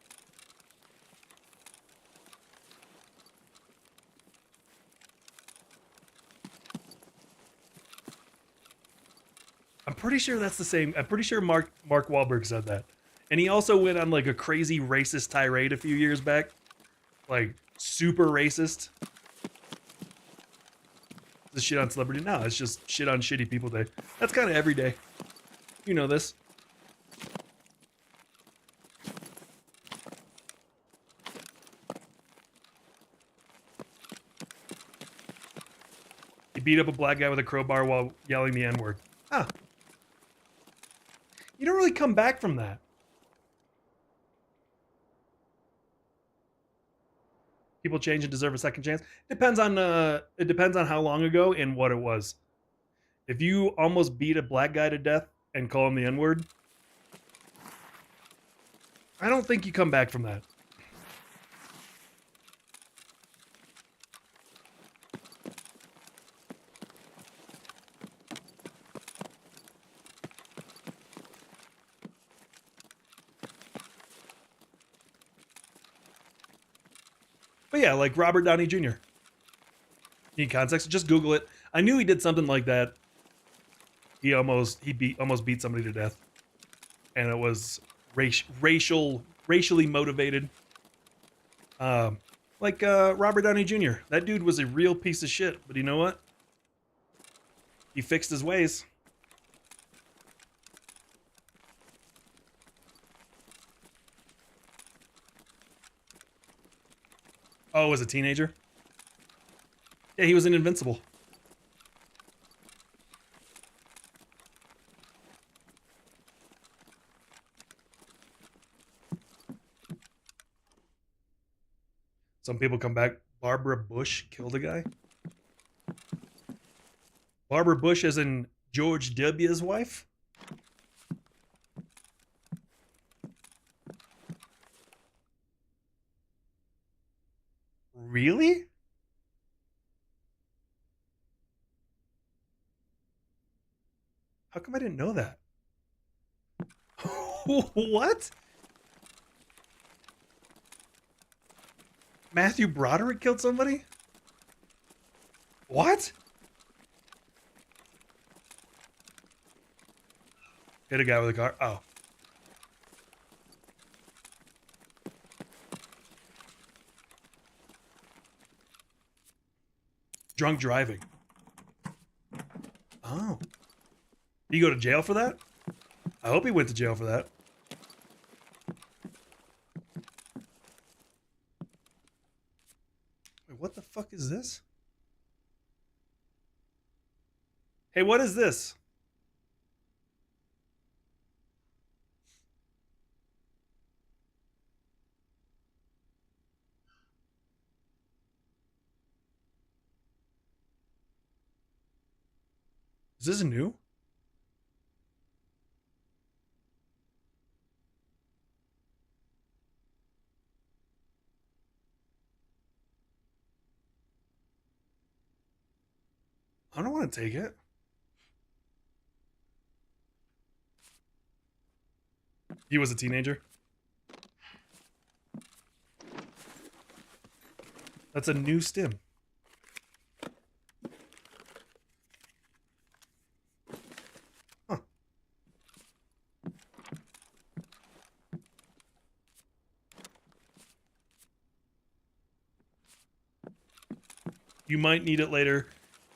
I'm pretty sure that's the same. I'm pretty sure Mark Wahlberg said that. And he also went on like a crazy racist tirade a few years back like super racist. The shit on celebrity? No, it's just shit on shitty people day. That's kind of every day. You know this. He beat up a black guy with a crowbar while yelling the N-word. Huh. You don't really come back from that. People change and deserve a second chance. It depends on how long ago and what it was. If you almost beat a black guy to death and call him the N-word, I don't think you come back from that. But yeah, like Robert Downey Jr. Need context? Just Google it. I knew he did something like that. He almost beat somebody to death, and it was racially motivated. Like Robert Downey Jr. That dude was a real piece of shit, but you know what? He fixed his ways. Oh, as a teenager? Yeah, he was in Invincible. Some people come back. Barbara Bush killed a guy. Barbara Bush as in George W.'s wife? Really? How come I didn't know that? What? Matthew Broderick killed somebody? What? Hit a guy with a car? Oh. Drunk driving. Oh. Did he go to jail for that? I hope he went to jail for that. Wait, what the fuck is this? Hey, what is this? Is this new? I don't want to take it. He was a teenager. That's a new stim. Huh. You might need it later.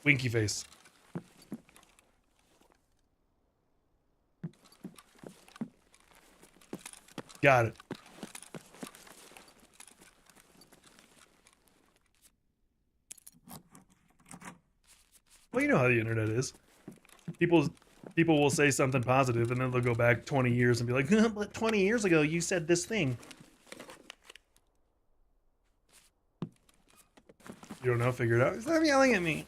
Winky face. Got it. Well, you know how the internet is. People will say something positive and then they'll go back 20 years and be like, but 20 years ago you said this thing. You don't know, figure it out. Stop yelling at me.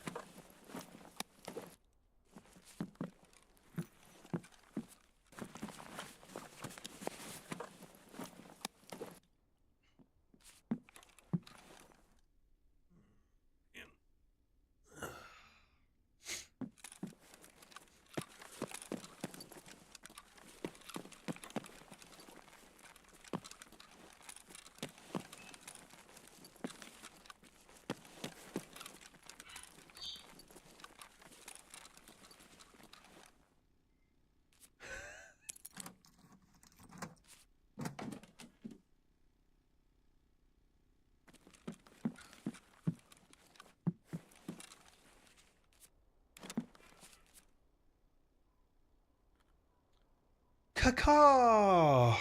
Caw.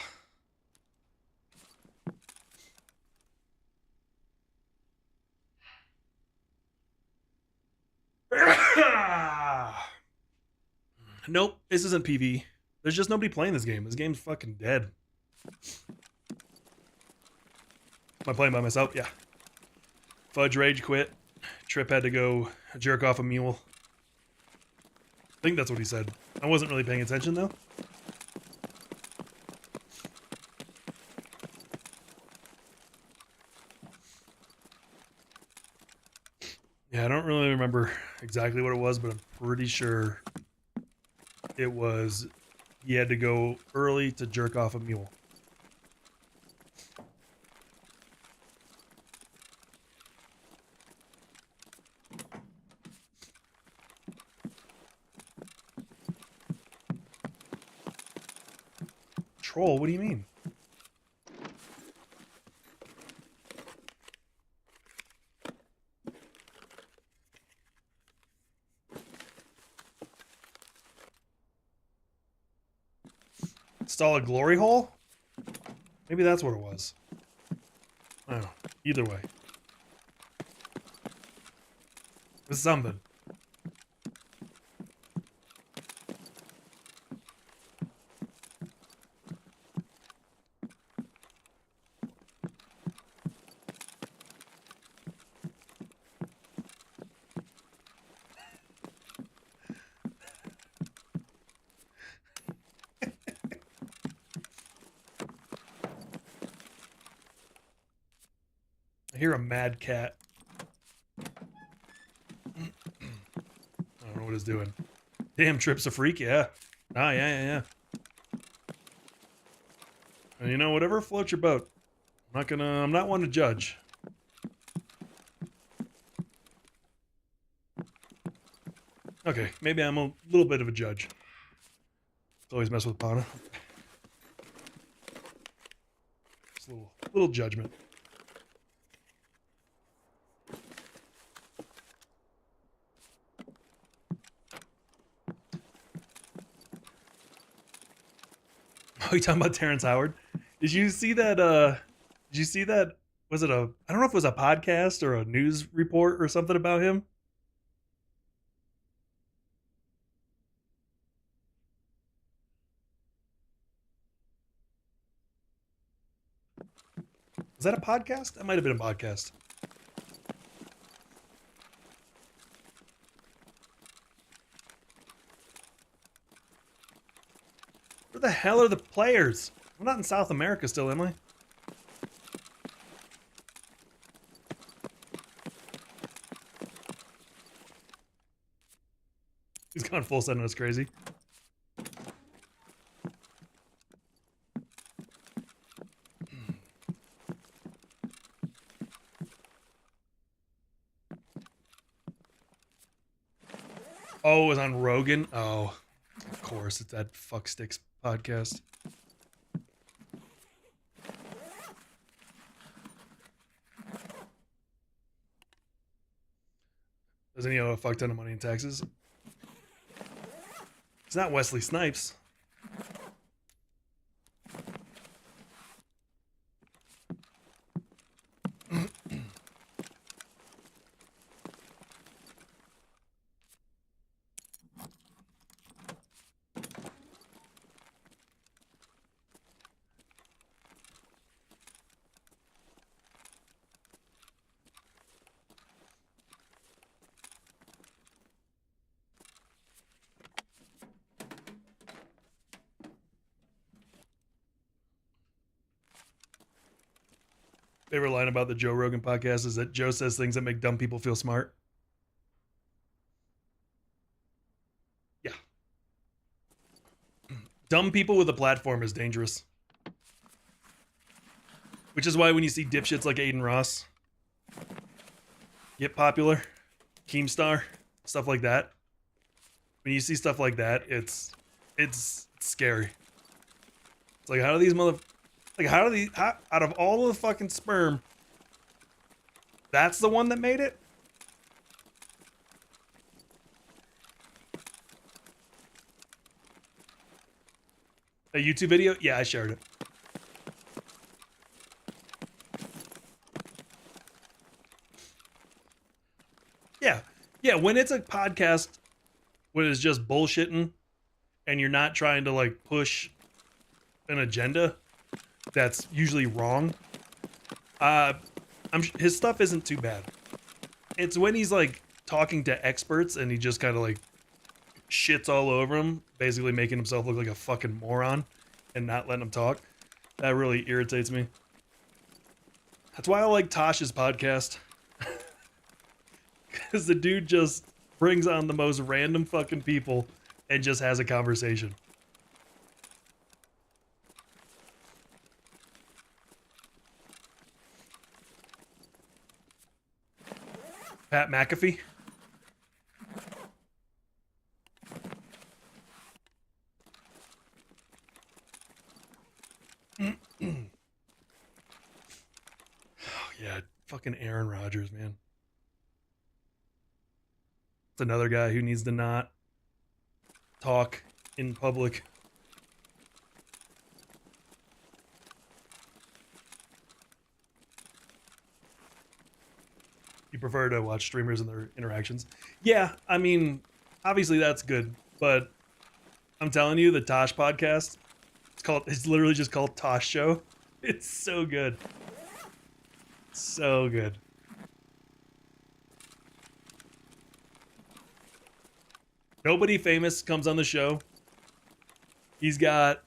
Nope, this isn't PV. There's just nobody playing this game. This game's fucking dead. Am I playing by myself? Yeah. Fudge rage quit. Trip had to go jerk off a mule. I think that's what he said. I wasn't really paying attention though. Yeah, I don't really remember exactly what it was, but I'm pretty sure it was he had to go early to jerk off a mule. Troll? What do you mean? Install a glory hole? Maybe that's what it was. I don't know. Either way. It's something. I hear a mad cat. I don't know what it's doing. Damn, Trip's a freak, yeah. Ah, yeah. And you know, whatever floats your boat. I'm not one to judge. Okay, maybe I'm a little bit of a judge. Always mess with Pana. Just a little judgment. Oh, you talking about Terrence Howard? Did you see that? Did you see that? Was it a? I don't know if it was a podcast or a news report or something about him. Was that a podcast? That might have been a podcast. Where the hell are the players? I'm not in South America still, am I? He's gone full send us crazy. Oh, it was on Rogan? Oh, of course. It's that Fucksticks podcast. Doesn't he owe a fuck ton of money in taxes? It's not Wesley Snipes. Favorite line about the Joe Rogan podcast is that Joe says things that make dumb people feel smart. Yeah. Dumb people with a platform is dangerous. Which is why when you see dipshits like Aiden Ross get popular, Keemstar, stuff like that, when you see stuff like that, it's scary. It's like, how do these out of all of the fucking sperm, that's the one that made it? A YouTube video? Yeah, I shared it. Yeah. Yeah, when it's a podcast when it's just bullshitting and you're not trying to like push an agenda that's usually wrong. His stuff isn't too bad. It's when he's like talking to experts and he just kind of like shits all over him, basically making himself look like a fucking moron and not letting him talk. That really irritates me. That's why I like Tosh's podcast. Because the dude just brings on the most random fucking people and just has a conversation. Pat McAfee. Oh, yeah, fucking Aaron Rodgers, man. It's another guy who needs to not talk in public. You prefer to watch streamers and their interactions? Yeah, I mean, obviously that's good, but I'm telling you, the Tosh podcast, it's literally just called Tosh Show. It's so good. So good. Nobody famous comes on the show. He's got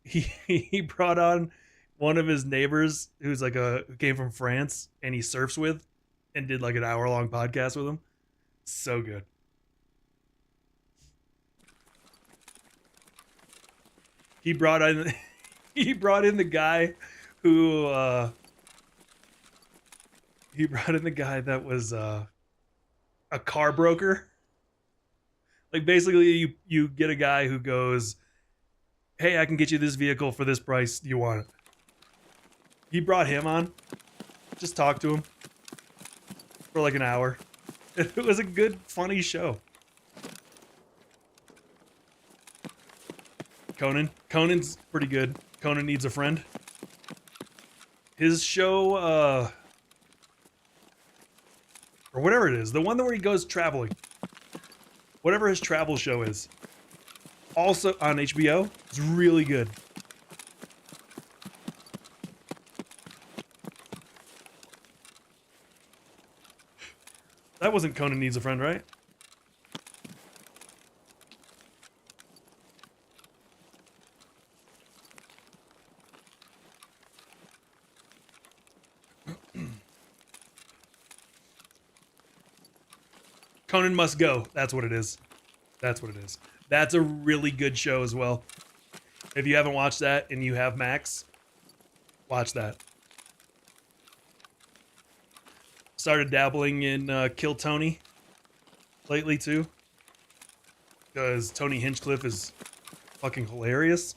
he brought on one of his neighbors who's like who came from France and he surfs with and did like an hour-long podcast with him. So good. He brought in the guy who that was a car broker. Like basically you get a guy who goes, "Hey, I can get you this vehicle for this price. Do you want it?" He brought him on. Just talked to him for like an hour. It was a good, funny show. Conan's pretty good. Conan Needs a Friend. His show, or whatever it is, the one where he goes traveling. Whatever his travel show is. Also on HBO. It's really good. That wasn't Conan Needs a Friend, right? Conan Must Go. That's what it is. That's what it is. That's a really good show as well. If you haven't watched that and you have Max, watch that. Started dabbling in Kill Tony lately too. Because Tony Hinchcliffe is fucking hilarious.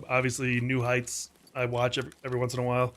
Obviously, New Heights, I watch every once in a while.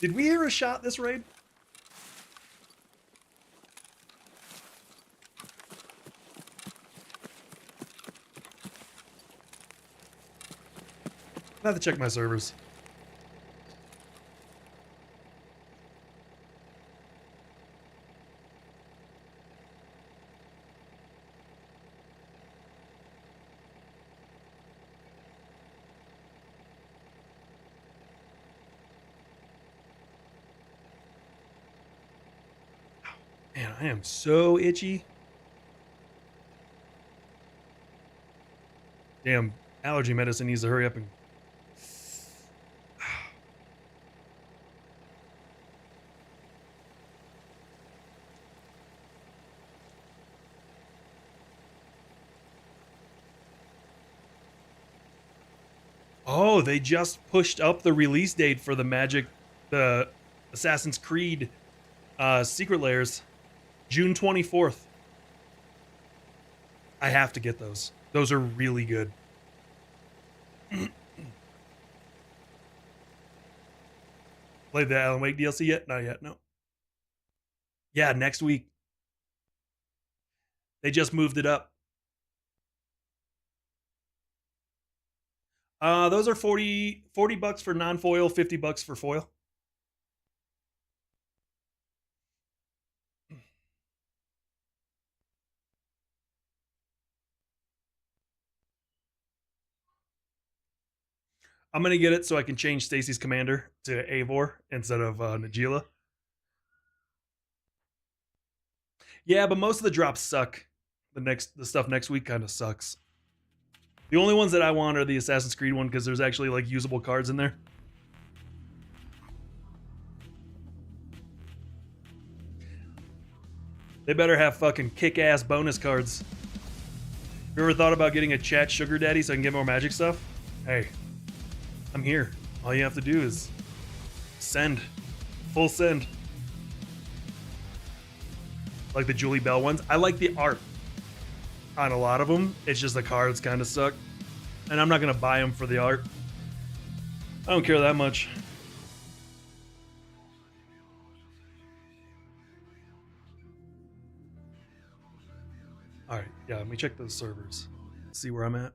Did we hear a shot this raid? I have to check my servers. Man, I am so itchy. Damn, allergy medicine needs to hurry up and... Oh, they just pushed up the release date for the Assassin's Creed Secret Layers, June 24th. I have to get those. Those are really good. Played the Alan Wake DLC yet? Not yet, no. Yeah, next week. They just moved it up. Those are 40 bucks for non-foil, 50 bucks for foil. I'm gonna get it so I can change Stacy's commander to Eivor instead of Najila. Yeah, but most of the drops suck. The stuff next week kind of sucks. The only ones that I want are the Assassin's Creed one because there's actually like usable cards in there. They better have fucking kick-ass bonus cards. You ever thought about getting a chat sugar daddy so I can get more magic stuff? Hey, I'm here. All you have to do is send. Full send. Like the Julie Bell ones. I like the art on a lot of them. It's just the cards kind of suck. And I'm not going to buy them for the art. I don't care that much. All right, yeah, let me check those servers. See where I'm at.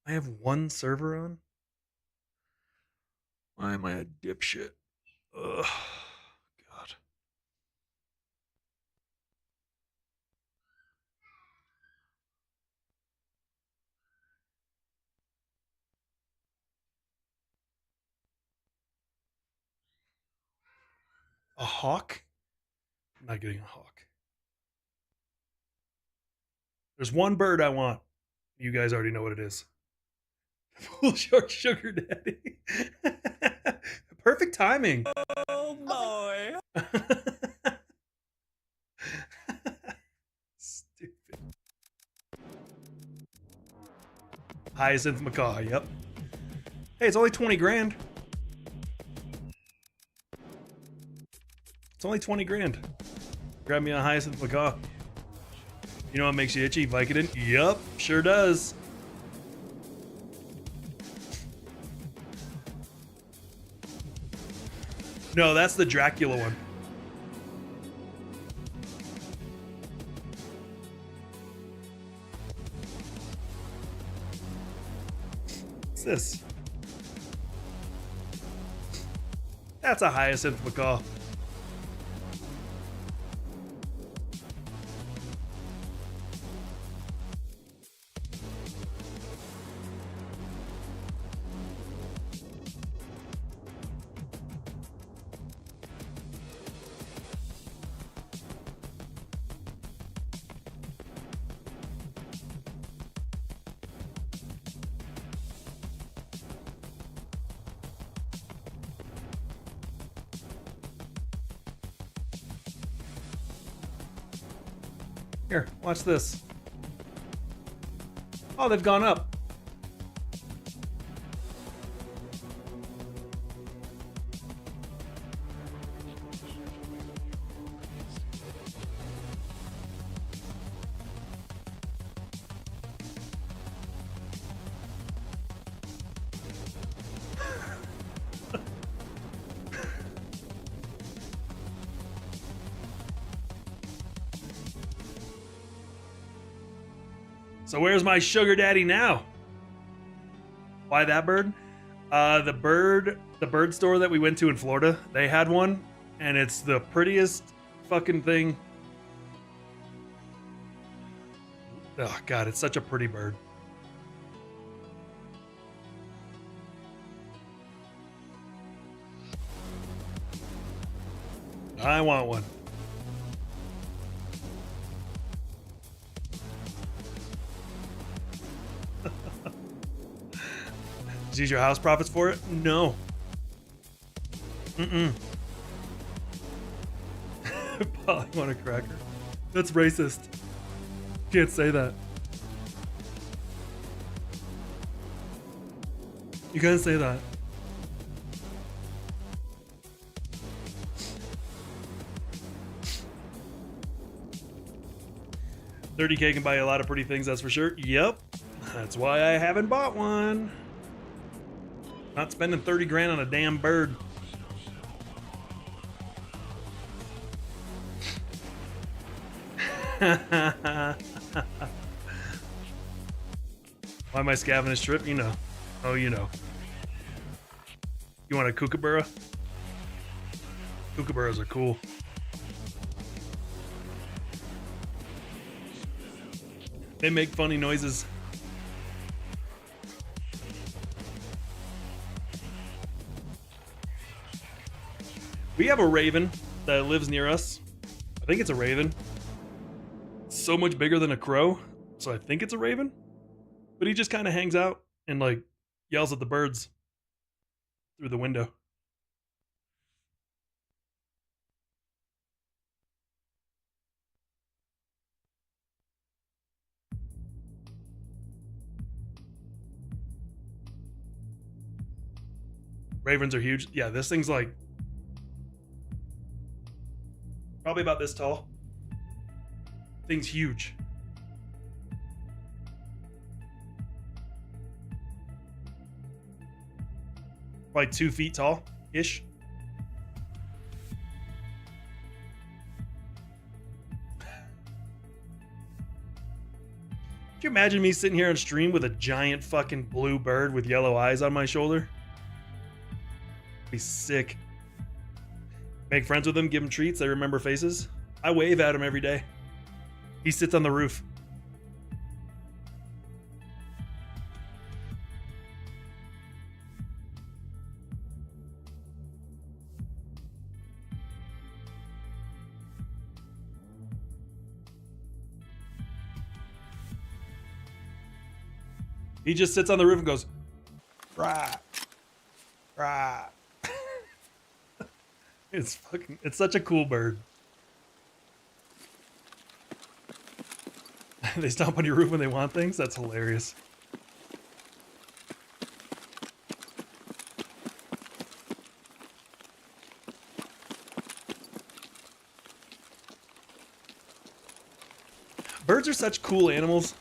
I have one server on? Why am I a dipshit? Ugh. God. A hawk? I'm not getting a hawk. There's one bird I want. You guys already know what it is. Full short sugar daddy. Perfect timing. Oh boy. Stupid. Hyacinth Macaw, yep. Hey, it's only 20 grand. It's only 20 grand. Grab me a Hyacinth Macaw. You know what makes you itchy? Vicodin? Yup, sure does. No, that's the Dracula one. What's this? That's a Hyacinth Macaw. Here, watch this. Oh, they've gone up. So where's my sugar daddy now? Why that bird? The bird store that we went to in Florida, they had one, and it's the prettiest fucking thing. Oh God, it's such a pretty bird. I want one. Did you use your house profits for it? No. Mm-mm. Paul, you want a cracker? That's racist. Can't say that. You can't say that. $30K can buy a lot of pretty things, that's for sure. Yep. That's why I haven't bought one. Not spending 30 grand on a damn bird. Why am I scavenging a strip? You know. Oh, you know. You want a kookaburra? Kookaburras are cool. They make funny noises. We have a raven that lives near us. I think it's a raven. It's so much bigger than a crow, so I think it's a raven. But he just kind of hangs out and like yells at the birds through the window. Ravens are huge. Yeah, this thing's like probably about this tall. Thing's huge. Like 2 feet tall ish. Could you imagine me sitting here on stream with a giant fucking blue bird with yellow eyes on my shoulder? Be sick. Make friends with him, give him treats, they remember faces. I wave at him every day. He sits on the roof. He just sits on the roof and goes, rah, rah. It's such a cool bird. They stomp on your roof when they want things? That's hilarious. Birds are such cool animals.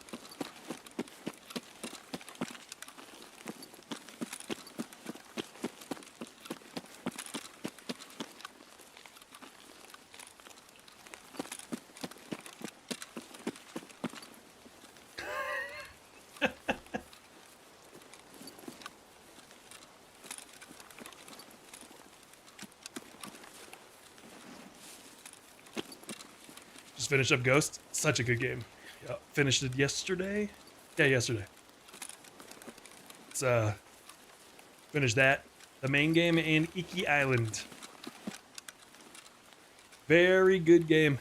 Finished up Ghost. Such a good game. Yeah, finished it yesterday. Yeah, yesterday. Let's finish that. The main game and Iki Island. Very good game.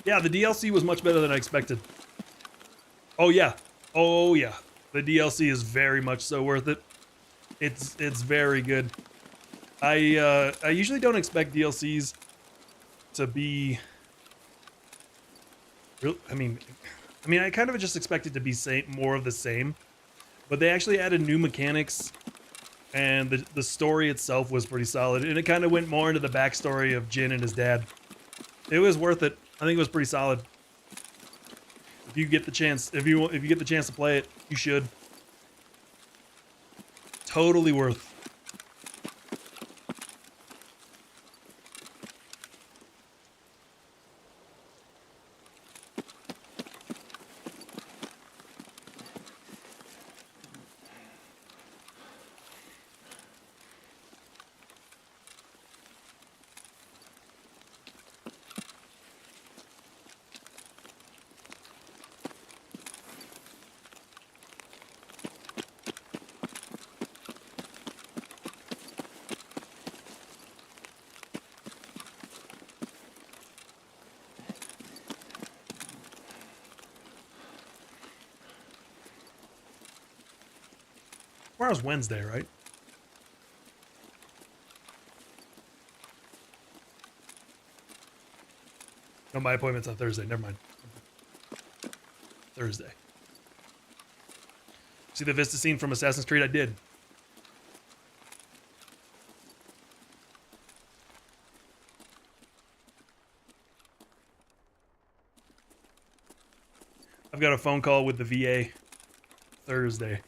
Yeah, the DLC was much better than I expected. Oh yeah. Oh yeah. The DLC is very much so worth it. It's very good. I usually don't expect DLCs to be real. I mean I kind of just expect it to be more of the same. But they actually added new mechanics, and the story itself was pretty solid, and it kind of went more into the backstory of Jin and his dad. It was worth it. I think it was pretty solid. If you get the chance, if you get the chance to play it, you should. Totally worth. Tomorrow's Wednesday, right? No, my appointment's on Thursday. Never mind. Thursday. See the Vista scene from Assassin's Creed? I did. I've got a phone call with the VA Thursday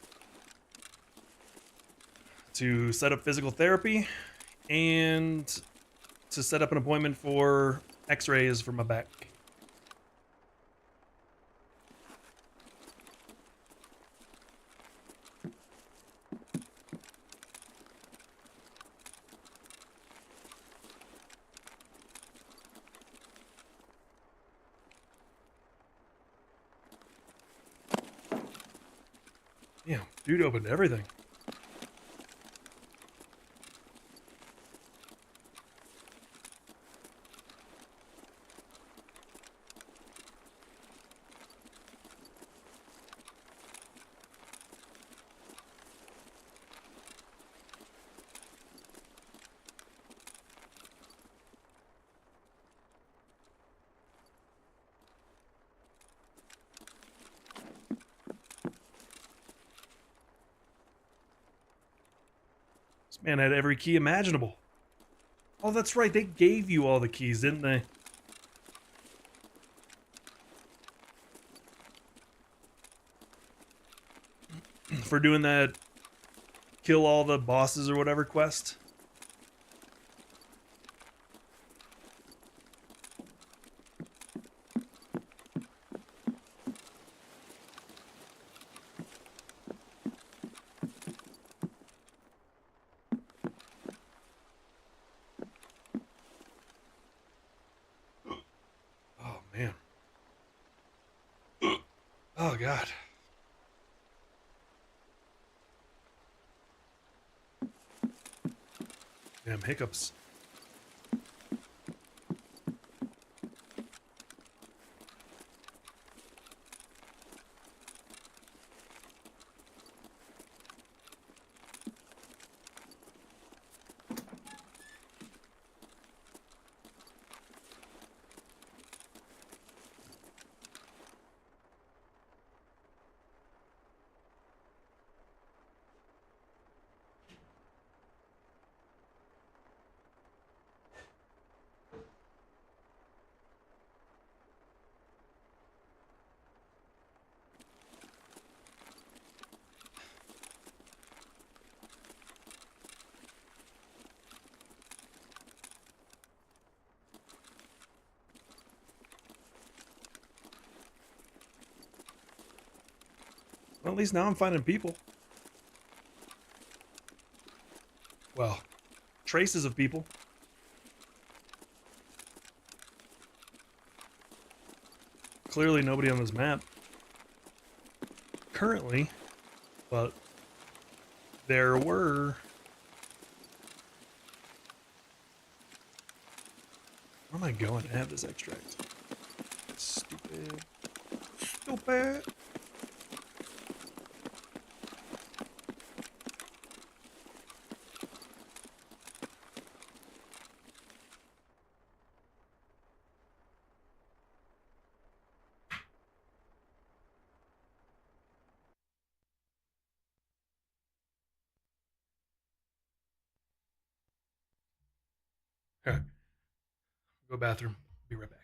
to set up physical therapy and to set up an appointment for x-rays for my back. Yeah, dude opened everything. This man had every key imaginable. Oh, that's right. They gave you all the keys, didn't they? For doing that kill all the bosses or whatever quest. Oh, man. Oh, God. Damn hiccups. Well, at least now I'm finding people. Well, traces of people. Clearly nobody on this map. Currently, but there were... Where am I going to have this extract? Stupid. Stupid. Okay. Go bathroom. Be right back.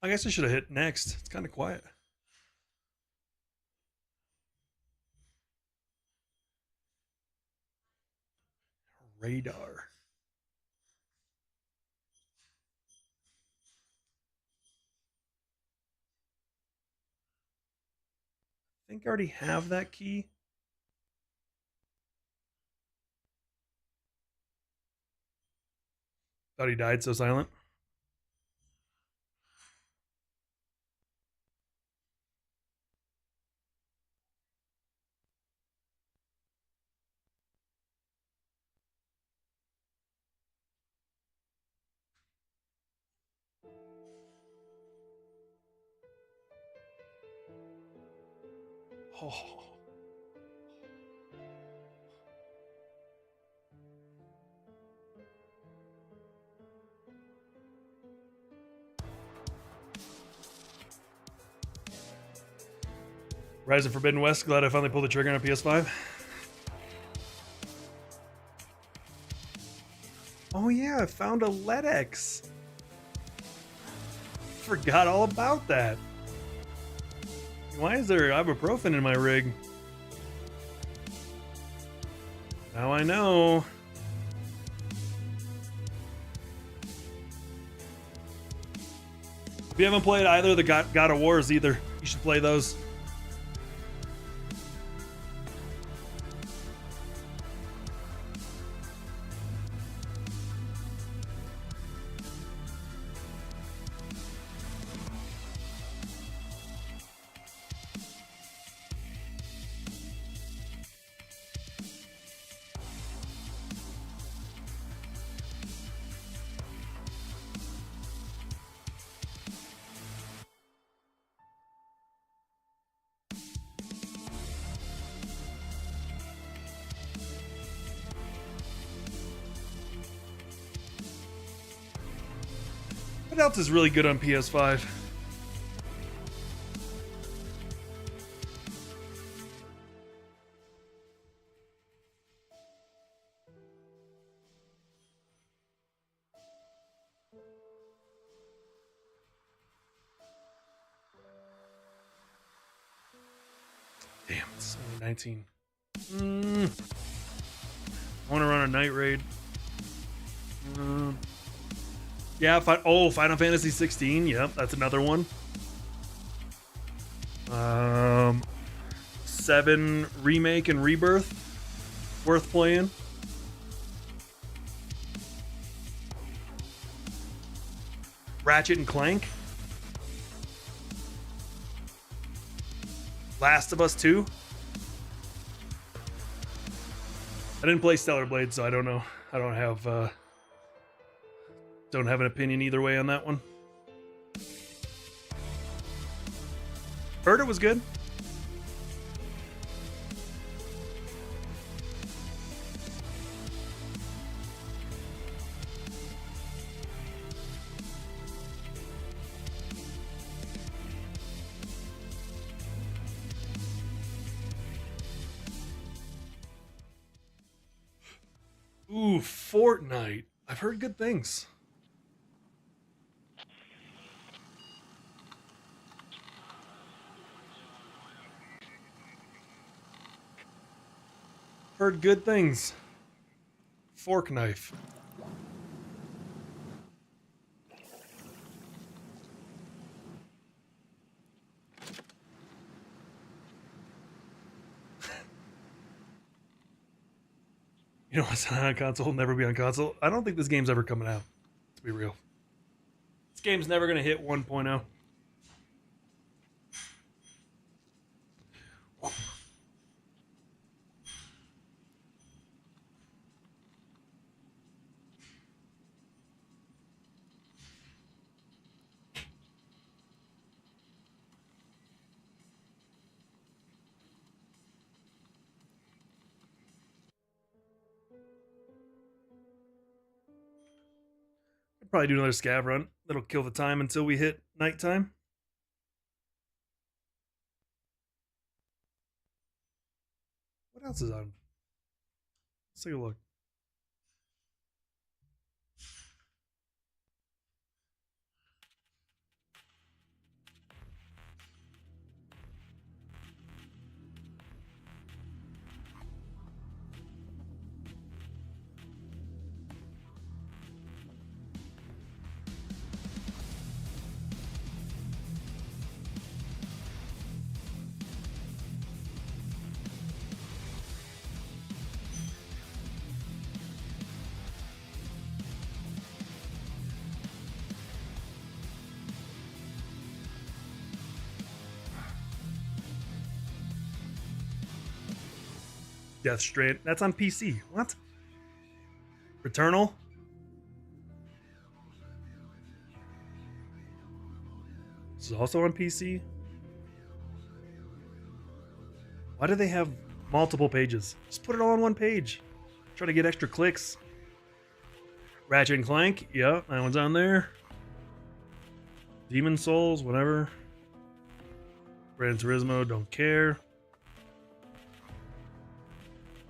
I guess I should have hit next. It's kind of quiet. Radar. I think I already have that key. Thought he died so silent. Oh. Horizon Forbidden West, glad I finally pulled the trigger on a PS5. Oh yeah, I found a LEDX. Forgot all about that. Why is there ibuprofen in my rig? Now I know. If you haven't played either of the God of Wars either, you should play those. What else is really good on PS5? Damn, it's only 19. I want to run a night raid. Yeah, Final Fantasy 16. Yep, that's another one. 7 Remake and Rebirth. Worth playing. Ratchet and Clank. Last of Us 2. I didn't play Stellar Blade, so I don't know. I don't have an opinion either way on that one. Heard it was good. Ooh, Fortnite. I've heard good things. Heard good things. Fork knife. You know what's not on console? Never be on console. I don't think this game's ever coming out. To be real, this game's never gonna hit 1.0. I'd probably do another scav run. That'll kill the time until we hit nighttime. What else is on? Let's take a look. Death Strand. That's on PC. What? Returnal? This is also on PC? Why do they have multiple pages? Just put it all on one page. Try to get extra clicks. Ratchet and Clank. Yeah, that one's on there. Demon Souls, whatever. Gran Turismo, don't care.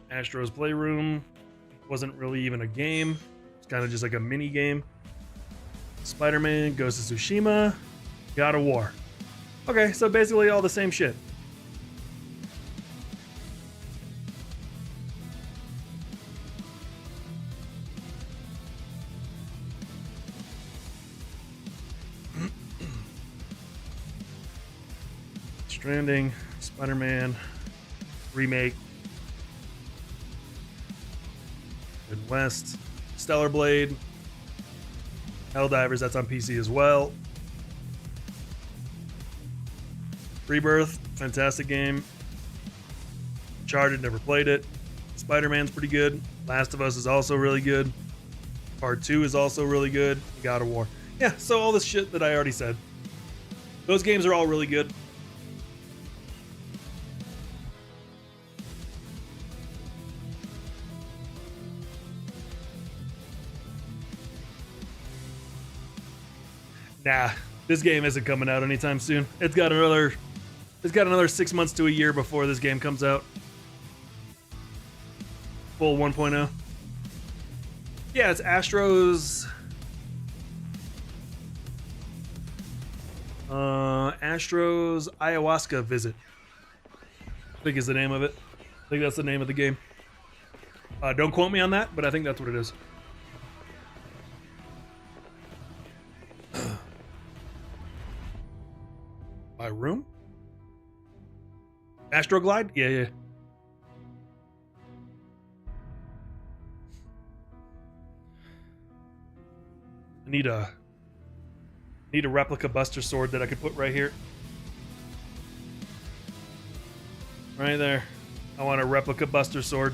Astro's Playroom wasn't really even a game. It's kind of just like a mini game. Spider-Man, Ghost of Tsushima, God of War. Okay, so basically all the same shit. Stranding, Spider-Man, Remake, Midwest, Stellar Blade, Helldivers, that's on PC as well. Rebirth, fantastic game. Uncharted, never played it. Spider-Man's pretty good. Last of Us is also really good. Part 2 is also really good. God of War. Yeah, so all this shit that I already said. Those games are all really good. Nah, this game isn't coming out anytime soon. It's got another 6 months to a year before this game comes out. Full 1.0. Yeah, it's Astro's Ayahuasca Visit, I think is the name of it. I think that's the name of the game. Don't quote me on that, but I think that's what it is. My room? Astroglide? Yeah. I need a replica Buster Sword that I could put right here. Right there. I want a replica Buster Sword.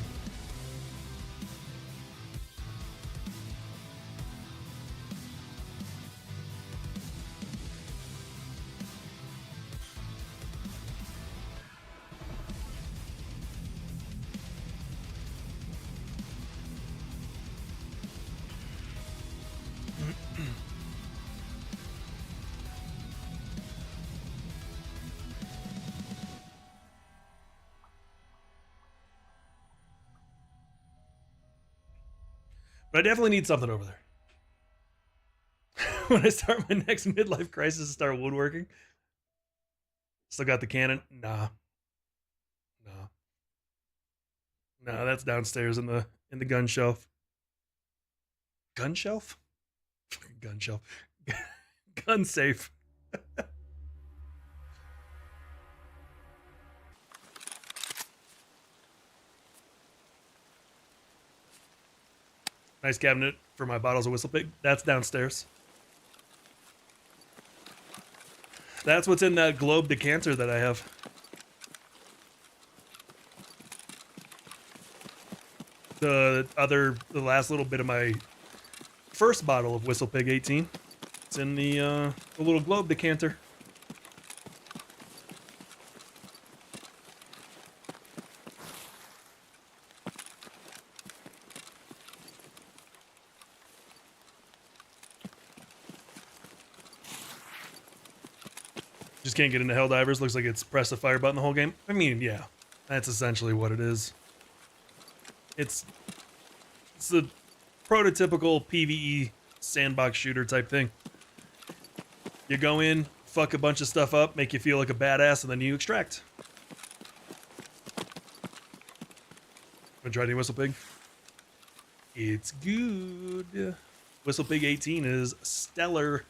But I definitely need something over there. When I start my next midlife crisis and start woodworking. Still got the cannon? Nah, that's downstairs in the gun shelf. Gun shelf? Gun shelf. Gun safe. Nice cabinet for my bottles of Whistle Pig. That's downstairs. That's what's in that globe decanter that I have. The last little bit of my first bottle of Whistle Pig 18. It's in the little globe decanter. Just can't get into Helldivers. Looks like it's press the fire button the whole game. I mean, yeah, that's essentially what it is. It's the prototypical PvE sandbox shooter type thing. You go in, fuck a bunch of stuff up, make you feel like a badass, and then you extract. Wanna try any Whistle Pig? It's good. Whistle Pig 18 is stellar.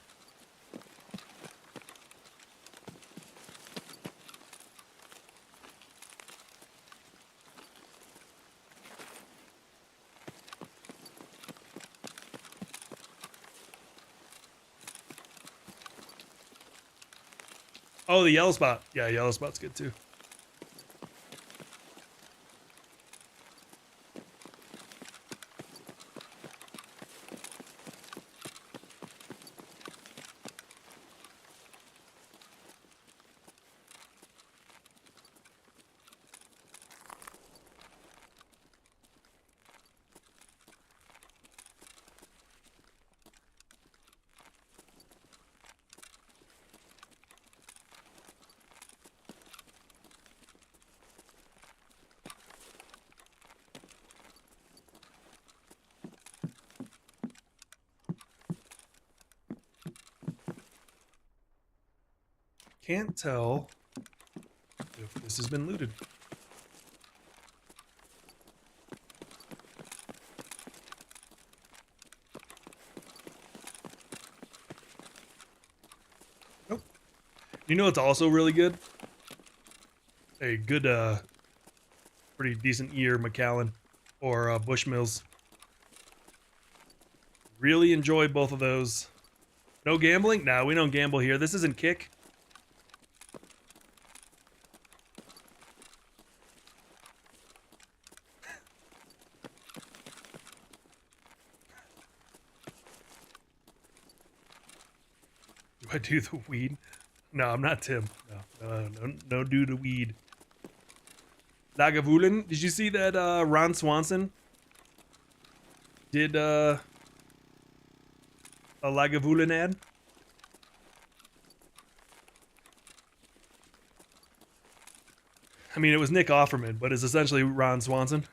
Oh, the yellow spot. Yeah, yellow spot's good too. can't tell if this has been looted. Nope. You know it's also really good? A good, pretty decent year, Macallan or Bushmills. Really enjoy both of those. No gambling? No, we don't gamble here. This isn't Kick. Do I do the weed? No, I'm not Tim. No do the weed. Lagavulin, did you see that Ron Swanson did a Lagavulin ad? I mean, it was Nick Offerman, but it's essentially Ron Swanson.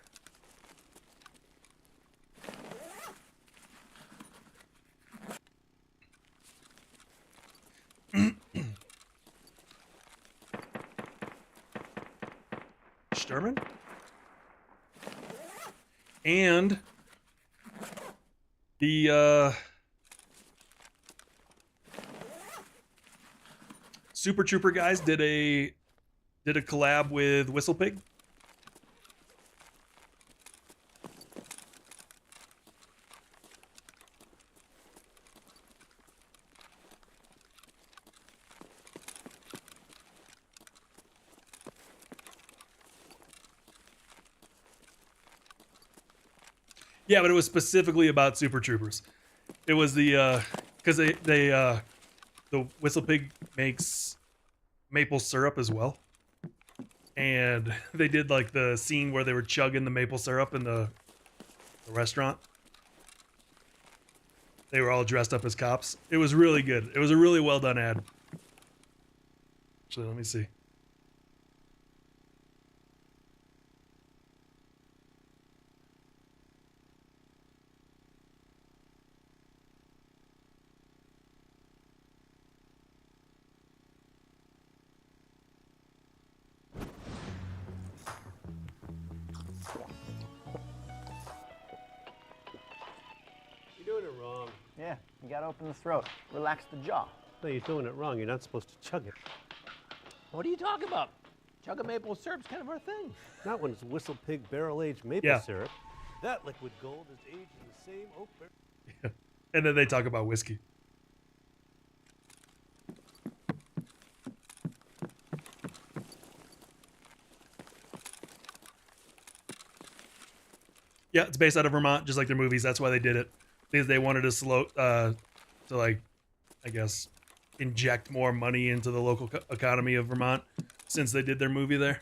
Sturman? And the Super Trooper guys did a collab with Whistlepig. Yeah, but it was specifically about Super Troopers. It was the because the Whistlepig makes maple syrup as well, and they did like the scene where they were chugging the maple syrup in the restaurant. They were all dressed up as cops. It was really good. It was a really well done ad. Actually, let me see. You're doing it wrong. Yeah, you gotta open the throat. Relax the jaw. No, you're doing it wrong. You're not supposed to chug it. What are you talking about? Chug a maple syrup's kind of our thing. Not when it's Whistle Pig barrel-aged maple syrup. That liquid gold is aged in the same oak barrel. Yeah. And then they talk about whiskey. Yeah, it's based out of Vermont, just like their movies. That's why they did it, because they wanted to like, I guess, inject more money into the local economy of Vermont, since they did their movie there.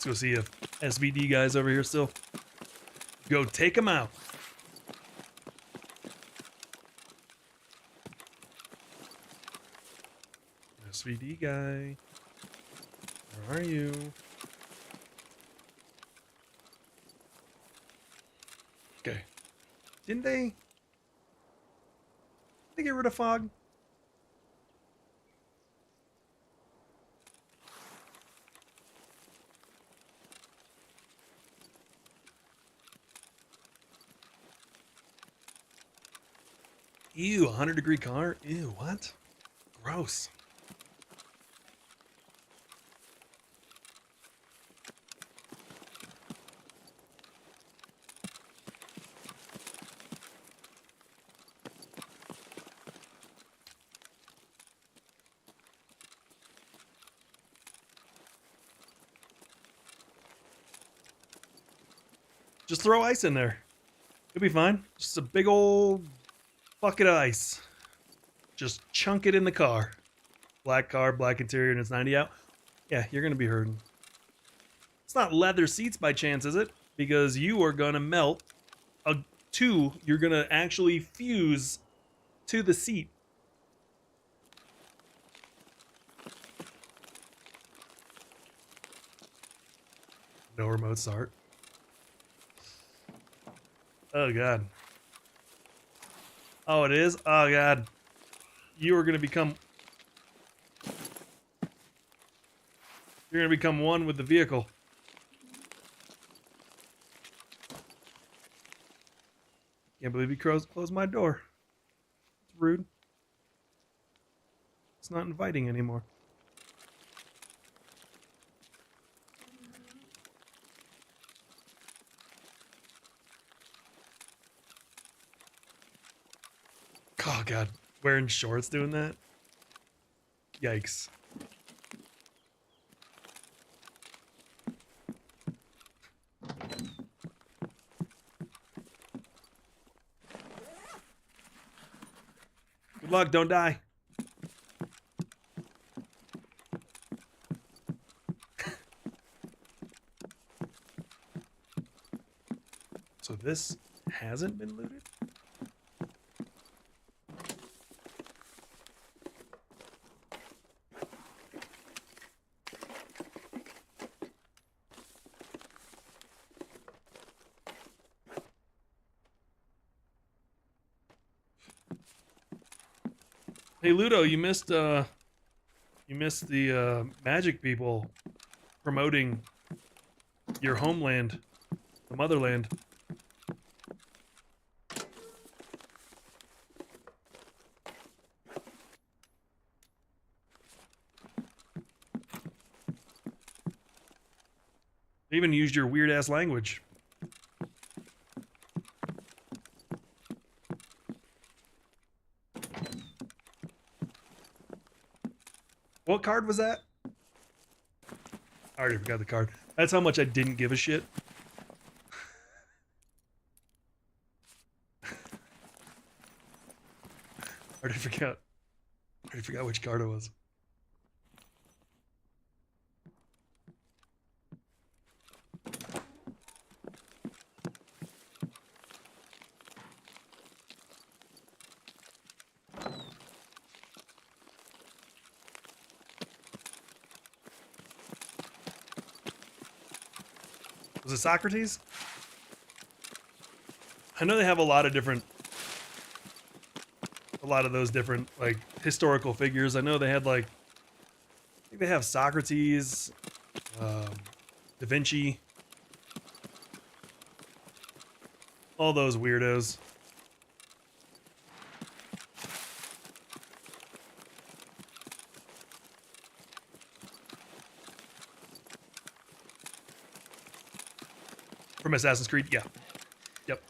Let's go see if SVD guy's over here still. Go take him out. SVD guy. Where are you? Okay. Didn't they get rid of fog? Ew, 100-degree car? Ew, what? Gross. Just throw ice in there. It'll be fine. Just a big old bucket of ice. Just chunk it in the car. Black car, black interior, and it's 90 out. Yeah, you're gonna be hurting. It's not leather seats by chance, is it? Because you are gonna melt. You're gonna actually fuse to the seat. No remote start. Oh god. Oh, it is? Oh god. You are gonna become... You're gonna become one with the vehicle. Can't believe you closed my door. It's rude. It's not inviting anymore. Oh god, wearing shorts doing that? Yikes. Good luck, don't die. So this hasn't been looted? Hey Ludo, you missed the magic people promoting your homeland, the motherland. They even used your weird ass language. What card was that? I already forgot the card. That's how much I didn't give a shit. I already forgot. I already forgot which card it was. Was it Socrates? I know they have a lot of those different like historical figures. I know they had like, I think they have Socrates, Da Vinci, all those weirdos. From Assassin's Creed, yeah. Yep.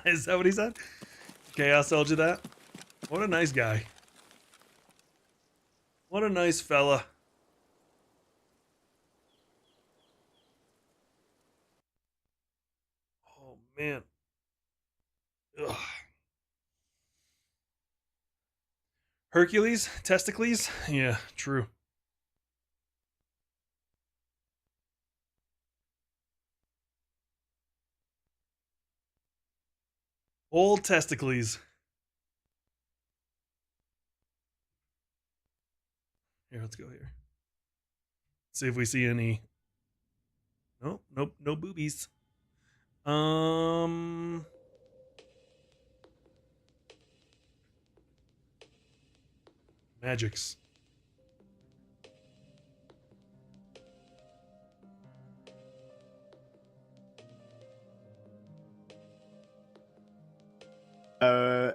Is that what he said? Chaos told you that? What a nice guy. What a nice fella. Oh, man. Ugh. Hercules? Testicles? Yeah, true. Old testicles. Here, let's go here. See if we see any. Nope, nope, no boobies. Magics.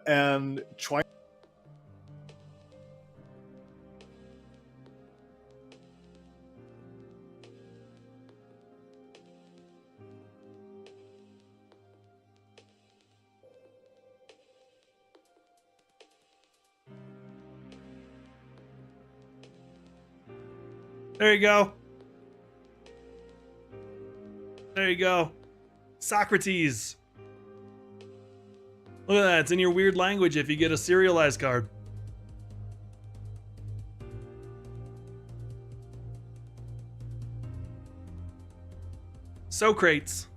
and trying. There you go. There you go. Socrates. Look at that. It's in your weird language if you get a serialized card. Socrates.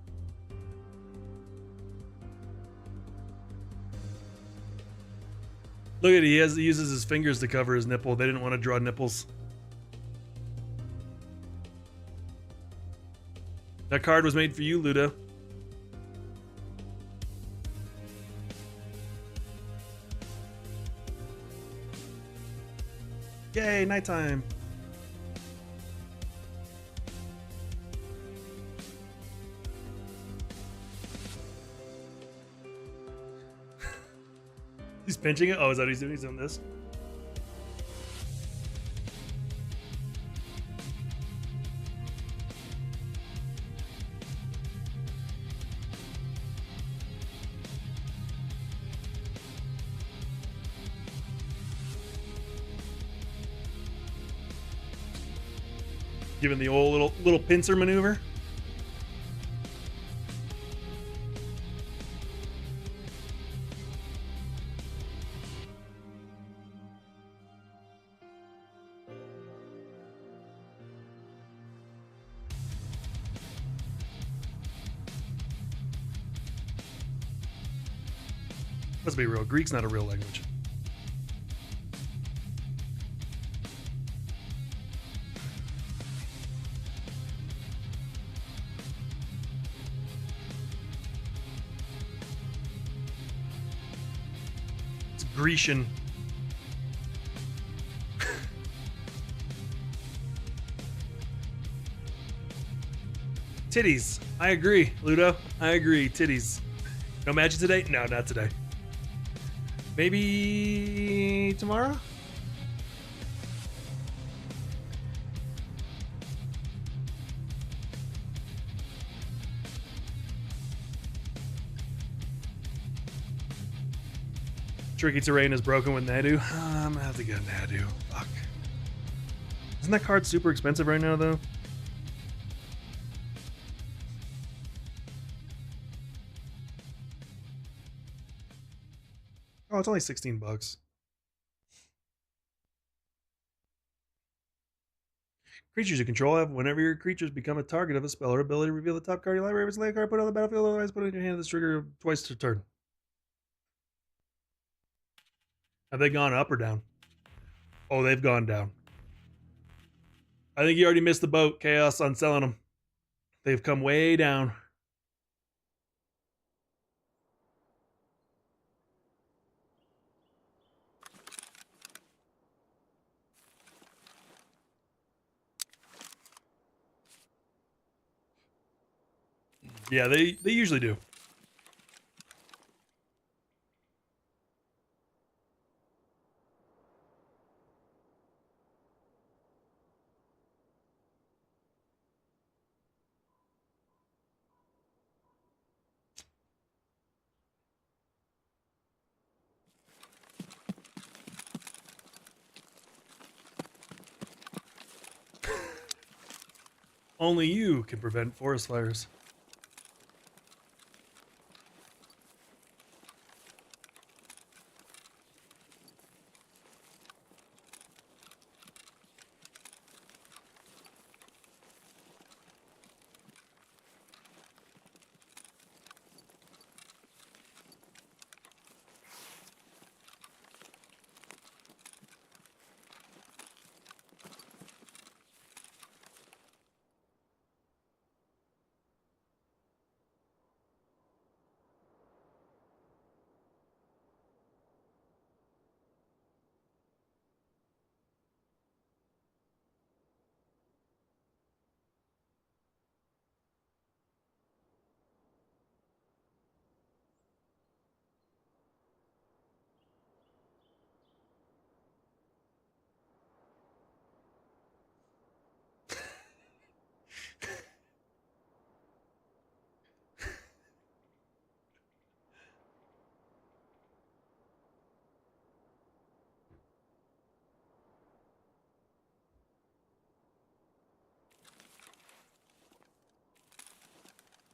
Look at it. He uses his fingers to cover his nipple. They didn't want to draw nipples. That card was made for you, Ludo. Yay, nighttime. He's pinching it? Oh, is that what he's doing? He's doing this? Giving the old little pincer maneuver. Let's be real, Greek's not a real language. It's Grecian. Titties. I agree, Ludo. I agree, titties. No magic today? No, not today. Maybe tomorrow? Tricky terrain is broken with Nadu. I'm gonna have to get Nadu. Fuck. Isn't that card super expensive right now, though? Oh, it's only 16 bucks. Creatures you control have, whenever your creatures become a target of a spell or ability, reveal the top card of your library. If it's a late card, put it on the battlefield, otherwise put it in your hand. This trigger twice per turn. Have they gone up or down? Oh, they've gone down. I think you already missed the boat, Chaos, on selling them. They've come way down. Yeah, they usually do. Only you can prevent forest fires.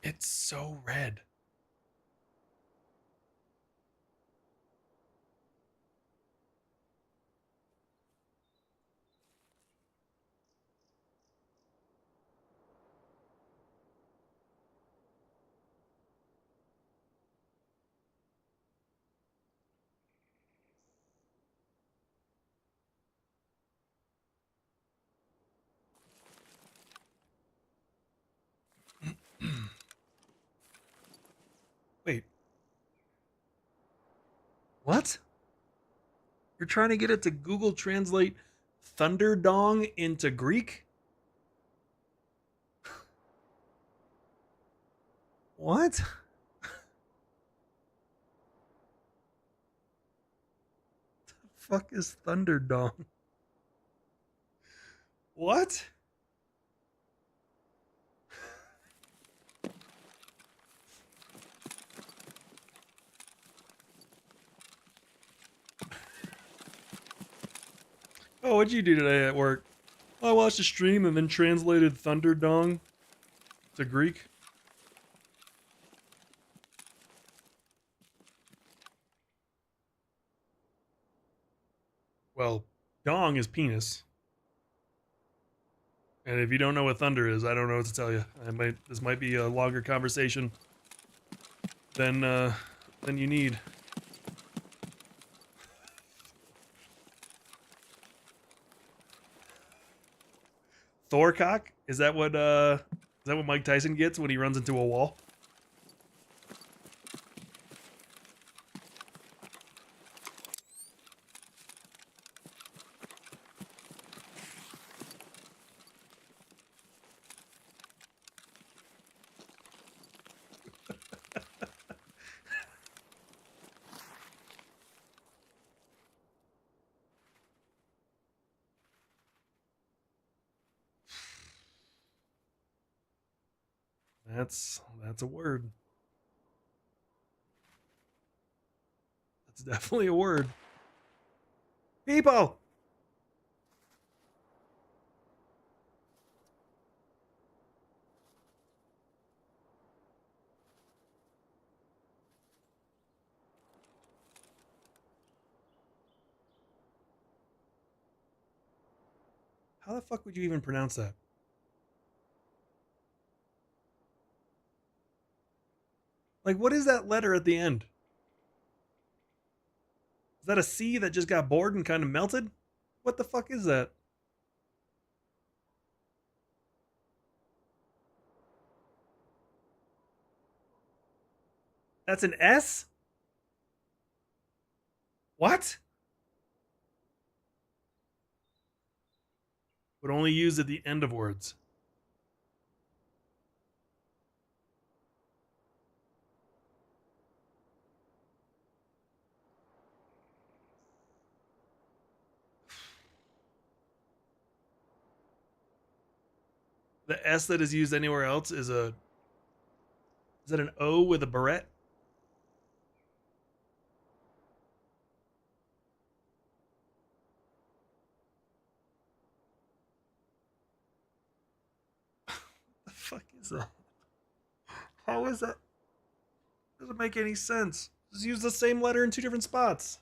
It's so red. Wait. What? You're trying to get it to Google Translate Thunderdong into Greek? What? The fuck is Thunderdong? What? Oh, what'd you do today at work? I watched a stream and then translated Thunderdong to Greek. Well, dong is penis. And if you don't know what thunder is, I don't know what to tell you. This might be a longer conversation than you need. Thorcock? Is that what Mike Tyson gets when he runs into a wall? That's a word. That's definitely a word. People! How the fuck would you even pronounce that? Like, what is that letter at the end? Is that a C that just got bored and kind of melted? What the fuck is that? That's an S? What? Would only use at the end of words. The S that is used anywhere else is a... Is that an O with a barrette? The fuck is that? How is that? Doesn't make any sense. Just use the same letter in two different spots.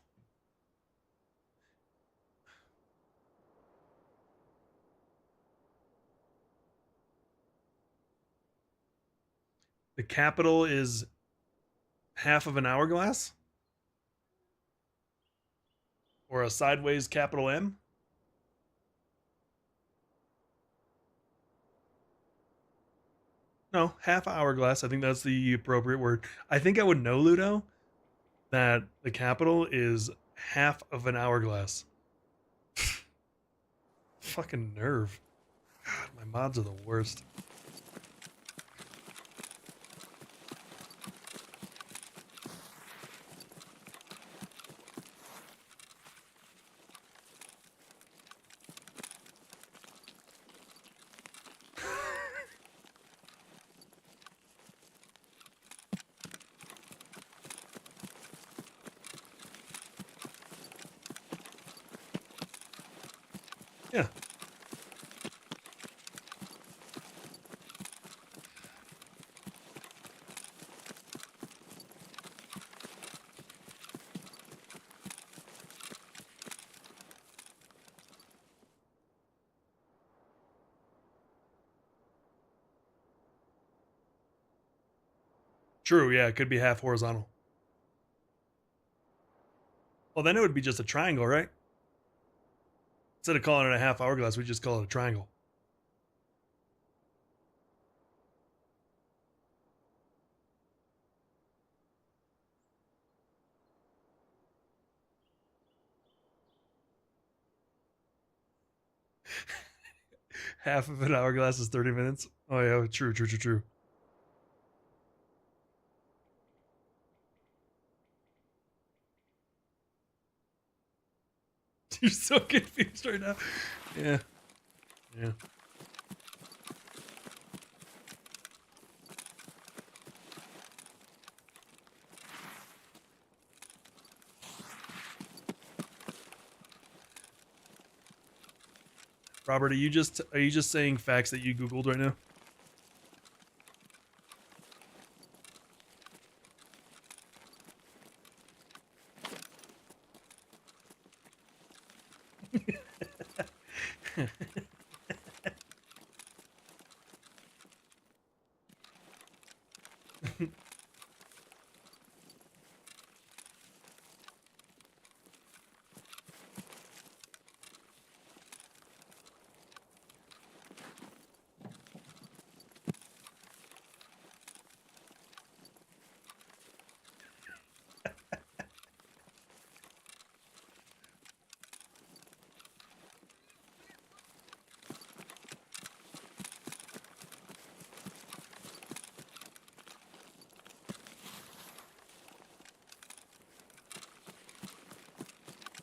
The capital is half of an hourglass? Or a sideways capital M? No, half hourglass. I think that's the appropriate word. I think I would know, Ludo, that the capital is half of an hourglass. Fucking nerve. God, my mods are the worst. Yeah. True, yeah, it could be half horizontal. Well, then it would be just a triangle, right? Instead of calling it a half hourglass, we just call it a triangle. Half of an hourglass is 30 minutes. Oh yeah, true. You're so confused right now. Yeah. Robert, are you just saying facts that you Googled right now?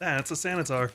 That's a Sanitar.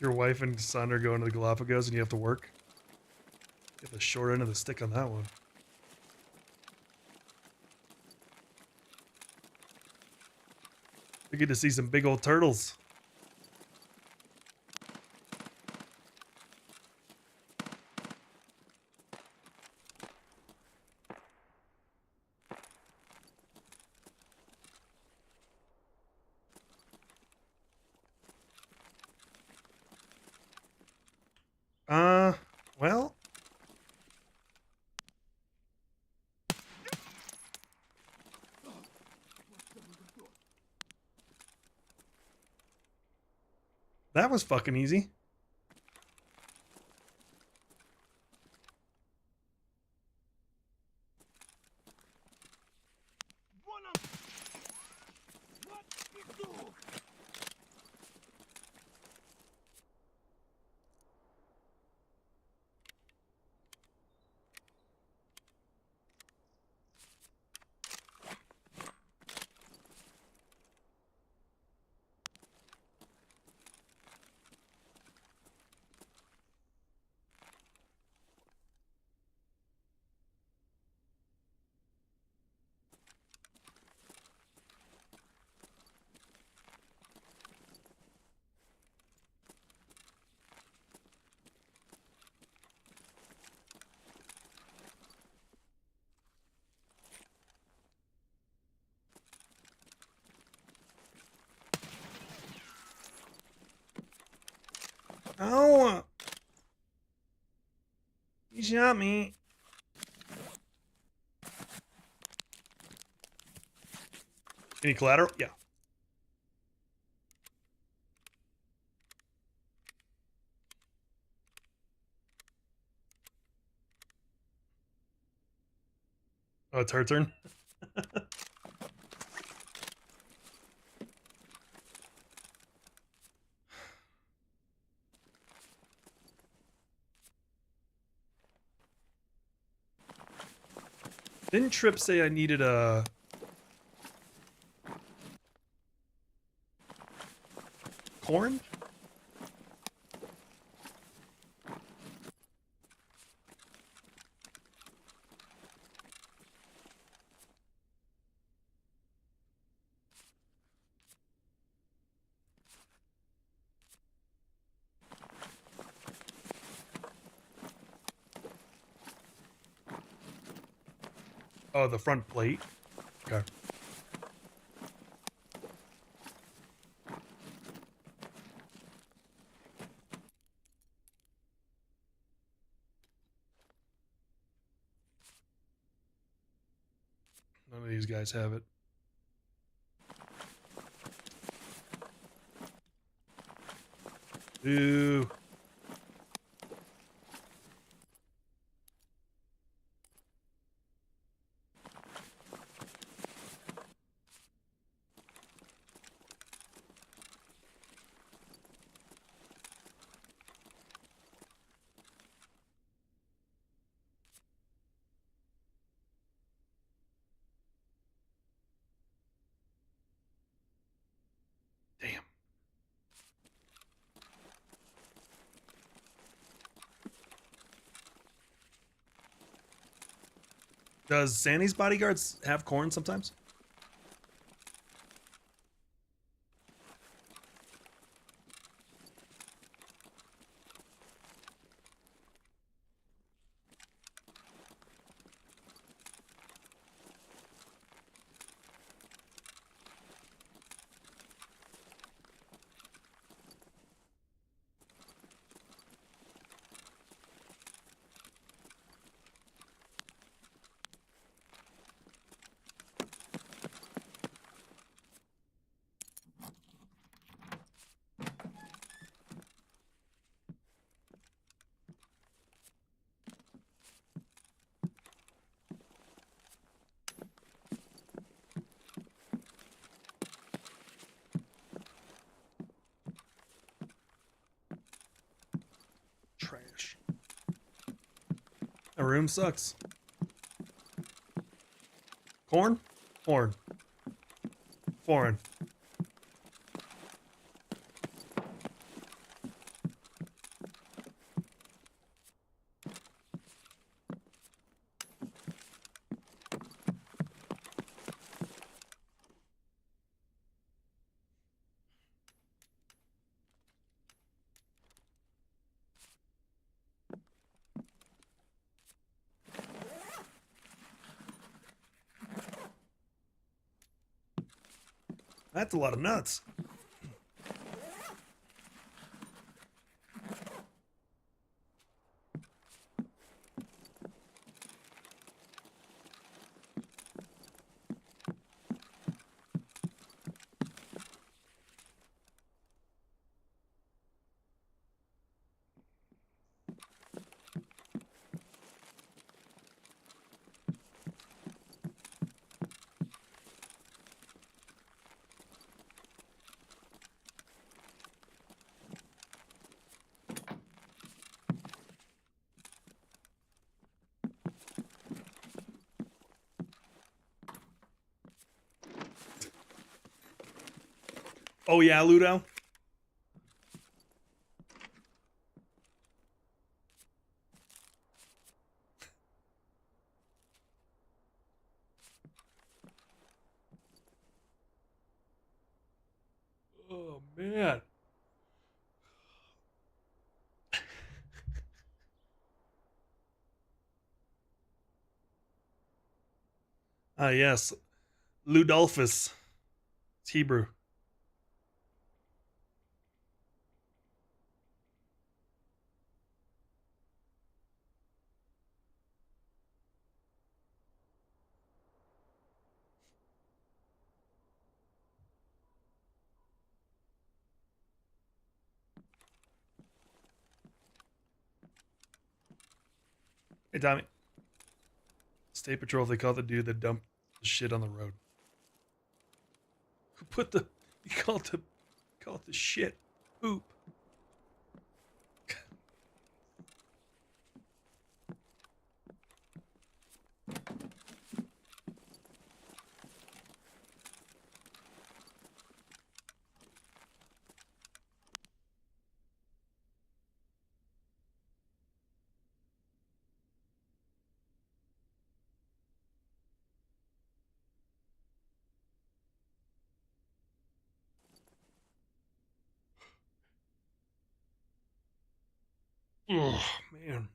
Your wife and son are going to the Galapagos and you have to work? Get the short end of the stick on that one. We get to see some big old turtles. Well. That was fucking easy. Oh! You shot me. Any collateral? Yeah. Oh, it's her turn? Didn't Trip say I needed a corn? Oh, the front plate? Okay. None of these guys have it. Ooh. Damn. Does Sandy's bodyguards have corn sometimes? Trash. A room sucks. Corn? Corn. Foreign. That's a lot of nuts. Oh yeah, Ludo? Oh man. Ah yes. Ludolphus. It's Hebrew. Hey Tommy. State Patrol, they call the dude that dumped the shit on the road. Who put the you call it the shit poop. Oh, man.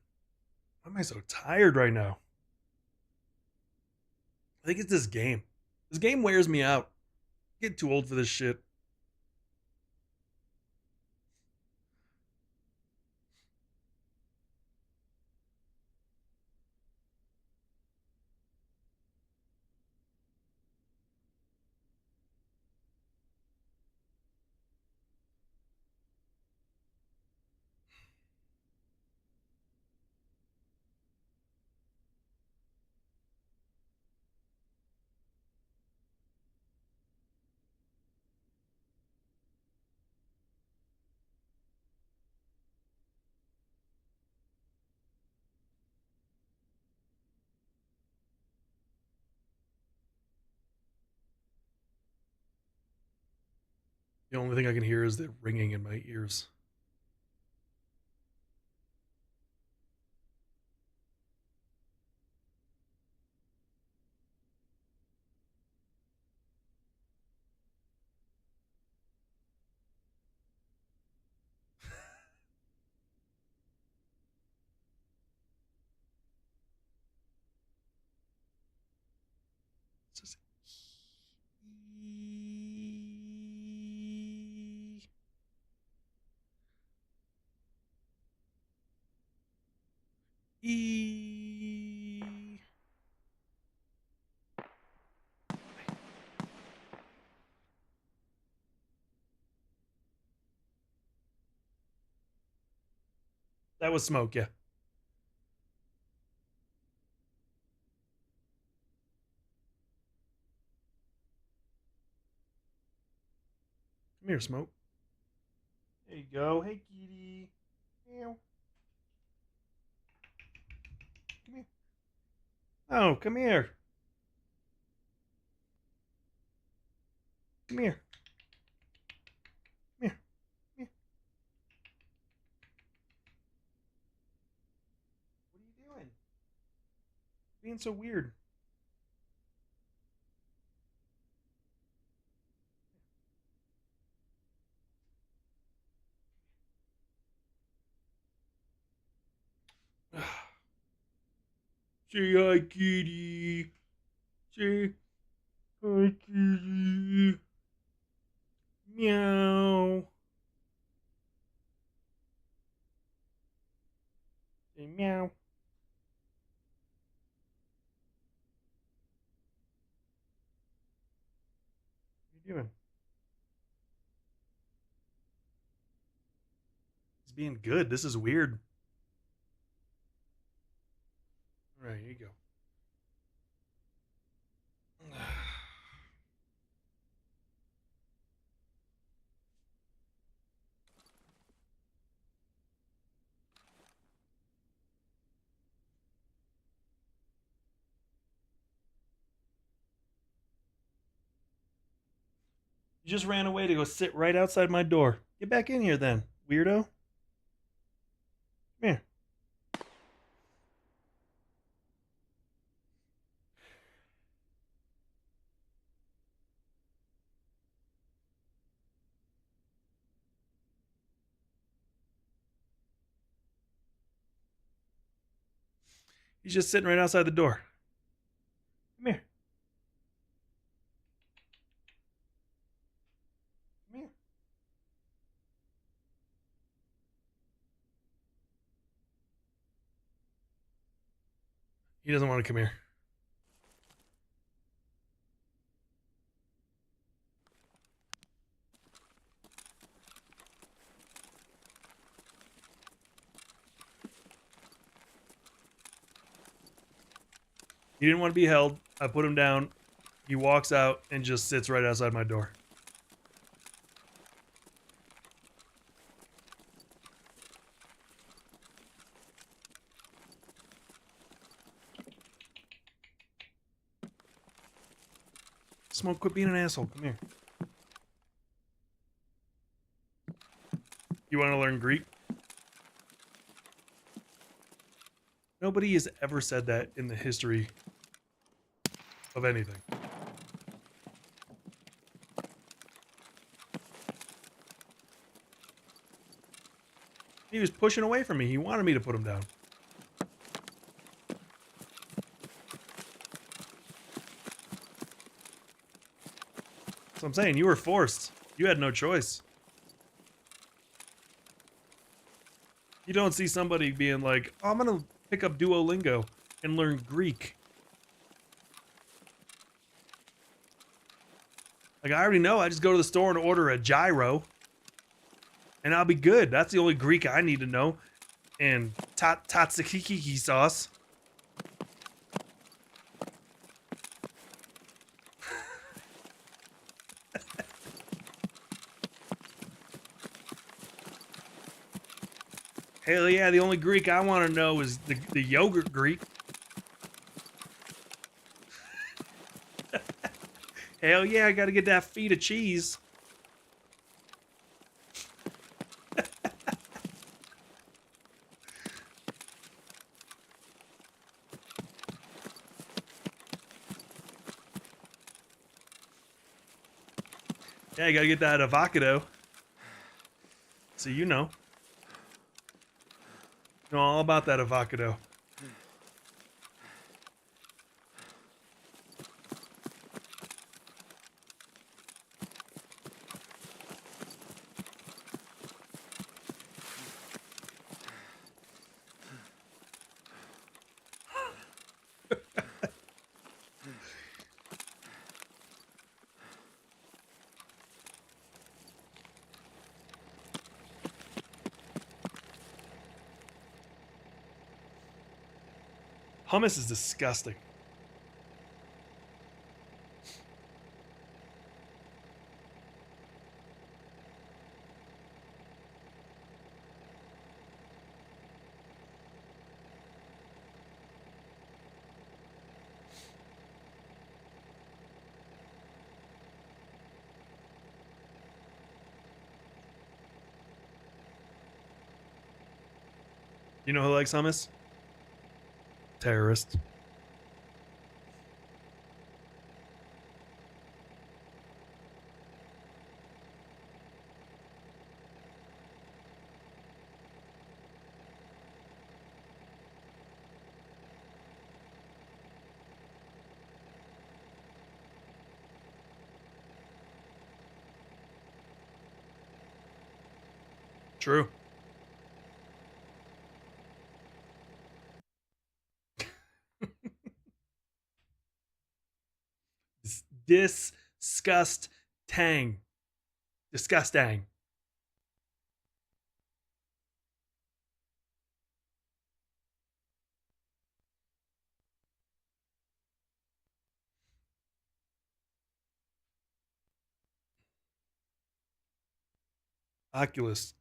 Why am I so tired right now? I think it's this game. This game wears me out. I get too old for this shit. The only thing I can hear is the ringing in my ears. It's just... That was smoke, yeah. Come here, Smoke. There you go. Hey, kitty. Meow. Come here. Oh, come here. Come here. Come here. Come here. What are you doing? Being so weird. Say hi, kitty. Say hi, kitty. Meow. Say meow. What are you doing? He's being good. This is weird. All right, here you go. You just ran away to go sit right outside my door. Get back in here then, weirdo. Come here. He's just sitting right outside the door. Come here. Come here. He doesn't want to come here. He didn't want to be held. I put him down. He walks out and just sits right outside my door. Smoke, quit being an asshole. Come here. You want to learn Greek? Nobody has ever said that in the history of anything. He was pushing away from me. He wanted me to put him down. That's what I'm saying. You were forced. You had no choice. You don't see somebody being like, oh, I'm going to pick up Duolingo and learn Greek. Like, I already know. I just go to the store and order a gyro. And I'll be good. That's the only Greek I need to know. And tatsukiki sauce. Hell yeah, the only Greek I want to know is the yogurt Greek. Hell yeah, I gotta get that feet of cheese. Yeah, you gotta get that avocado. So you know. You know all about that avocado. Hummus is disgusting. You know who likes hummus? Terrorist. True. Disgust-tang. Disgusting. Oculus.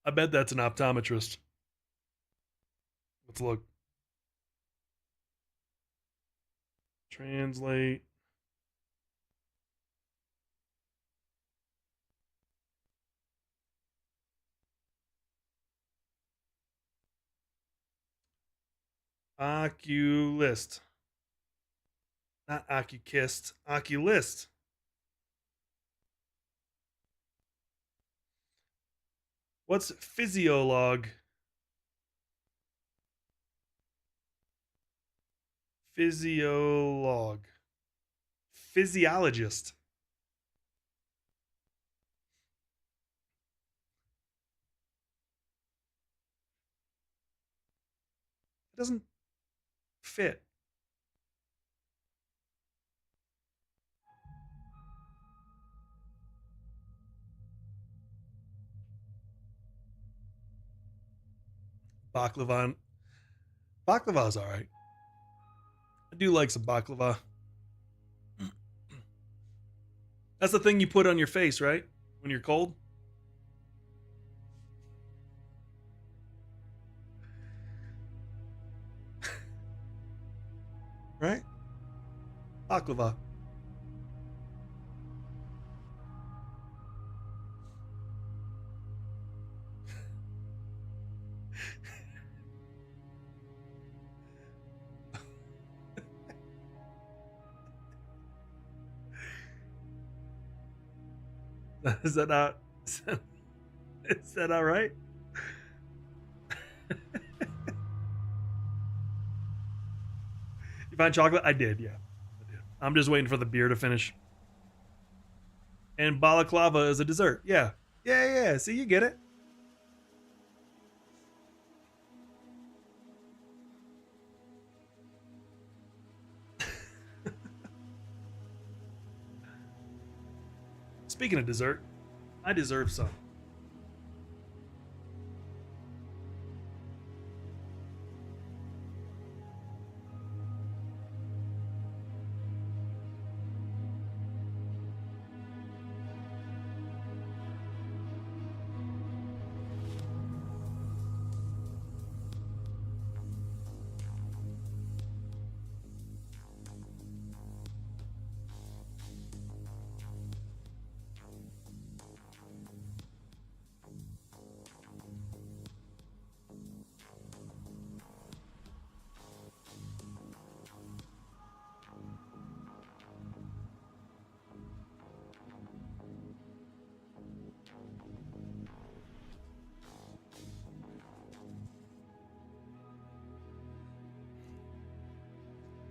I bet that's an optometrist. Let's look. Translate. Oculist. Not Oculist. Oculist. What's physiolog? Physiolog. Physiologist. It doesn't fit. Baklava. Baklava's all right. I do like some baklava. That's the thing you put on your face, right? When you're cold. Right? Baklava. Is that not? Is that all right? You find chocolate? I did, yeah. I did. I'm just waiting for the beer to finish. And balaclava is a dessert. Yeah. Yeah. See, you get it. Speaking of dessert, I deserve some.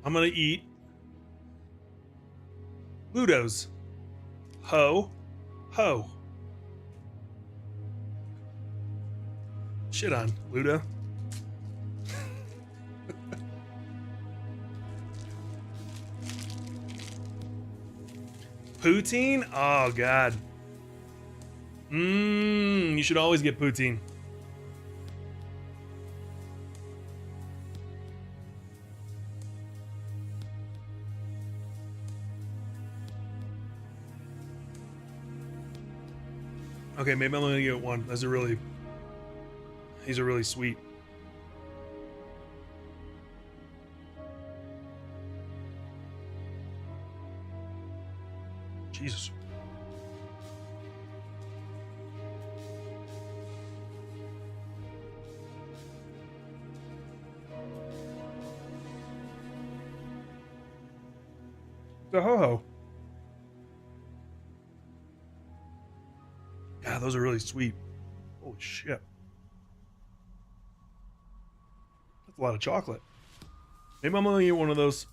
I'm gonna eat Ludo's. Ho. Ho. Shit on, Ludo. Poutine? Oh, God. You should always get poutine. Okay, maybe I'm gonna get one. These are really sweet. Jesus. The ho-ho. God, those are really sweet. Holy shit. That's a lot of chocolate. Maybe I'm gonna get one of those.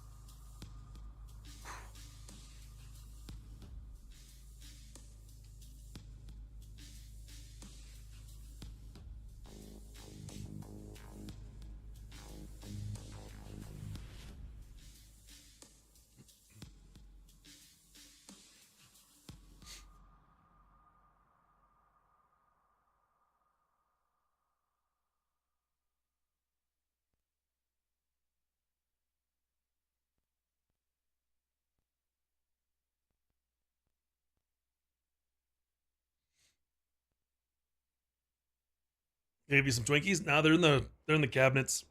Gave you some Twinkies? Nah, they're in the cabinets.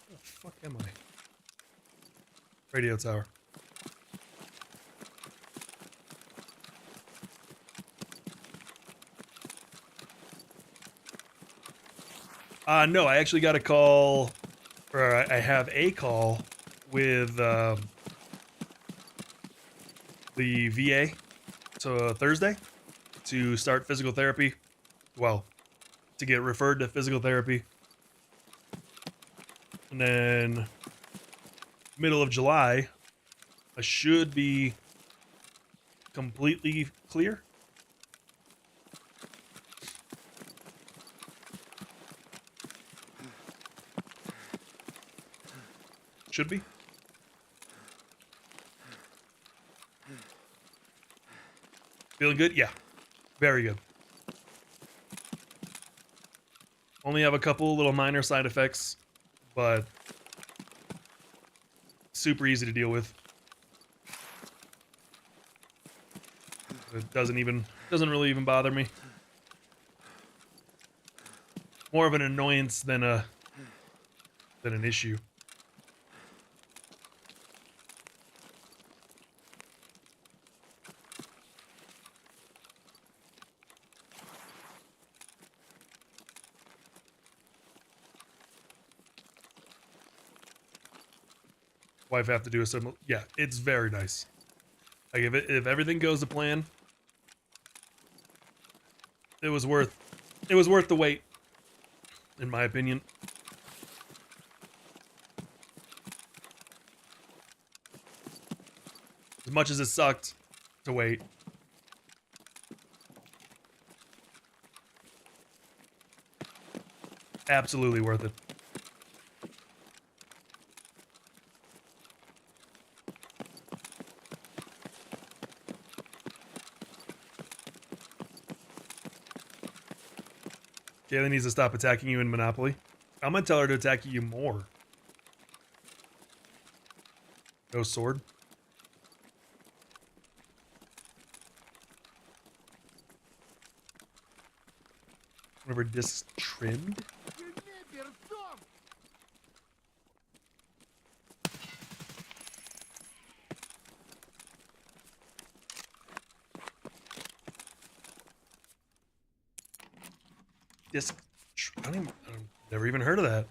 Where the fuck am I? Radio tower. No, I actually got a call, or I have a call with the VA. So Thursday to start physical therapy. Well, to get referred to physical therapy. And then middle of July, I should be completely clear. Should be. Feeling good? Yeah. Very good. Only have a couple little minor side effects, but super easy to deal with. It doesn't really even bother me. More of an annoyance than an issue. Wife have to do a similar. Yeah, it's very nice. Like if everything goes to plan, it was worth the wait, in my opinion. As much as it sucked to wait. Absolutely worth it. Kayla needs to stop attacking you in Monopoly. I'm gonna tell her to attack you more. No sword. Whenever discs trimmed. Disc. I've never even heard of that.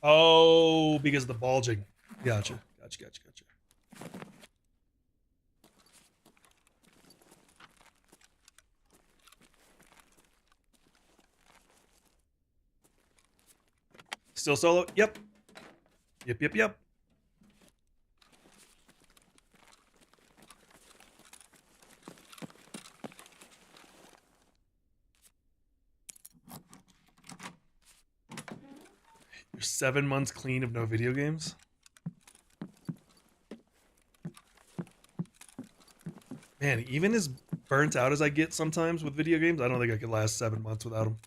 Oh, because of the bulging. Gotcha. Gotcha. Still solo? Yep. Yep. You're 7 months clean of no video games? Man, even as burnt out as I get sometimes with video games, I don't think I could last 7 months without them.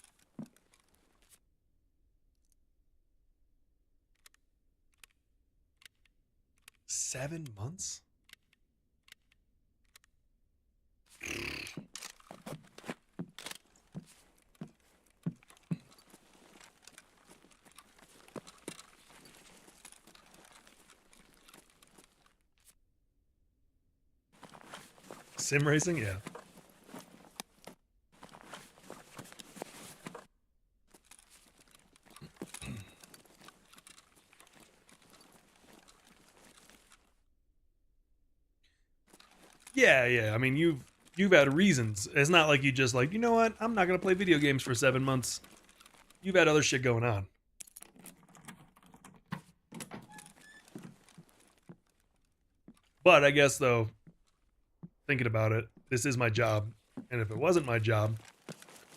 Seven months? Sim racing? Yeah. Yeah. I mean, you've had reasons. It's not like you just like, you know what? I'm not gonna play video games for 7 months. You've had other shit going on. But I guess though, thinking about it, this is my job, and if it wasn't my job,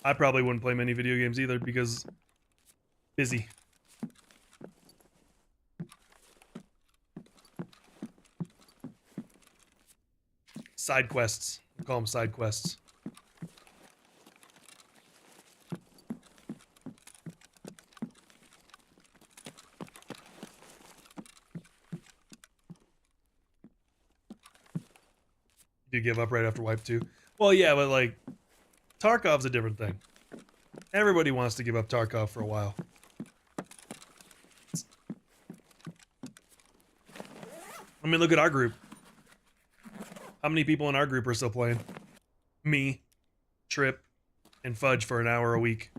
I probably wouldn't play many video games either because busy. Side quests. We call them side quests. Do you give up right after wipe 2? Well, yeah, but like Tarkov's a different thing. Everybody wants to give up Tarkov for a while. I mean, look at our group. How many people in our group are still playing? Me, Trip, and Fudge for an hour a week.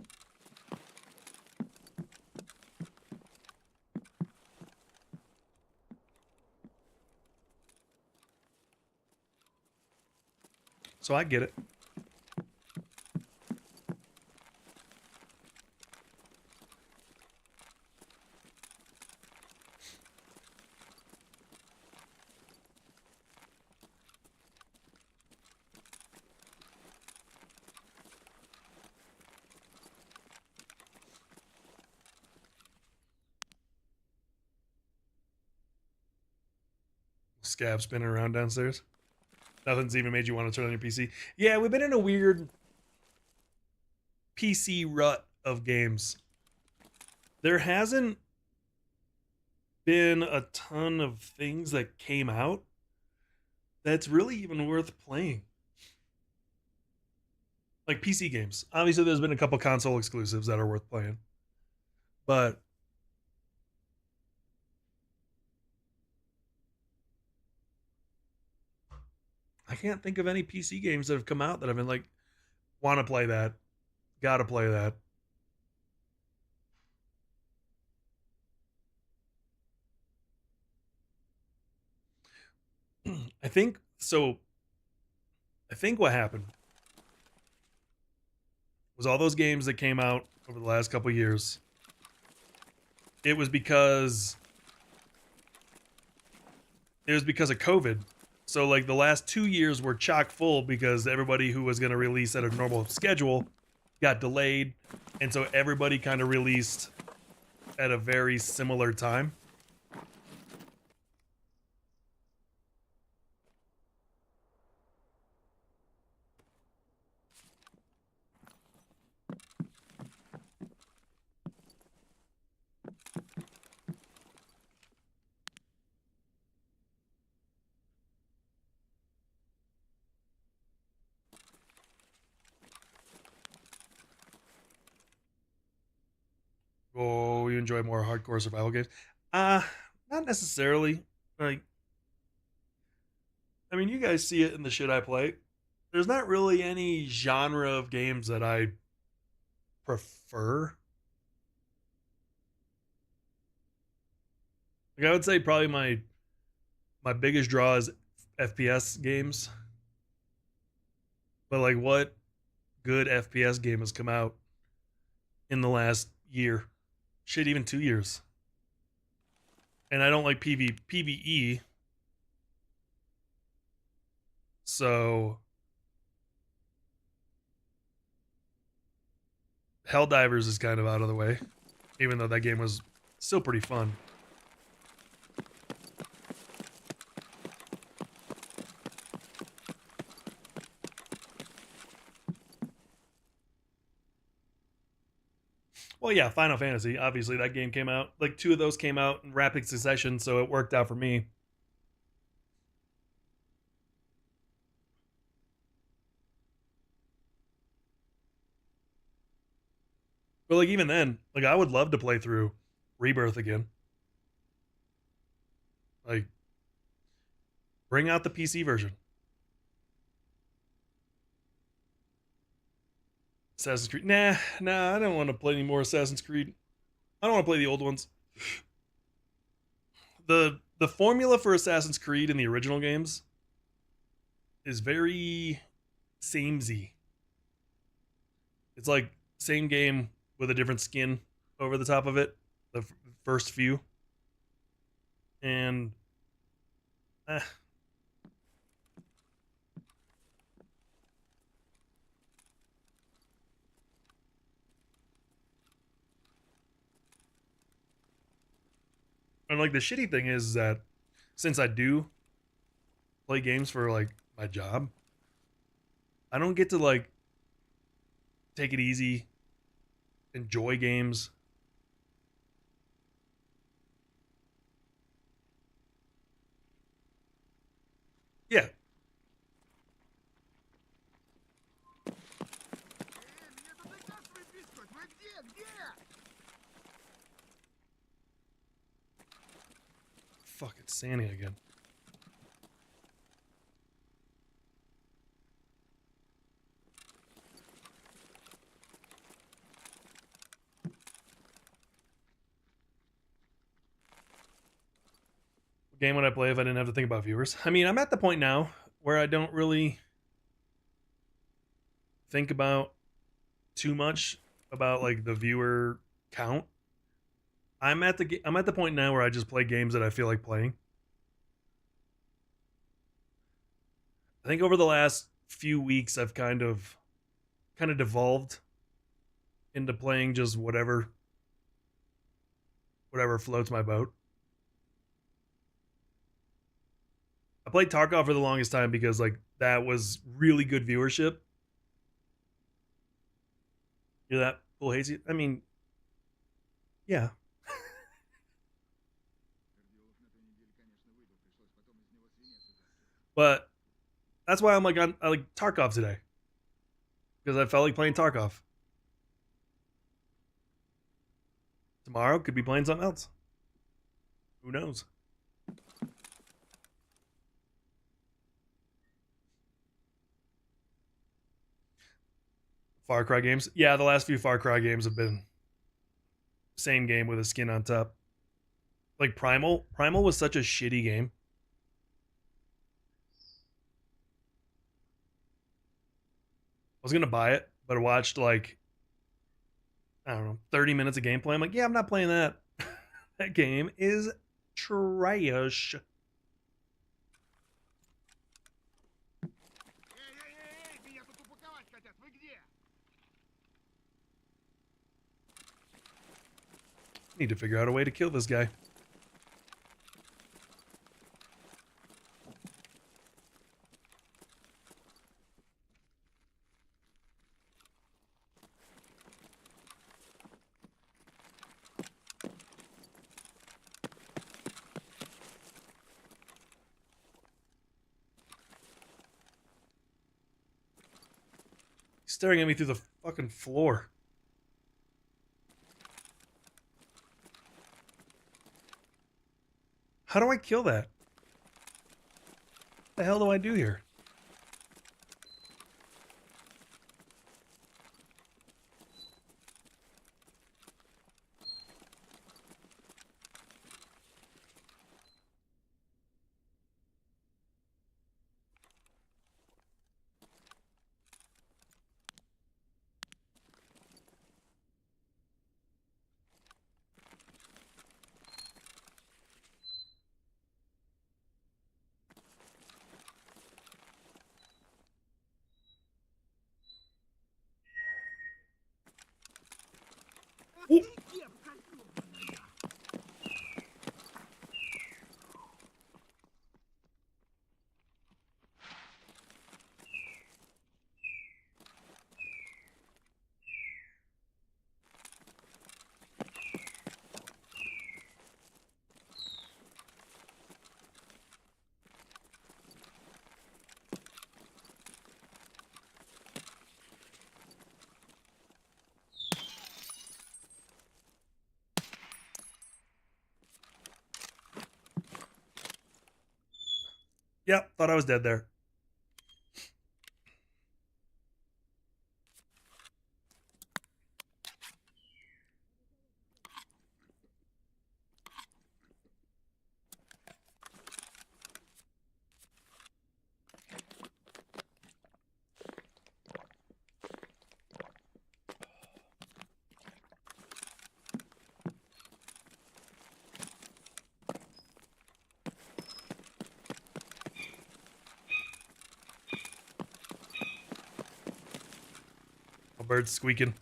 So I get it. Scab spinning around downstairs. Nothing's even made you want to turn on your PC. Yeah, we've been in a weird PC rut of games. There hasn't been a ton of things that came out that's really even worth playing. Like PC games. Obviously, there's been a couple console exclusives that are worth playing. But I can't think of any PC games that have come out that I've been like, want to play that, gotta play that. I think so. I think what happened was all those games that came out over the last couple years. It was because of COVID. So like the last 2 years were chock full because everybody who was going to release at a normal schedule got delayed, and so everybody kind of released at a very similar time. Oh, you enjoy more hardcore survival games? Not necessarily. Like, I mean, you guys see it in the shit I play. There's not really any genre of games that I prefer. Like, I would say probably my biggest draw is FPS games. But like, what good FPS game has come out in the last year? Shit, even 2 years. And I don't like PvE. So Helldivers is kind of out of the way, even though that game was still pretty fun. Well, yeah, Final Fantasy. Obviously, that game came out. Like 2 of those came out in rapid succession, so it worked out for me. But like even then, like I would love to play through Rebirth again. Like, bring out the PC version. Assassin's Creed. Nah, I don't want to play any more Assassin's Creed. I don't want to play the old ones. The formula for Assassin's Creed in the original games is very samey. It's like same game with a different skin over the top of it. The first few. And and like the shitty thing is that since I do play games for like my job, I don't get to like take it easy, enjoy games. Yeah. Fuck, it's Sandy again. What game would I play if I didn't have to think about viewers? I mean, I'm at the point now where I don't really think about too much about like the viewer count. I'm at the point now where I just play games that I feel like playing. I think over the last few weeks I've kind of devolved into playing just whatever floats my boat. I played Tarkov for the longest time because like that was really good viewership. You're that Bull hates you? I mean, yeah. But that's why I like Tarkov today. Because I felt like playing Tarkov. Tomorrow could be playing something else. Who knows? Far Cry games. Yeah, the last few Far Cry games have been same game with a skin on top. Like Primal was such a shitty game. was gonna buy it, but I watched like, I don't know, 30 minutes of gameplay. I'm like, yeah, I'm not playing that. That game is trash. Need to figure out a way to kill this guy. He's staring at me through the fucking floor. How do I kill that? What the hell do I do here? Yep, thought I was dead there. A bird's squeaking.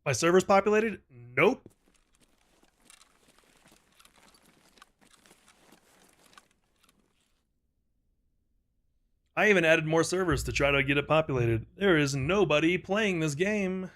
My server's populated? Nope. I even added more servers to try to get it populated. There is nobody playing this game.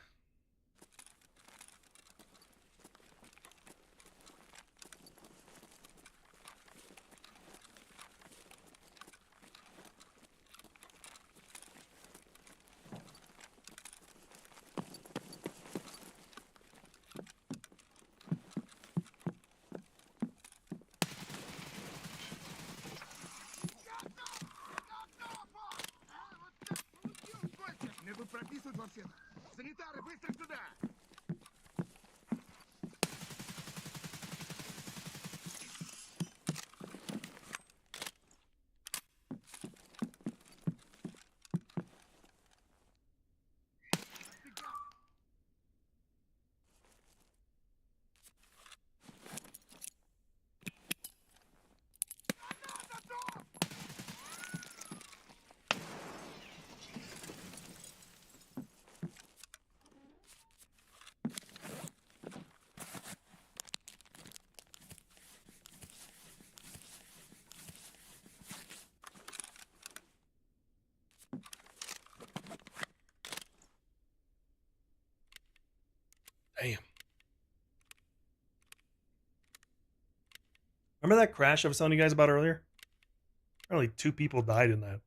Remember that crash I was telling you guys about earlier? Apparently 2 people died in that.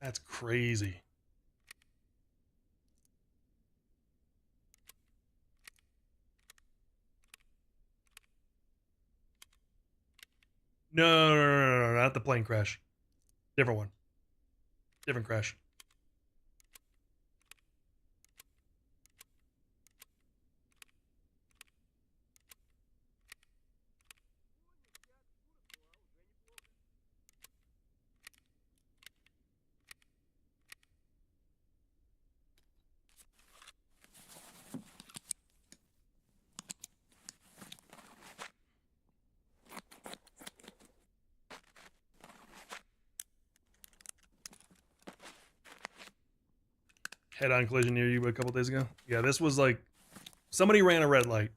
That's crazy. No, not the plane crash. Different one. Different crash. Head-on collision near you a couple days ago. Yeah, this was like somebody ran a red light.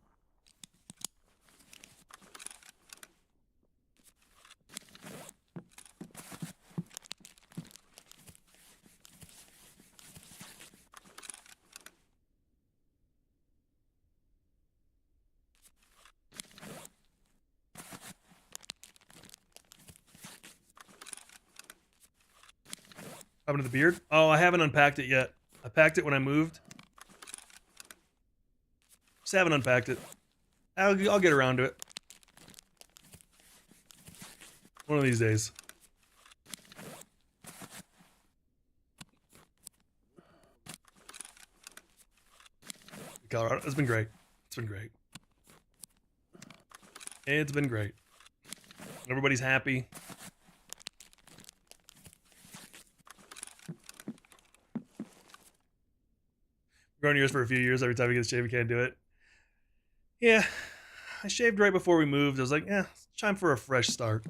Happened to the beard? Oh, I haven't unpacked it yet. I packed it when I moved. Just haven't unpacked it. I'll get around to it. One of these days. Colorado, it's been great. It's been great. It's been great. Everybody's happy. Growing yours for a few years. Every time we get a shave, we can't do it. Yeah, I shaved right before we moved. I was like, yeah, it's time for a fresh start.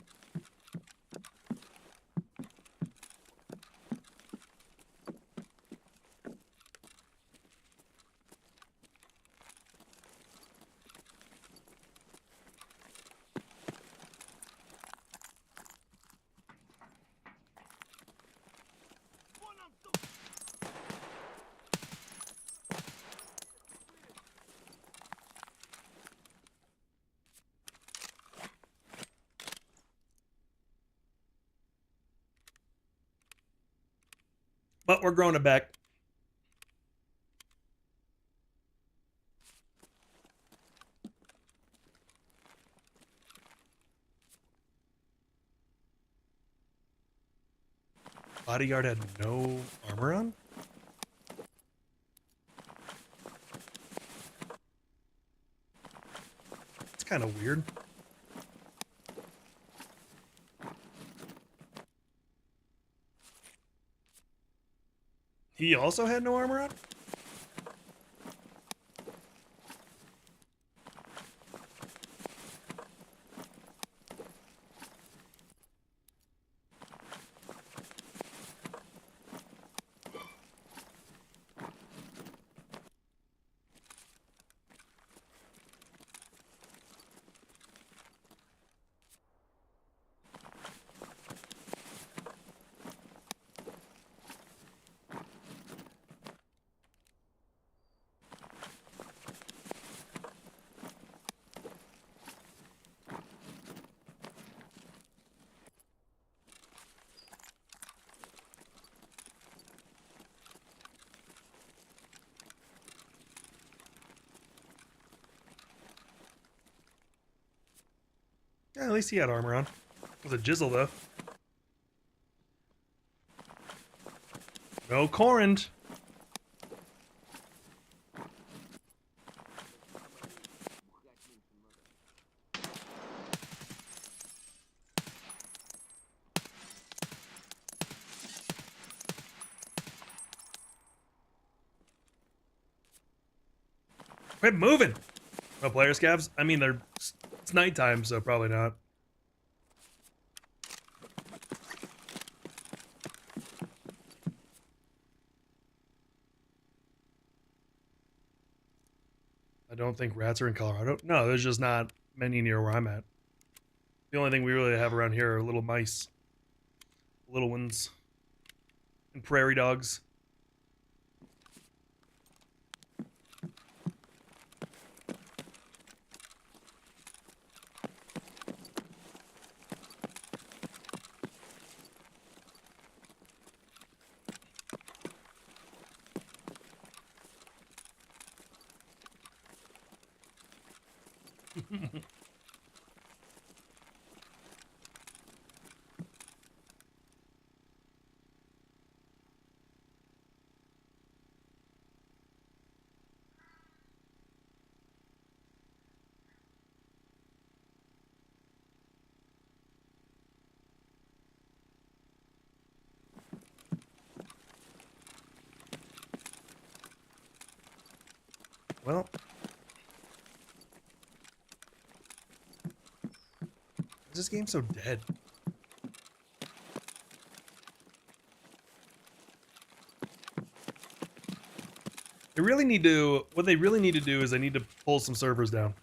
But we're growing it back. Bodyguard had no armor on? It's kind of weird. He also had no armor on? Yeah, at least he had armor on. It was a jizzle, though. No Corrand. Quit moving! No player scavs? I mean, it's nighttime, so probably not. I don't think rats are in Colorado. No, there's just not many near where I'm at. The only thing we really have around here are little mice. Little ones. And prairie dogs. Well, is this game so dead? They really need to. What they really need to do is they need to pull some servers down.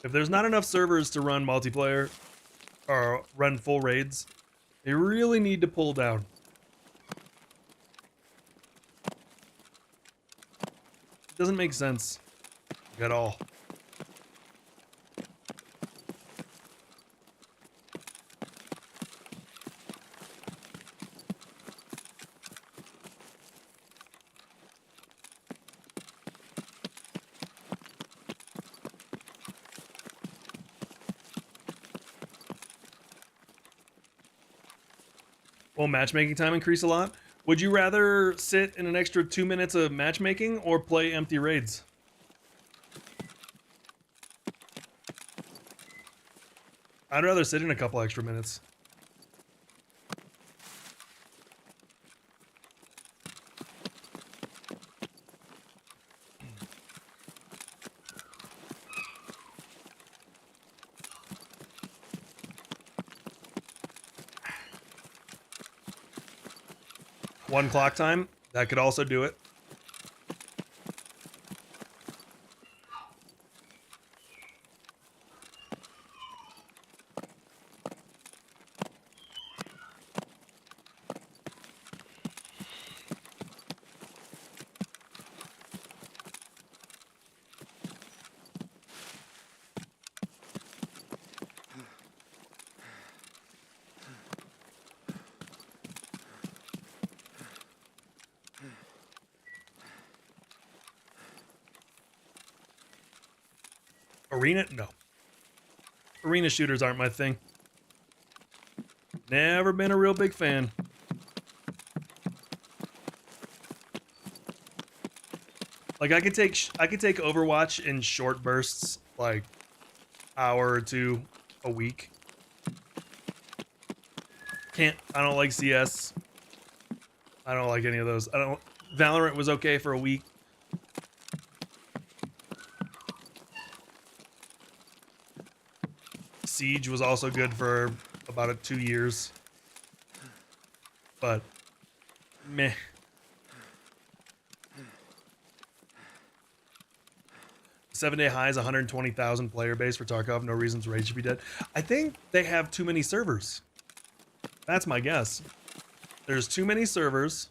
If there's not enough servers to run multiplayer or run full raids, they really need to pull down. It doesn't make sense at all. Will matchmaking time increase a lot? Would you rather sit in an extra 2 minutes of matchmaking or play empty raids? I'd rather sit in a couple extra minutes. One clock time, that could also do it. Arena? No. Arena shooters aren't my thing. Never been a real big fan. Like I could take Overwatch in short bursts, like hour or two a week. I don't like CS. I don't like any of those. Valorant was okay for a week. Siege was also good for about 2 years. But meh. Seven-day high is 120,000 player base for Tarkov. No reasons Raid should be dead. I think they have too many servers. That's my guess. There's too many servers.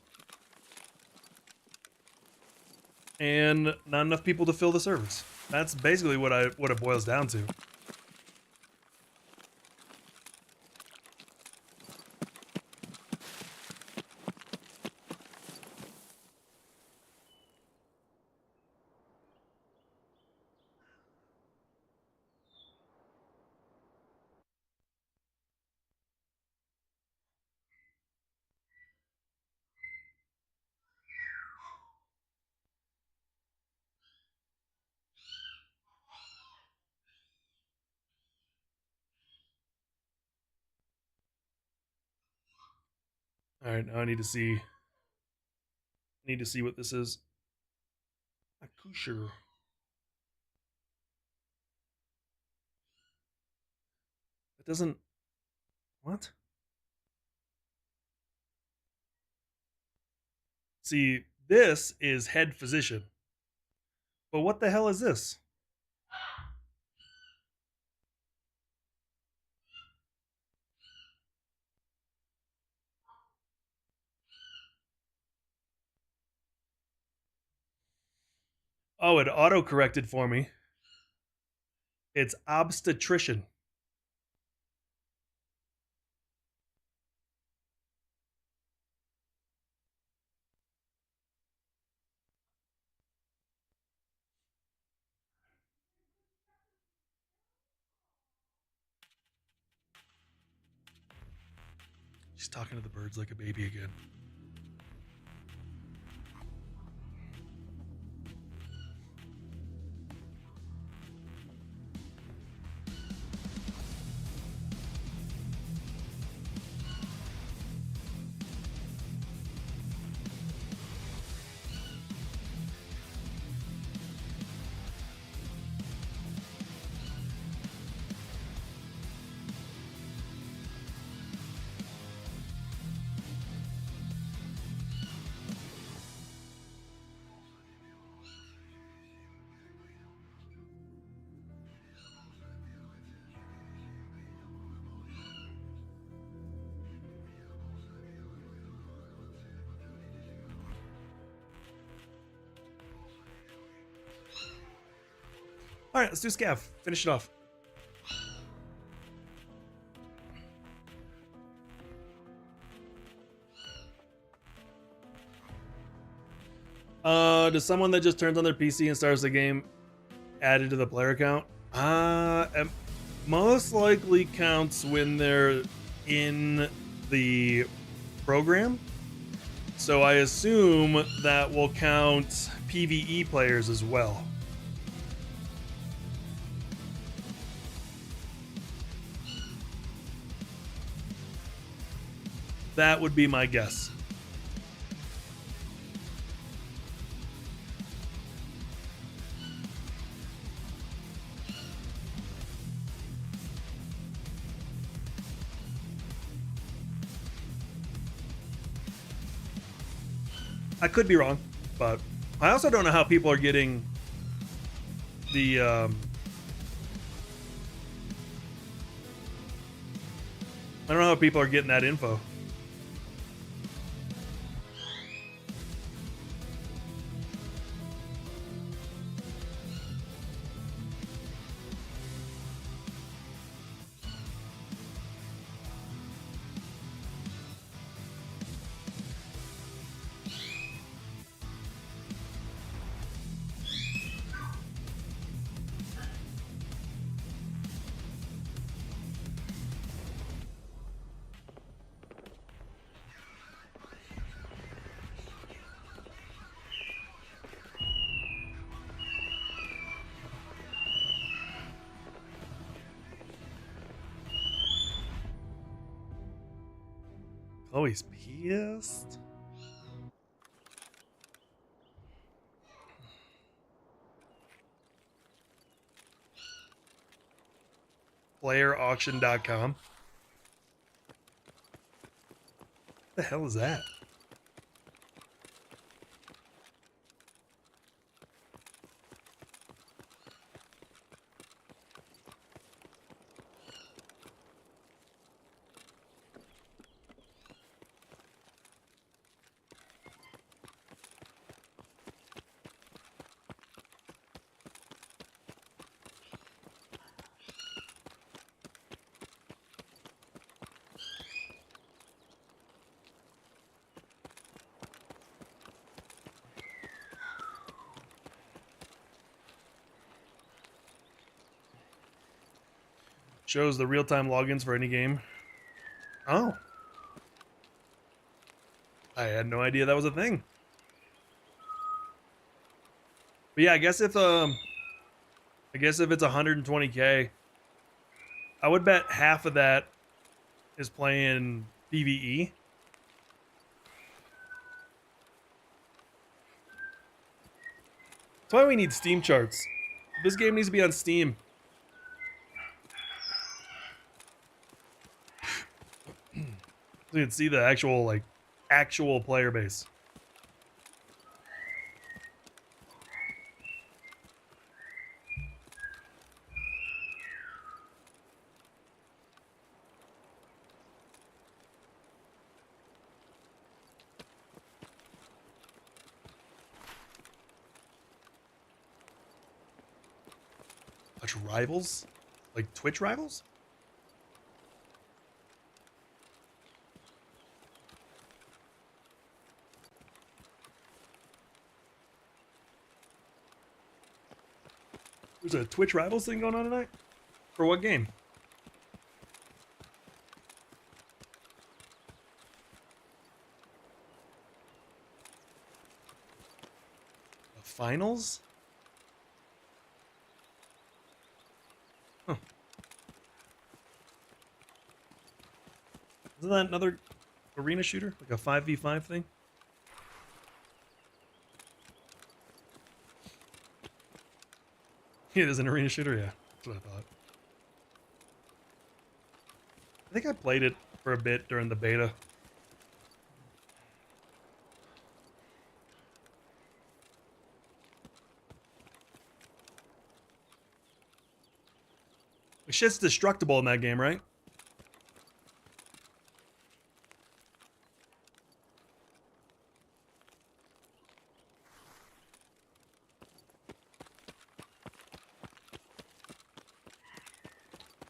And not enough people to fill the servers. That's basically what it boils down to. All right, now I need to see what this is. Akusher. It doesn't. What? See, this is head physician. But what the hell is this? Oh, it auto-corrected for me. It's obstetrician. She's talking to the birds like a baby again. All right, let's do Scav. Finish it off. Does someone that just turns on their PC and starts the game added to the player count? It most likely counts when they're in the program. So I assume that will count PvE players as well. That would be my guess. I could be wrong, but I also don't know how people are getting the I don't know how people are getting that info. Oh, he's pissed. PlayerAuction.com. What the hell is that? Shows the real-time logins for any game. Oh. I had no idea that was a thing. But yeah, I guess if it's 120K, I would bet half of that is playing PvE. That's why we need Steam charts. This game needs to be on Steam. So you can see the actual player base. Watch rivals? Like Twitch rivals? There's a Twitch rivals thing going on tonight? For what game? finals? Huh. Isn't that another arena shooter? Like a 5v5 thing? Yeah, it is an arena shooter, yeah. That's what I thought. I think I played it for a bit during the beta. The shit's destructible in that game, right?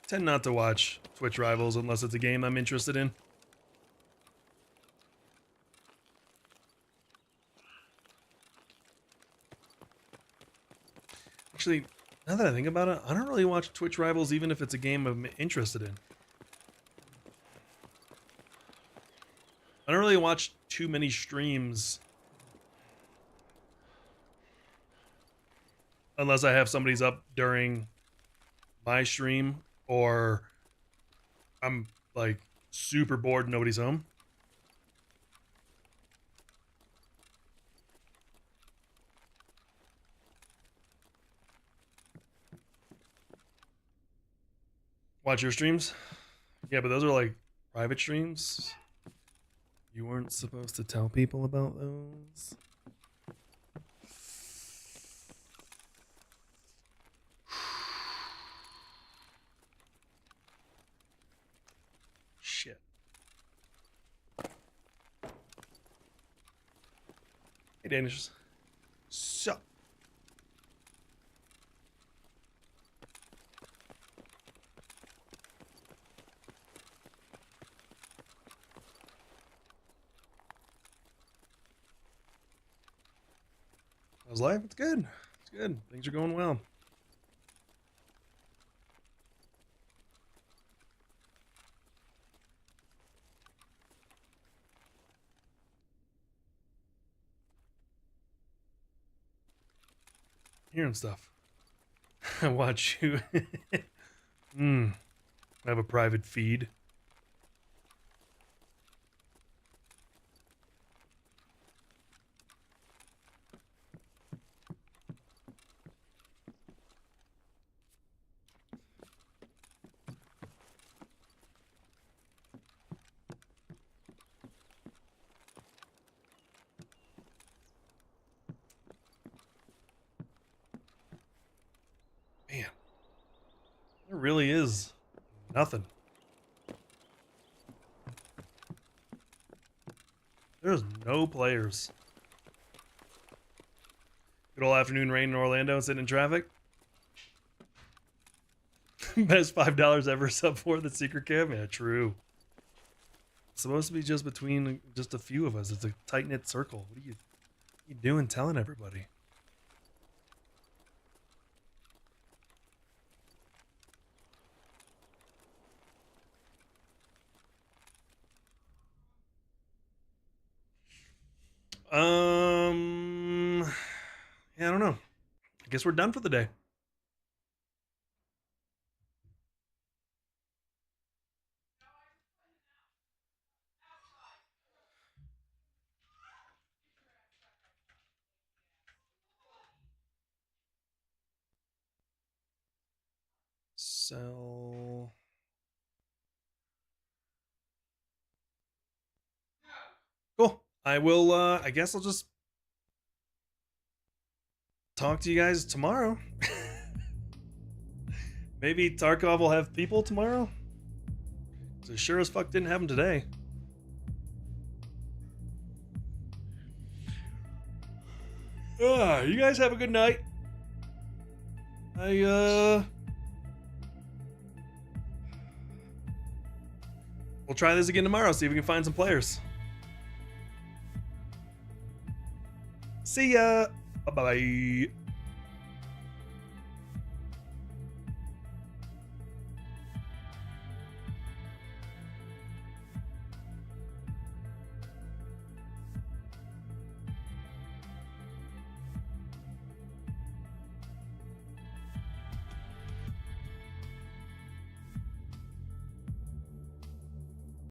Tend not to watch Twitch Rivals unless it's a game I'm interested in. Actually, now that I think about it, I don't really watch Twitch Rivals even if it's a game I'm interested in. I don't really watch too many streams unless I have somebody's up during my stream or I'm like super bored and nobody's home. Watch your streams? Yeah, but those are like private streams. You weren't supposed to tell people about those. Shit. Hey, Danish. So. How's life? It's good. It's good. Things are going well. Hearing stuff. I watch you. I have a private feed. Man, there really is nothing. There's no players. Good old afternoon rain in Orlando, sitting in traffic. Best $5 ever sub for the secret cam. Yeah, true. It's supposed to be just between just a few of us. It's a tight-knit circle. What are you doing telling everybody? Yeah, I don't know. I guess we're done for the day. Sell. Cool. I will, I guess I'll just talk to you guys tomorrow. Maybe Tarkov will have people tomorrow? So sure as fuck didn't have them today. You guys have a good night. We'll try this again tomorrow, see if we can find some players. See ya. Bye-bye.